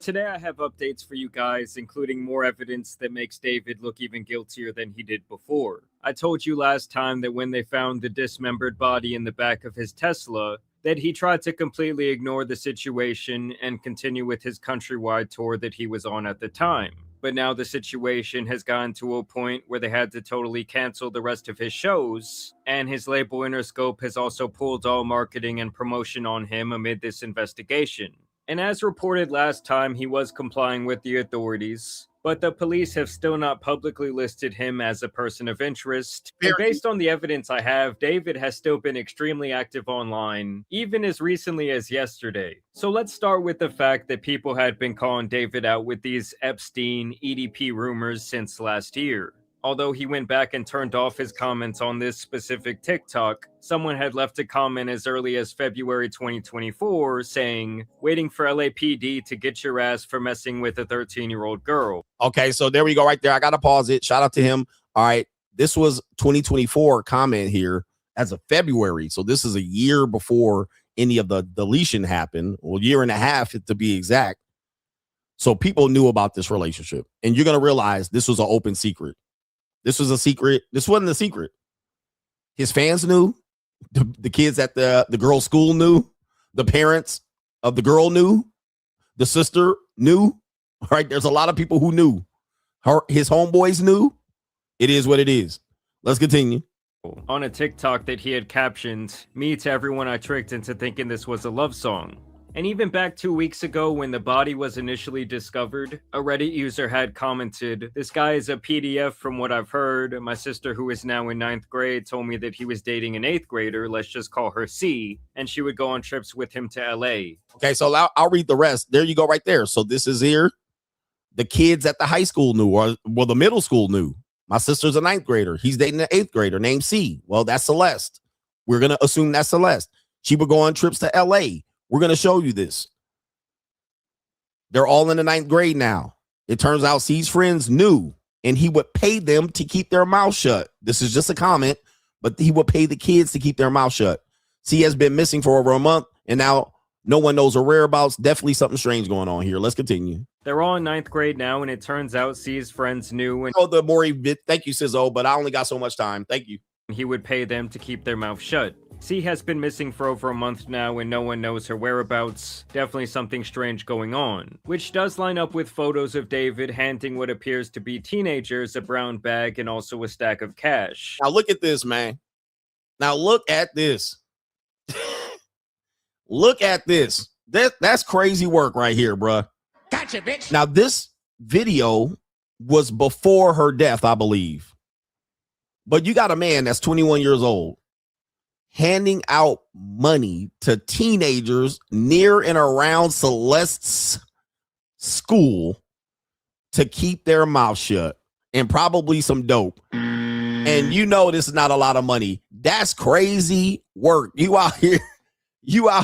Today I have updates for you guys, including more evidence that makes David look even guiltier than he did before. I told you last time that when they found the dismembered body in the back of his Tesla, that he tried to completely ignore the situation and continue with his countrywide tour that he was on at the time. But now the situation has gotten to a point where they had to totally cancel the rest of his shows, and his label Interscope has also pulled all marketing and promotion on him amid this investigation. And as reported last time, he was complying with the authorities, but the police have still not publicly listed him as a person of interest. And based on the evidence I have, David has still been extremely active online, even as recently as yesterday. So let's start with the fact that people had been calling David out with these Epstein EDP rumors since last year. Although he went back and turned off his comments on this specific TikTok, someone had left a comment as early as February 2024 saying, waiting for LAPD to get your ass for messing with a 13-year-old girl.
Okay, so there we go right there. I got to pause it. Shout out to him. All right, this was 2024 comment here as of February. So this is a year before any of the deletion happened, well, year and a half to be exact. So people knew about this relationship. And you're going to realize this was an open secret. This was a secret. This wasn't a secret. His fans knew. The kids at the girl's school knew. The parents of the girl knew. The sister knew. All right, there's a lot of people who knew. His homeboys knew. It is what it is. Let's continue.
On a TikTok that he had captioned, "Me to everyone I tricked into thinking this was a love song." And even back 2 weeks ago when the body was initially discovered, a Reddit user had commented, "This guy is a PDF from what I've heard. My sister, who is now in 9th grade, told me that he was dating an 8th grader, let's just call her C, and she would go on trips with him to LA."
Okay, so I'll read the rest. There you go right there. So this is here. The kids at the high school knew, or well, the middle school knew. My sister's a 9th grader. He's dating an 8th grader named C. Well, that's Celeste. We're going to assume that's Celeste. She would go on trips to LA. We're going to show you this. They're all in the 9th grade now. It turns out C's friends knew, and he would pay them to keep their mouth shut. This is just a comment, but he would pay the kids to keep their mouth shut. C has been missing for over a month, and now no one knows her whereabouts. Definitely something strange going on here. Let's continue.
They're all in 9th grade now, and it turns out C's friends knew. And
the Maury bit. Thank you, Sizzo, but I only got so much time. Thank you.
He would pay them to keep their mouth shut. C has been missing for over a month now and no one knows her whereabouts. Definitely something strange going on. Which does line up with photos of David handing what appears to be teenagers a brown bag and also a stack of cash.
Now look at this, man. Now look at this. Look at this. That's crazy work right here, bruh.
Gotcha, bitch.
Now this video was before her death, I believe. But you got a man that's 21 years old handing out money to teenagers near and around Celeste's school to keep their mouth shut and probably some dope. And you know this is not a lot of money. That's crazy work. You out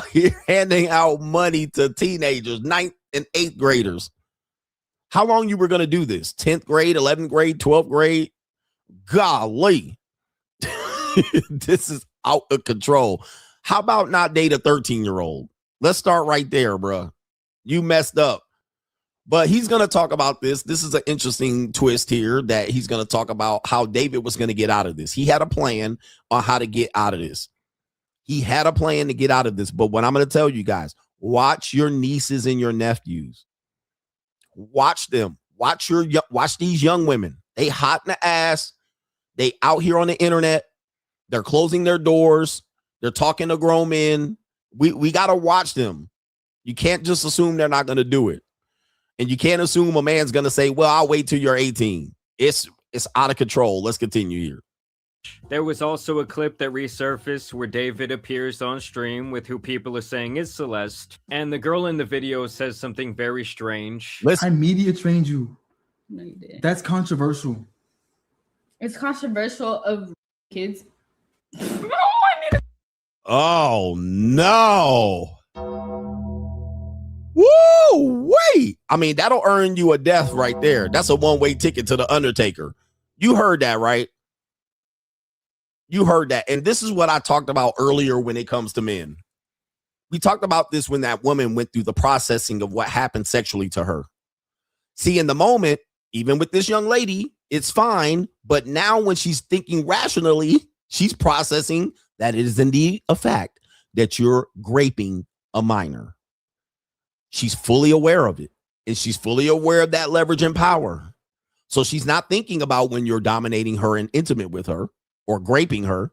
here handing out money to teenagers, 9th and 8th graders. How long you were going to do this? 10th grade, 11th grade, 12th grade? Golly. This is out of control. How about not date a 13-year-old? Let's start right there, bro. You messed up. But he's going to talk about this. This is an interesting twist here that he's going to talk about how David was going to get out of this. He had a plan on how to get out of this. He had a plan to get out of this. But what I'm going to tell you guys, watch your nieces and your nephews. Watch them. Watch these young women. They hot in the ass. They out here on the internet. They're closing their doors. They're talking to grown men. We got to watch them. You can't just assume they're not going to do it. And you can't assume a man's going to say, well, I'll wait till you're 18. It's out of control. Let's continue here.
There was also a clip that resurfaced where David appears on stream with who people are saying is Celeste. And the girl in the video says something very strange.
I media trained you.
No, you didn't.
That's controversial.
It's controversial of kids.
Oh, no. Woo, wait. I mean, that'll earn you a death right there. That's a one-way ticket to the Undertaker. You heard that, right? You heard that. And this is what I talked about earlier when it comes to men. We talked about this when that woman went through the processing of what happened sexually to her. See, in the moment, even with this young lady, it's fine. But now when she's thinking rationally, she's processing that it is indeed a fact that you're graping a minor. She's fully aware of it. And she's fully aware of that leverage and power. So she's not thinking about when you're dominating her and intimate with her or graping her.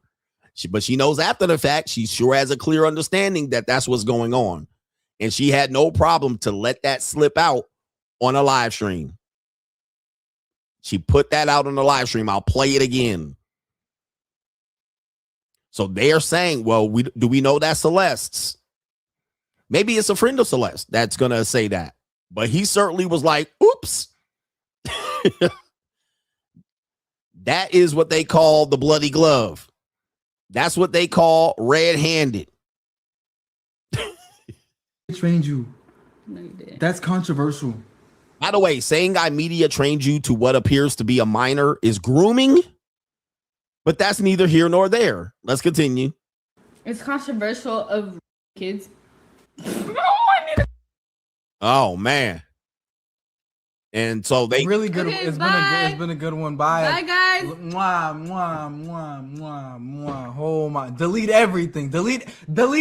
But she knows after the fact, she sure has a clear understanding that that's what's going on. And she had no problem to let that slip out on a live stream. She put that out on the live stream. I'll play it again. So they're saying, well, do we know that's Celeste's? Maybe it's a friend of Celeste that's going to say that. But he certainly was like, oops. That is what they call the bloody glove. That's what they call red-handed.
Trained you. That's controversial.
By the way, saying I media trained you to what appears to be a minor is grooming, but that's neither here nor there. Let's continue.
It's controversial of kids.
Oh man. And so they
really good.
Okay,
It's been a good one. Bye.
Bye, guys.
Mwah, mwah, mwah, mwah, mwah. Oh my! Delete everything. Delete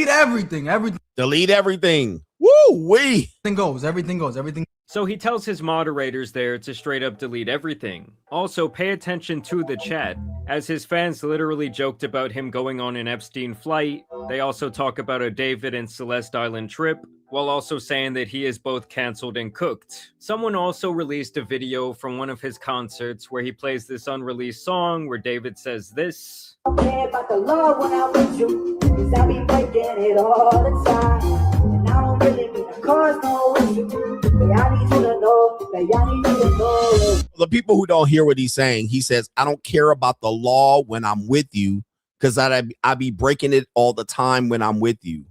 everything. Everything.
Delete everything. Woo wee.
Everything goes. Everything goes. Everything.
So he tells his moderators there to straight up delete everything. Also, pay attention to the chat, as his fans literally joked about him going on an Epstein flight. They also talk about a David and Celeste Island trip, while also saying that he is both cancelled and cooked. Someone also released a video from one of his concerts where he plays this unreleased song where David says this.
About the love when I'm with you, 'cause I be breaking it all the time, and I don't really mean to cause no issue, but I need you to know that I need you to know.
The people who don't hear what he's saying, he says, I don't care about the law when I'm with you, because I be breaking it all the time when I'm with you.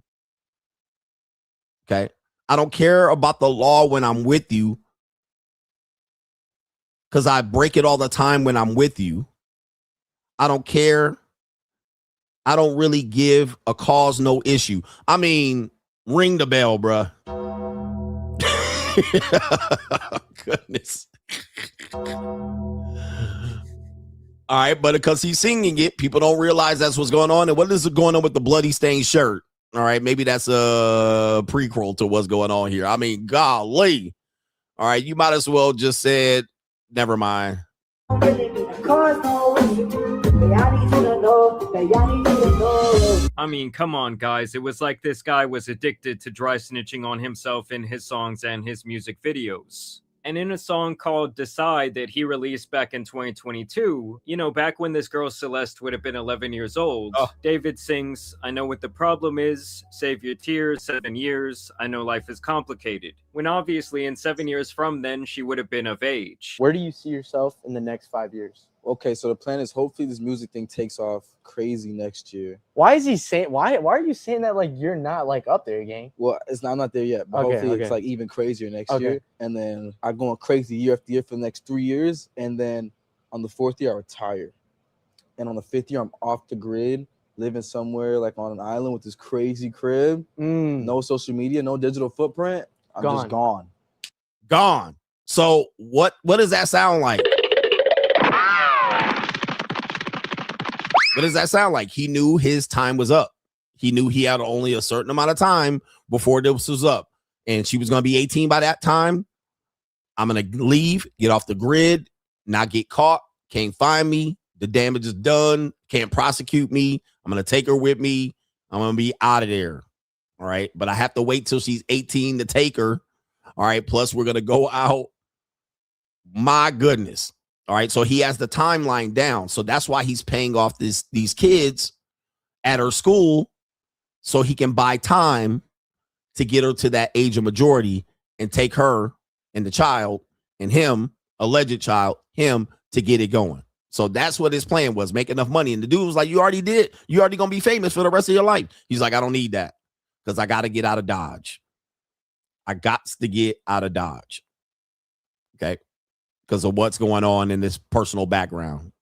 Okay. I don't care about the law when I'm with you, because I break it all the time when I'm with you. I don't care. I don't really give a cause, no issue. I mean, ring the bell, bruh. Goodness. All right, but because he's singing it, people don't realize that's what's going on. And what is going on with the bloody stained shirt? All right, maybe that's a prequel to what's going on here. I mean, golly. All right, you might as well just said, never mind.
I mean, come on, guys. It was like this guy was addicted to dry snitching on himself in his songs and his music videos. And in a song called Decide that he released back in 2022, you know, back when this girl Celeste would have been 11 years old, David sings, I know what the problem is, save your tears, 7 years, I know life is complicated. When obviously in 7 years from then, she would have been of age.
Where do you see yourself in the next 5 years?
Okay, so the plan is hopefully this music thing takes off crazy next year.
Why is he saying? Why are you saying that like you're not like up there, gang?
Well, I'm not there yet, but hopefully it's like even crazier next year. And then I go on crazy year after year for the next 3 years, and then on the 4th year I retire, and on the 5th year I'm off the grid, living somewhere like on an island with this crazy crib, no social media, no digital footprint. I'm just gone.
Gone. So what does that sound like? What does that sound like? He knew his time was up. He knew he had only a certain amount of time before this was up. And she was going to be 18 by that time. I'm going to leave, get off the grid, not get caught, can't find me. The damage is done, can't prosecute me. I'm going to take her with me. I'm going to be out of there. All right. But I have to wait till she's 18 to take her. All right. Plus, we're going to go out. My goodness. All right, so he has the timeline down. So that's why he's paying off these kids at her school so he can buy time to get her to that age of majority and take her and the child and him, alleged child, him to get it going. So that's what his plan was, make enough money. And the dude was like, you already did. You already going to be famous for the rest of your life. He's like, I don't need that because I got to get out of Dodge. I got to get out of Dodge. Okay. Because of what's going on in this personal background.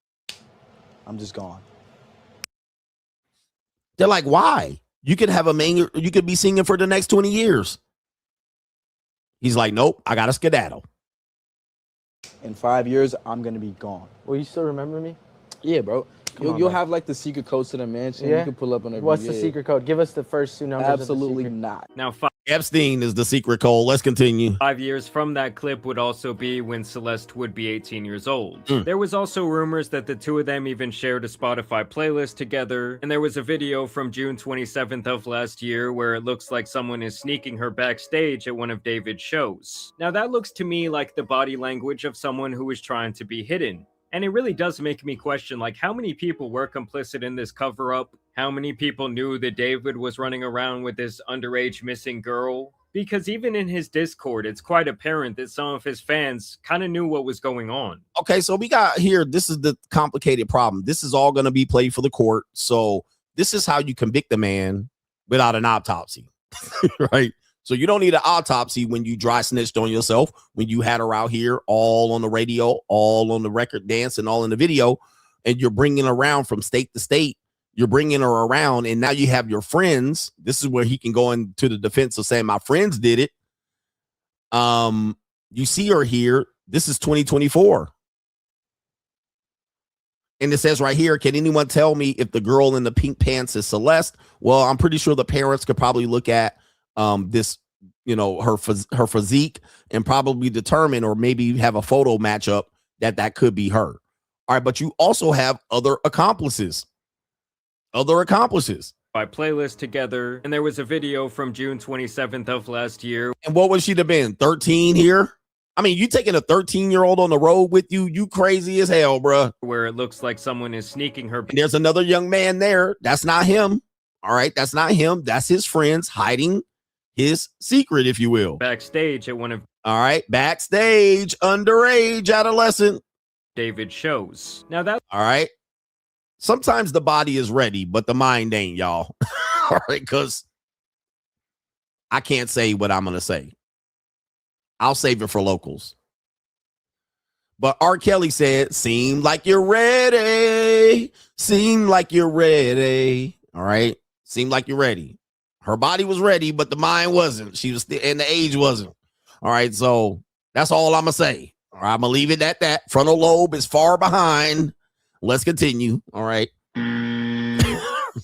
I'm just gone.
They're like, why? You could have you could be singing for the next 20 years. He's like, nope, I got to skedaddle.
In 5 years, I'm going to be gone.
Will you still remember me?
Yeah, bro. You'll have like the secret code to the mansion.
Yeah?
You can pull up on every
What's the secret code? Give us the first two numbers.
Absolutely not.
Now,
Epstein is the secret, Cole. Let's continue.
5 years from that clip would also be when Celeste would be 18 years old.
Mm.
There was also rumors that the two of them even shared a Spotify playlist together, and there was a video from June 27th of last year where it looks like someone is sneaking her backstage at one of David's shows. Now that looks to me like the body language of someone who is trying to be hidden. And it really does make me question, like, how many people were complicit in this cover-up? How many people knew that David was running around with this underage missing girl? Because even in his Discord, it's quite apparent that some of his fans kind of knew what was going on.
Okay, so we got here, this is the complicated problem. This is all going to be played for the court. So this is how you convict a man without an autopsy, right? So you don't need an autopsy when you dry snitched on yourself, when you had her out here all on the radio, all on the record dance, and all in the video, and you're bringing her around from state to state. You're bringing her around, and now you have your friends. This is where he can go into the defense of saying, my friends did it. You see her here. This is 2024. And it says right here, can anyone tell me if the girl in the pink pants is Celeste? Well, I'm pretty sure the parents could probably look at this, you know, her physique and probably determine, or maybe have a photo matchup that could be her. All right, but you also have other accomplices.
By playlist together, and there was a video from June 27th of last year.
And what would she have been? 13 here? I mean, you taking a 13-year-old on the road with you? You crazy as hell, bruh.
Where it looks like someone is sneaking her.
And there's another young man there. That's not him. All right, that's not him. That's his friends hiding his secret, if you will.
Backstage at one of.
All right, backstage, underage adolescent.
David shows. Now that.
All right. Sometimes the body is ready, but the mind ain't, y'all. All right, because I can't say what I'm going to say. I'll save it for locals. But R. Kelly said, seem like you're ready. Seem like you're ready. All right. Seem like you're ready. Her body was ready, but the mind wasn't. She was still, and the age wasn't. All right. So that's all I'm going to say. All right, I'm going to leave it at that. Frontal lobe is far behind. Let's continue. All right.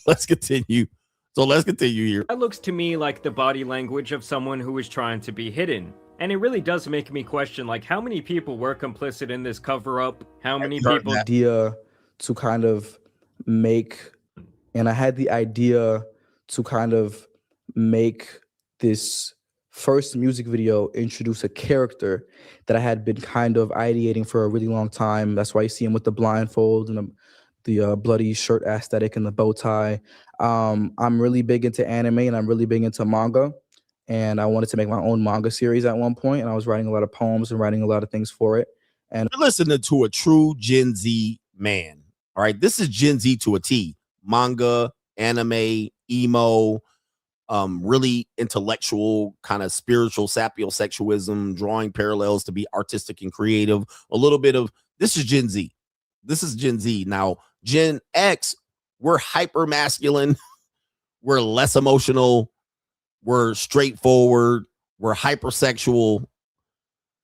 Let's continue. So let's continue here.
That looks to me like the body language of someone who is trying to be hidden. And it really does make me question, like, how many people were complicit in this cover-up? How many people...
idea to kind of make, and I had the idea to kind of make this first music video introduce a character that I had been kind of ideating for a really long time. That's why you see him with the blindfold and the bloody shirt aesthetic and the bow tie. I'm really big into anime, and I'm really big into manga. And I wanted to make my own manga series at one point, and I was writing a lot of poems and writing a lot of things for it. And
you're listening to a true Gen Z man. All right, this is Gen Z to a T. Manga, anime, emo, really intellectual, kind of spiritual sapiosexualism, drawing parallels to be artistic and creative. A little bit of this is Gen Z. This is Gen Z. Now, Gen X, we're hyper masculine, we're less emotional. We're straightforward. We're hypersexual.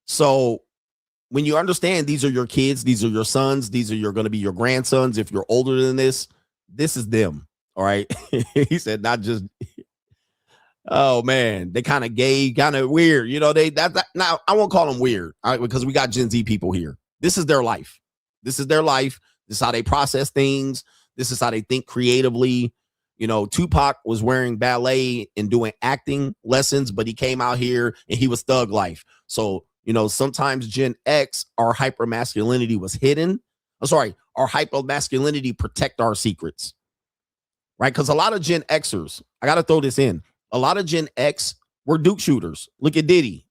So when you understand these are your kids, these are your sons, these are going to be your grandsons. If you're older than this is them. All right. He said, not just. Oh man, they kind of gay, kind of weird. You know, now I won't call them weird, all right, because we got Gen Z people here. This is their life. This is their life. This is how they process things. This is how they think creatively. You know, Tupac was wearing ballet and doing acting lessons, but he came out here and he was thug life. So, you know, sometimes Gen X, our hyper masculinity was hidden. I'm sorry, our hyper masculinity protect our secrets, right? Because a lot of Gen Xers, I got to throw this in. A lot of Gen X were Duke shooters. Look at Diddy.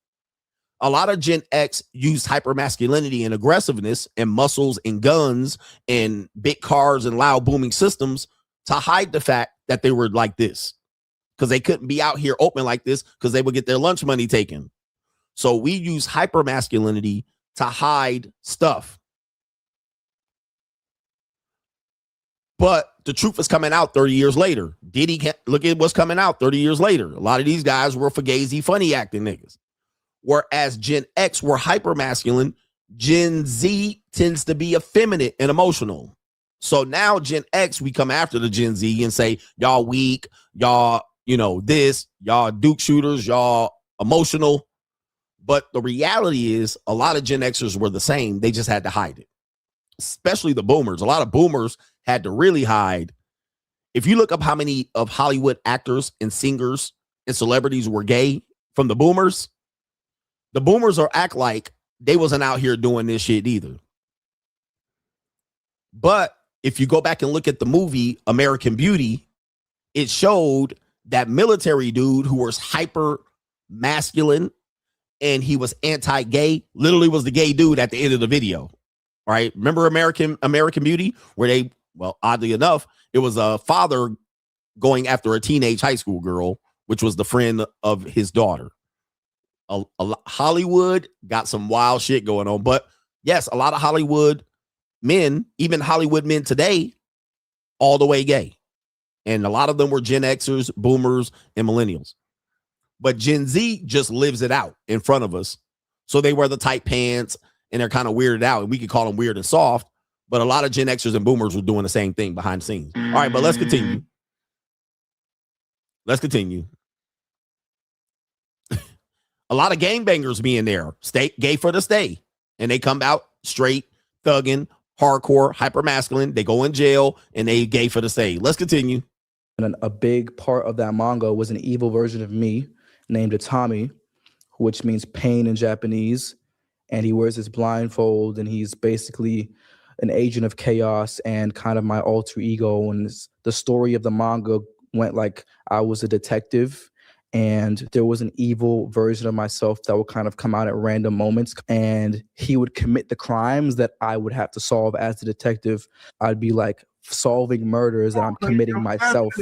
A lot of Gen X used hyper masculinity and aggressiveness and muscles and guns and big cars and loud booming systems to hide the fact that they were like this, because they couldn't be out here open like this because they would get their lunch money taken. So we use hyper masculinity to hide stuff. But the truth is coming out 30 years later. Diddy can't look at what's coming out 30 years later. A lot of these guys were fugazi, funny acting niggas. Whereas Gen X were hyper masculine, Gen Z tends to be effeminate and emotional. So now Gen X, we come after the Gen Z and say, y'all weak, y'all you know, this, y'all Duke shooters, y'all emotional. But the reality is a lot of Gen Xers were the same. They just had to hide it, especially the boomers. A lot of boomers had to really hide. If you look up how many of Hollywood actors and singers and celebrities were gay from the boomers are act like they wasn't out here doing this shit either. But if you go back and look at the movie American Beauty, it showed that military dude who was hyper masculine and he was anti-gay, literally was the gay dude at the end of the video. Right? Remember American Beauty, where they, well, oddly enough, it was a father going after a teenage high school girl, which was the friend of his daughter. Hollywood got some wild shit going on. But yes, a lot of Hollywood men, even Hollywood men today, all the way gay. And a lot of them were Gen Xers, boomers, and millennials. But Gen Z just lives it out in front of us. So they wear the tight pants and they're kind of weirded out. And we could call them weird and soft. But a lot of Gen Xers and boomers were doing the same thing behind the scenes. All right, but let's continue. Let's continue. A lot of gangbangers being there, stay gay for the stay. And they come out straight, thugging, hardcore, hyper masculine. They go in jail and they gay for the stay. Let's continue.
And a big part of that manga was an evil version of me named Itami, which means pain in Japanese. And he wears this blindfold and he's basically an agent of chaos and kind of my alter ego. And the story of the manga went like I was a detective and there was an evil version of myself that would kind of come out at random moments and he would commit the crimes that I would have to solve as the detective. I'd be like solving murders that I'm committing myself.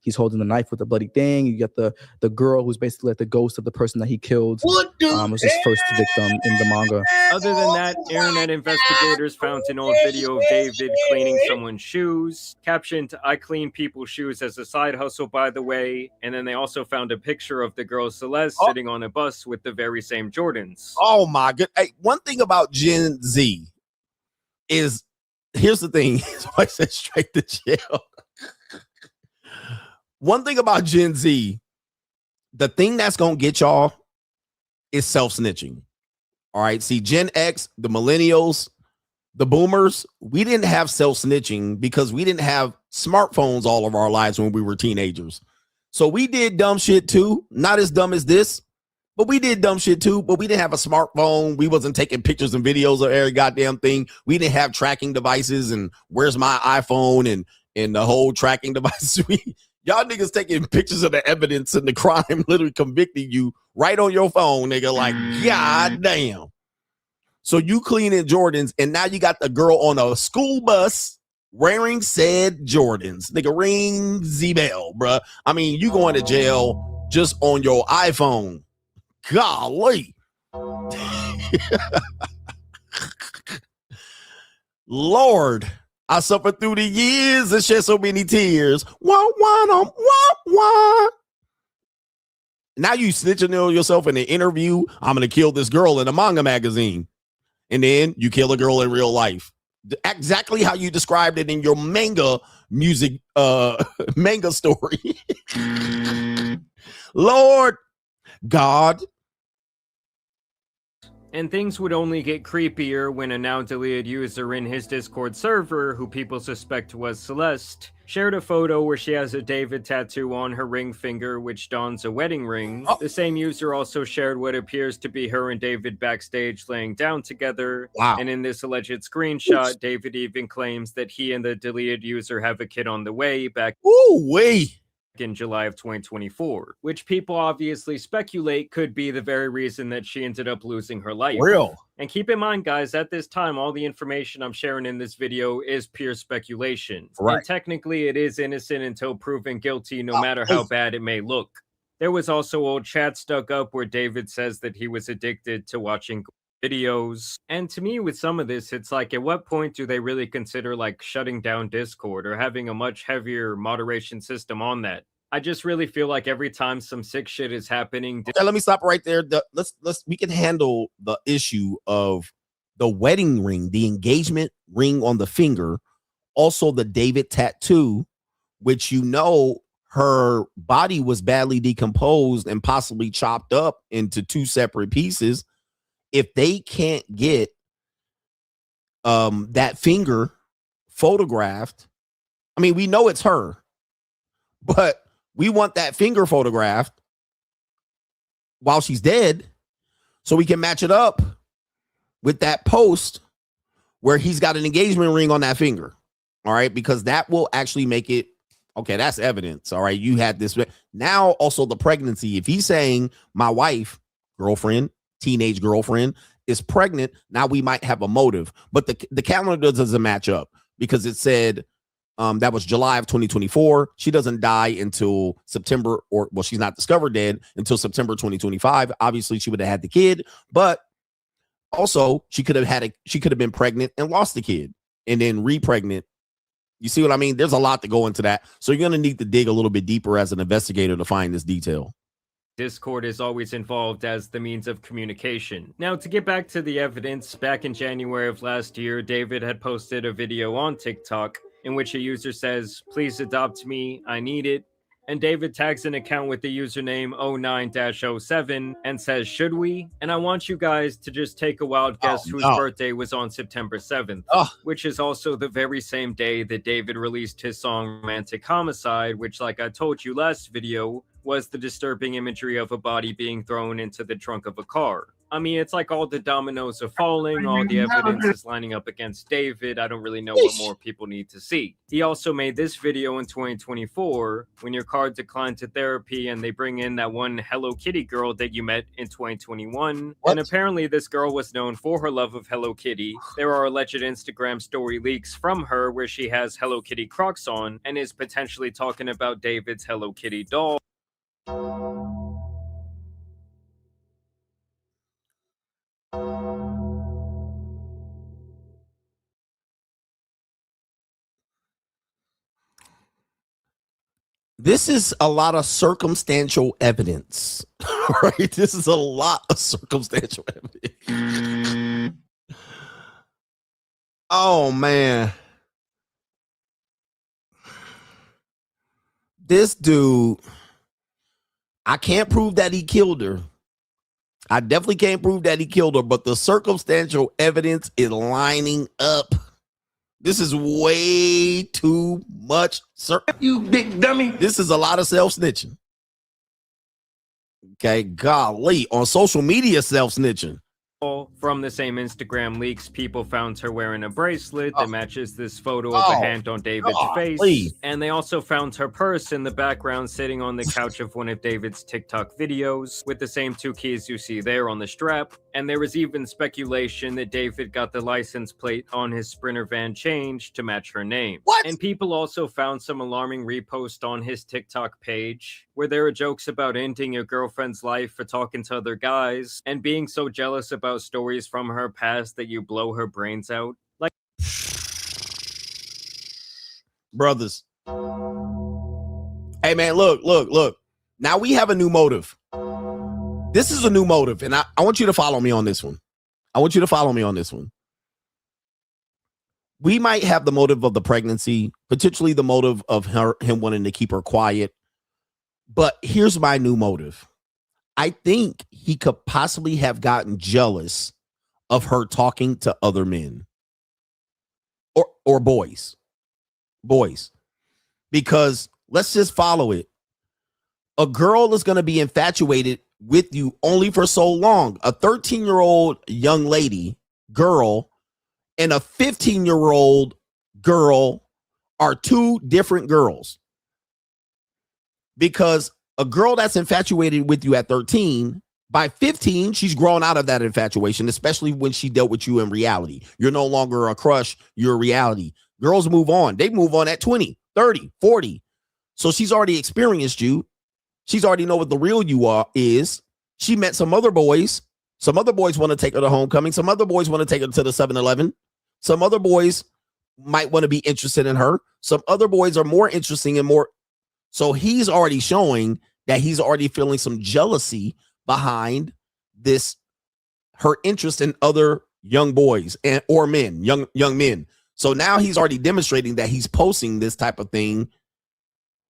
He's holding the knife with the bloody thing. You get the girl who's basically like the ghost of the person that he killed. Was his first victim in the manga.
Other than that, internet investigators found an old video of David cleaning someone's shoes, captioned, "I clean people's shoes as a side hustle, by the way." And then they also found a picture of the girl Celeste sitting on a bus with the very same Jordans.
Oh my god. Hey, one thing about Gen Z is, here's the thing. I said straight to jail. One thing about Gen Z, the thing that's going to get y'all is self-snitching. All right. See, Gen X, the millennials, the boomers, we didn't have self-snitching because we didn't have smartphones all of our lives when we were teenagers. So we did dumb shit too. Not as dumb as this, but we did dumb shit too. But we didn't have a smartphone. We wasn't taking pictures and videos of every goddamn thing. We didn't have tracking devices and where's my iPhone and the whole tracking device. Y'all niggas taking pictures of the evidence and the crime, literally convicting you right on your phone, nigga. Like, god damn. So you cleaning Jordans, and now you got the girl on a school bus wearing said Jordans. Nigga, ring the bell, bruh. I mean, you going to jail just on your iPhone. Golly. Lord. I suffered through the years and shed so many tears. Wah, wah, wah, wah. Now you snitching on yourself in an interview. I'm going to kill this girl in a manga magazine. And then you kill a girl in real life. Exactly how you described it in your manga music, manga story. Lord God.
And things would only get creepier when a now deleted user in his Discord server, who people suspect was Celeste, shared a photo where she has a David tattoo on her ring finger, which dons a wedding ring. The same user also shared what appears to be her and David backstage laying down together.
Wow.
And in this alleged screenshot, David even claims that he and the deleted user have a kid on the way back. In July of 2024, which people obviously speculate could be the very reason that she ended up losing her life.
Real.
And keep in mind, guys, at this time, all the information I'm sharing in this video is pure speculation.
Right.
And technically, it is innocent until proven guilty, no matter how bad it may look. There was also old chats dug up where David says that he was addicted to watching videos. And to me, with some of this, it's like, at what point do they really consider like shutting down Discord or having a much heavier moderation system on that? I just really feel like every time some sick shit is happening.
Okay, let me stop right there. We can handle the issue of the wedding ring, the engagement ring on the finger, also the David tattoo, which, you know, her body was badly decomposed and possibly chopped up into 2 separate pieces. If they can't get that finger photographed, I mean, we know it's her, but we want that finger photographed while she's dead so we can match it up with that post where he's got an engagement ring on that finger. All right, because that will actually make it okay. That's evidence. All right, you had this. Now also the pregnancy. If he's saying my wife, girlfriend, teenage girlfriend is pregnant, now we might have a motive. But the calendar doesn't match up because it said that was July of 2024. She doesn't die until September, or well, she's not discovered dead until September 2025. Obviously, she would have had the kid, but also she could have been pregnant and lost the kid and then re-pregnant. You see what I mean? There's a lot to go into that. So you're going to need to dig a little bit deeper as an investigator to find this detail.
Discord is always involved as the means of communication. Now, to get back to the evidence, back in January of last year, David had posted a video on TikTok in which a user says, "Please adopt me, I need it." And David tags an account with the username 09-07 and says, "Should we?" And I want you guys to just take a wild guess whose birthday was on September 7th, which is also the very same day that David released his song Romantic Homicide, which, like I told you last video, was the disturbing imagery of a body being thrown into the trunk of a car. I mean, it's like all the dominoes are falling, all the evidence is lining up against David. I don't really know what more people need to see. He also made this video in 2024 when your car declined to therapy and they bring in that one Hello Kitty girl that you met in 2021. And apparently this girl was known for her love of Hello Kitty. There are alleged Instagram story leaks from her where she has Hello Kitty Crocs on and is potentially talking about David's Hello Kitty doll.
This is a lot of circumstantial evidence, right? This is a lot of circumstantial evidence. Oh, man. This dude, I can't prove that he killed her. I definitely can't prove that he killed her, but the circumstantial evidence is lining up. This is way too much, sir. You big dummy. This is a lot of self-snitching. Okay, golly. On social media, self-snitching.
From the same Instagram leaks, people found her wearing a bracelet that matches this photo of a hand on David's face. And they also found her purse in the background sitting on the couch of one of David's TikTok videos with the same 2 keys you see there on the strap. And there was even speculation that David got the license plate on his Sprinter van changed to match her name. What? And people also found some alarming reposts on his TikTok page where there are jokes about ending your girlfriend's life for talking to other guys and being so jealous about stories from her past that you blow her brains out. Like,
brothers. Hey, man, look. Now we have a new motive. This is a new motive, and I want you to follow me on this one. We might have the motive of the pregnancy, potentially the motive of him wanting to keep her quiet. But here's my new motive. I think he could possibly have gotten jealous of her talking to other men or boys. Because let's just follow it. A girl is going to be infatuated with you only for so long. A 13-year-old young lady, girl, and a 15-year-old girl are 2 different girls. Because a girl that's infatuated with you at 13, by 15, she's grown out of that infatuation, especially when she dealt with you in reality. You're no longer a crush, you're a reality. Girls move on. They move on at 20, 30, 40. So she's already experienced you. She's already know what the real you is. She met some other boys. Some other boys want to take her to homecoming. Some other boys want to take her to the 7-Eleven. Some other boys might want to be interested in her. Some other boys are more interesting and more. So he's already showing that he's already feeling some jealousy behind this, her interest in other young boys or men, young men. So now he's already demonstrating that he's posting this type of thing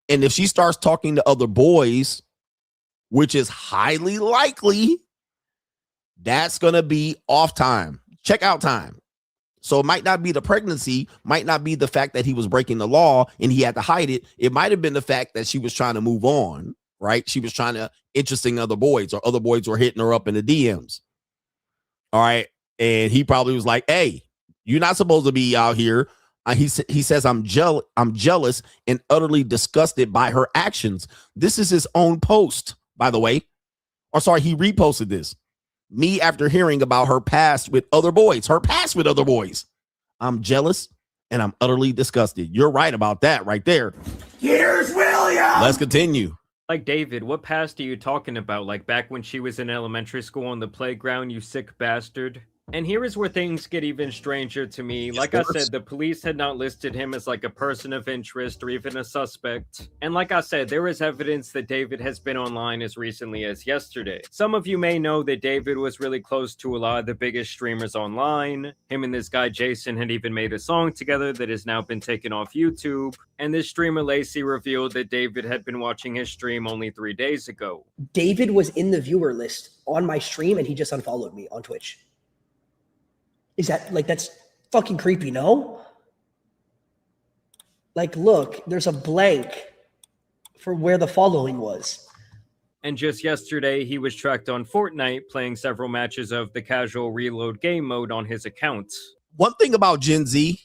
And if she starts talking to other boys, which is highly likely, that's going to be off time, check out time. So it might not be the pregnancy, might not be the fact that he was breaking the law and he had to hide it. It might have been the fact that she was trying to move on, right? She was trying to interesting other boys, or other boys were hitting her up in the DMs. All right. And he probably was like, hey, you're not supposed to be out here. He says, I'm jealous and utterly disgusted by her actions. This is his own post, by the way. Or sorry, he reposted this. Me after hearing about her past with other boys. I'm jealous and I'm utterly disgusted. You're right about that right there.
Here's William.
Let's continue.
Like, David, what past are you talking about? Like back when she was in elementary school on the playground, you sick bastard? And here is where things get even stranger to me. Like I said, the police had not listed him as like a person of interest or even a suspect. And like I said, there is evidence that David has been online as recently as yesterday. Some of you may know that David was really close to a lot of the biggest streamers online. Him and this guy Jason had even made a song together that has now been taken off YouTube. And this streamer Lacey revealed that David had been watching his stream only 3 days ago.
David was in the viewer list on my stream and he just unfollowed me on Twitch. Is that like, that's fucking creepy, no? Like, look, there's a blank for where the following was.
And just yesterday, he was tracked on Fortnite playing several matches of the casual reload game mode on his account.
One thing about Gen Z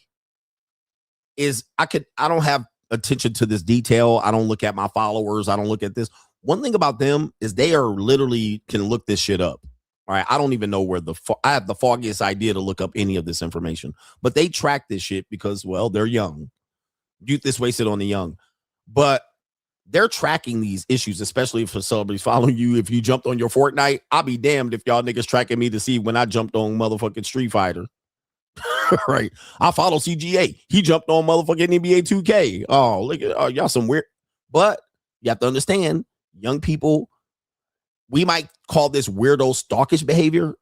is I don't have attention to this detail. I don't look at my followers. I don't look at this. One thing about them is they are literally can look this shit up. All right, I don't even know where I have the foggiest idea to look up any of this information, but they track this shit because, well, they're young. Youth is wasted on the young, but they're tracking these issues, especially for celebrities following you. If you jumped on your Fortnite, I'll be damned if y'all niggas tracking me to see when I jumped on motherfucking Street Fighter. Right, I follow CGA. He jumped on motherfucking NBA 2K. Oh, look at y'all some weird. But you have to understand, young people. We might call this weirdo stalkish behavior,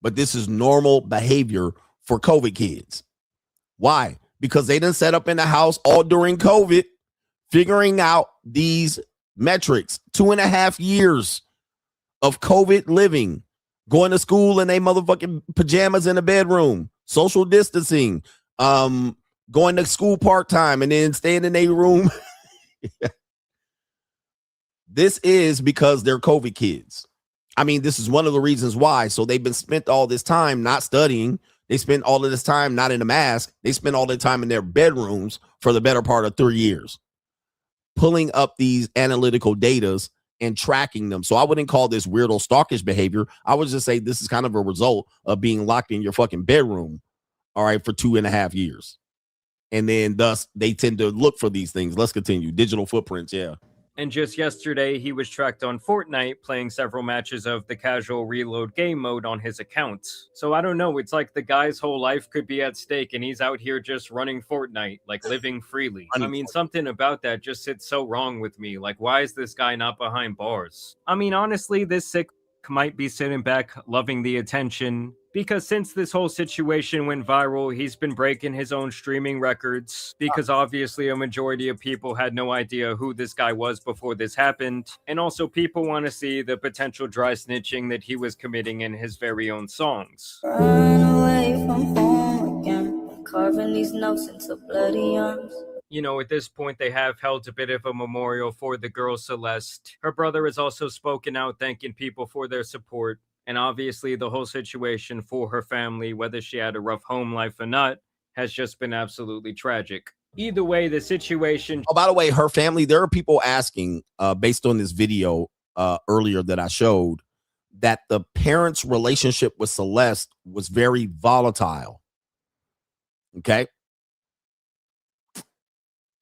but this is normal behavior for COVID kids. Why? Because they done set up in the house all during COVID, figuring out these metrics. 2.5 years of COVID living, going to school in they motherfucking pajamas in the bedroom, social distancing, going to school part-time and then staying in their room. This is because they're COVID kids. I mean, this is one of the reasons why. So they've been spent all this time not studying. They spent all of this time not in a mask. They spent all the time in their bedrooms for the better part of 3 years, pulling up these analytical datas and tracking them. So I wouldn't call this weirdo stalkish behavior. I would just say this is kind of a result of being locked in your fucking bedroom, all right, for 2.5 years. And then thus they tend to look for these things. Let's continue. Digital footprints, yeah.
And just yesterday, he was tracked on Fortnite playing several matches of the casual reload game mode on his account. So I don't know, it's like the guy's whole life could be at stake and he's out here just running Fortnite, like living freely. I mean, something about that just sits so wrong with me. Like, why is this guy not behind bars? I mean, honestly, this sick might be sitting back, loving the attention. Because since this whole situation went viral, he's been breaking his own streaming records. Because obviously a majority of people had no idea who this guy was before this happened. And also people want to see the potential dry snitching that he was committing in his very own songs.
Run away from home again, carving these notes into bloody arms.
You know, at this point, they have held a bit of a memorial for the girl Celeste. Her brother has also spoken out thanking people for their support. And obviously the whole situation for her family, whether she had a rough home life or not, has just been absolutely tragic. Either way, the situation...
Oh, by the way, her family, there are people asking, based on this video earlier that I showed, that the parents' relationship with Celeste was very volatile. Okay?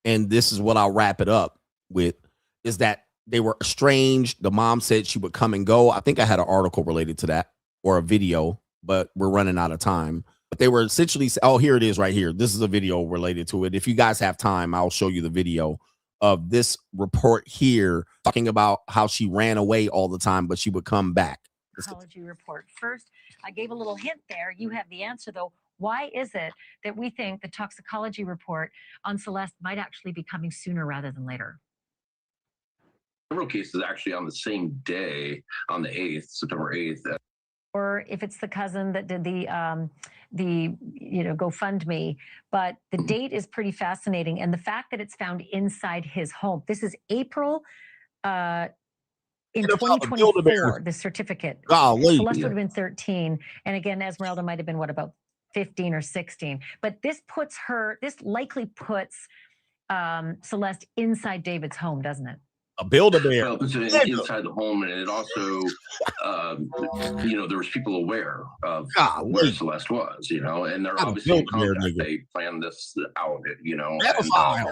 And this is what I'll wrap it up with, is that they were estranged. The mom said she would come and go. I think I had an article related to that or a video, but we're running out of time. But they were essentially, oh, here it is right here. This is a video related to it. If you guys have time, I'll show you the video of this report here talking about how she ran away all the time, but she would come back.
Toxicology report. First, I gave a little hint there. You have the answer, though. Why is it that we think the toxicology report on Celeste might actually be coming sooner rather than later?
several cases actually on the same day, on the 8th, September 8th.
Or if it's the cousin that did the GoFundMe, but the date is pretty fascinating, and the fact that it's found inside his home. This is April in 2024. The certificate. Celeste would have been 13, and again, Esmeralda might have been about 15 or 16. But this likely puts Celeste inside David's home, doesn't it?
A Build-A-Bear.
Well, it's inside the home, and it also, there was people aware of where Celeste was, and they're obviously in contact. They planned this out, and,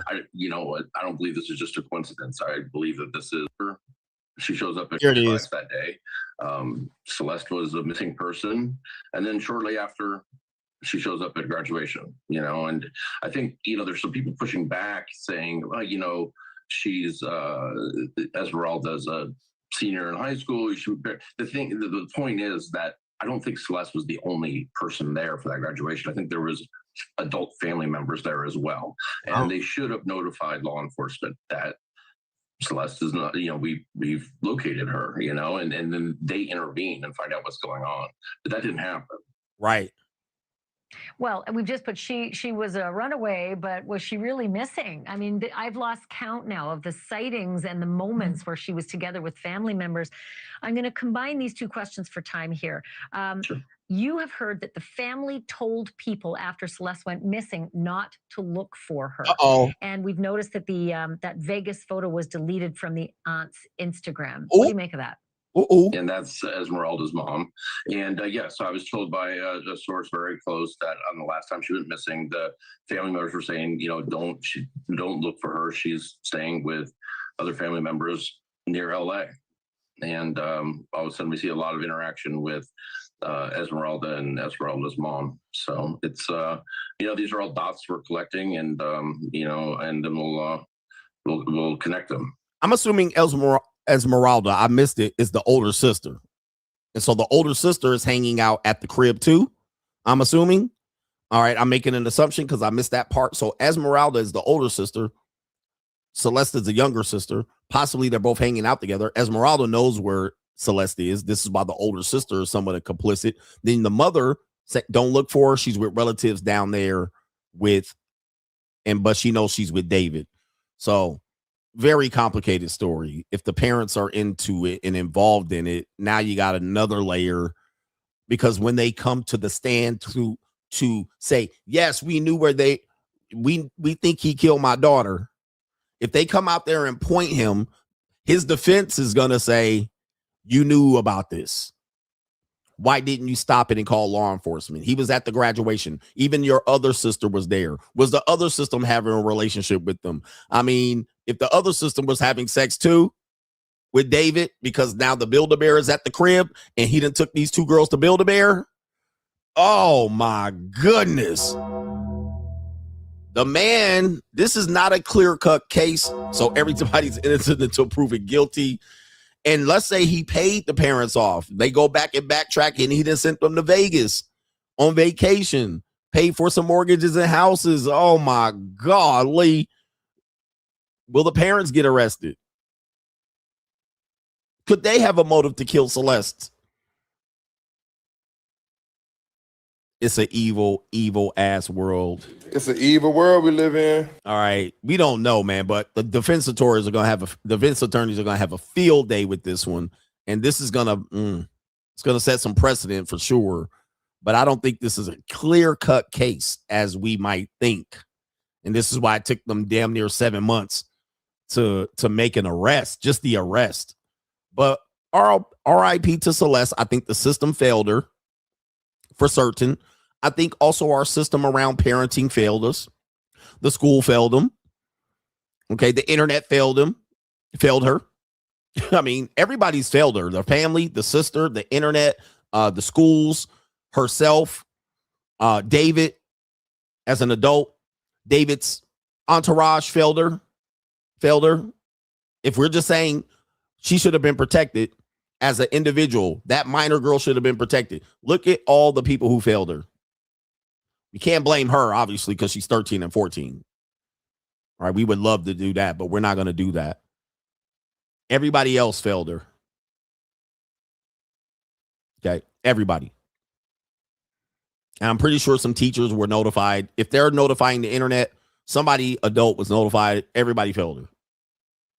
I don't believe this is just a coincidence. I believe that this is her. She shows up at class that day. Celeste was a missing person, and then shortly after, she shows up at graduation, and I think, there's some people pushing back saying, well, she's Esmeralda's a senior in high school. The point is that I don't think Celeste was the only person there for that graduation. I think there was adult family members there as well, and they should have notified law enforcement that Celeste is not. We've located her. And then they intervene and find out what's going on. But that didn't happen.
Right.
Well, we've just put she was a runaway, but was she really missing? I mean, I've lost count now of the sightings and the moments where she was together with family members. I'm going to combine these two questions for time here.
Sure.
You have heard that the family told people after Celeste went missing not to look for her. And we've noticed that that Vegas photo was deleted from the aunt's Instagram. What do you make of that?
And that's Esmeralda's mom. And so I was told by a source very close that on the last time she went missing, the family members were saying, don't look for her. She's staying with other family members near LA. And all of a sudden we see a lot of interaction with Esmeralda and Esmeralda's mom. So it's, these are all dots we're collecting, and, and then we'll connect them.
I'm assuming Esmeralda, I missed it, is the older sister. And so the older sister is hanging out at the crib too, I'm assuming. All right, I'm making an assumption because I missed that part. So Esmeralda is the older sister. Celeste is the younger sister. Possibly they're both hanging out together. Esmeralda knows where Celeste is. This is why the older sister is somewhat complicit. Then the mother said, don't look for her. She's with relatives down there but she knows she's with David. So very complicated story. If the parents are into it and involved in it, now you got another layer, because when they come to the stand to say, yes, we knew where we think he killed my daughter. If they come out there and point him, his defense is going to say, you knew about this. Why didn't you stop it and call law enforcement? He was at the graduation. Even your other sister was there. Was the other sister having a relationship with them? I mean, if the other sister was having sex too with David, because now the Build-A-Bear is at the crib and he done took these two girls to Build-A-Bear. Oh my goodness. The man, this is not a clear-cut case, so everybody's innocent until proven guilty. And let's say he paid the parents off. They go back and backtrack, and he done sent them to Vegas on vacation, paid for some mortgages and houses. Oh my golly. Will the parents get arrested? Could they have a motive to kill Celeste? It's an evil, evil ass world.
It's an evil world we live in.
All right. We don't know, man, but the defense attorneys are going to have a field day with this one. And this is going to set some precedent for sure. But I don't think this is a clear-cut case as we might think. And this is why it took them damn near 7 months to make an arrest, just the arrest. But RIP to Celeste. I think the system failed her for certain. I think also our system around parenting failed us. The school failed them. Okay, the internet failed her. I mean, everybody's failed her. The family, the sister, the internet, the schools, herself, David as an adult, David's entourage failed her. If we're just saying she should have been protected as an individual, that minor girl should have been protected. Look at all the people who failed her. You can't blame her, obviously, because she's 13 and 14. All right, we would love to do that, but we're not going to do that. Everybody else failed her. Okay, everybody. And I'm pretty sure some teachers were notified. If they're notifying the internet, somebody adult was notified. Everybody failed her.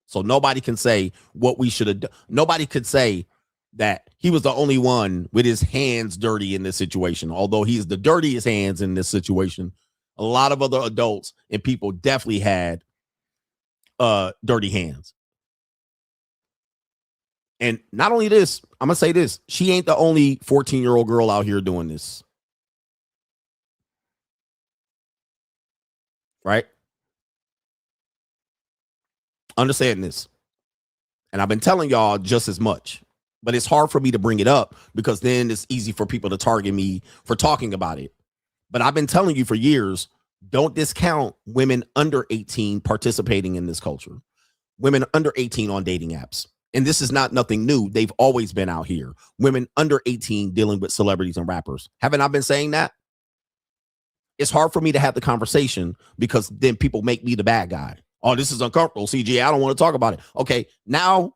So nobody can say what we should have done. Nobody could say that he was the only one with his hands dirty in this situation. Although he's the dirtiest hands in this situation, a lot of other adults and people definitely had dirty hands. And not only this, I'm going to say this. She ain't the only 14-year-old girl out here doing this. Right? Understand this. And I've been telling y'all just as much. But it's hard for me to bring it up because then it's easy for people to target me for talking about it. But I've been telling you for years, don't discount women under 18 participating in this culture. Women under 18 on dating apps. And this is not nothing new. They've always been out here. Women under 18 dealing with celebrities and rappers. Haven't I been saying that? It's hard for me to have the conversation because then people make me the bad guy. Oh, this is uncomfortable, CGA. I don't want to talk about it. Okay, now,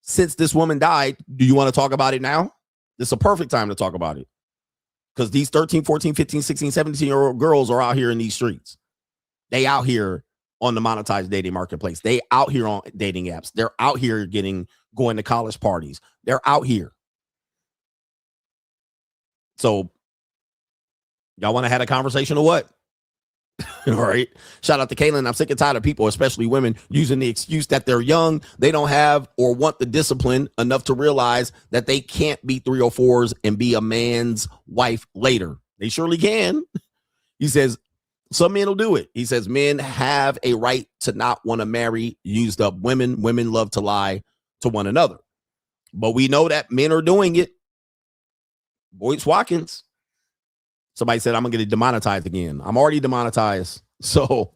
since this woman died, do you want to talk about it now? This is a perfect time to talk about it. Because these 13, 14, 15, 16, 17-year-old girls are out here in these streets. They out here on the monetized dating marketplace. They out here on dating apps. They're out here going to college parties. They're out here. So, y'all want to have a conversation or what? All right. Shout out to Kaylin. I'm sick and tired of people, especially women, using the excuse that they're young. They don't have or want the discipline enough to realize that they can't be 304s and be a man's wife later. They surely can. He says some men will do it. He says men have a right to not want to marry used up women. Women love to lie to one another. But we know that men are doing it. Boyd Watkins. Somebody said, I'm going to get demonetized again. I'm already demonetized. So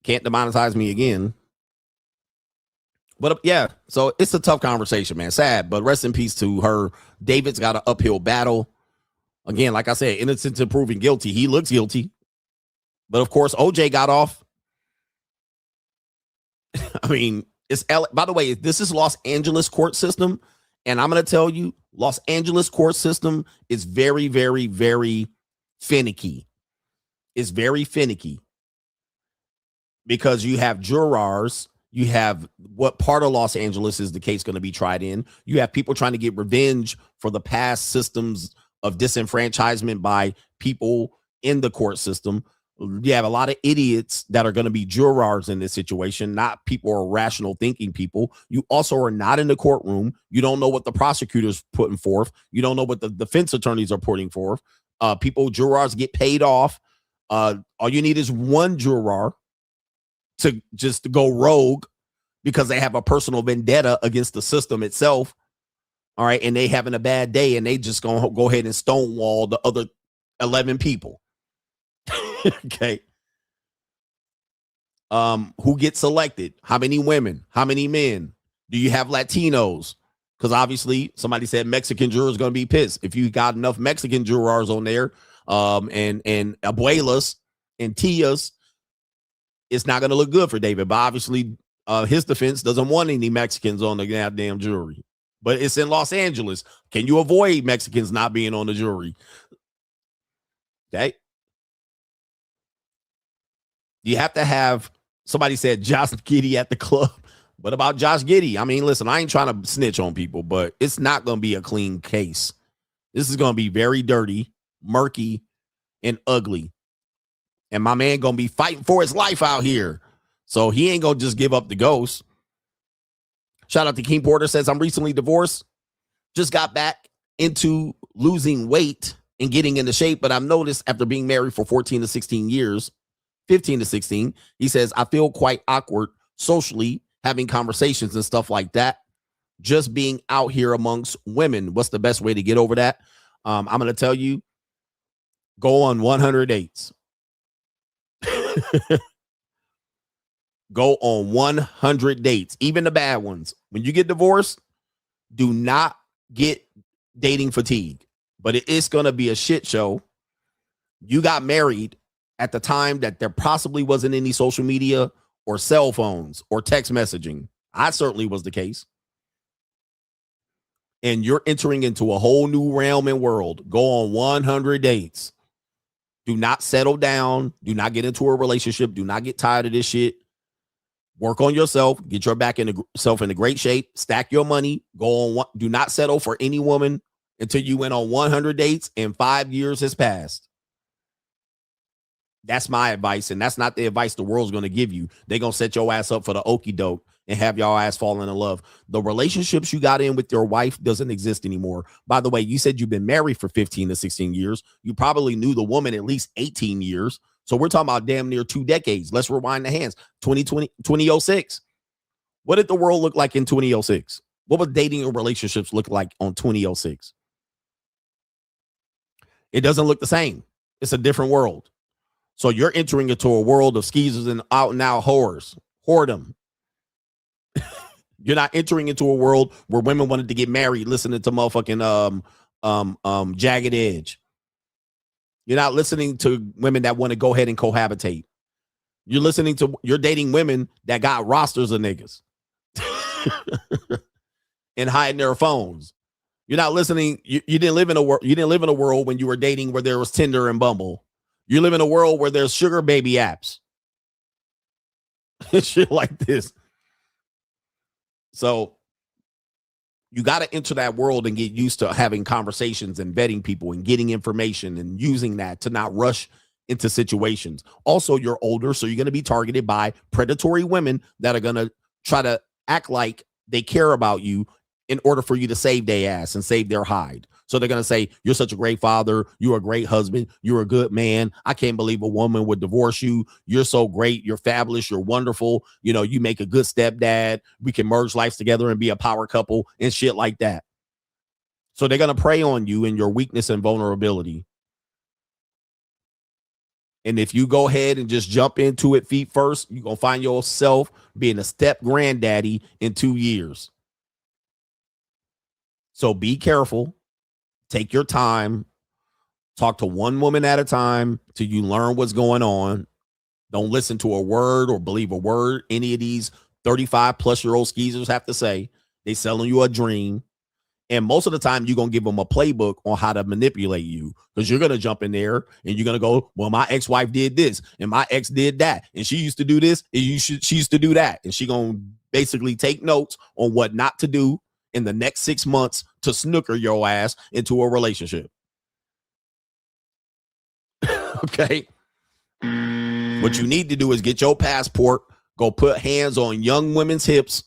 can't demonetize me again. But yeah, so it's a tough conversation, man. Sad, but rest in peace to her. David's got an uphill battle. Again, like I said, innocent to proven guilty. He looks guilty. But of course, OJ got off. I mean, it's by the way, this is Los Angeles court system. And I'm going to tell you, Los Angeles court system is very, very, very finicky. It's very finicky because you have jurors. You have what part of Los Angeles is the case going to be tried in. You have people trying to get revenge for the past systems of disenfranchisement by people in the court system. You have a lot of idiots that are going to be jurors in this situation, not people or rational thinking people. You also are not in the courtroom. You don't know what the prosecutor's putting forth. You don't know what the defense attorneys are putting forth. Jurors get paid off. All you need is one juror to just go rogue because they have a personal vendetta against the system itself. All right. And they having a bad day and they just going to go ahead and stonewall the other 11 people. Okay. Who gets selected? How many women? How many men? Do you have Latinos? Because obviously somebody said Mexican jurors going to be pissed. If you got enough Mexican jurors on there, and abuelas and tias, it's not going to look good for David. But obviously his defense doesn't want any Mexicans on the goddamn jury. But it's in Los Angeles. Can you avoid Mexicans not being on the jury? Okay. You have to have, somebody said Josh Giddey at the club. What about Josh Giddey? I mean, listen, I ain't trying to snitch on people, but it's not going to be a clean case. This is going to be very dirty, murky, and ugly. And my man going to be fighting for his life out here. So he ain't going to just give up the ghost. Shout out to King Porter says, I'm recently divorced. Just got back into losing weight and getting into shape. But I've noticed after being married for 14 to 16 years, 15 to 16, he says, I feel quite awkward socially having conversations and stuff like that. Just being out here amongst women. What's the best way to get over that? I'm going to tell you, go on 100 dates. Go on 100 dates, even the bad ones. When you get divorced, do not get dating fatigue, but it is going to be a shit show. You got married at the time that there possibly wasn't any social media or cell phones or text messaging. I certainly was the case. And you're entering into a whole new realm and world. Go on 100 dates. Do not settle down. Do not get into a relationship. Do not get tired of this shit. Work on yourself. Get yourself into great shape. Stack your money. Go on one. Do not settle for any woman until you went on 100 dates and 5 years has passed. That's my advice, and that's not the advice the world's going to give you. They're going to set your ass up for the okie doke and have y'all ass falling in love. The relationships you got in with your wife doesn't exist anymore. By the way, you said you've been married for 15 to 16 years. You probably knew the woman at least 18 years. So we're talking about damn near 2 decades. Let's rewind the hands. 2006. What did the world look like in 2006? What was dating and relationships look like on 2006? It doesn't look the same. It's a different world. So you're entering into a world of skeezers and out and out whoredom. You're not entering into a world where women wanted to get married listening to motherfucking Jagged Edge. You're not listening to women that want to go ahead and cohabitate. You're dating women that got rosters of niggas and hiding their phones. You're not listening. You didn't live in a world. You didn't live in a world when you were dating where there was Tinder and Bumble. You live in a world where there's sugar baby apps. Shit like this. So you got to enter that world and get used to having conversations and vetting people and getting information and using that to not rush into situations. Also, you're older, so you're going to be targeted by predatory women that are going to try to act like they care about you in order for you to save their ass and save their hide. So they're going to say, you're such a great father. You're a great husband. You're a good man. I can't believe a woman would divorce you. You're so great. You're fabulous. You're wonderful. You know, you make a good stepdad. We can merge lives together and be a power couple and shit like that. So they're going to prey on you and your weakness and vulnerability. And if you go ahead and just jump into it feet first, you're going to find yourself being a step granddaddy in 2 years. So be careful. Take your time. Talk to one woman at a time till you learn what's going on. Don't listen to a word or believe a word any of these 35-plus-year-old skeezers have to say. They selling you a dream. And most of the time, you're going to give them a playbook on how to manipulate you, because you're going to jump in there and you're going to go, well, my ex-wife did this and my ex did that. And she used to do this and she used to do that. And she going to basically take notes on what not to do in the next 6 months to snooker your ass into a relationship. Okay. What you need to do is get your passport, go put hands on young women's hips,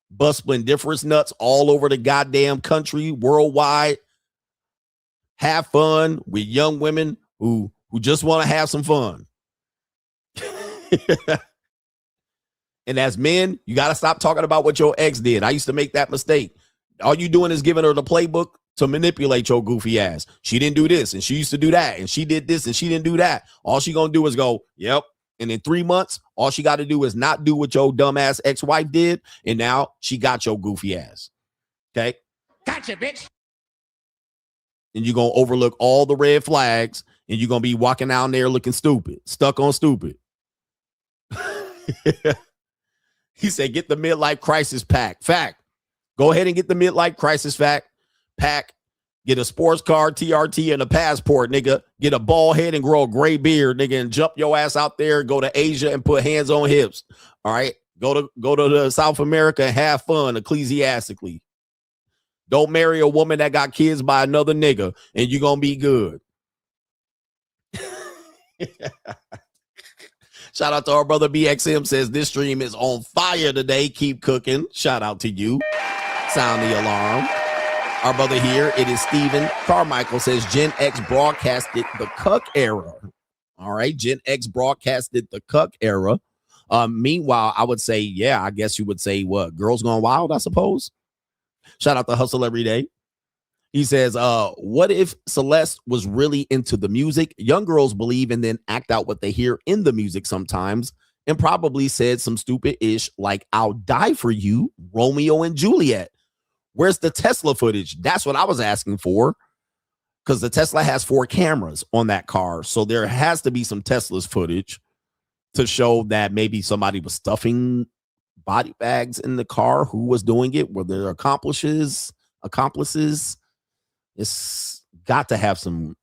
bust splendiferous nuts all over the goddamn country, worldwide. Have fun with young women who just want to have some fun. And as men, you got to stop talking about what your ex did. I used to make that mistake. All you doing is giving her the playbook to manipulate your goofy ass. She didn't do this and she used to do that and she did this and she didn't do that. All she gonna do is go, yep. And in 3 months, all she got to do is not do what your dumbass ex-wife did. And now she got your goofy ass. Okay?
Gotcha, bitch.
And you're going to overlook all the red flags and you're going to be walking down there looking stupid, stuck on stupid. He said, get the midlife crisis pack. Fact. Go ahead and get the midlife crisis pack. Get a sports car, TRT, and a passport, nigga. Get a bald head and grow a gray beard, nigga, and jump your ass out there, go to Asia and put hands on hips. All right? Go to the South America and have fun ecclesiastically. Don't marry a woman that got kids by another nigga, and you're going to be good. Shout out to our brother BXM, says this stream is on fire today. Keep cooking. Shout out to you. Sound the alarm. Our brother here, it is Steven Carmichael, says Gen X broadcasted the cuck era. All right, Gen X broadcasted the cuck era. Meanwhile, I would say, yeah, I guess you would say what? Girls Gone Wild, I suppose. Shout out to Hustle Every Day. He says, what if Celeste was really into the music? Young girls believe and then act out what they hear in the music sometimes, and probably said some stupid ish like, I'll die for you, Romeo and Juliet. Where's the Tesla footage? That's what I was asking for, because the Tesla has 4 cameras on that car. So there has to be some Tesla's footage. to show that maybe somebody was stuffing body bags in the car. Who was doing it? Were there accomplices? It's got to have some.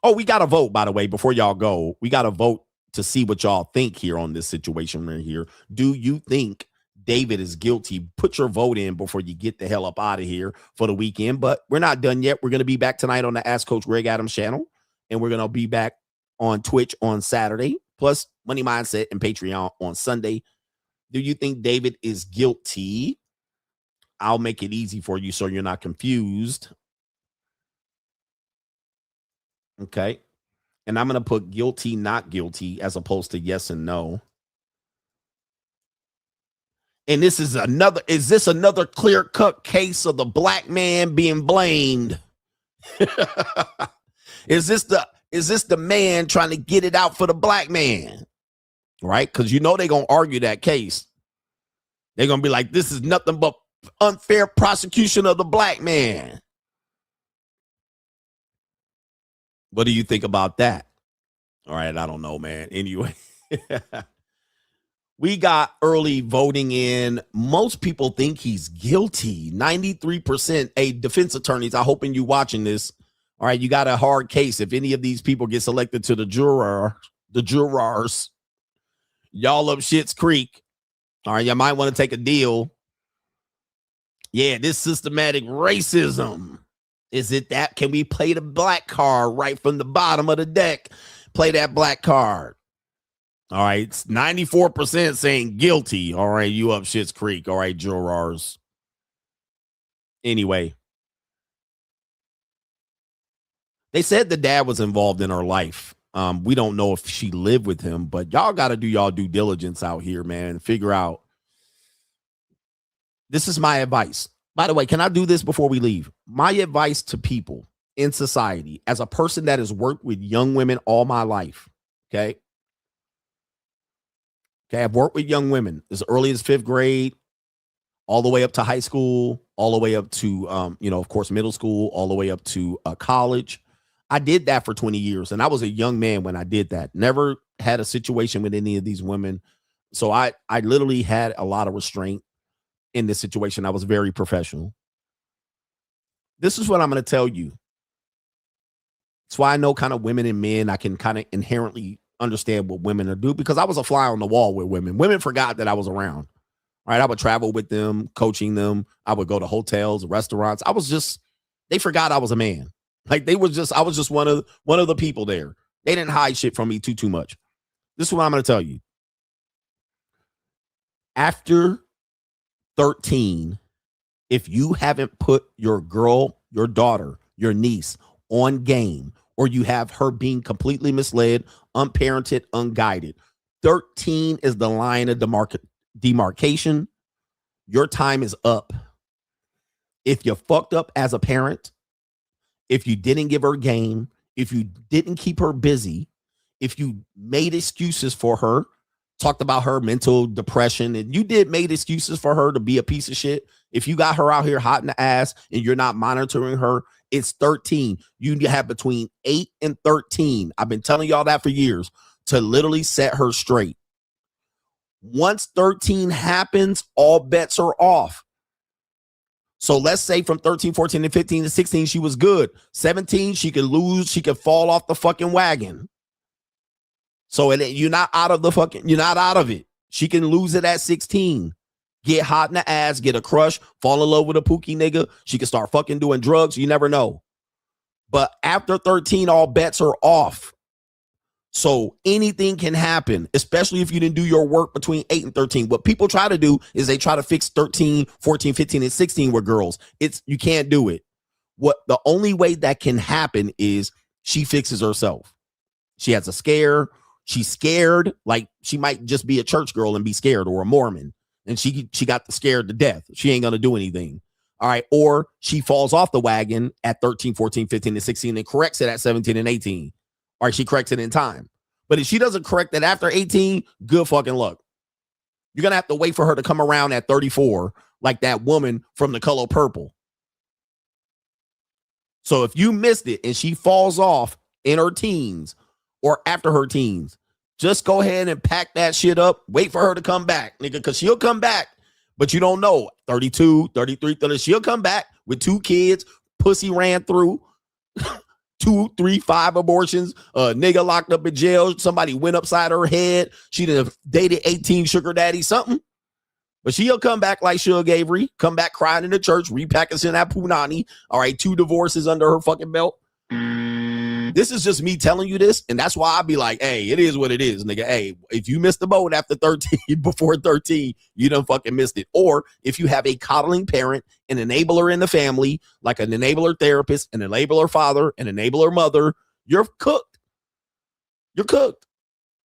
Oh, we got to vote, by the way, before y'all go. We got to vote to see what y'all think here on this situation right here. Do you think David is guilty? Put your vote in before you get the hell up out of here for the weekend. But we're not done yet. We're going to be back tonight on the Ask Coach Greg Adams channel. And we're going to be back on Twitch on Saturday, plus Money Mindset and Patreon on Sunday. Do you think David is guilty? I'll make it easy for you so you're not confused. Okay. And I'm going to put guilty, not guilty, as opposed to yes and no. And is this another clear-cut case of the black man being blamed? Is this the man trying to get it out for the black man? Right? Because you know they're going to argue that case. They're going to be like, this is nothing but unfair prosecution of the black man. What do you think about that? All right, I don't know, man. Anyway, we got early voting in. Most people think he's guilty. 93%. Hey, defense attorneys, I hope you watching this. All right, you got a hard case. If any of these people get selected to the jurors, y'all up Schitt's Creek. All right, you might want to take a deal. Yeah, this systematic racism. Is it that? Can we play the black card right from the bottom of the deck? Play that black card. All right, it's 94% saying guilty. All right, you up Schitt's Creek. All right, jurors. Anyway, they said the dad was involved in her life. We don't know if she lived with him, but y'all got to do y'all due diligence out here, man. Figure out. This is my advice. By the way, can I do this before we leave? My advice to people in society, as a person that has worked with young women all my life, okay? Okay, I've worked with young women as early as 5th grade, all the way up to high school, all the way up to, of course, middle school, all the way up to college. I did that for 20 years, and I was a young man when I did that. Never had a situation with any of these women. So I literally had a lot of restraint in this situation. I was very professional. This is what I'm going to tell you. That's why I know kind of women and men. I can kind of inherently understand what women are doing, because I was a fly on the wall with women. Women forgot that I was around. Right? I would travel with them, coaching them. I would go to hotels, restaurants. They forgot I was a man. Like I was just one of the people there. They didn't hide shit from me too much. This is what I'm going to tell you. After 13, if you haven't put your girl, your daughter, your niece on game, or you have her being completely misled, unparented, unguided, 13 is the line of demarcation. Your time is up. If you fucked up as a parent, if you didn't give her game, if you didn't keep her busy, if you made excuses for her, talked about her mental depression, and you made excuses for her to be a piece of shit. If you got her out here hot in the ass and you're not monitoring her, it's 13. You have between 8 and 13. I've been telling y'all that for years, to literally set her straight. Once 13 happens, all bets are off. So let's say from 13, 14, and 15 to 16, she was good. 17, she could lose. She could fall off the fucking wagon. So you're not out of it. She can lose it at 16. Get hot in the ass, get a crush, fall in love with a pookie nigga. She can start fucking doing drugs. You never know. But after 13, all bets are off. So anything can happen, especially if you didn't do your work between 8 and 13. What people try to do is they try to fix 13, 14, 15, and 16 with girls. You can't do it. The only way that can happen is she fixes herself. She has a scare. She's scared. Like she might just be a church girl and be scared, or a Mormon. And she got scared to death. She ain't going to do anything. All right. Or she falls off the wagon at 13, 14, 15, and 16 and corrects it at 17 and 18. All right. She corrects it in time. But if she doesn't correct it after 18, good fucking luck. You're going to have to wait for her to come around at 34, like that woman from The Color Purple. So if you missed it and she falls off in her teens or after her teens, Just go ahead and pack that shit up. Wait for her to come back, nigga, because she'll come back. But you don't know. 32, 33, 30. She'll come back with 2 kids. Pussy ran through 2, 3, 5 abortions. Nigga locked up in jail. Somebody went upside her head. She done dated 18 sugar daddy, something. But she'll come back like Suge Avery. Come back crying in the church. Repackaging that punani. All right, 2 divorces under her fucking belt. This is just me telling you this, and that's why I be like, hey, it is what it is, nigga. Hey, if you missed the boat after 13, before 13, you done fucking missed it. Or if you have a coddling parent, an enabler in the family, like an enabler therapist, an enabler father, an enabler mother, you're cooked. You're cooked.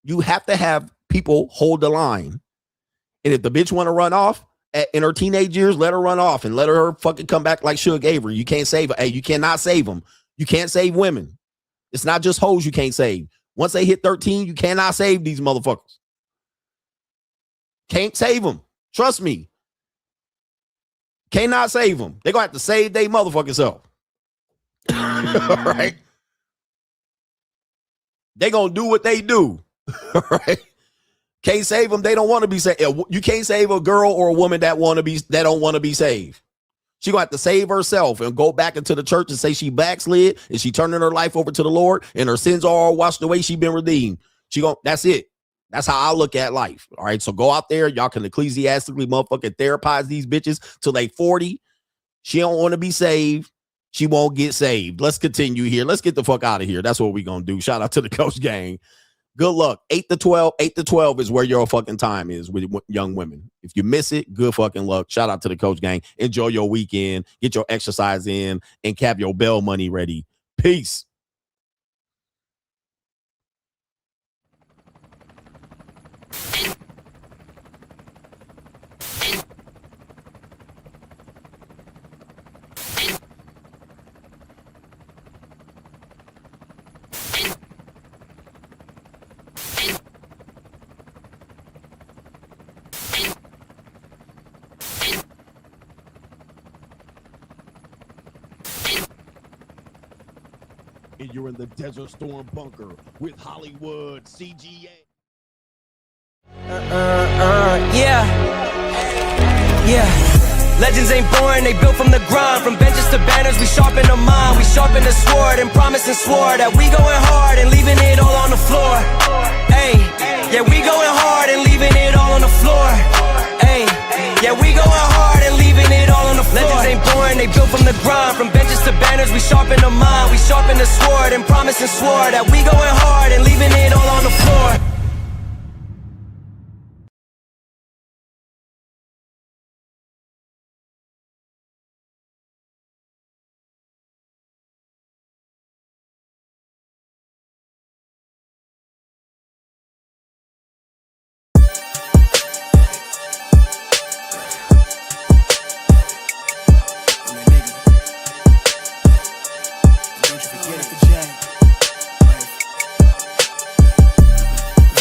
You have to have people hold the line. And if the bitch want to run off in her teenage years, let her run off and let her fucking come back like Suge Avery. You can't save her. Hey, you cannot save them. You can't save women. It's not just hoes you can't save. Once they hit 13, you cannot save these motherfuckers. Can't save them. Trust me. Cannot save them. They're going to have to save their motherfucking self. All right? They're going to do what they do. All right? Can't save them. They don't want to be saved. You can't save a girl or a woman that don't want to be saved. She gonna have to save herself and go back into the church and say she backslid and she turning her life over to the Lord and her sins are all washed away. She been redeemed. That's it. That's how I look at life. All right. So go out there. Y'all can ecclesiastically motherfucking therapize these bitches till they 40. She don't want to be saved. She won't get saved. Let's continue here. Let's get the fuck out of here. That's what we gonna do. Shout out to the coach gang. Good luck. 8 to 12. 8 to 12 is where your fucking time is with young women. If you miss it, good fucking luck. Shout out to the coach gang. Enjoy your weekend. Get your exercise in and have your bail money ready. Peace. And you're in the Desert Storm bunker with Hollywood CGA.
Yeah. Legends ain't born, they built from the grind. From benches to banners, we sharpen the mind. We sharpen the sword and promise and swore that we going hard and leaving it all on the floor. Hey, yeah, we going hard and leaving it all on the floor. Hey, yeah, we going hard and leaving it all on the floor. Legends ain't born, they built from the grind. From benches to banners, we sharpen the mind. We sharpen the sword and promise and swore that we going hard and leaving it all on the floor.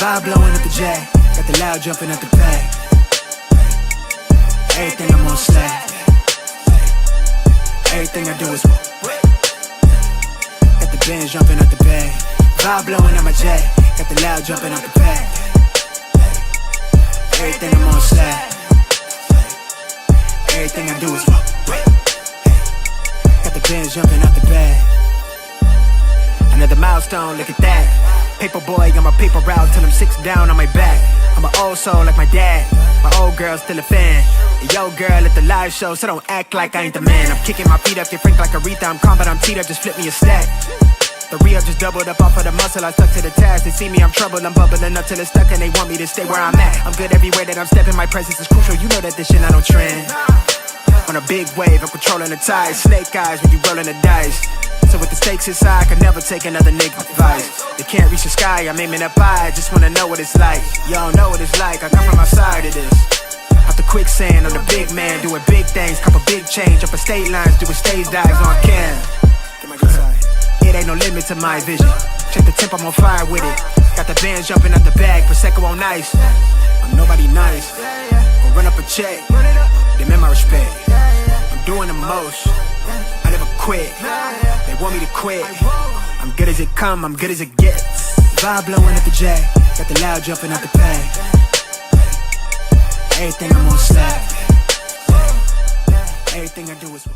Vibe blowing at the jack, got the loud jumping at the pack. Everything I'm on slack. Everything I do is got the band jumping at the bag. Vibe blowing at my jack, got the loud jumping at the pack. Everything I'm on slack. Everything I do is got the band jumping at the bag. Another milestone, look at that. Paper boy on my paper route till I'm 6 down on my back. I'm an old soul like my dad. My old girl's still a fan. Yo girl at the live show, so don't act like I ain't the man. I'm kicking my feet up, get frank like Aretha. I'm calm but I'm teed up, just flip me a stack. The re-up just doubled up off of the muscle, I stuck to the task. They see me, I'm troubled, I'm bubbling up till it's stuck. And they want me to stay where I'm at. I'm good everywhere that I'm stepping, my presence is crucial. You know that this shit not on trend. On a big wave, I'm controlling the tide. Snake eyes when you rolling the dice. So with the stakes inside, I can never take another nigga advice. They can't reach the sky, I'm aiming up high. I just wanna know what it's like. Y'all know what it's like, I come from outside of this. Out the quicksand, I'm the big man, doing big things. Cop a big change, up a state lines, doing stage dives on cam. It ain't no limit to my vision. Check the temp, I'm on fire with it. Got the bands jumping out the bag, Prosecco on ice. I'm nobody nice, gonna run up a check. Demand my respect, I'm doing the most. I never quit, they want me to quit. I'm good as it come, I'm good as it gets. vibe blowing at the J, got the loud jumping out the pay. Everything I'm on slap. Everything I do is